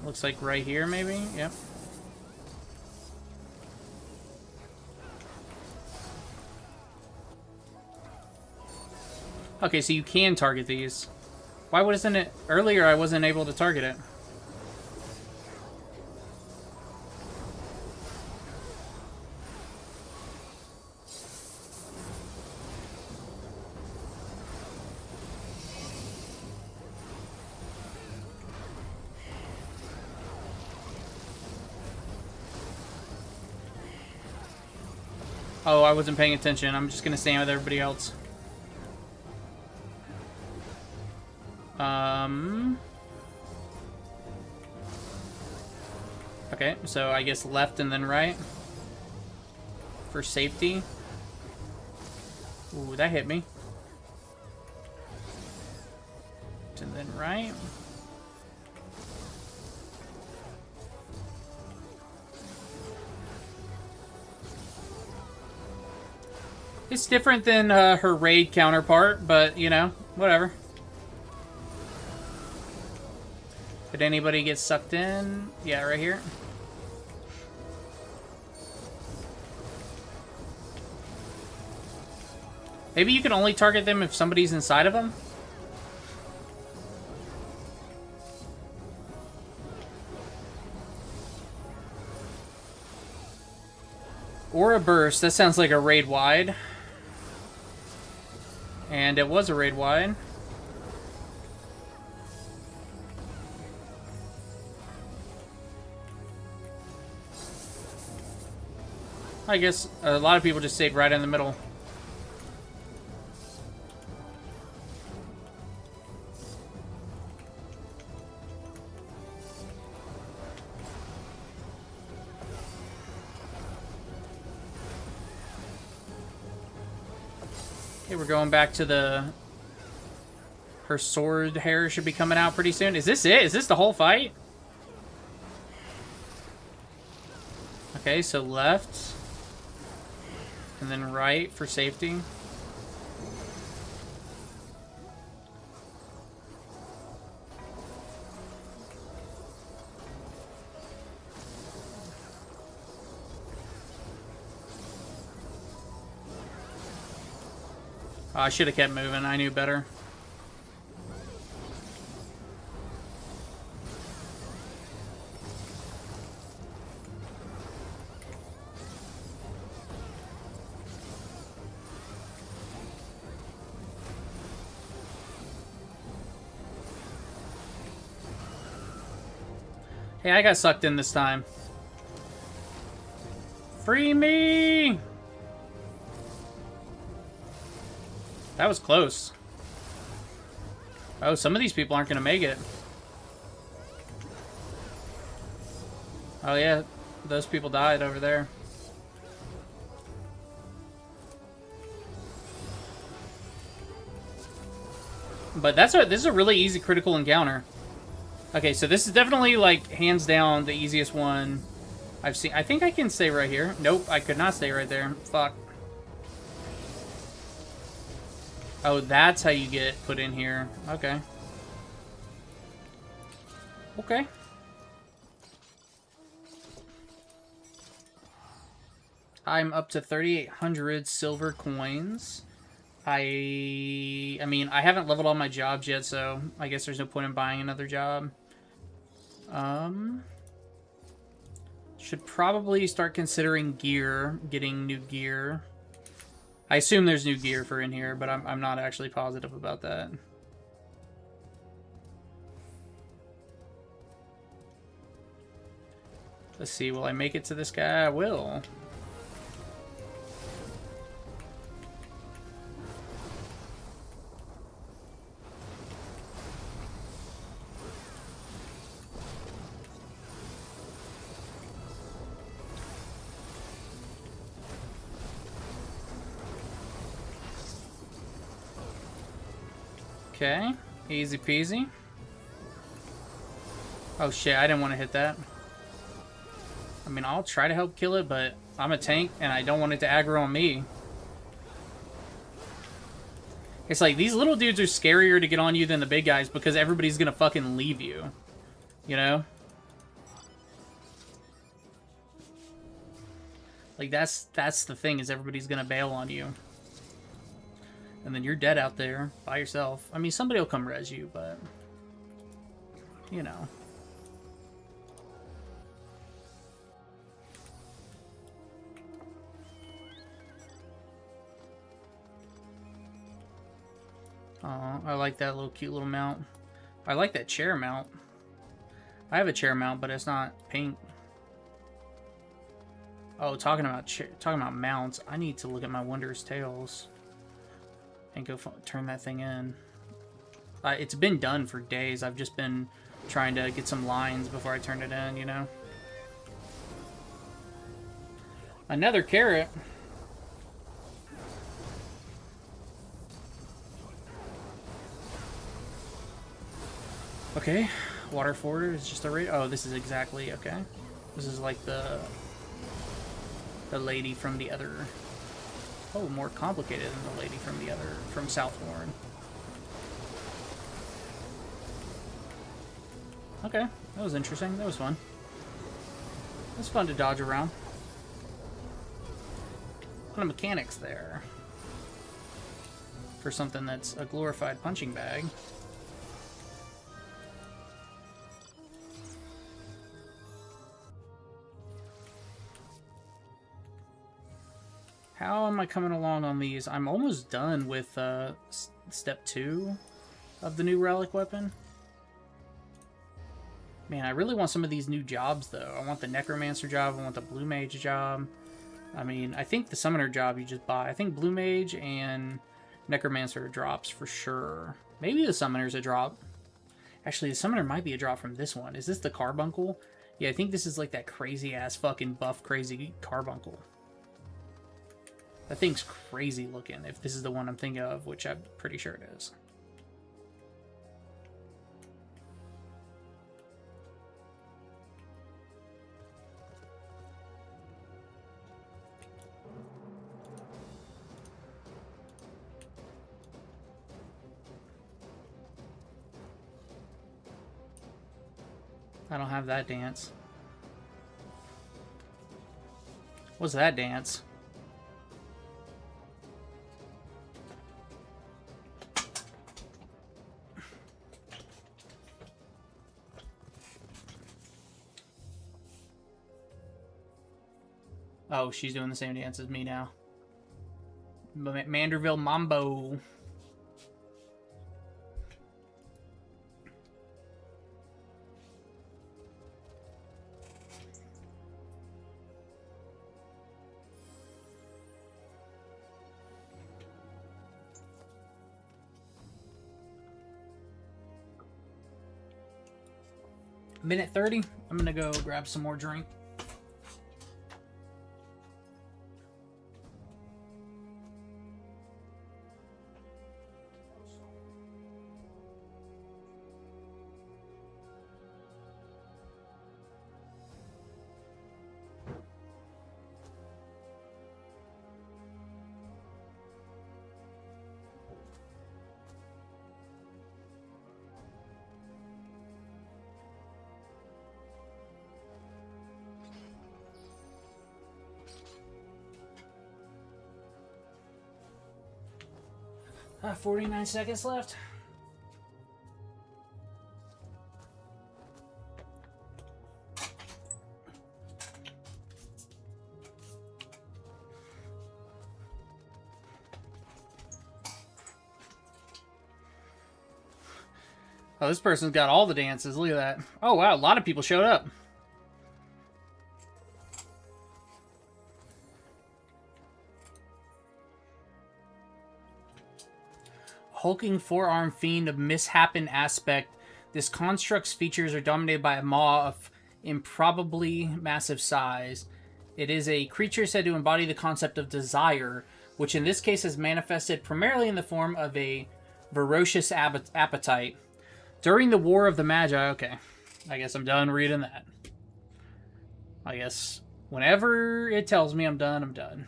Speaker 1: looks like right here, maybe? Yep. Okay, so you can target these. Why wasn't it... Earlier, I wasn't able to target it. Oh, I wasn't paying attention. I'm just gonna stand with everybody else. Okay, so I guess left and then right. For safety. Ooh, that hit me. And then right. It's different than her raid counterpart, but, you know, whatever. Did anybody get sucked in? Yeah, right here. Maybe you can only target them if somebody's inside of them? Or a burst. That sounds like a raid wide. And it was a raid wide. I guess a lot of people just stayed right in the middle. Okay, we're going back to the... Her sword hair should be coming out pretty soon. Is this it? Is this the whole fight? Okay, so left. And then right for safety. Oh, I should have kept moving. I knew better. Hey, I got sucked in this time. Free me! That was close. Oh, some of these people aren't going to make it. Oh, yeah. Those people died over there. But this is a really easy critical encounter. Okay, so this is definitely, like, hands down the easiest one I've seen. I think I can stay right here. Nope, I could not stay right there. Fuck. Oh, that's how you get put in here. Okay. Okay. I'm up to 3,800 silver coins. I mean, I haven't leveled all my jobs yet, so I guess there's no point in buying another job. Should probably start considering gear, getting new gear. I assume there's new gear for in here, but I'm not actually positive about that. Let's see, will I make it to this guy? I will. Okay, easy peasy. Oh shit, I didn't want to hit that. I mean, I'll try to help kill it, but I'm a tank and I don't want it to aggro on me. It's like, these little dudes are scarier to get on you than the big guys because everybody's gonna fucking leave you. You know? Like, that's the thing, is everybody's gonna bail on you. And then you're dead out there by yourself. I mean, somebody will come res you, but... You know. Oh, I like that little cute little mount. I like that chair mount. I have a chair mount, but it's not pink. Oh, talking about mounts, I need to look at my Wondrous Tales and go turn that thing in. It's been done for days. I've just been trying to get some lines before I turn it in, you know? Another carrot. Okay, water forward is just a raid. Oh, this is exactly, okay. This is like the lady from the other... Oh, more complicated than the lady from the other, from Southbourne. Okay, that was interesting. That was fun. It was fun to dodge around. A lot of mechanics there. for something that's a glorified punching bag. How am I coming along on these? I'm almost done with step 2 of the new Relic weapon. Man, I really want some of these new jobs, though. I want the Necromancer job. I want the Blue Mage job. I mean, I think the Summoner job you just buy. I think Blue Mage and Necromancer drops for sure. Maybe the Summoner's a drop. Actually, the Summoner might be a drop from this one. Is this the Carbuncle? Yeah, I think this is like that crazy-ass fucking buff crazy Carbuncle. That thing's crazy looking, if this is the one I'm thinking of, which I'm pretty sure it is. I don't have that dance. What's that dance? Oh, she's doing the same dance as me now. Manderville Mambo. Minute 30. I'm gonna go grab some more drink. 49 seconds left. Oh, this person's got all the dances. Look at that. Oh, wow. A lot of people showed up. Hulking forearm fiend of mishappen aspect. This construct's features are dominated by a maw of improbably massive size. It is a creature said to embody the concept of desire, which in this case is manifested primarily in the form of a ferocious appetite. During the War of the Magi... Okay, I guess I'm done reading that. I guess whenever it tells me I'm done, I'm done.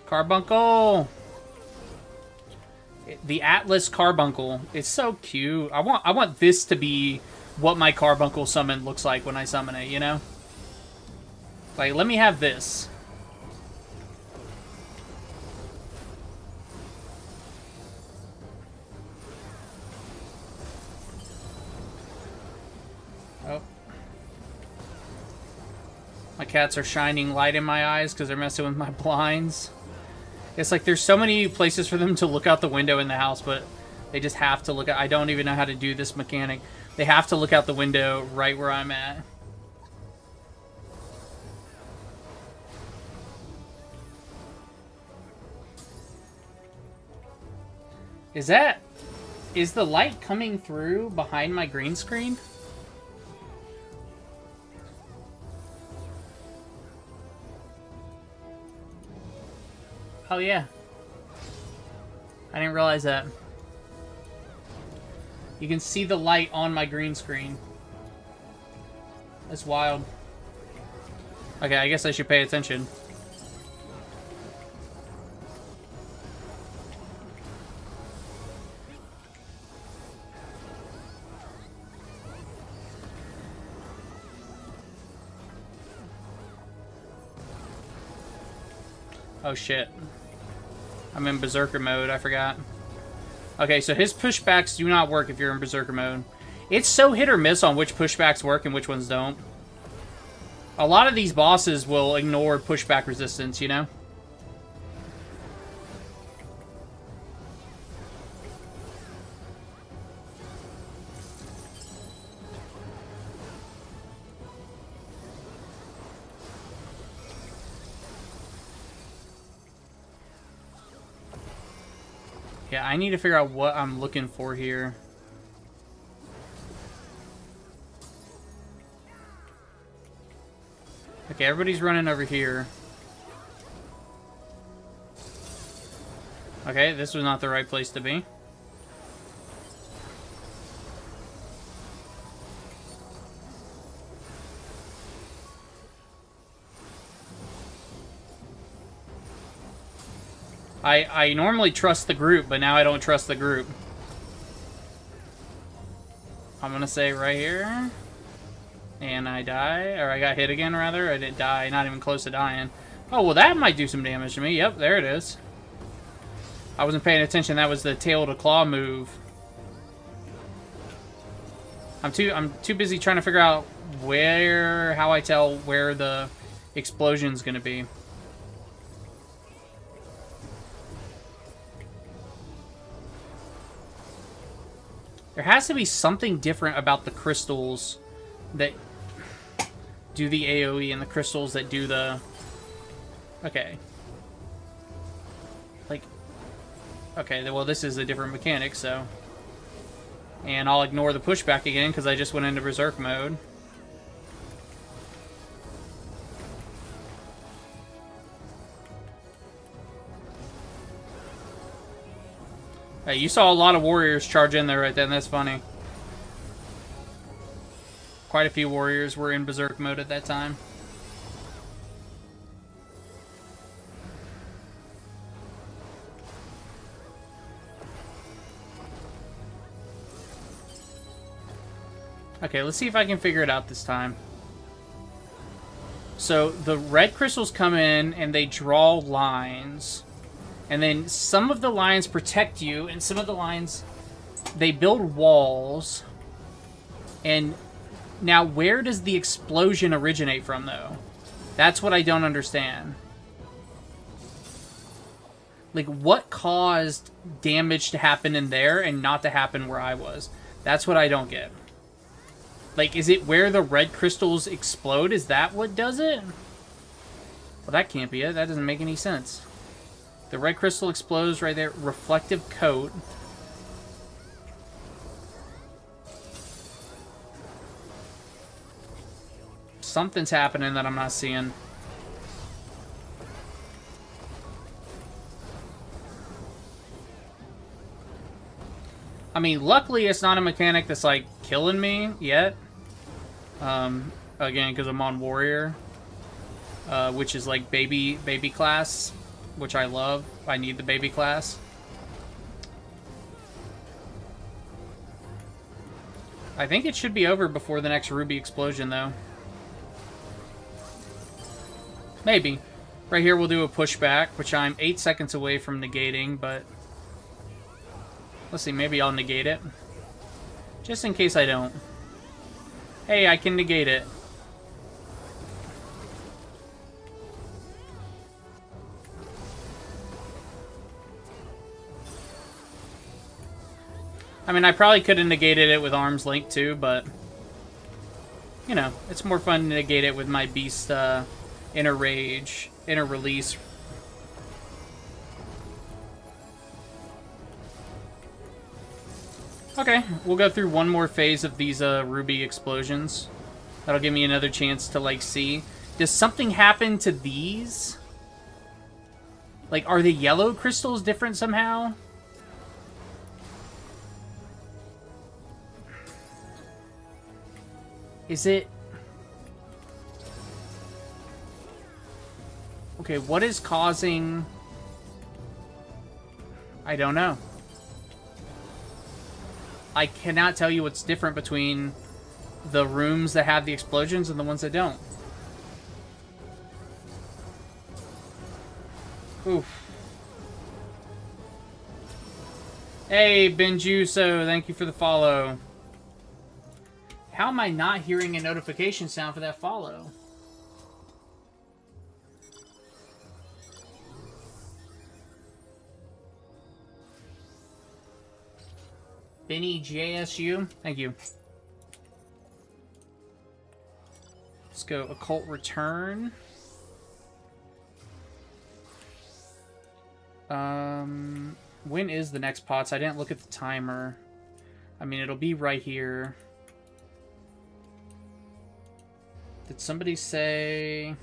Speaker 1: Carbuncle! The Atlas Carbuncle. It's so cute. I want this to be what my Carbuncle summon looks like when I summon it, you know? Like, let me have this. Oh. My cats are shining light in my eyes because they're messing with my blinds. It's like there's so many places for them to look out the window in the house, but they just have to look at... I don't even know how to do this mechanic. They have to look out the window right where I'm at. Is the light coming through behind my green screen? Oh, yeah. I didn't realize that. You can see the light on my green screen. That's wild. Okay, I guess I should pay attention. Oh shit. I'm in Berserker mode, I forgot. Okay, so his pushbacks do not work if you're in Berserker mode. It's so hit or miss on which pushbacks work and which ones don't. A lot of these bosses will ignore pushback resistance, you know? Yeah, I need to figure out what I'm looking for here. Okay, everybody's running over here. Okay, this was not the right place to be. I normally trust the group, but now I don't trust the group. I'm gonna say right here. And I die, or I got hit again, rather. I didn't die, not even close to dying. Oh, well, that might do some damage to me. Yep, there it is. I wasn't paying attention. That was the tail to claw move. I'm too busy trying to figure out how I tell where the explosion's gonna be. There has to be something different about the crystals that do the AoE and the crystals that do the... Okay. Like... Okay, well, this is a different mechanic, so... And I'll ignore the pushback again, because I just went into Berserk mode. Hey, you saw a lot of warriors charge in there right then, that's funny. Quite a few warriors were in Berserk mode at that time. Okay, let's see if I can figure it out this time. So, the red crystals come in and they draw lines. And then some of the lines protect you, and some of the lines, they build walls. And now, where does the explosion originate from, though? That's what I don't understand. Like, what caused damage to happen in there and not to happen where I was? That's what I don't get. Like, is it where the red crystals explode? Is that what does it? Well, that can't be it. That doesn't make any sense. The red crystal explodes right there. Reflective coat. Something's happening that I'm not seeing. I mean, luckily it's not a mechanic that's, like, killing me yet. Again, because I'm on warrior. Which is, like, baby class. Which I love. I need the baby class. I think it should be over before the next ruby explosion, though. Maybe. Right here we'll do a pushback, which I'm 8 seconds away from negating, but... Let's see, maybe I'll negate it. Just in case I don't. Hey, I can negate it. I mean, I probably could have negated it with arm's length too, but... You know, it's more fun to negate it with my beast, inner rage, inner release. Okay, we'll go through one more phase of these ruby explosions. That'll give me another chance to, like, see. Does something happen to these? Like, are the yellow crystals different somehow? Is it... Okay, what is causing... I don't know. I cannot tell you what's different between the rooms that have the explosions and the ones that don't. Oof. Hey, Benjuso, thank you for the follow. How am I not hearing a notification sound for that follow? Benny JSU, thank you. Let's go Occult Return. When is the next pots? I didn't look at the timer. I mean, it'll be right here. Did somebody say...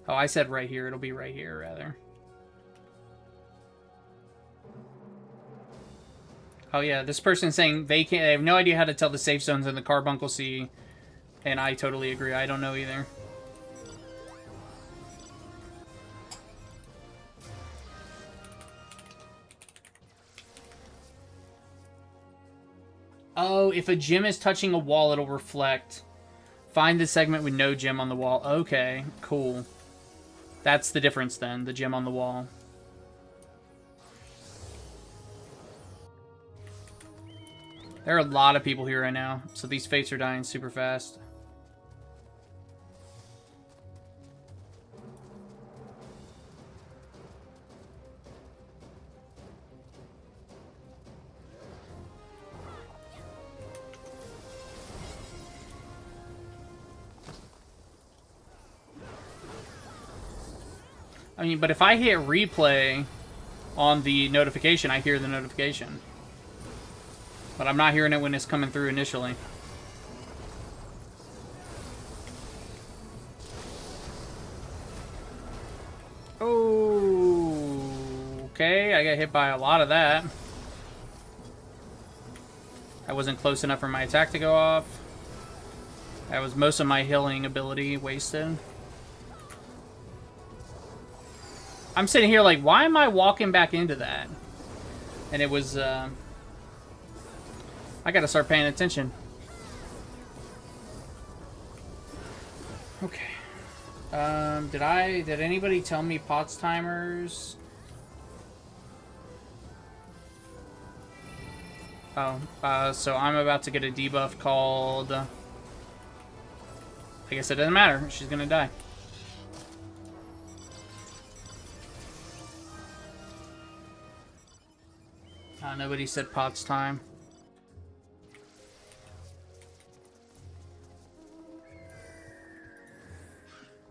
Speaker 1: Oh, I said right here. It'll be right here, rather. Oh, yeah. This person's saying they have no idea how to tell the safe zones in the Carbuncle Sea. And I totally agree. I don't know either. Oh, if a gem is touching a wall, it'll reflect. Find the segment with no gem on the wall. Okay, cool. That's the difference then, the gem on the wall. There are a lot of people here right now, so these fates are dying super fast. I mean, but if I hit replay on the notification, I hear the notification. But I'm not hearing it when it's coming through initially. Oh, okay. I got hit by a lot of that. I wasn't close enough for my attack to go off. That was most of my healing ability wasted. I'm sitting here like, why am I walking back into that? And it was, I gotta start paying attention. Okay. Did anybody tell me POTS timers? Oh, so I'm about to get a debuff called, I guess it doesn't matter. She's gonna die. Nobody said POTS time.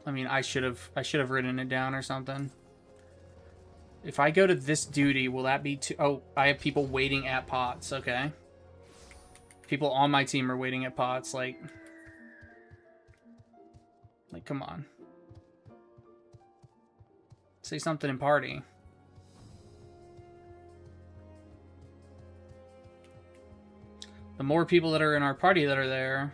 Speaker 1: I mean, I should have written it down or something. If I go to this duty, will that be too... Oh, I have people waiting at POTS. Okay. People on my team are waiting at POTS. Like, come on. Say something in party. The more people that are in our party that are there...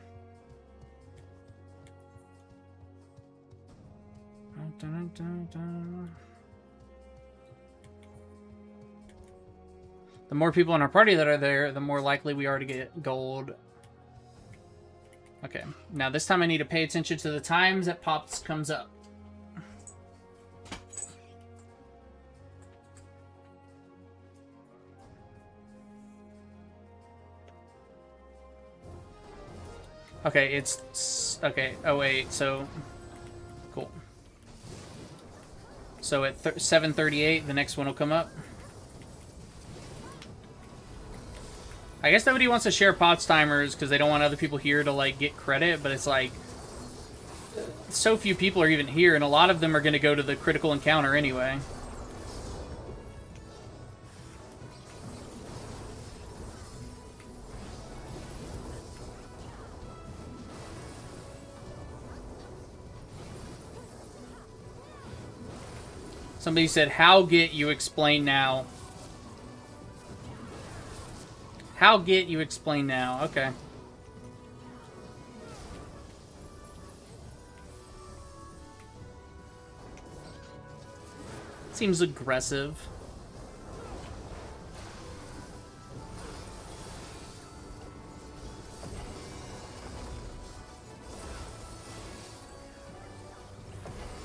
Speaker 1: The more people in our party that are there, the more likely we are to get gold. Okay, now this time I need to pay attention to the times that POTS comes up. Okay, it's... Okay, oh wait, so... Cool. So at 7:38, the next one will come up. I guess nobody wants to share POTS timers because they don't want other people here to, like, get credit, but it's like... So few people are even here, and a lot of them are going to go to the critical encounter anyway. Somebody said, how get you explain now? How get you explain now? Okay. Seems aggressive.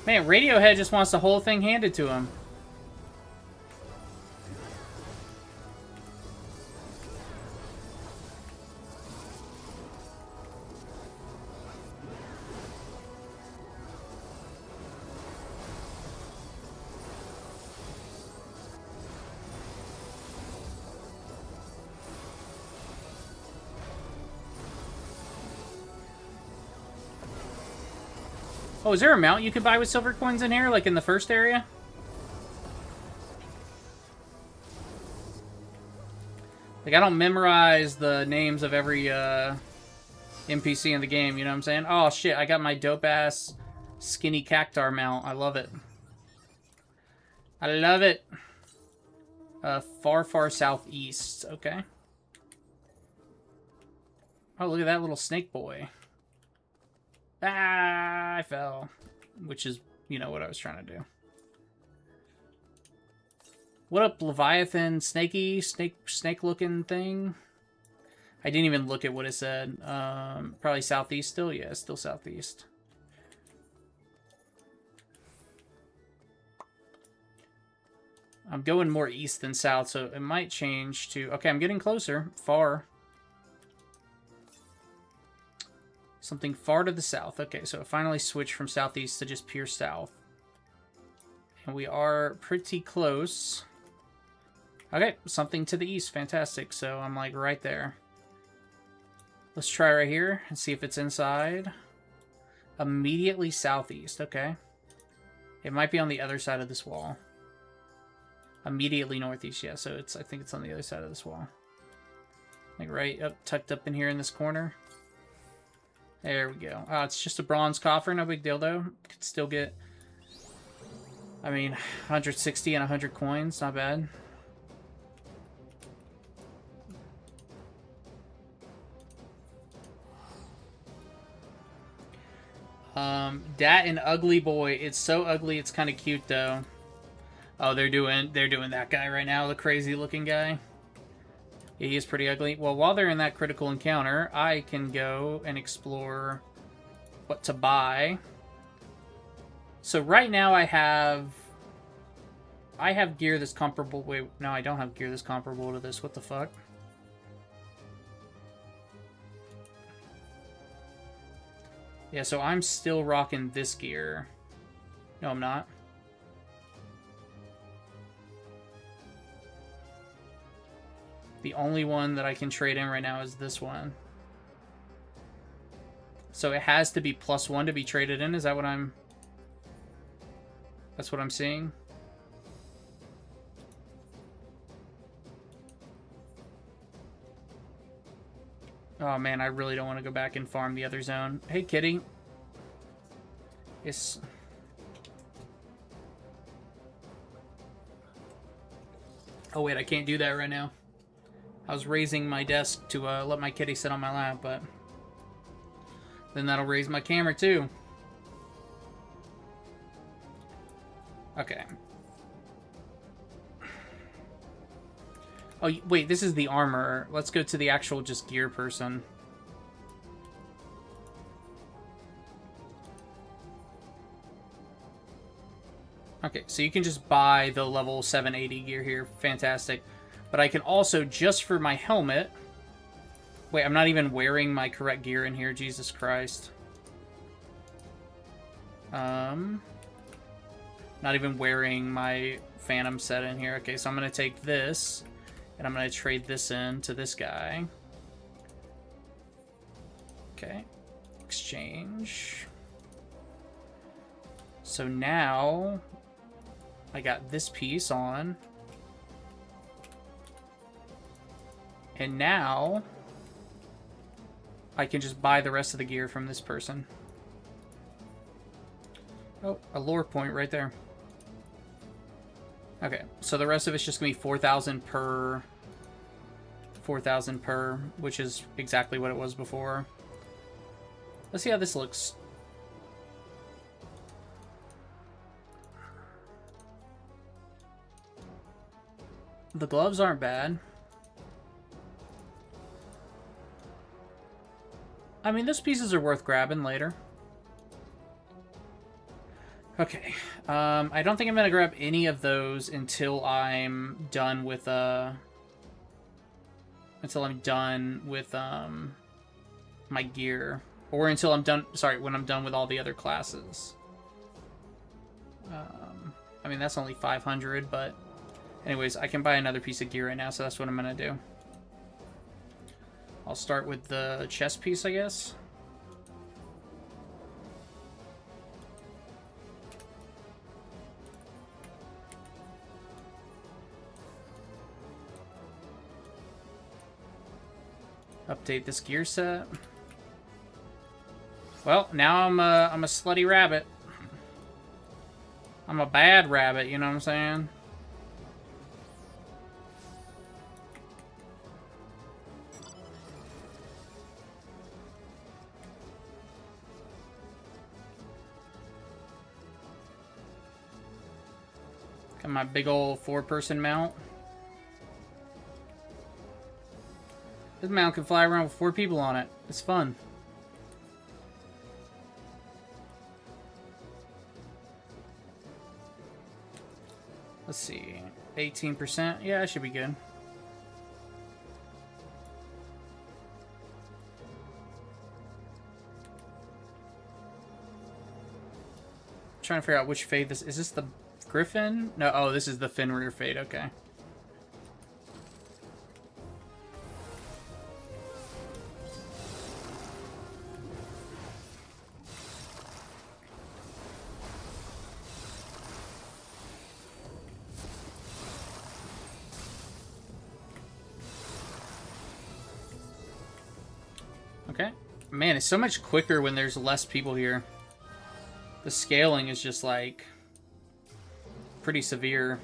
Speaker 1: Man, Radiohead just wants the whole thing handed to him. Oh, is there a mount you could buy with silver coins in here, like in the first area? Like, I don't memorize the names of every NPC in the game, you know what I'm saying? Oh, shit, I got my dope-ass skinny cactar mount. I love it. I love it. Far, far southeast. Okay. Oh, look at that little snake boy. Ah, I fell. Which is, you know, what I was trying to do. What up, Leviathan? Snake-looking thing? I didn't even look at what it said. Probably southeast still? Yeah, still southeast. I'm going more east than south, so it might change to... Okay, I'm getting closer. Far. Something far to the south. Okay, so it finally switched from southeast to just pure south. And we are pretty close. Okay, something to the east. Fantastic. So I'm like right there. Let's try right here and see if it's inside. Immediately southeast. Okay. It might be on the other side of this wall. Immediately northeast. Yeah, so I think it's on the other side of this wall. Like right up, tucked up in here in this corner. There we go. It's just a bronze coffer. No big deal, though. Could still get, I mean, 160 and 100 coins. Not bad. Dat and Ugly Boy. It's so ugly, it's kind of cute, though. Oh, they're doing that guy right now, the crazy-looking guy. Yeah, he is pretty ugly. Well, while they're in that critical encounter, I can go and explore what to buy. So right now I have gear that's comparable. Wait, no, I don't have gear that's comparable to this. What the fuck? Yeah, so I'm still rocking this gear. No, I'm not. The only one that I can trade in right now is this one. So it has to be +1 to be traded in. Is that what I'm... That's what I'm seeing? Oh man, I really don't want to go back and farm the other zone. Hey, kitty. It's... Oh wait, I can't do that right now. I was raising my desk to let my kitty sit on my lap, but then that'll raise my camera too. Okay. Oh, wait, this is the armor. Let's go to the actual just gear person. Okay, so you can just buy the level 780 gear here. Fantastic. But I can also, just for my helmet... Wait, I'm not even wearing my correct gear in here. Jesus Christ. Not even wearing my Phantom set in here. Okay, so I'm going to take this, and I'm going to trade this in to this guy. Okay. Exchange. So now, I got this piece on. And now, I can just buy the rest of the gear from this person. Oh, a lore point right there. Okay, so the rest of it's just going to be 4,000 per... 4,000 per, which is exactly what it was before. Let's see how this looks. The gloves aren't bad. I mean, those pieces are worth grabbing later. Okay. I don't think I'm gonna grab any of those until I'm done with my gear. Or until I'm done, sorry, when I'm done with all the other classes. I mean, that's only 500, but anyways, I can buy another piece of gear right now, so that's what I'm gonna do. I'll start with the chest piece, I guess. Update this gear set. Well, now I'm a slutty rabbit. I'm a bad rabbit, you know what I'm saying? Got my big old 4-person mount. This mount can fly around with 4 people on it. It's fun. Let's see. 18%. Yeah, I should be good. Trying to figure out which fade this is. This the Griffin? No, oh, this is the Fenrir fade. Okay. Okay. Man, it's so much quicker when there's less people here. The scaling is just, like, pretty severe.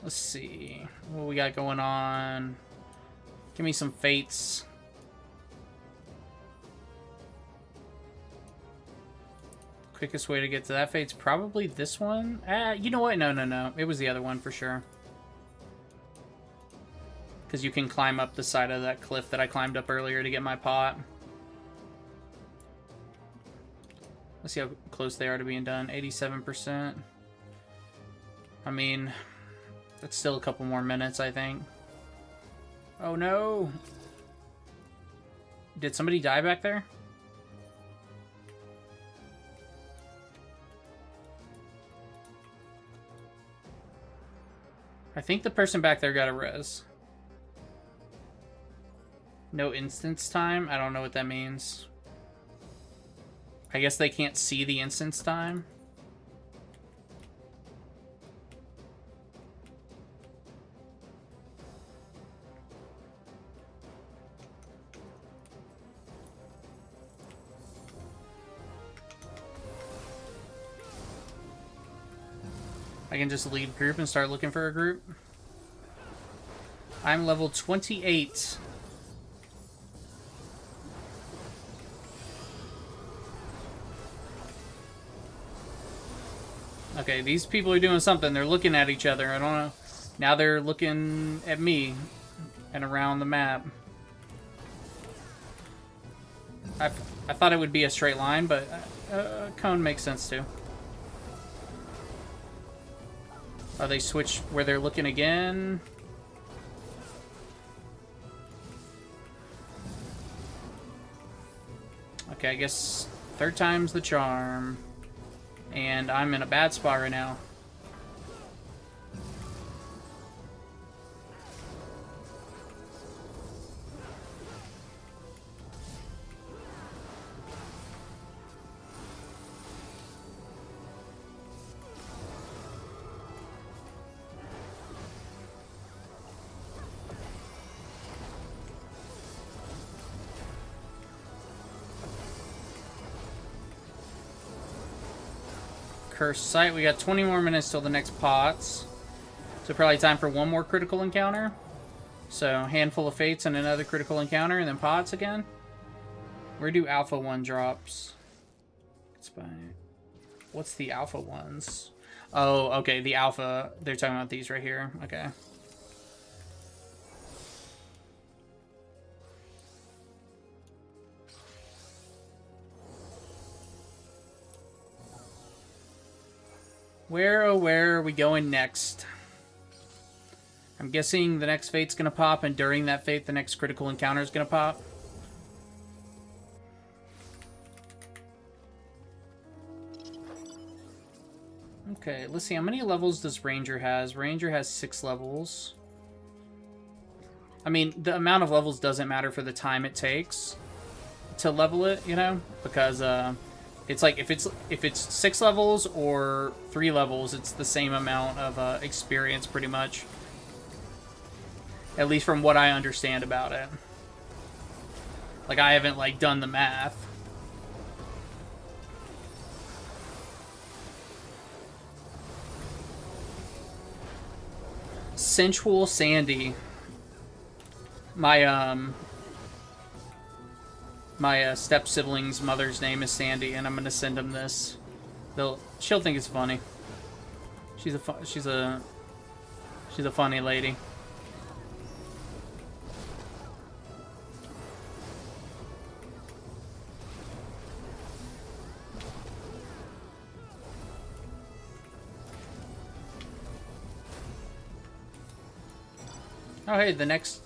Speaker 1: Let's see. What we got going on? Give me some fates. Quickest way to get to that fate's probably this one. You know what? No. It was the other one for sure. Because you can climb up the side of that cliff that I climbed up earlier to get my pot. Let's see how close they are to being done. 87%. I mean, that's still a couple more minutes, I think. Oh no! Did somebody die back there? I think the person back there got a res. No instance time? I don't know what that means. I guess they can't see the instance time. I can just leave group and start looking for a group. I'm level 28. Okay, these people are doing something. They're looking at each other. I don't know. Now they're looking at me and around the map. I thought it would be a straight line, but cone makes sense too. Oh, they switched where they're looking again. Okay, I guess third time's the charm. And I'm in a bad spot right now. Cursed Sight. We got 20 more minutes till the next pots. So probably time for one more critical encounter. So handful of fates and another critical encounter and then pots again. Where do alpha 1 drops? It's by... What's the alpha ones? Oh, okay, the alpha. They're talking about these right here. Okay. Where, oh, where are we going next? I'm guessing the next fate's gonna pop, and during that fate, the next critical encounter is gonna pop. Okay, let's see. How many levels does Ranger has? Ranger has 6 levels. I mean, the amount of levels doesn't matter for the time it takes to level it, you know? Because, it's like, if it's 6 levels or 3 levels, it's the same amount of, experience, pretty much. At least from what I understand about it. Like, I haven't, like, done the math. Sensual Sandy. My step sibling's mother's name is Sandy, and I'm gonna send him this. She'll think it's funny. She's a funny lady. Oh hey, the next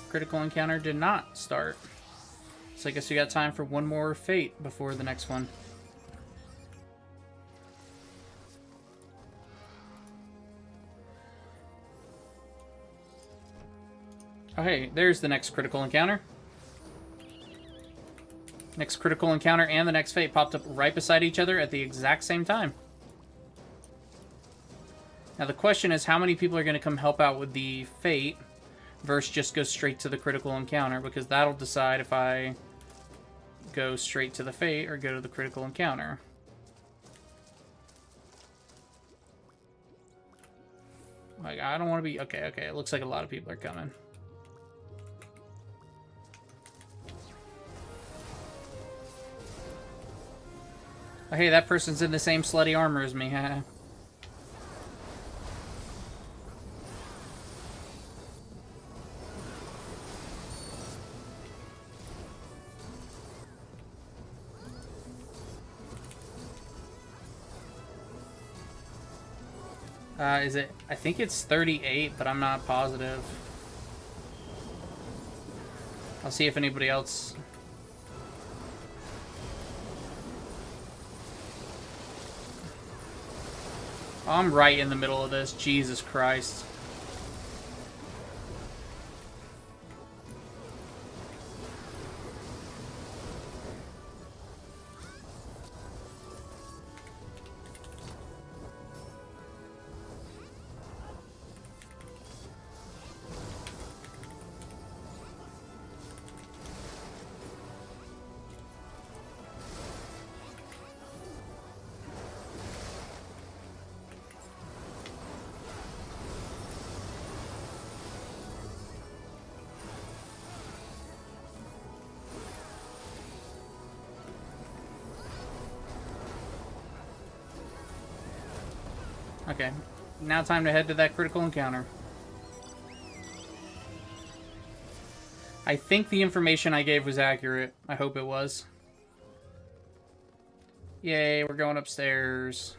Speaker 1: critical encounter did not start. So I guess we got time for one more fate before the next one. Oh hey, there's the next critical encounter. Next critical encounter and the next fate popped up right beside each other at the exact same time. Now the question is, how many people are going to come help out with the fate versus just go straight to the critical encounter, because that'll decide if I go straight to the fate or go to the critical encounter. Like, I don't want to be... Okay, it looks like a lot of people are coming. Oh, hey, that person's in the same slutty armor as me, haha. Is it? I think it's 38, but I'm not positive. I'll see if anybody else... Oh, I'm right in the middle of this. Jesus Christ. Okay, now time to head to that critical encounter. I think the information I gave was accurate. I hope it was. Yay, we're going upstairs.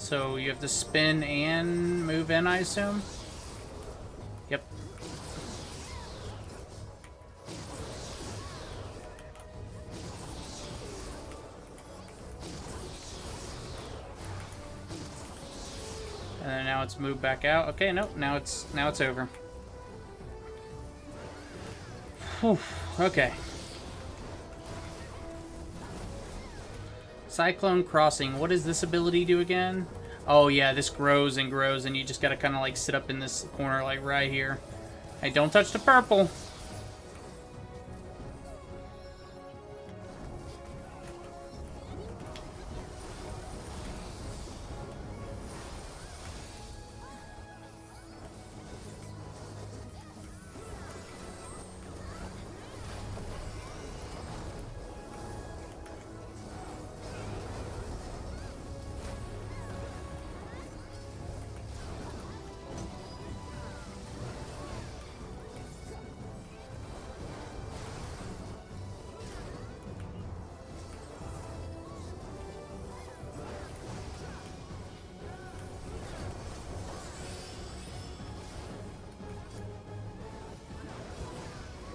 Speaker 1: So you have to spin and move in, I assume? Yep. And then now it's moved back out. Okay, nope, now it's over. Whew, okay. Cyclone Crossing. What does this ability do again? Oh yeah, this grows and grows, and you just gotta kind of like sit up in this corner, like right here. Hey, don't touch the purple.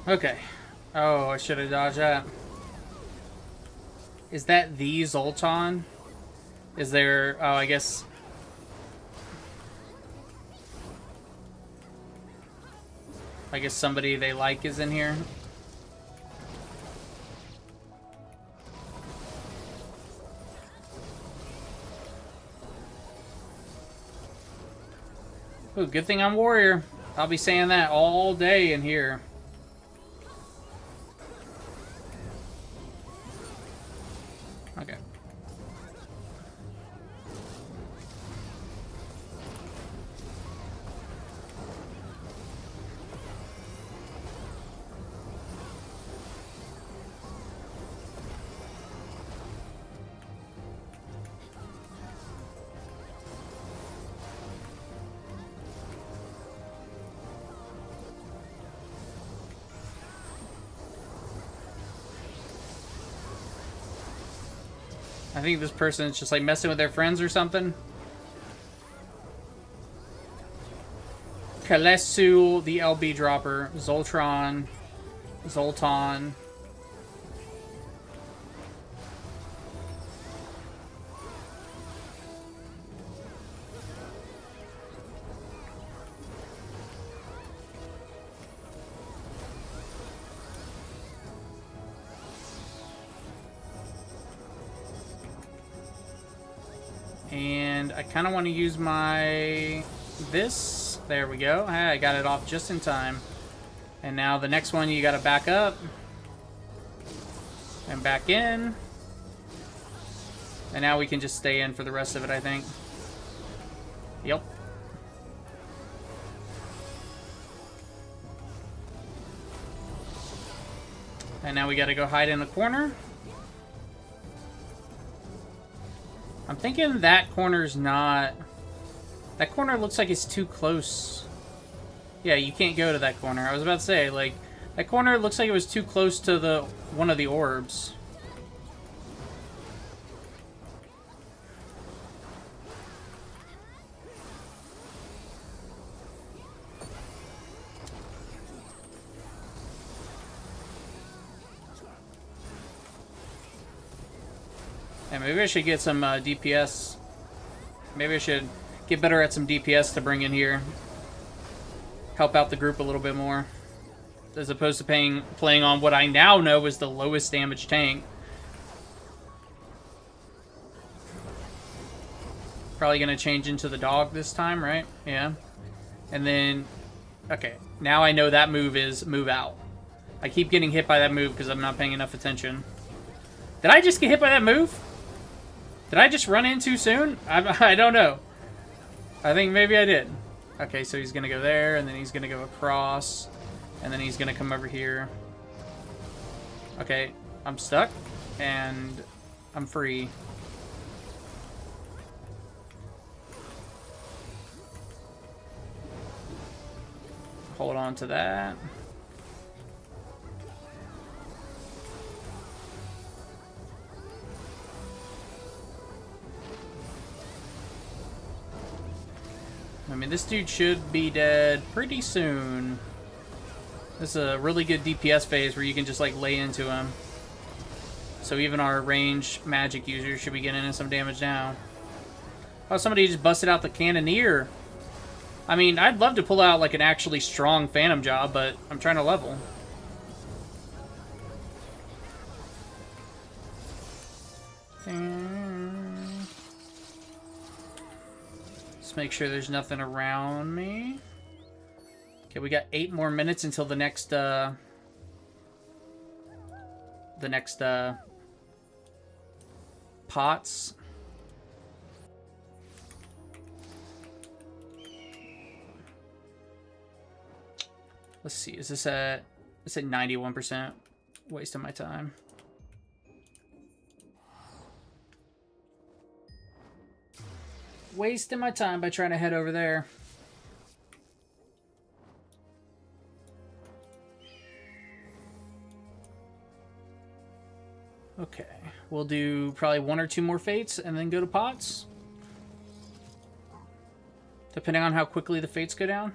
Speaker 1: Okay. Oh, I should have dodged that. Is that the Zoltan? Is there... Oh, I guess... somebody they like is in here. Ooh, good thing I'm warrior. I'll be saying that all day in here. Okay. I think this person is just like messing with their friends or something. Kalesu, the LB dropper. Zoltan. And I kind of want to use my... this. There we go. Hey, I got it off just in time. And now the next one, you got to back up. And back in. And now we can just stay in for the rest of it, I think. Yep. And now we got to go hide in the corner. I'm thinking that corner's not... That corner looks like it's too close. Yeah, you can't go to that corner. I was about to say, like, that corner looks like it was too close to the one of the orbs. Yeah, maybe I should get some DPS. Maybe I should get better at some DPS to bring in here. Help out the group a little bit more. As opposed to playing on what I now know is the lowest damage tank. Probably going to change into the dog this time, right? Yeah. And then... Okay, now I know that move is move out. I keep getting hit by that move because I'm not paying enough attention. Did I just get hit by that move? Did I just run in too soon? I don't know. I think maybe I did. Okay, so he's going to go there, and then he's going to go across, and then he's going to come over here. Okay, I'm stuck, and I'm free. Hold on to that. mean, this dude should be dead pretty soon. This is a really good DPS phase where you can just, like, lay into him. So even our range magic users should be getting in some damage now. Oh, somebody just busted out the Cannoneer. I mean, I'd love to pull out, like, an actually strong Phantom job, but I'm trying to level. Let's make sure there's nothing around me. Okay, we got 8 more minutes until the next pots. Let's see, is this at, it's at 91%. Wasting my time. Wasting my time by trying to head over there. Okay, we'll do probably 1 or 2 more fates and then go to pots. Depending on how quickly the fates go down.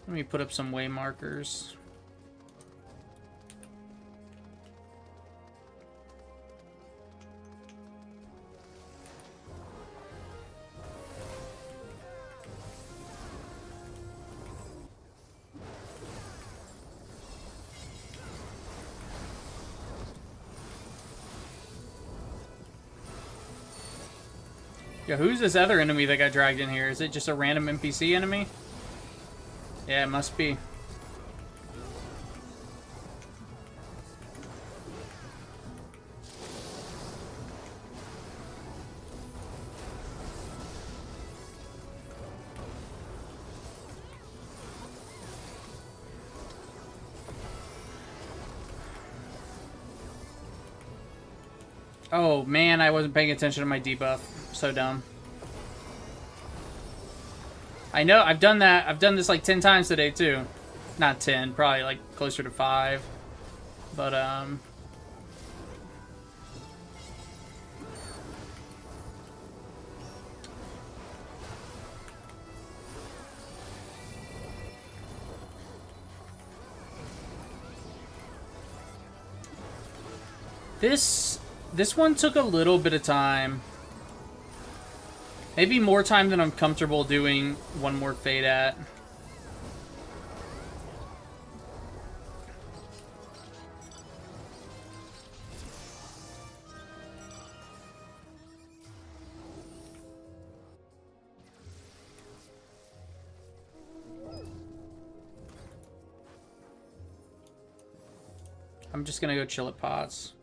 Speaker 1: Let me put up some way markers. Yeah, who's this other enemy that got dragged in here? Is it just a random NPC enemy? Yeah, it must be. Oh man, I wasn't paying attention to my debuff. So dumb. I know, I've done that. I've done this like 10 times today, too. Not 10, probably like closer to 5. But, This one took a little bit of time. Maybe more time than I'm comfortable doing one more fade at. I'm just gonna go chill at pots.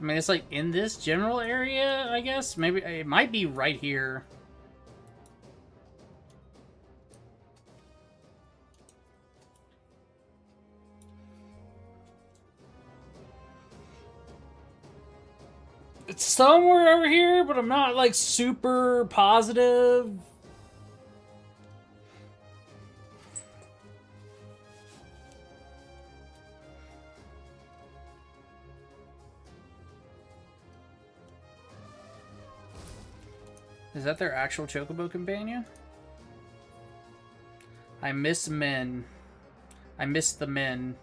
Speaker 1: I mean, it's like in this general area, I guess. Maybe it might be right here. It's somewhere over here, but I'm not like super positive. Is that their actual Chocobo companion? I miss men. I miss the men.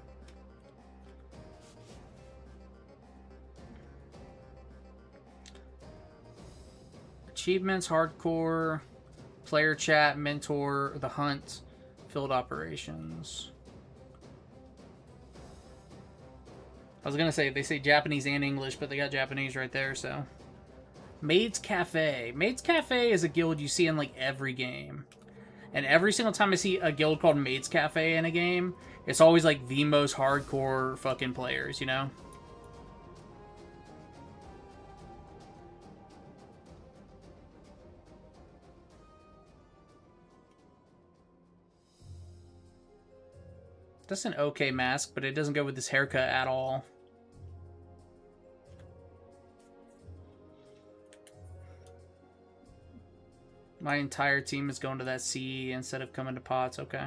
Speaker 1: Achievements, hardcore, player chat, mentor, the hunt, field operations. I was gonna say, they say Japanese and English, but they got Japanese right there, so. Maid's Cafe. Maid's Cafe is a guild you see in like every game. And every single time I see a guild called Maids Cafe in a game, it's always like the most hardcore fucking players, you know? That's an okay mask, but it doesn't go with this haircut at all. My entire team is going to that CE instead of coming to pots. Okay.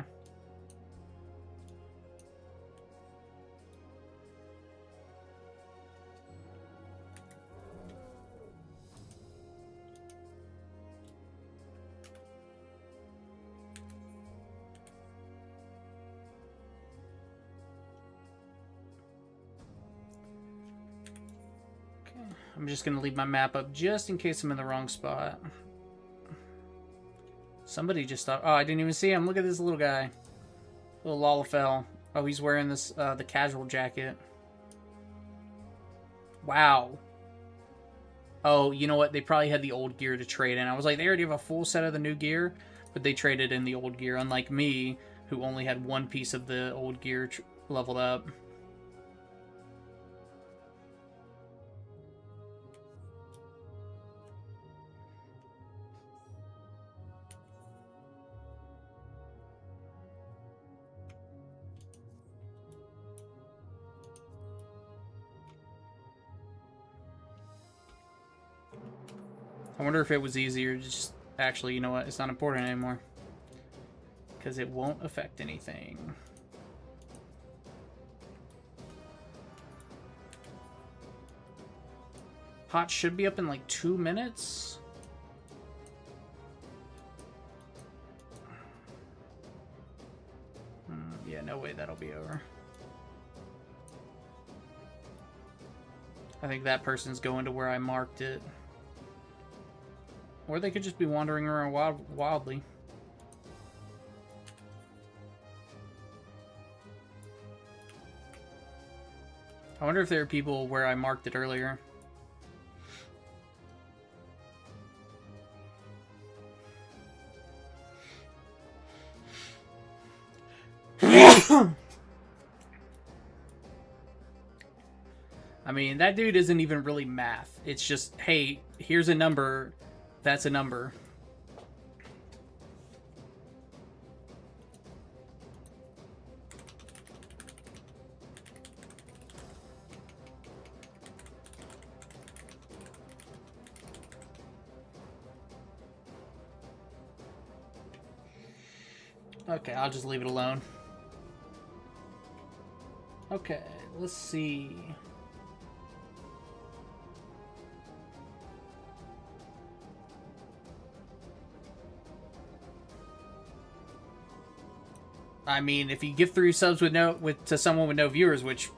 Speaker 1: I'm just going to leave my map up just in case I'm in the wrong spot. Somebody just thought... Oh, I didn't even see him. Look at this little guy. Little Lalafell. Oh, he's wearing this the casual jacket. Wow. Oh, you know what? They probably had the old gear to trade in. I was like, they already have a full set of the new gear, but they traded in the old gear, unlike me, who only had one piece of the old gear leveled up. I wonder if it was easier to just... Actually, you know what? It's not important anymore. Because it won't affect anything. Pot should be up in like 2 minutes. Yeah, no way that'll be over. I think that person's going to where I marked it. Or they could just be wandering around wildly. I wonder if there are people where I marked it earlier. I mean, that dude isn't even really math. It's just, hey, here's a number... That's a number. Okay, I'll just leave it alone. Okay, let's see. I mean, if you give 3 subs to someone with no viewers, which,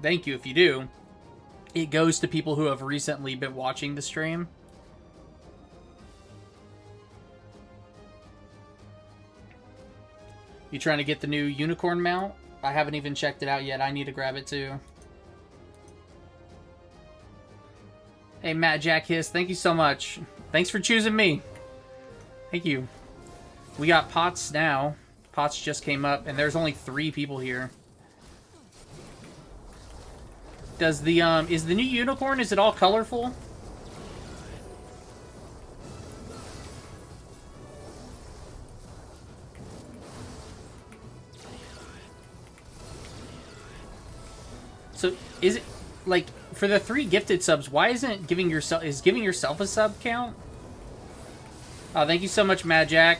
Speaker 1: thank you if you do, it goes to people who have recently been watching the stream. You trying to get the new unicorn mount? I haven't even checked it out yet. I need to grab it too. Hey, Matt Jack Hiss, thank you so much. Thanks for choosing me. Thank you. We got pots now. Pots just came up, and there's only 3 people here. Does the, is the new unicorn, is it all colorful? So, is it, like, for the 3 gifted subs, why isn't giving yourself, is giving yourself a sub count? Oh, thank you so much, Mad Jack.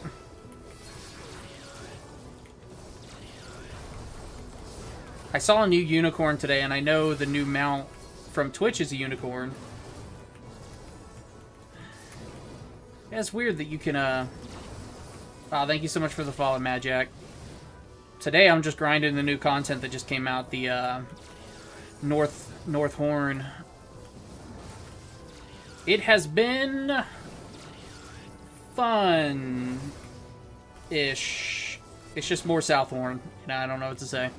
Speaker 1: I saw a new unicorn today, and I know the new mount from Twitch is a unicorn. Yeah, it's weird that you can, Oh, thank you so much for the follow, Mad Jack. Today, I'm just grinding the new content that just came out, the, North Horn. It has been... fun-ish. It's just more South Horn. You know, I don't know what to say.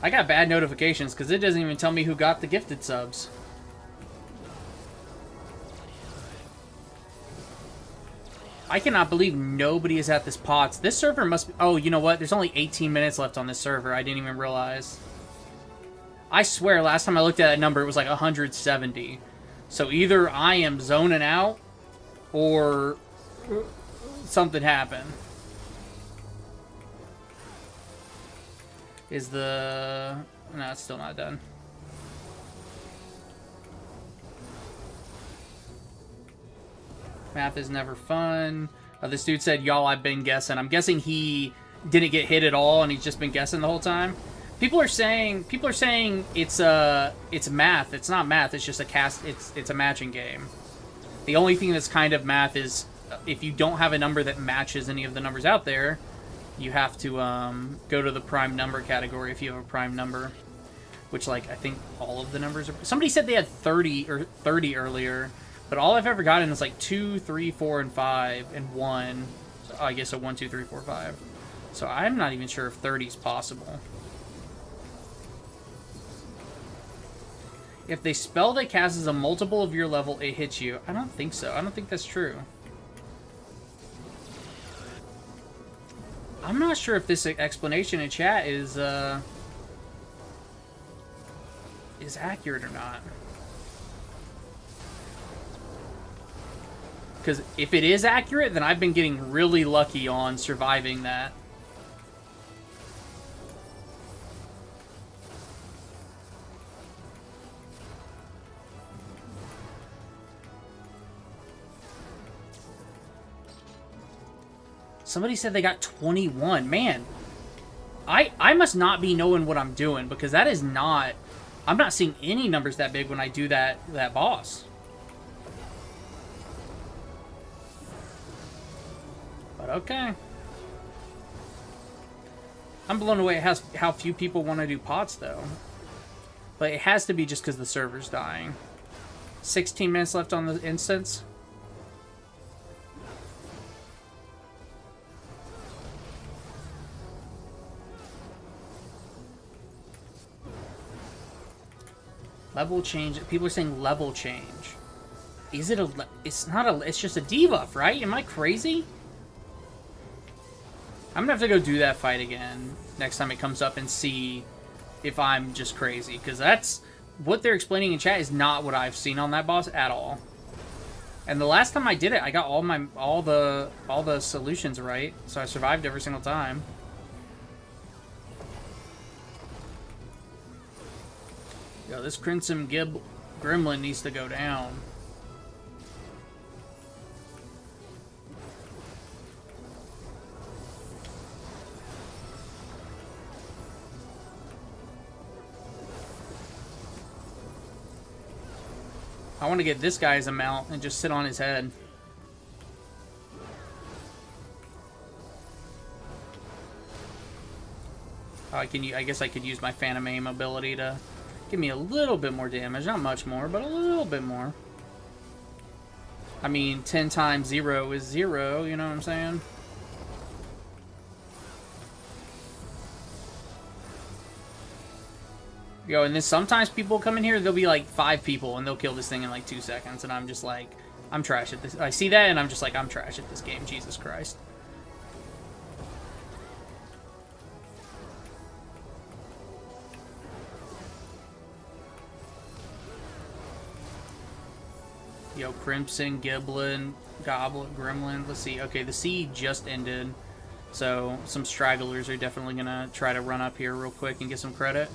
Speaker 1: I got bad notifications because it doesn't even tell me who got the gifted subs. I cannot believe nobody is at this POTS. This server must be... Oh, you know what? There's only 18 minutes left on this server. I didn't even realize. I swear, last time I looked at that number, it was like 170. So either I am zoning out, or something happened. Is the... No, it's still not done. Math is never fun. This dude said, y'all, I've been guessing. I'm guessing he didn't get hit at all, and he's just been guessing the whole time. People are saying it's math. It's not math. It's just a cast. It's a matching game. The only thing that's kind of math is if you don't have a number that matches any of the numbers out there, you have to go to the prime number category if you have a prime number. Which, like, I think all of the numbers are... Somebody said they had 30 earlier. But all I've ever gotten is like 2, 3, 4, and 5, and 1. So I guess a 1, 2, 3, 4, 5. So I'm not even sure if 30 is possible. If they spell that cast as a multiple of your level, it hits you. I don't think so. I don't think that's true. I'm not sure if this explanation in chat is accurate or not. Because if it is accurate, then I've been getting really lucky on surviving that. Somebody said they got 21. Man, I must not be knowing what I'm doing, because that is not... I'm not seeing any numbers that big when I do that boss. But okay. I'm blown away at how few people want to do POTS, though. But it has to be just because the server's dying. 16 minutes left on the instance. Level change. People are saying level change. Is it a... It's not a... It's just a debuff, right? Am I crazy? I'm gonna have to go do that fight again next time it comes up and see if I'm just crazy, because that's what they're explaining in chat is not what I've seen on that boss at all. And the last time I did it, I got all the solutions right, so I survived every single time. Yo, this Crimson Gremlin needs to go down. I want to get this guy's amount and just sit on his head. Oh, I guess I could use my Phantom Aim ability to give me a little bit more damage. Not much more, but a little bit more. I mean, 10 times 0 is 0, you know what I'm saying? Yo, and then sometimes people come in here, there'll be like 5 people, and they'll kill this thing in like 2 seconds, and I'm just like, I'm trash at this. I see that, and I'm just like, I'm trash at this game, Jesus Christ. Yo, Crimson, Goblin, Gremlin, let's see. Okay, the siege just ended, so some stragglers are definitely gonna try to run up here real quick and get some credit.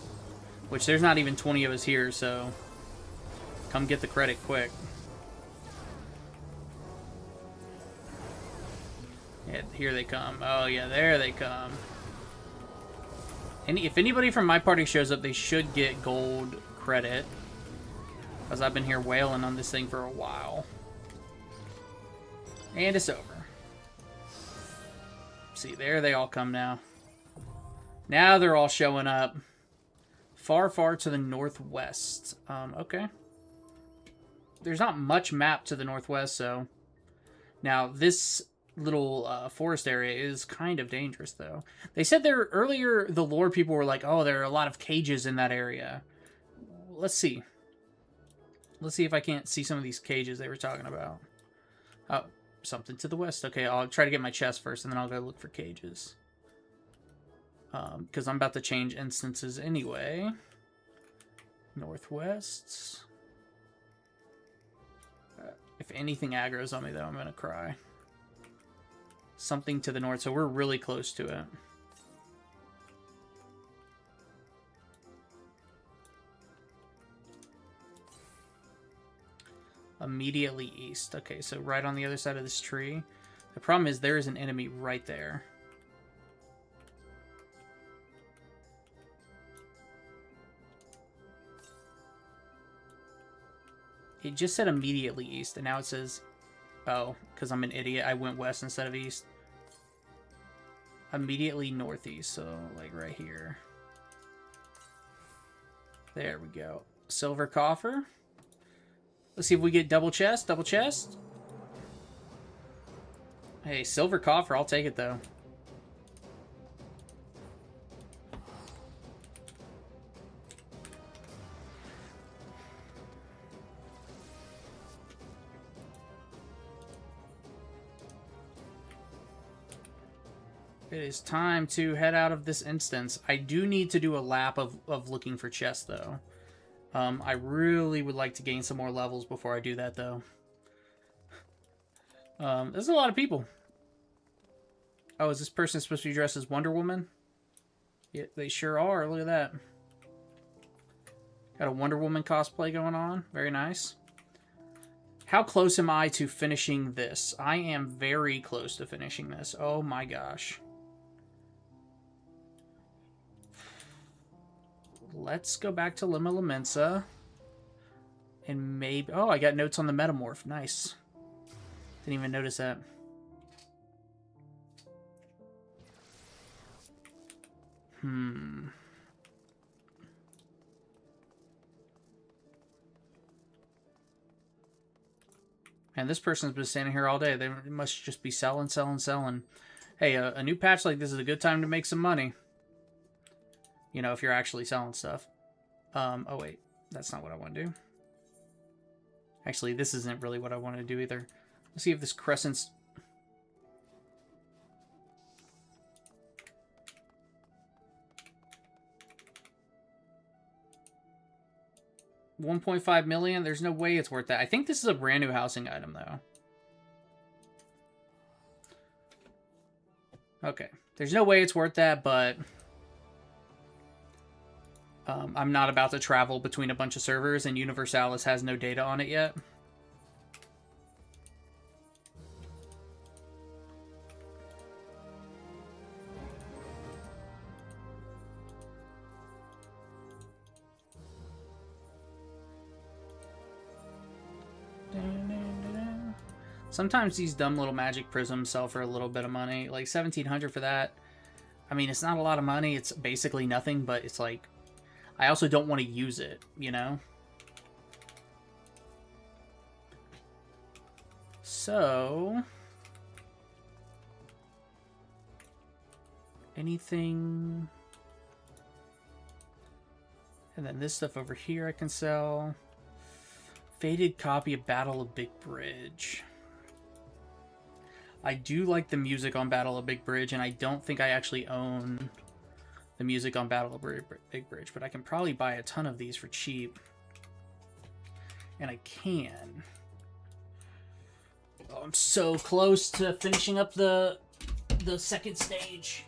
Speaker 1: Which, there's not even 20 of us here, so come get the credit quick. Yeah, here they come. Oh, yeah, there they come. And if anybody from my party shows up, they should get gold credit. Because I've been here wailing on this thing for a while. And it's over. See, there they all come now. Now they're all showing up. Far, far to the northwest. Okay. There's not much map to the northwest, so... Now, this little forest area is kind of dangerous, though. They said there earlier, the lore people were like, oh, there are a lot of cages in that area. Let's see. Let's see if I can't see some of these cages they were talking about. Oh, something to the west. Okay, I'll try to get my chest first, and then I'll go look for cages. Because I'm about to change instances anyway. Northwest. If anything aggro's on me, though, I'm going to cry. Something to the north, so we're really close to it. Immediately east. Okay, so right on the other side of this tree. The problem is there is an enemy right there. It just said immediately east, and now it says... Oh, because I'm an idiot, I went west instead of east. Immediately northeast, so like right here. There we go. Silver coffer. Let's see if we get double chest, double chest. Hey, silver coffer, I'll take it though. It is time to head out of this instance. I do need to do a lap of looking for chests, though. I really would like to gain some more levels before I do that, though. There's a lot of people. Oh, is this person supposed to be dressed as Wonder Woman? Yeah, they sure are. Look at that. Got a Wonder Woman cosplay going on. Very nice. How close am I to finishing this? I am very close to finishing this. Oh my gosh. Let's go back to Lima Lamensa. And maybe... Oh, I got notes on the Metamorph. Nice. Didn't even notice that. And this person's been standing here all day. They must just be selling, selling, selling. Hey, a new patch like this is a good time to make some money. You know, if you're actually selling stuff. Oh, wait. That's not what I want to do. Actually, this isn't really what I want to do either. Let's see if this crescent's... $1.5 million? There's no way it's worth that. I think this is a brand new housing item, though. Okay. There's no way it's worth that, but... I'm not about to travel between a bunch of servers, and Universalis has no data on it yet. Sometimes these dumb little magic prisms sell for a little bit of money. Like, 1,700 for that. I mean, it's not a lot of money. It's basically nothing, but it's like... I also don't want to use it, you know? So... anything... And then this stuff over here I can sell. Faded copy of Battle of Big Bridge. I do like the music on Battle of Big Bridge, and I don't think I actually own the music on Battle of Big Bridge, but I can probably buy a ton of these for cheap. And I can. Oh, I'm so close to finishing up the second stage.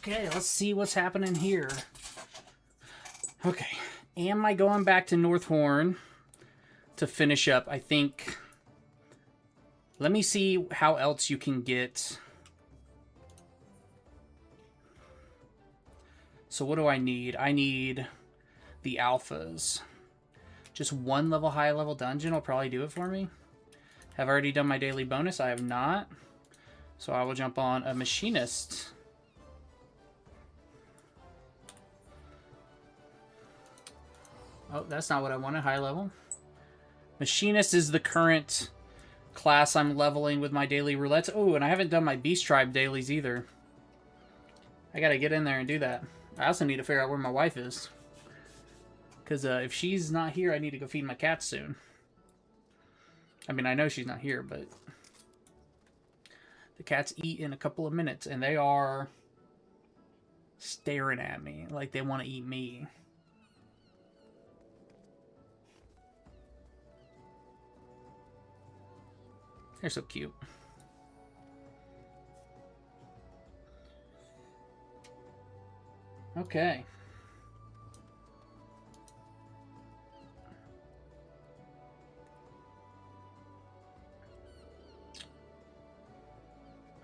Speaker 1: Okay, let's see what's happening here. Okay, am I going back to Northhorn to finish up? I think... Let me see how else you can get... So what do I need? I need the alphas. Just one level high level dungeon will probably do it for me. Have I already done my daily bonus? I have not. So I will jump on a machinist. Oh, that's not what I wanted. High level. Machinist is the current class I'm leveling with my daily roulettes. Oh, and I haven't done my Beast Tribe dailies either. I gotta get in there and do that. I also need to figure out where my wife is. Because if she's not here, I need to go feed my cats soon. I mean, I know she's not here, but... The cats eat in a couple of minutes, and they are staring at me like they want to eat me. They're so cute. Okay.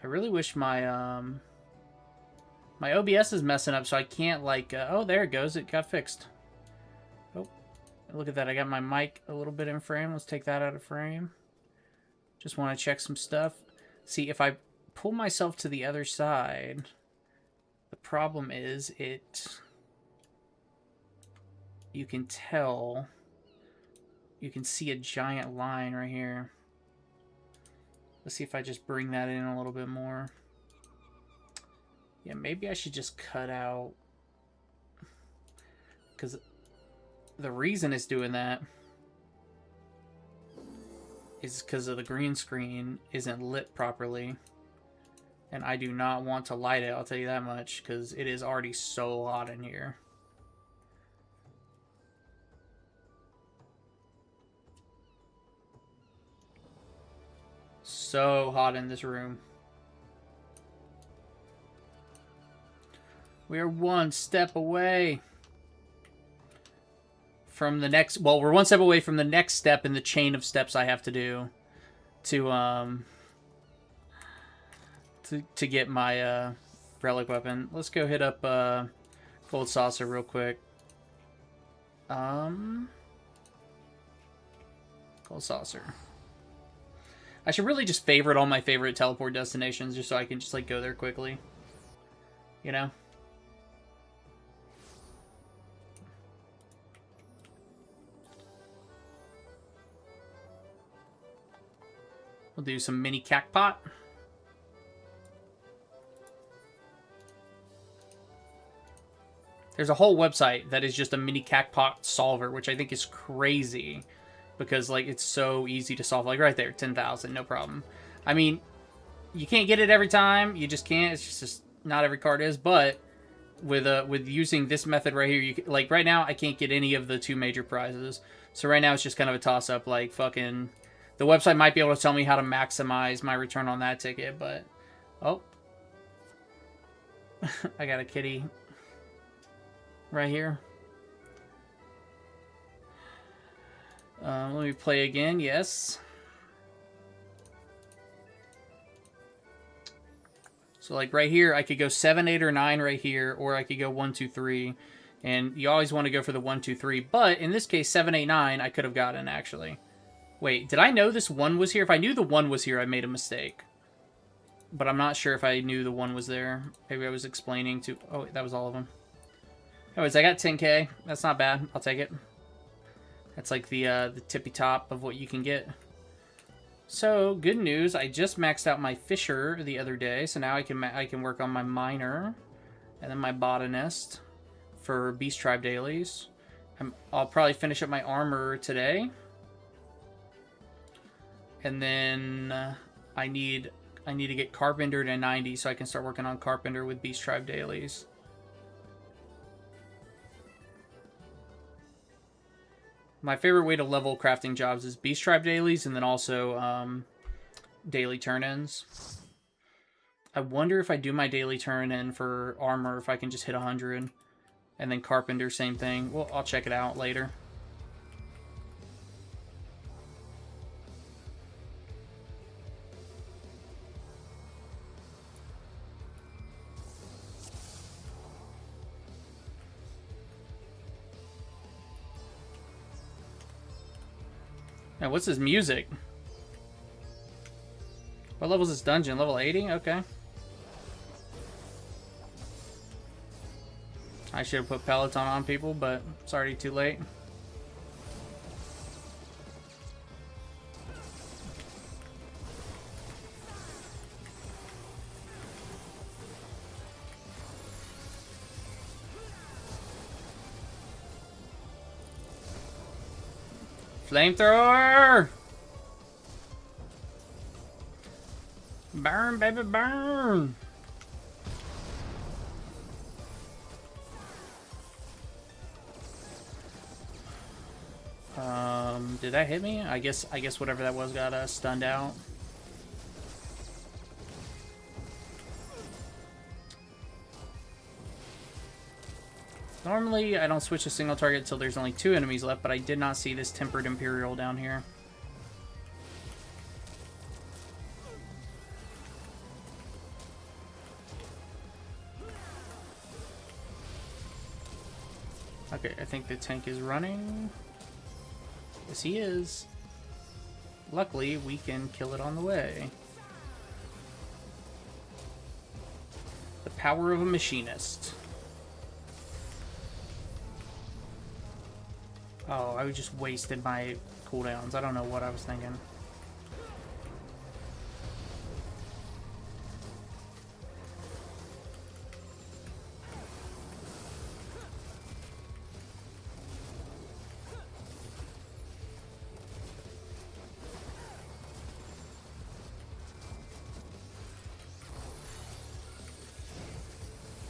Speaker 1: I really wish my my OBS is messing up, so I can't like. Oh, there it goes. It got fixed. Oh, look at that! I got my mic a little bit in frame. Let's take that out of frame. Just want to check some stuff. See if I pull myself to the other side. The problem is you can tell, you can see a giant line right here. Let's see if I just bring that in a little bit more. Yeah, maybe I should just cut out, because the reason it's doing that is because of the green screen isn't lit properly. And I do not want to light it, I'll tell you that much, because it is already so hot in here. So hot in this room. We are one step away from the next... Well, we're one step away from the next step in the chain of steps I have to do to get my relic weapon. Let's go hit up Gold Saucer real quick. Gold Saucer. I should really just favorite all my favorite teleport destinations just so I can just like go there quickly. You know? We'll do some mini cackpot. There's a whole website that is just a mini cackpot solver, which I think is crazy. Because, like, it's so easy to solve. Like, right there, 10,000, no problem. I mean, you can't get it every time. You just can't. It's just not every card is. But with using this method right here, you can, like, right now, I can't get any of the 2 major prizes. So right now, it's just kind of a toss-up. Like, fucking... The website might be able to tell me how to maximize my return on that ticket, but... Oh. I got a kitty right here. Let me play again. Yes. So like right here, I could go 7, 8, or 9 right here, or I could go 1, 2, 3. And you always want to go for the 1, 2, 3. But in this case, 7, 8, 9, I could have gotten actually. Wait, did I know this 1 was here? If I knew the 1 was here, I made a mistake. But I'm not sure if I knew the 1 was there. Maybe I was explaining to... Oh, that was all of them. Anyways, I got 10k. That's not bad. I'll take it. That's like the tippy top of what you can get. So, good news. I just maxed out my Fisher the other day. So now I can work on my Miner. And then my Botanist for Beast Tribe dailies. I'll probably finish up my Armor today. And then I need to get Carpenter to 90 so I can start working on Carpenter with Beast Tribe dailies. My favorite way to level crafting jobs is Beast Tribe dailies and then also daily turn-ins. I wonder if I do my daily turn in for armor, if I can just hit 100. And then Carpenter, same thing. Well, I'll check it out later. Now, what's this music? What level is this dungeon? Level 80? Okay. I should have put Peloton on people, but it's already too late. Flamethrower! Burn, baby, burn! Did that hit me? I guess whatever that was got stunned out. Normally, I don't switch a single target until there's only 2 enemies left, but I did not see this Tempered Imperial down here. Okay, I think the tank is running. Yes, he is. Luckily, we can kill it on the way. The power of a machinist. Oh, I just wasted my cooldowns. I don't know what I was thinking.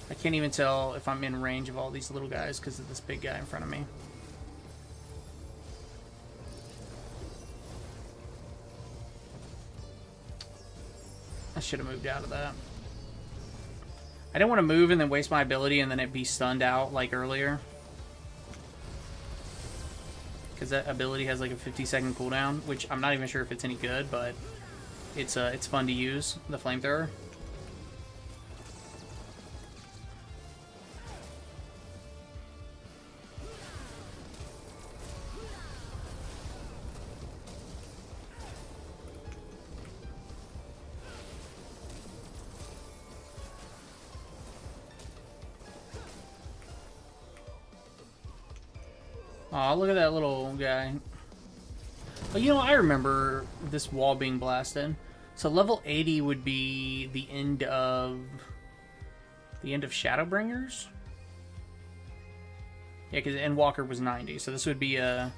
Speaker 1: I can't even tell if I'm in range of all these little guys because of this big guy in front of me. I should have moved out of that. I didn't want to move and then waste my ability and then it be stunned out like earlier. Because that ability has like a 50-second cooldown, which I'm not even sure if it's any good, but it's fun to use, the flamethrower. Aw, look at that little guy. Well, you know, I remember this wall being blasted. So level 80 would be the end of Shadowbringers? Yeah, because Endwalker was 90, so this would be a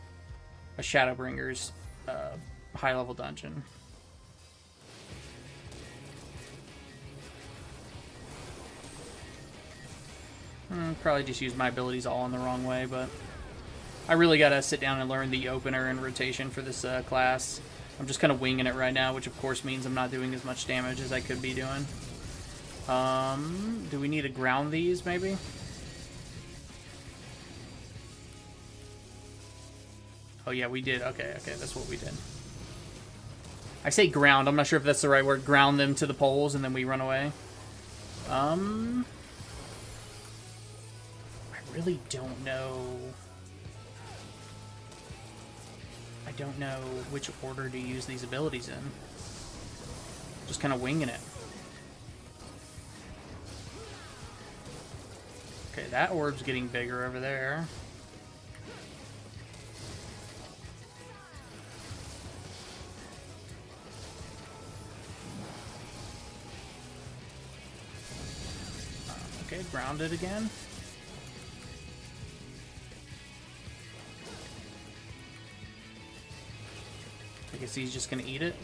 Speaker 1: Shadowbringers high-level dungeon. Probably just used my abilities all in the wrong way, but I really gotta sit down and learn the opener and rotation for this class. I'm just kind of winging it right now, which of course means I'm not doing as much damage as I could be doing. Do we need to ground these, maybe? Oh yeah, we did. Okay, that's what we did. I say ground, I'm not sure if that's the right word. Ground them to the poles and then we run away. I really don't know. I don't know which order to use these abilities in. Just kind of winging it. Okay, that orb's getting bigger over there. Okay, grounded again. I guess he's just gonna eat it.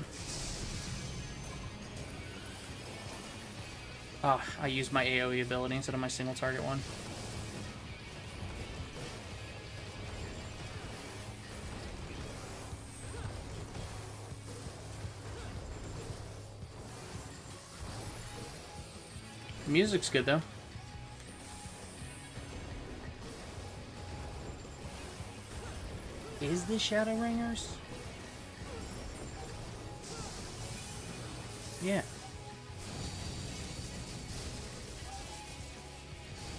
Speaker 1: Ah, I used my AoE ability instead of my single target one. The music's good, though. Is this Shadowbringers? Yeah.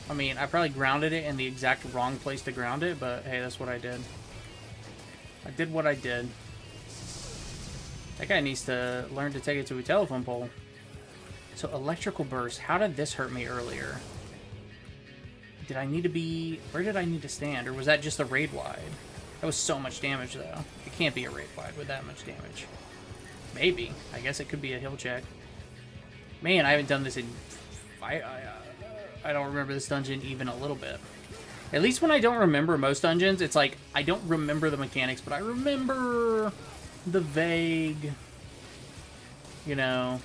Speaker 1: I mean, I probably grounded it in the exact wrong place to ground it, but hey, that's what I did. I did what I did. That guy needs to learn to take it to a telephone pole. So, electrical burst. How did this hurt me earlier? Did I need to be... Where did I need to stand? Or was that just a raid wide? That was so much damage, though. It can't be a raid wide with that much damage. Maybe. I guess it could be a hill check. Man, I haven't done this in... I don't remember this dungeon even a little bit. At least when I don't remember most dungeons, it's like, I don't remember the mechanics, but I remember the vague, you know...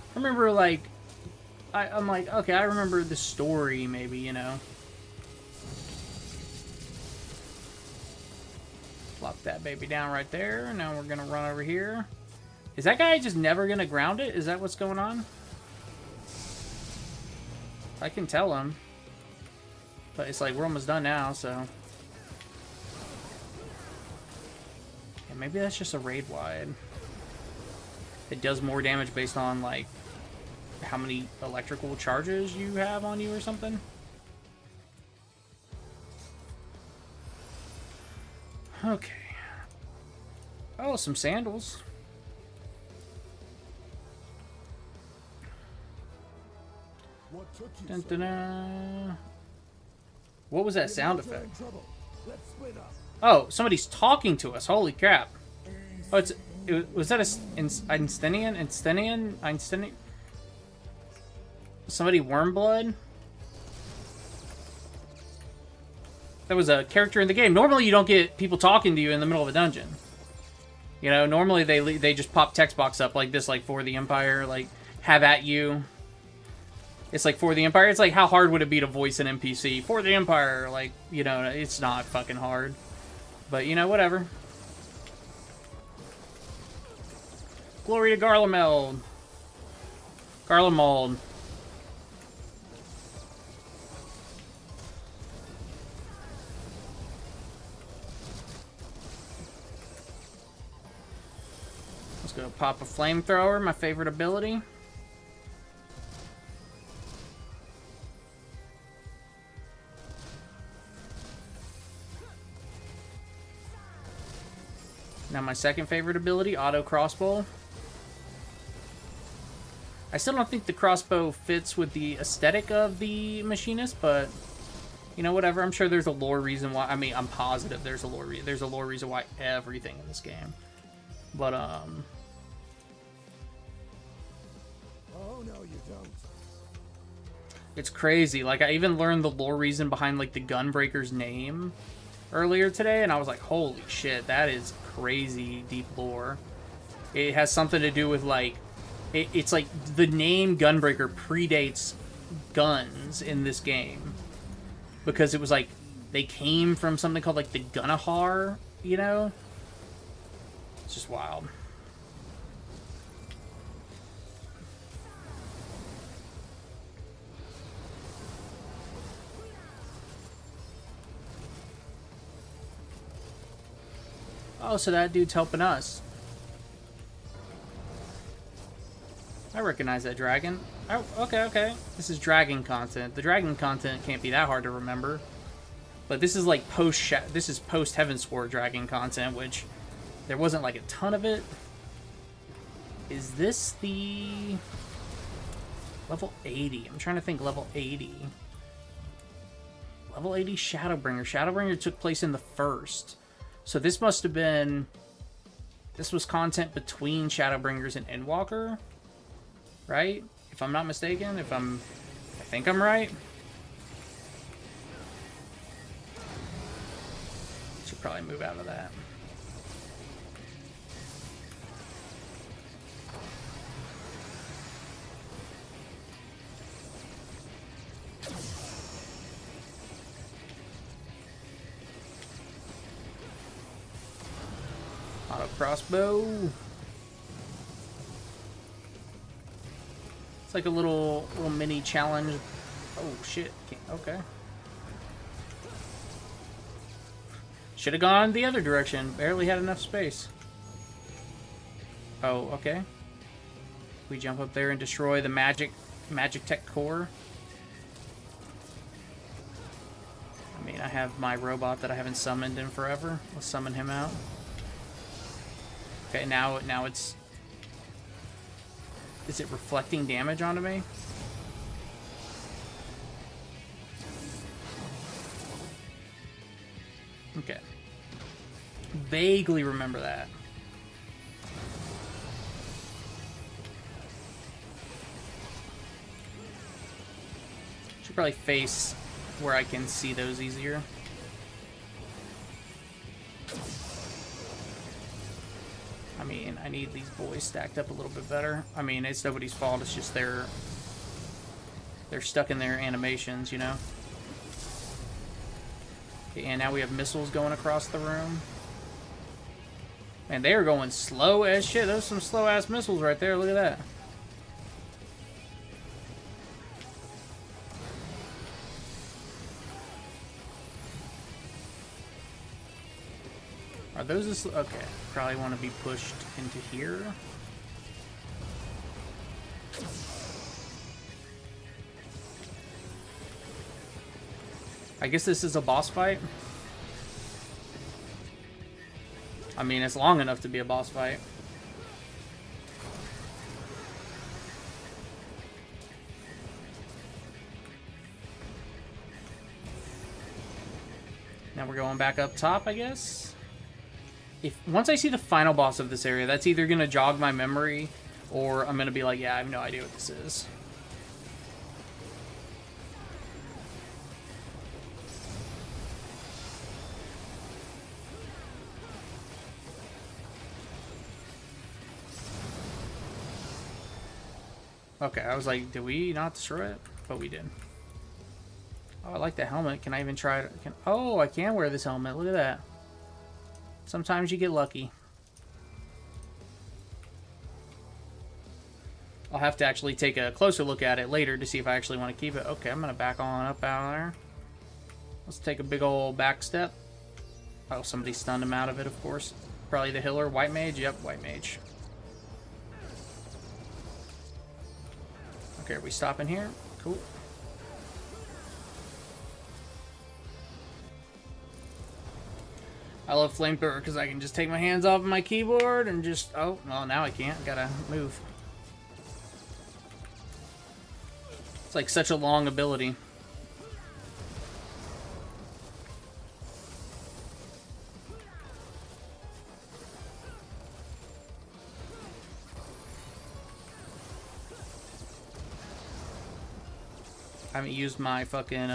Speaker 1: I remember, like, I'm like, okay, I remember the story, maybe, you know. Plop that baby down right there. Now we're going to run over here. Is that guy just never going to ground it? Is that what's going on? I can tell him. But it's like, we're almost done now, so. Yeah, maybe that's just a raid wide. It does more damage based on, like, how many electrical charges you have on you or something. Okay. Oh, some sandals. Dun, dun, dun. What was that sound effect? Oh, somebody's talking to us. Holy crap. Oh, was that Einsteinian? Somebody Wormblood? That was a character in the game. Normally you don't get people talking to you in the middle of a dungeon. You know, normally they just pop text box up like this, like for the Empire, like have at you. It's like for the Empire. It's like, how hard would it be to voice an NPC for the Empire? Like, you know, it's not fucking hard. But, you know, whatever. Glory to Garlemald. Garlemald. Let's go pop a flamethrower, my favorite ability. Now my second favorite ability, auto crossbow. I still don't think the crossbow fits with the aesthetic of the machinist, but you know, whatever. I'm sure there's a lore reason why. I mean, I'm positive there's a lore reason why everything in this game. But oh no, you don't. It's crazy. Like, I even learned the lore reason behind like the Gunbreaker's name earlier today, and I was like, holy shit, that is crazy deep lore. It has something to do with like, it's like the name Gunbreaker predates guns in this game, because it was like they came from something called like the Gunnahar, you know? It's just wild. Oh, so that dude's helping us. I recognize that dragon. Oh, okay. This is dragon content. The dragon content can't be that hard to remember. But this is like post Heavensward dragon content, which there wasn't like a ton of it. Is this the level 80? I'm trying to think. Level 80. Level 80 Shadowbringer. Shadowbringer took place in the first. So this must have been... This was content between Shadowbringers and Endwalker, right? If I'm not mistaken, I think I'm right. Should probably move out of that. crossbow. It's like a little mini challenge. Oh shit! Okay. Should have gone the other direction. Barely had enough space. Oh, okay. We jump up there and destroy the magic tech core. I mean, I have my robot that I haven't summoned in forever. Let's summon him out. Okay, now it's... Is it reflecting damage onto me? Okay. Vaguely remember that. Should probably face where I can see those easier. I mean, I need these boys stacked up a little bit better. I mean, it's nobody's fault. It's just they're stuck in their animations, you know? Okay, and now we have missiles going across the room. Man, they are going slow as shit. Those are some slow-ass missiles right there. Look at that. Are those... Okay. Probably want to be pushed into here. I guess this is a boss fight. I mean, it's long enough to be a boss fight. Now we're going back up top, I guess. Once I see the final boss of this area, that's either going to jog my memory, or I'm going to be like, yeah, I have no idea what this is. Okay, I was like, did we not destroy it? But we did. Oh, I like the helmet. Can I even try it? Oh, I can wear this helmet. Look at that. Sometimes you get lucky. I'll have to actually take a closer look at it later to see if I actually want to keep it. Okay, I'm going to back on up out of there. Let's take a big old back step. Oh, somebody stunned him out of it, of course. Probably the healer. White mage? Yep, white mage. Okay, are we stopping here? Cool. I love flamethrower because I can just take my hands off of my keyboard and just... Oh, well, now I can't. Gotta move. It's like such a long ability. I haven't used my fucking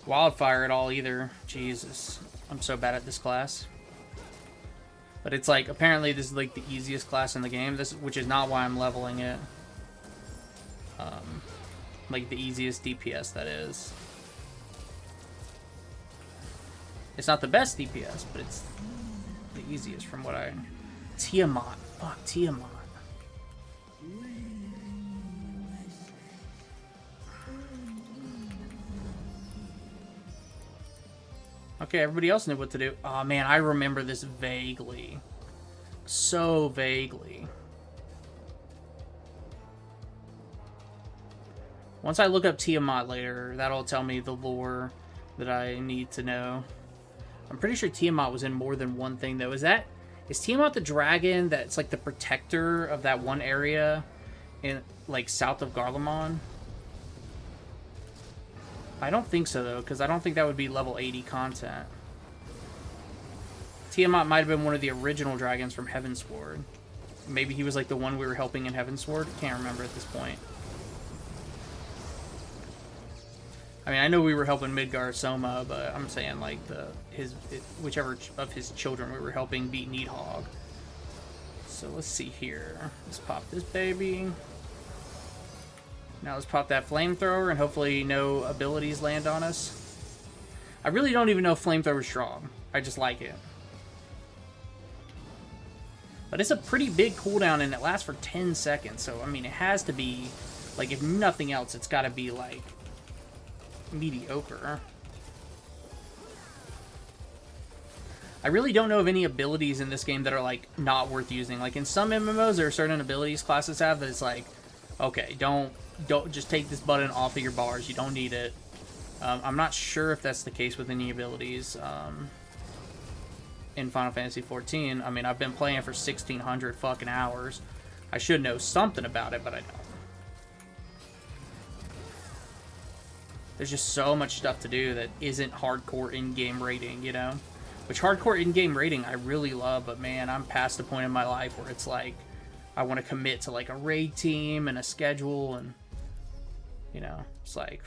Speaker 1: wildfire at all either. Jesus. I'm so bad at this class. But it's like, apparently this is like the easiest class in the game, which is not why I'm leveling it. Like the easiest DPS, that is. It's not the best DPS, but it's the easiest from what I... Tiamat. Fuck, Tiamat. Okay, everybody else knew what to do. Oh man, I remember this vaguely. So vaguely. Once I look up Tiamat later, that'll tell me the lore that I need to know. I'm pretty sure Tiamat was in more than one thing though. Is Tiamat the dragon that's like the protector of that one area in like south of Garlemald? I don't think so though, because I don't think that would be level 80 content. Tiamat might have been one of the original dragons from Heavensward. Maybe he was like the one we were helping in Heavensward. Can't remember at this point. I mean, I know we were helping Midgar Soma, but I'm saying like whichever of his children we were helping beat Needhog. So let's see here. Let's pop this baby. Now let's pop that flamethrower and hopefully no abilities land on us. I really don't even know if flamethrower's strong. I just like it. But it's a pretty big cooldown, and it lasts for 10 seconds. So, I mean, it has to be, like, if nothing else, it's got to be, like, mediocre. I really don't know of any abilities in this game that are, like, not worth using. Like, in some MMOs, there are certain abilities classes have that it's like, okay, don't just take this button off of your bars. You don't need it. I'm not sure if that's the case with any abilities in Final Fantasy XIV. I mean, I've been playing for 1,600 fucking hours. I should know something about it, but I don't. There's just so much stuff to do that isn't hardcore in-game rating, you know? Which hardcore in-game rating I really love, but man, I'm past the point in my life where it's like, I want to commit to like a raid team and a schedule, and, you know, it's like,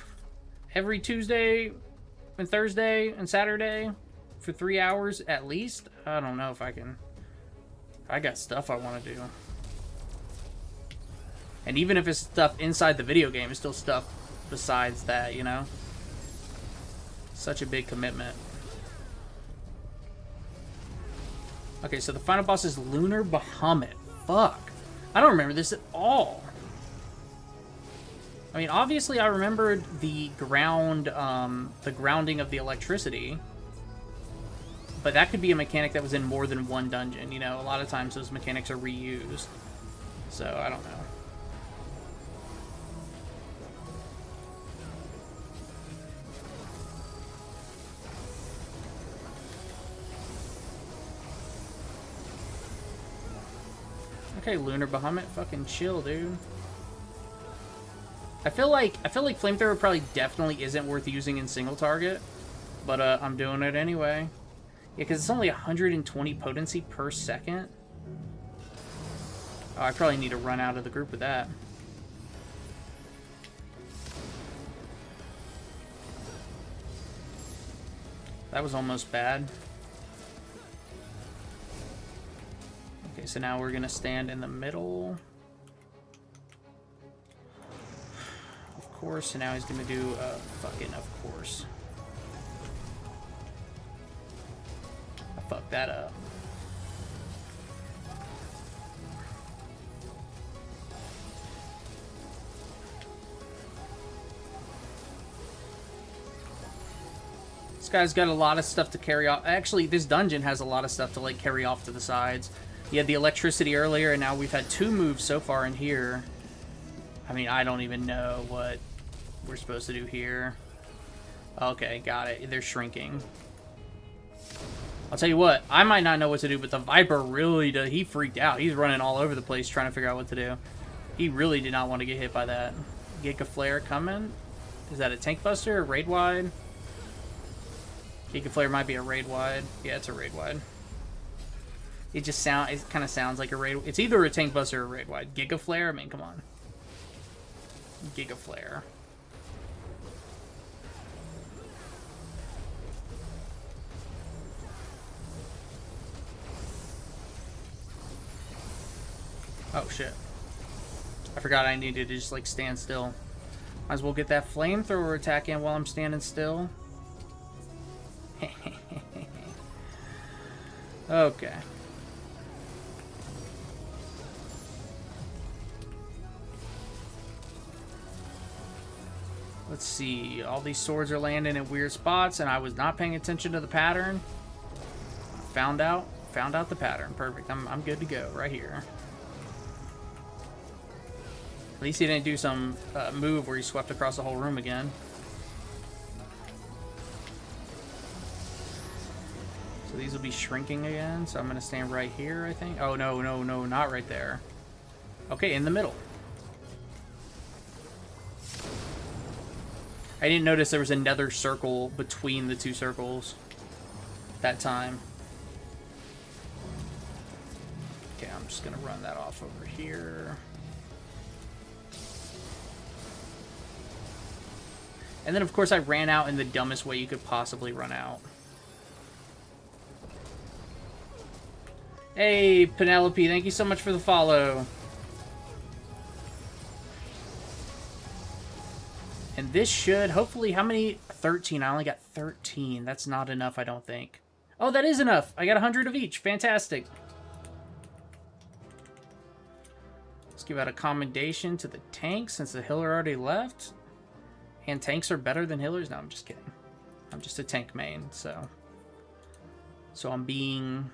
Speaker 1: every Tuesday and Thursday and Saturday for 3 hours at least. I don't know if I can. I got stuff I want to do. And even if it's stuff inside the video game, it's still stuff besides that, you know? Such a big commitment. Okay, so the final boss is Lunar Bahamut. Fuck. I don't remember this at all. I mean, obviously I remembered the grounding of the electricity. But that could be a mechanic that was in more than one dungeon, you know? A lot of times those mechanics are reused. So, I don't know. Okay, Lunar Bahamut, fucking chill, dude. I feel like Flamethrower probably definitely isn't worth using in single target, but I'm doing it anyway. Yeah, because it's only 120 potency per second. Oh, I probably need to run out of the group with that. That was almost bad. Okay, so now we're gonna stand in the middle. Of course, and now he's gonna do fucking of course. I fucked that up. This guy's got a lot of stuff to carry off. Actually, this dungeon has a lot of stuff to like carry off to the sides. You had the electricity earlier, and now we've had 2 moves so far in here. I mean, I don't even know what we're supposed to do here. Okay, got it. They're shrinking. I'll tell you what, I might not know what to do, but the Viper really does. He freaked out. He's running all over the place trying to figure out what to do. He really did not want to get hit by that. Giga Flare coming. Is that a tank buster or raid wide? Giga Flare might be a raid wide. Yeah, it's a raid wide. It kind of sounds like a raid. It's either a tank buster or a raid wide. Giga Flare? I mean, come on. Giga Flare. Oh, shit. I forgot I needed to just, like, stand still. Might as well get that flamethrower attack in while I'm standing still. Okay. Let's see. All these swords are landing in weird spots, and I was not paying attention to the pattern. Found out the pattern. Perfect. I'm good to go right here. At least he didn't do some move where he swept across the whole room again. So these will be shrinking again. So I'm going to stand right here, I think. Oh, no, no, no, not right there. Okay, in the middle. I didn't notice there was another circle between the 2 circles that time. Okay, I'm just going to run that off over here. And then, of course, I ran out in the dumbest way you could possibly run out. Hey, Penelope, thank you so much for the follow. And this should, hopefully, how many? 13. I only got 13. That's not enough, I don't think. Oh, that is enough. I got 100 of each. Fantastic. give out a commendation to the tank since the healer already left. And tanks are better than healers? No, I'm just kidding. I'm just a tank main, so I'm being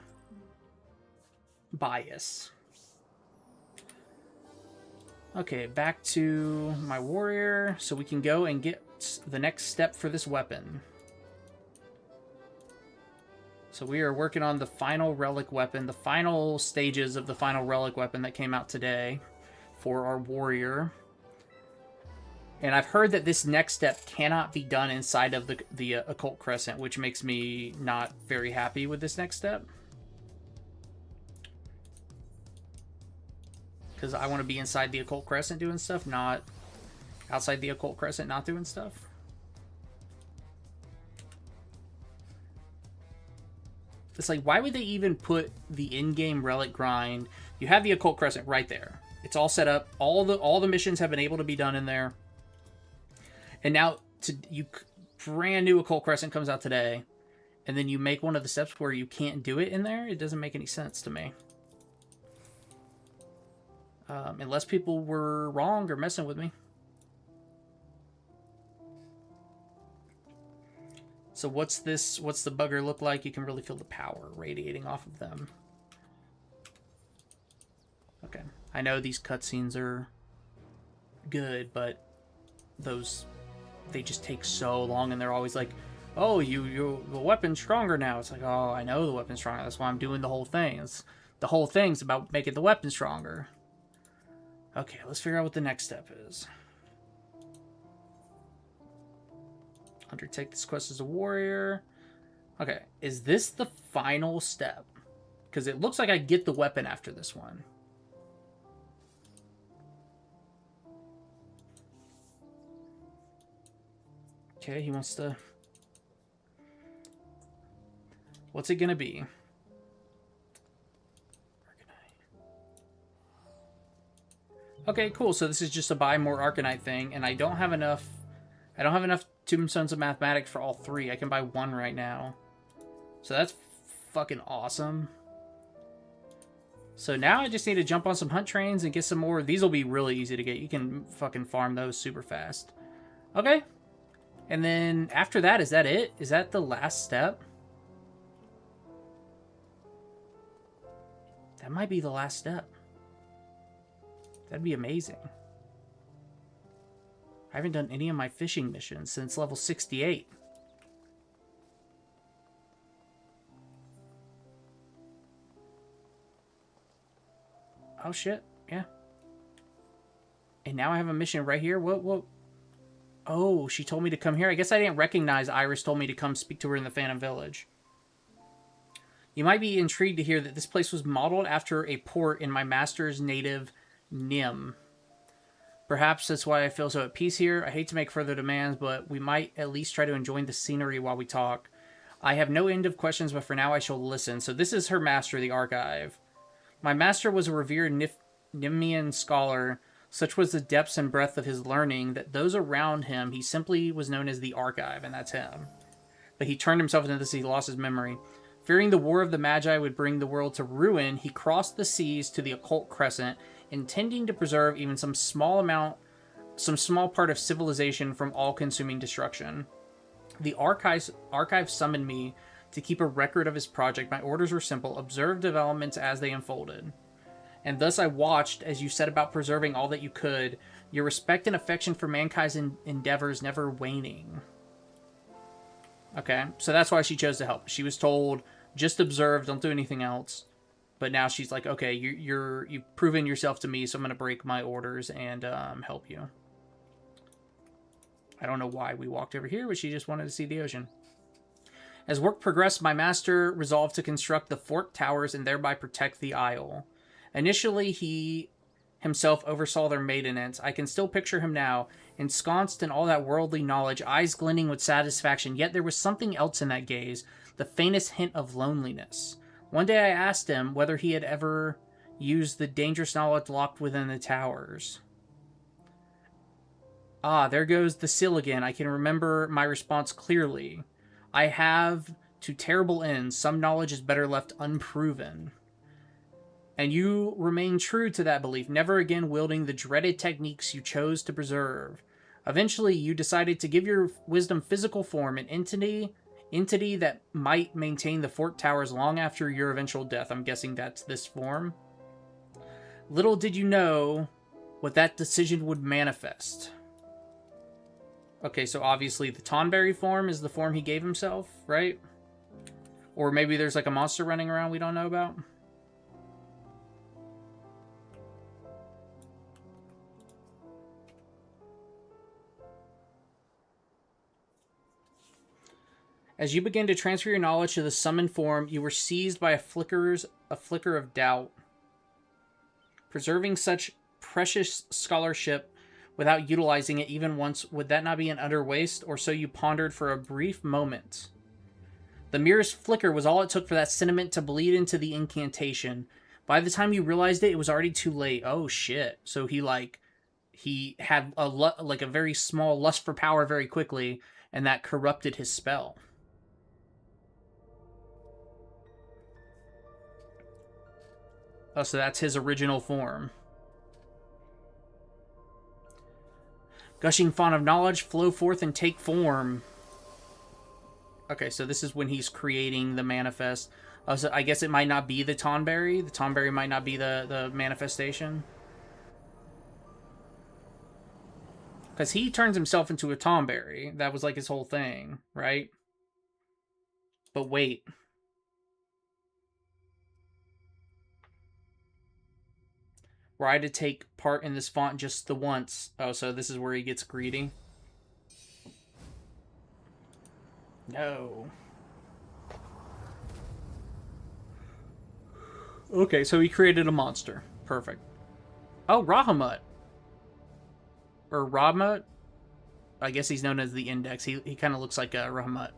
Speaker 1: biased. Okay, back to my warrior, so we can go and get the next step for this weapon. So we are working on the final relic weapon, the final stages of the final relic weapon that came out today for our warrior. And I've heard that this next step cannot be done inside of the occult crescent, which makes me not very happy with this next step. Because I want to be inside the occult crescent doing stuff, not outside the occult crescent not doing stuff. It's like, why would they even put the in-game relic grind? You have the occult crescent right there. It's all set up. All the missions have been able to be done in there. And now brand new occult crescent comes out today, and then you make one of the steps where you can't do it in there. It doesn't make any sense to me. Unless people were wrong or messing with me. So what's the bugger look like? You can really feel the power radiating off of them. Okay. I know these cutscenes are good, but they just take so long, and they're always like, oh, the weapon's stronger now. It's like, oh, I know the weapon's stronger. That's why I'm doing the whole thing. The whole thing's about making the weapon stronger. Okay, let's figure out what the next step is. Undertake this quest as a warrior. Okay, is this the final step? Because it looks like I get the weapon after this one. Okay, he wants to... What's it gonna be? Okay, cool. So this is just a buy more Arcanite thing, and I don't have enough Tombstones of Mathematics for all three. I can buy one right now. So that's fucking awesome. So now I just need to jump on some hunt trains and get some more. These will be really easy to get. You can fucking farm those super fast. Okay. And then after that, is that it? Is that the last step? That might be the last step. That'd be amazing. I haven't done any of my fishing missions since level 68. Oh shit, yeah. And now I have a mission right here. What? Oh, she told me to come here. I guess I didn't recognize Iris told me to come speak to her in the Phantom Village. You might be intrigued to hear that this place was modeled after a port in my master's native Nim. Perhaps that's why I feel so at peace here. I hate to make further demands, but we might at least try to enjoy the scenery while we talk. I have no end of questions, but for now I shall listen. So this is her master, the Archive. My master was a revered Nimian scholar. Such was the depths and breadth of his learning that those around him, he simply was known as the Archive, and that's him. But he turned himself into this, he lost his memory. Fearing the War of the Magi would bring the world to ruin, he crossed the seas to the occult crescent, intending to preserve even some small part of civilization from all-consuming destruction. The Archive summoned me to keep a record of his project. My orders were simple: observe developments as they unfolded. And thus I watched as you set about preserving all that you could, your respect and affection for mankind's endeavors never waning. Okay, so that's why she chose to help. She was told, just observe, don't do anything else. But now she's like, okay, you've proven yourself to me, so I'm going to break my orders and help you. I don't know why we walked over here, but she just wanted to see the ocean. As work progressed, my master resolved to construct the fort towers and thereby protect the isle. Initially, he himself oversaw their maintenance. I can still picture him now, ensconced in all that worldly knowledge, eyes glinting with satisfaction, yet there was something else in that gaze, the faintest hint of loneliness. One day I asked him whether he had ever used the dangerous knowledge locked within the towers. Ah, there goes the seal again. I can remember my response clearly. I have, to terrible ends, some knowledge is better left unproven. And you remain true to that belief, never again wielding the dreaded techniques you chose to preserve. Eventually, you decided to give your wisdom physical form, an entity that might maintain the fort towers long after your eventual death. I'm guessing that's this form. Little did you know what that decision would manifest. Okay, so obviously the Tonberry form is the form he gave himself, right? Or maybe there's like a monster running around we don't know about. As you begin to transfer your knowledge to the summoned form, you were seized by a flicker of doubt. Preserving such precious scholarship without utilizing it even once, would that not be an utter waste? Or so you pondered for a brief moment. The merest flicker was all it took for that sentiment to bleed into the incantation. By the time you realized it, it was already too late. Oh shit! So he had a very small lust for power very quickly, and that corrupted his spell. Oh, so that's his original form. Gushing font of knowledge, flow forth and take form. Okay, so this is when he's creating the manifest. So I guess it might not be the Tonberry. The Tonberry might not be the manifestation. Because he turns himself into a Tonberry. That was like his whole thing, right? But wait. Were I to take part in this font just the once. Oh, so this is where he gets greedy. No. Okay, so he created a monster. Perfect. Oh, Rahamut. Or Rahamut? I guess he's known as the Index. He kind of looks like a Rahamut.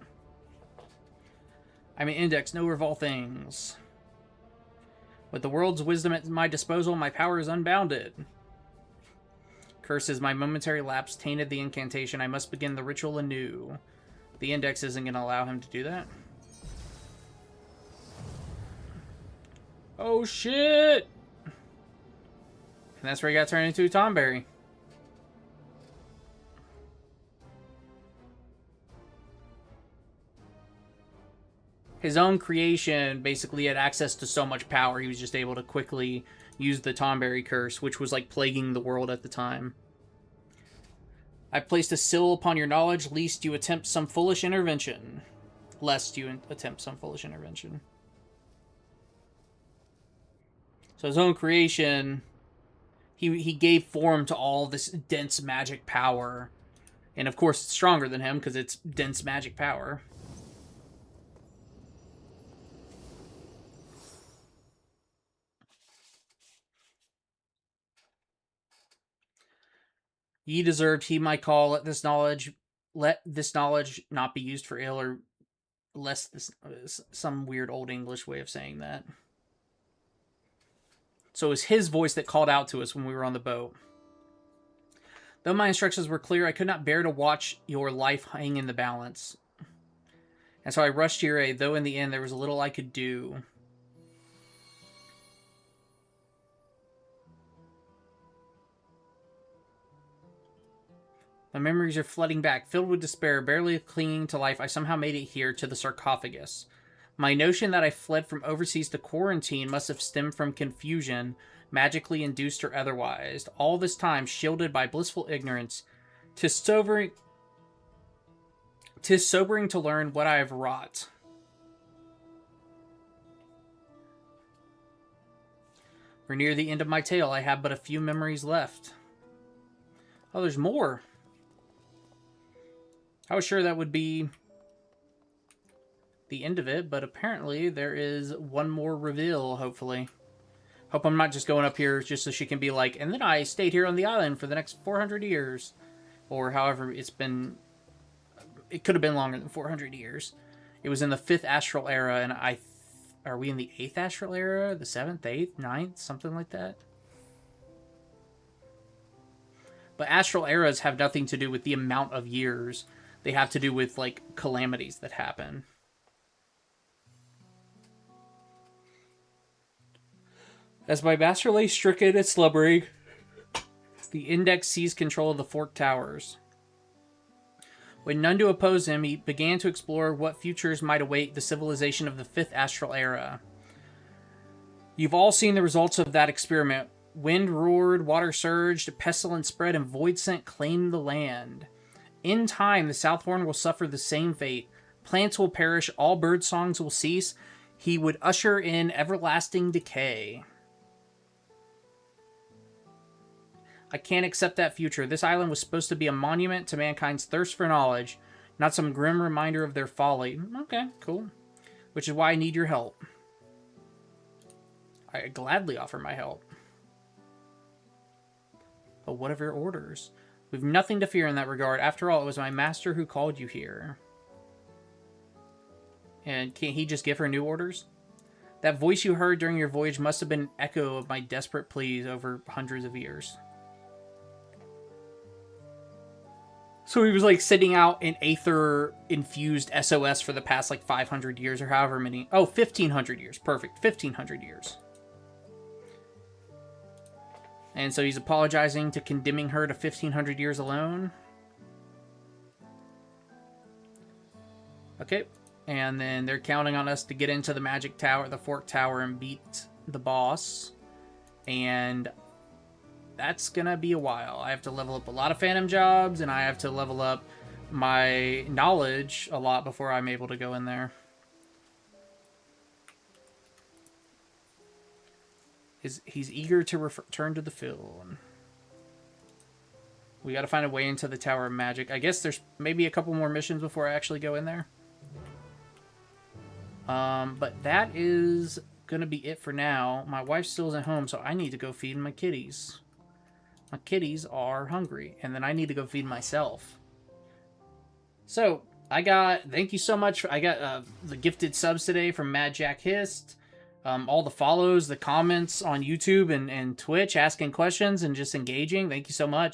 Speaker 1: I'm an Index, knower of all things. With the world's wisdom at my disposal, my power is unbounded. Curses, my momentary lapse tainted the incantation. I must begin the ritual anew. The Index isn't going to allow him to do that. Oh, shit! And that's where he got turned into a Tonberry. His own creation basically had access to so much power, he was just able to quickly use the Tonberry curse, which was like plaguing the world at the time. I placed a seal upon your knowledge, lest you attempt some foolish intervention. Lest you attempt some foolish intervention. So his own creation, he gave form to all this dense magic power. And of course it's stronger than him, because it's dense magic power. Ye deserved he might call, let this knowledge not be used for ill, or less this, some weird old English way of saying that. So it was his voice that called out to us when we were on the boat. Though my instructions were clear, I could not bear to watch your life hang in the balance. And so I rushed to your aid, though in the end there was little I could do. My memories are flooding back, filled with despair, barely clinging to life. I somehow made it here to the sarcophagus. My notion that I fled from overseas to quarantine must have stemmed from confusion, magically induced or otherwise. All this time, shielded by blissful ignorance, 'tis sobering to learn what I have wrought. For near the end of my tale, I have but a few memories left. Oh, there's more. I was sure that would be the end of it, but apparently there is one more reveal, hopefully. Hope I'm not just going up here just so she can be like, and then I stayed here on the island for the next 400 years. Or however it's been. It could have been longer than 400 years. It was in the 5th astral era, and are we in the 8th astral era? The 7th, 8th, 9th? Something like that? But astral eras have nothing to do with the amount of years. They have to do with, like, calamities that happen. As my master lay stricken and slumbering, the Index seized control of the Forked Towers. When none to oppose him, he began to explore what futures might await the civilization of the Fifth Astral Era. You've all seen the results of that experiment. Wind roared, water surged, pestilence spread, and void scent claimed the land. In time, the Southhorn will suffer the same fate. Plants will perish, all bird songs will cease. He would usher in everlasting decay. I can't accept that future. This island was supposed to be a monument to mankind's thirst for knowledge, not some grim reminder of their folly. Okay, cool. Which is why I need your help. I gladly offer my help. But what of your orders? We've nothing to fear in that regard. After all, it was my master who called you here. And can't he just give her new orders? That voice you heard during your voyage must have been an echo of my desperate pleas over hundreds of years. So he was like sitting out an aether-infused SOS for the past like 500 years or however many. Oh, 1,500 years. Perfect. 1,500 years. And so he's apologizing to condemning her to 1,500 years alone. Okay. And then they're counting on us to get into the Magic Tower, the Fork Tower, and beat the boss. And that's gonna be a while. I have to level up a lot of Phantom Jobs, and I have to level up my knowledge a lot before I'm able to go in there. He's eager to return to the field. We gotta find a way into the Tower of Magic. I guess there's maybe a couple more missions before I actually go in there. But that is gonna be it for now. My wife still isn't home, so I need to go feed my kitties. My kitties are hungry, and then I need to go feed myself. So, thank you so much. I got the gifted subs today from Mad Jack Hist. All the follows, the comments on YouTube and Twitch, asking questions and just engaging. Thank you so much.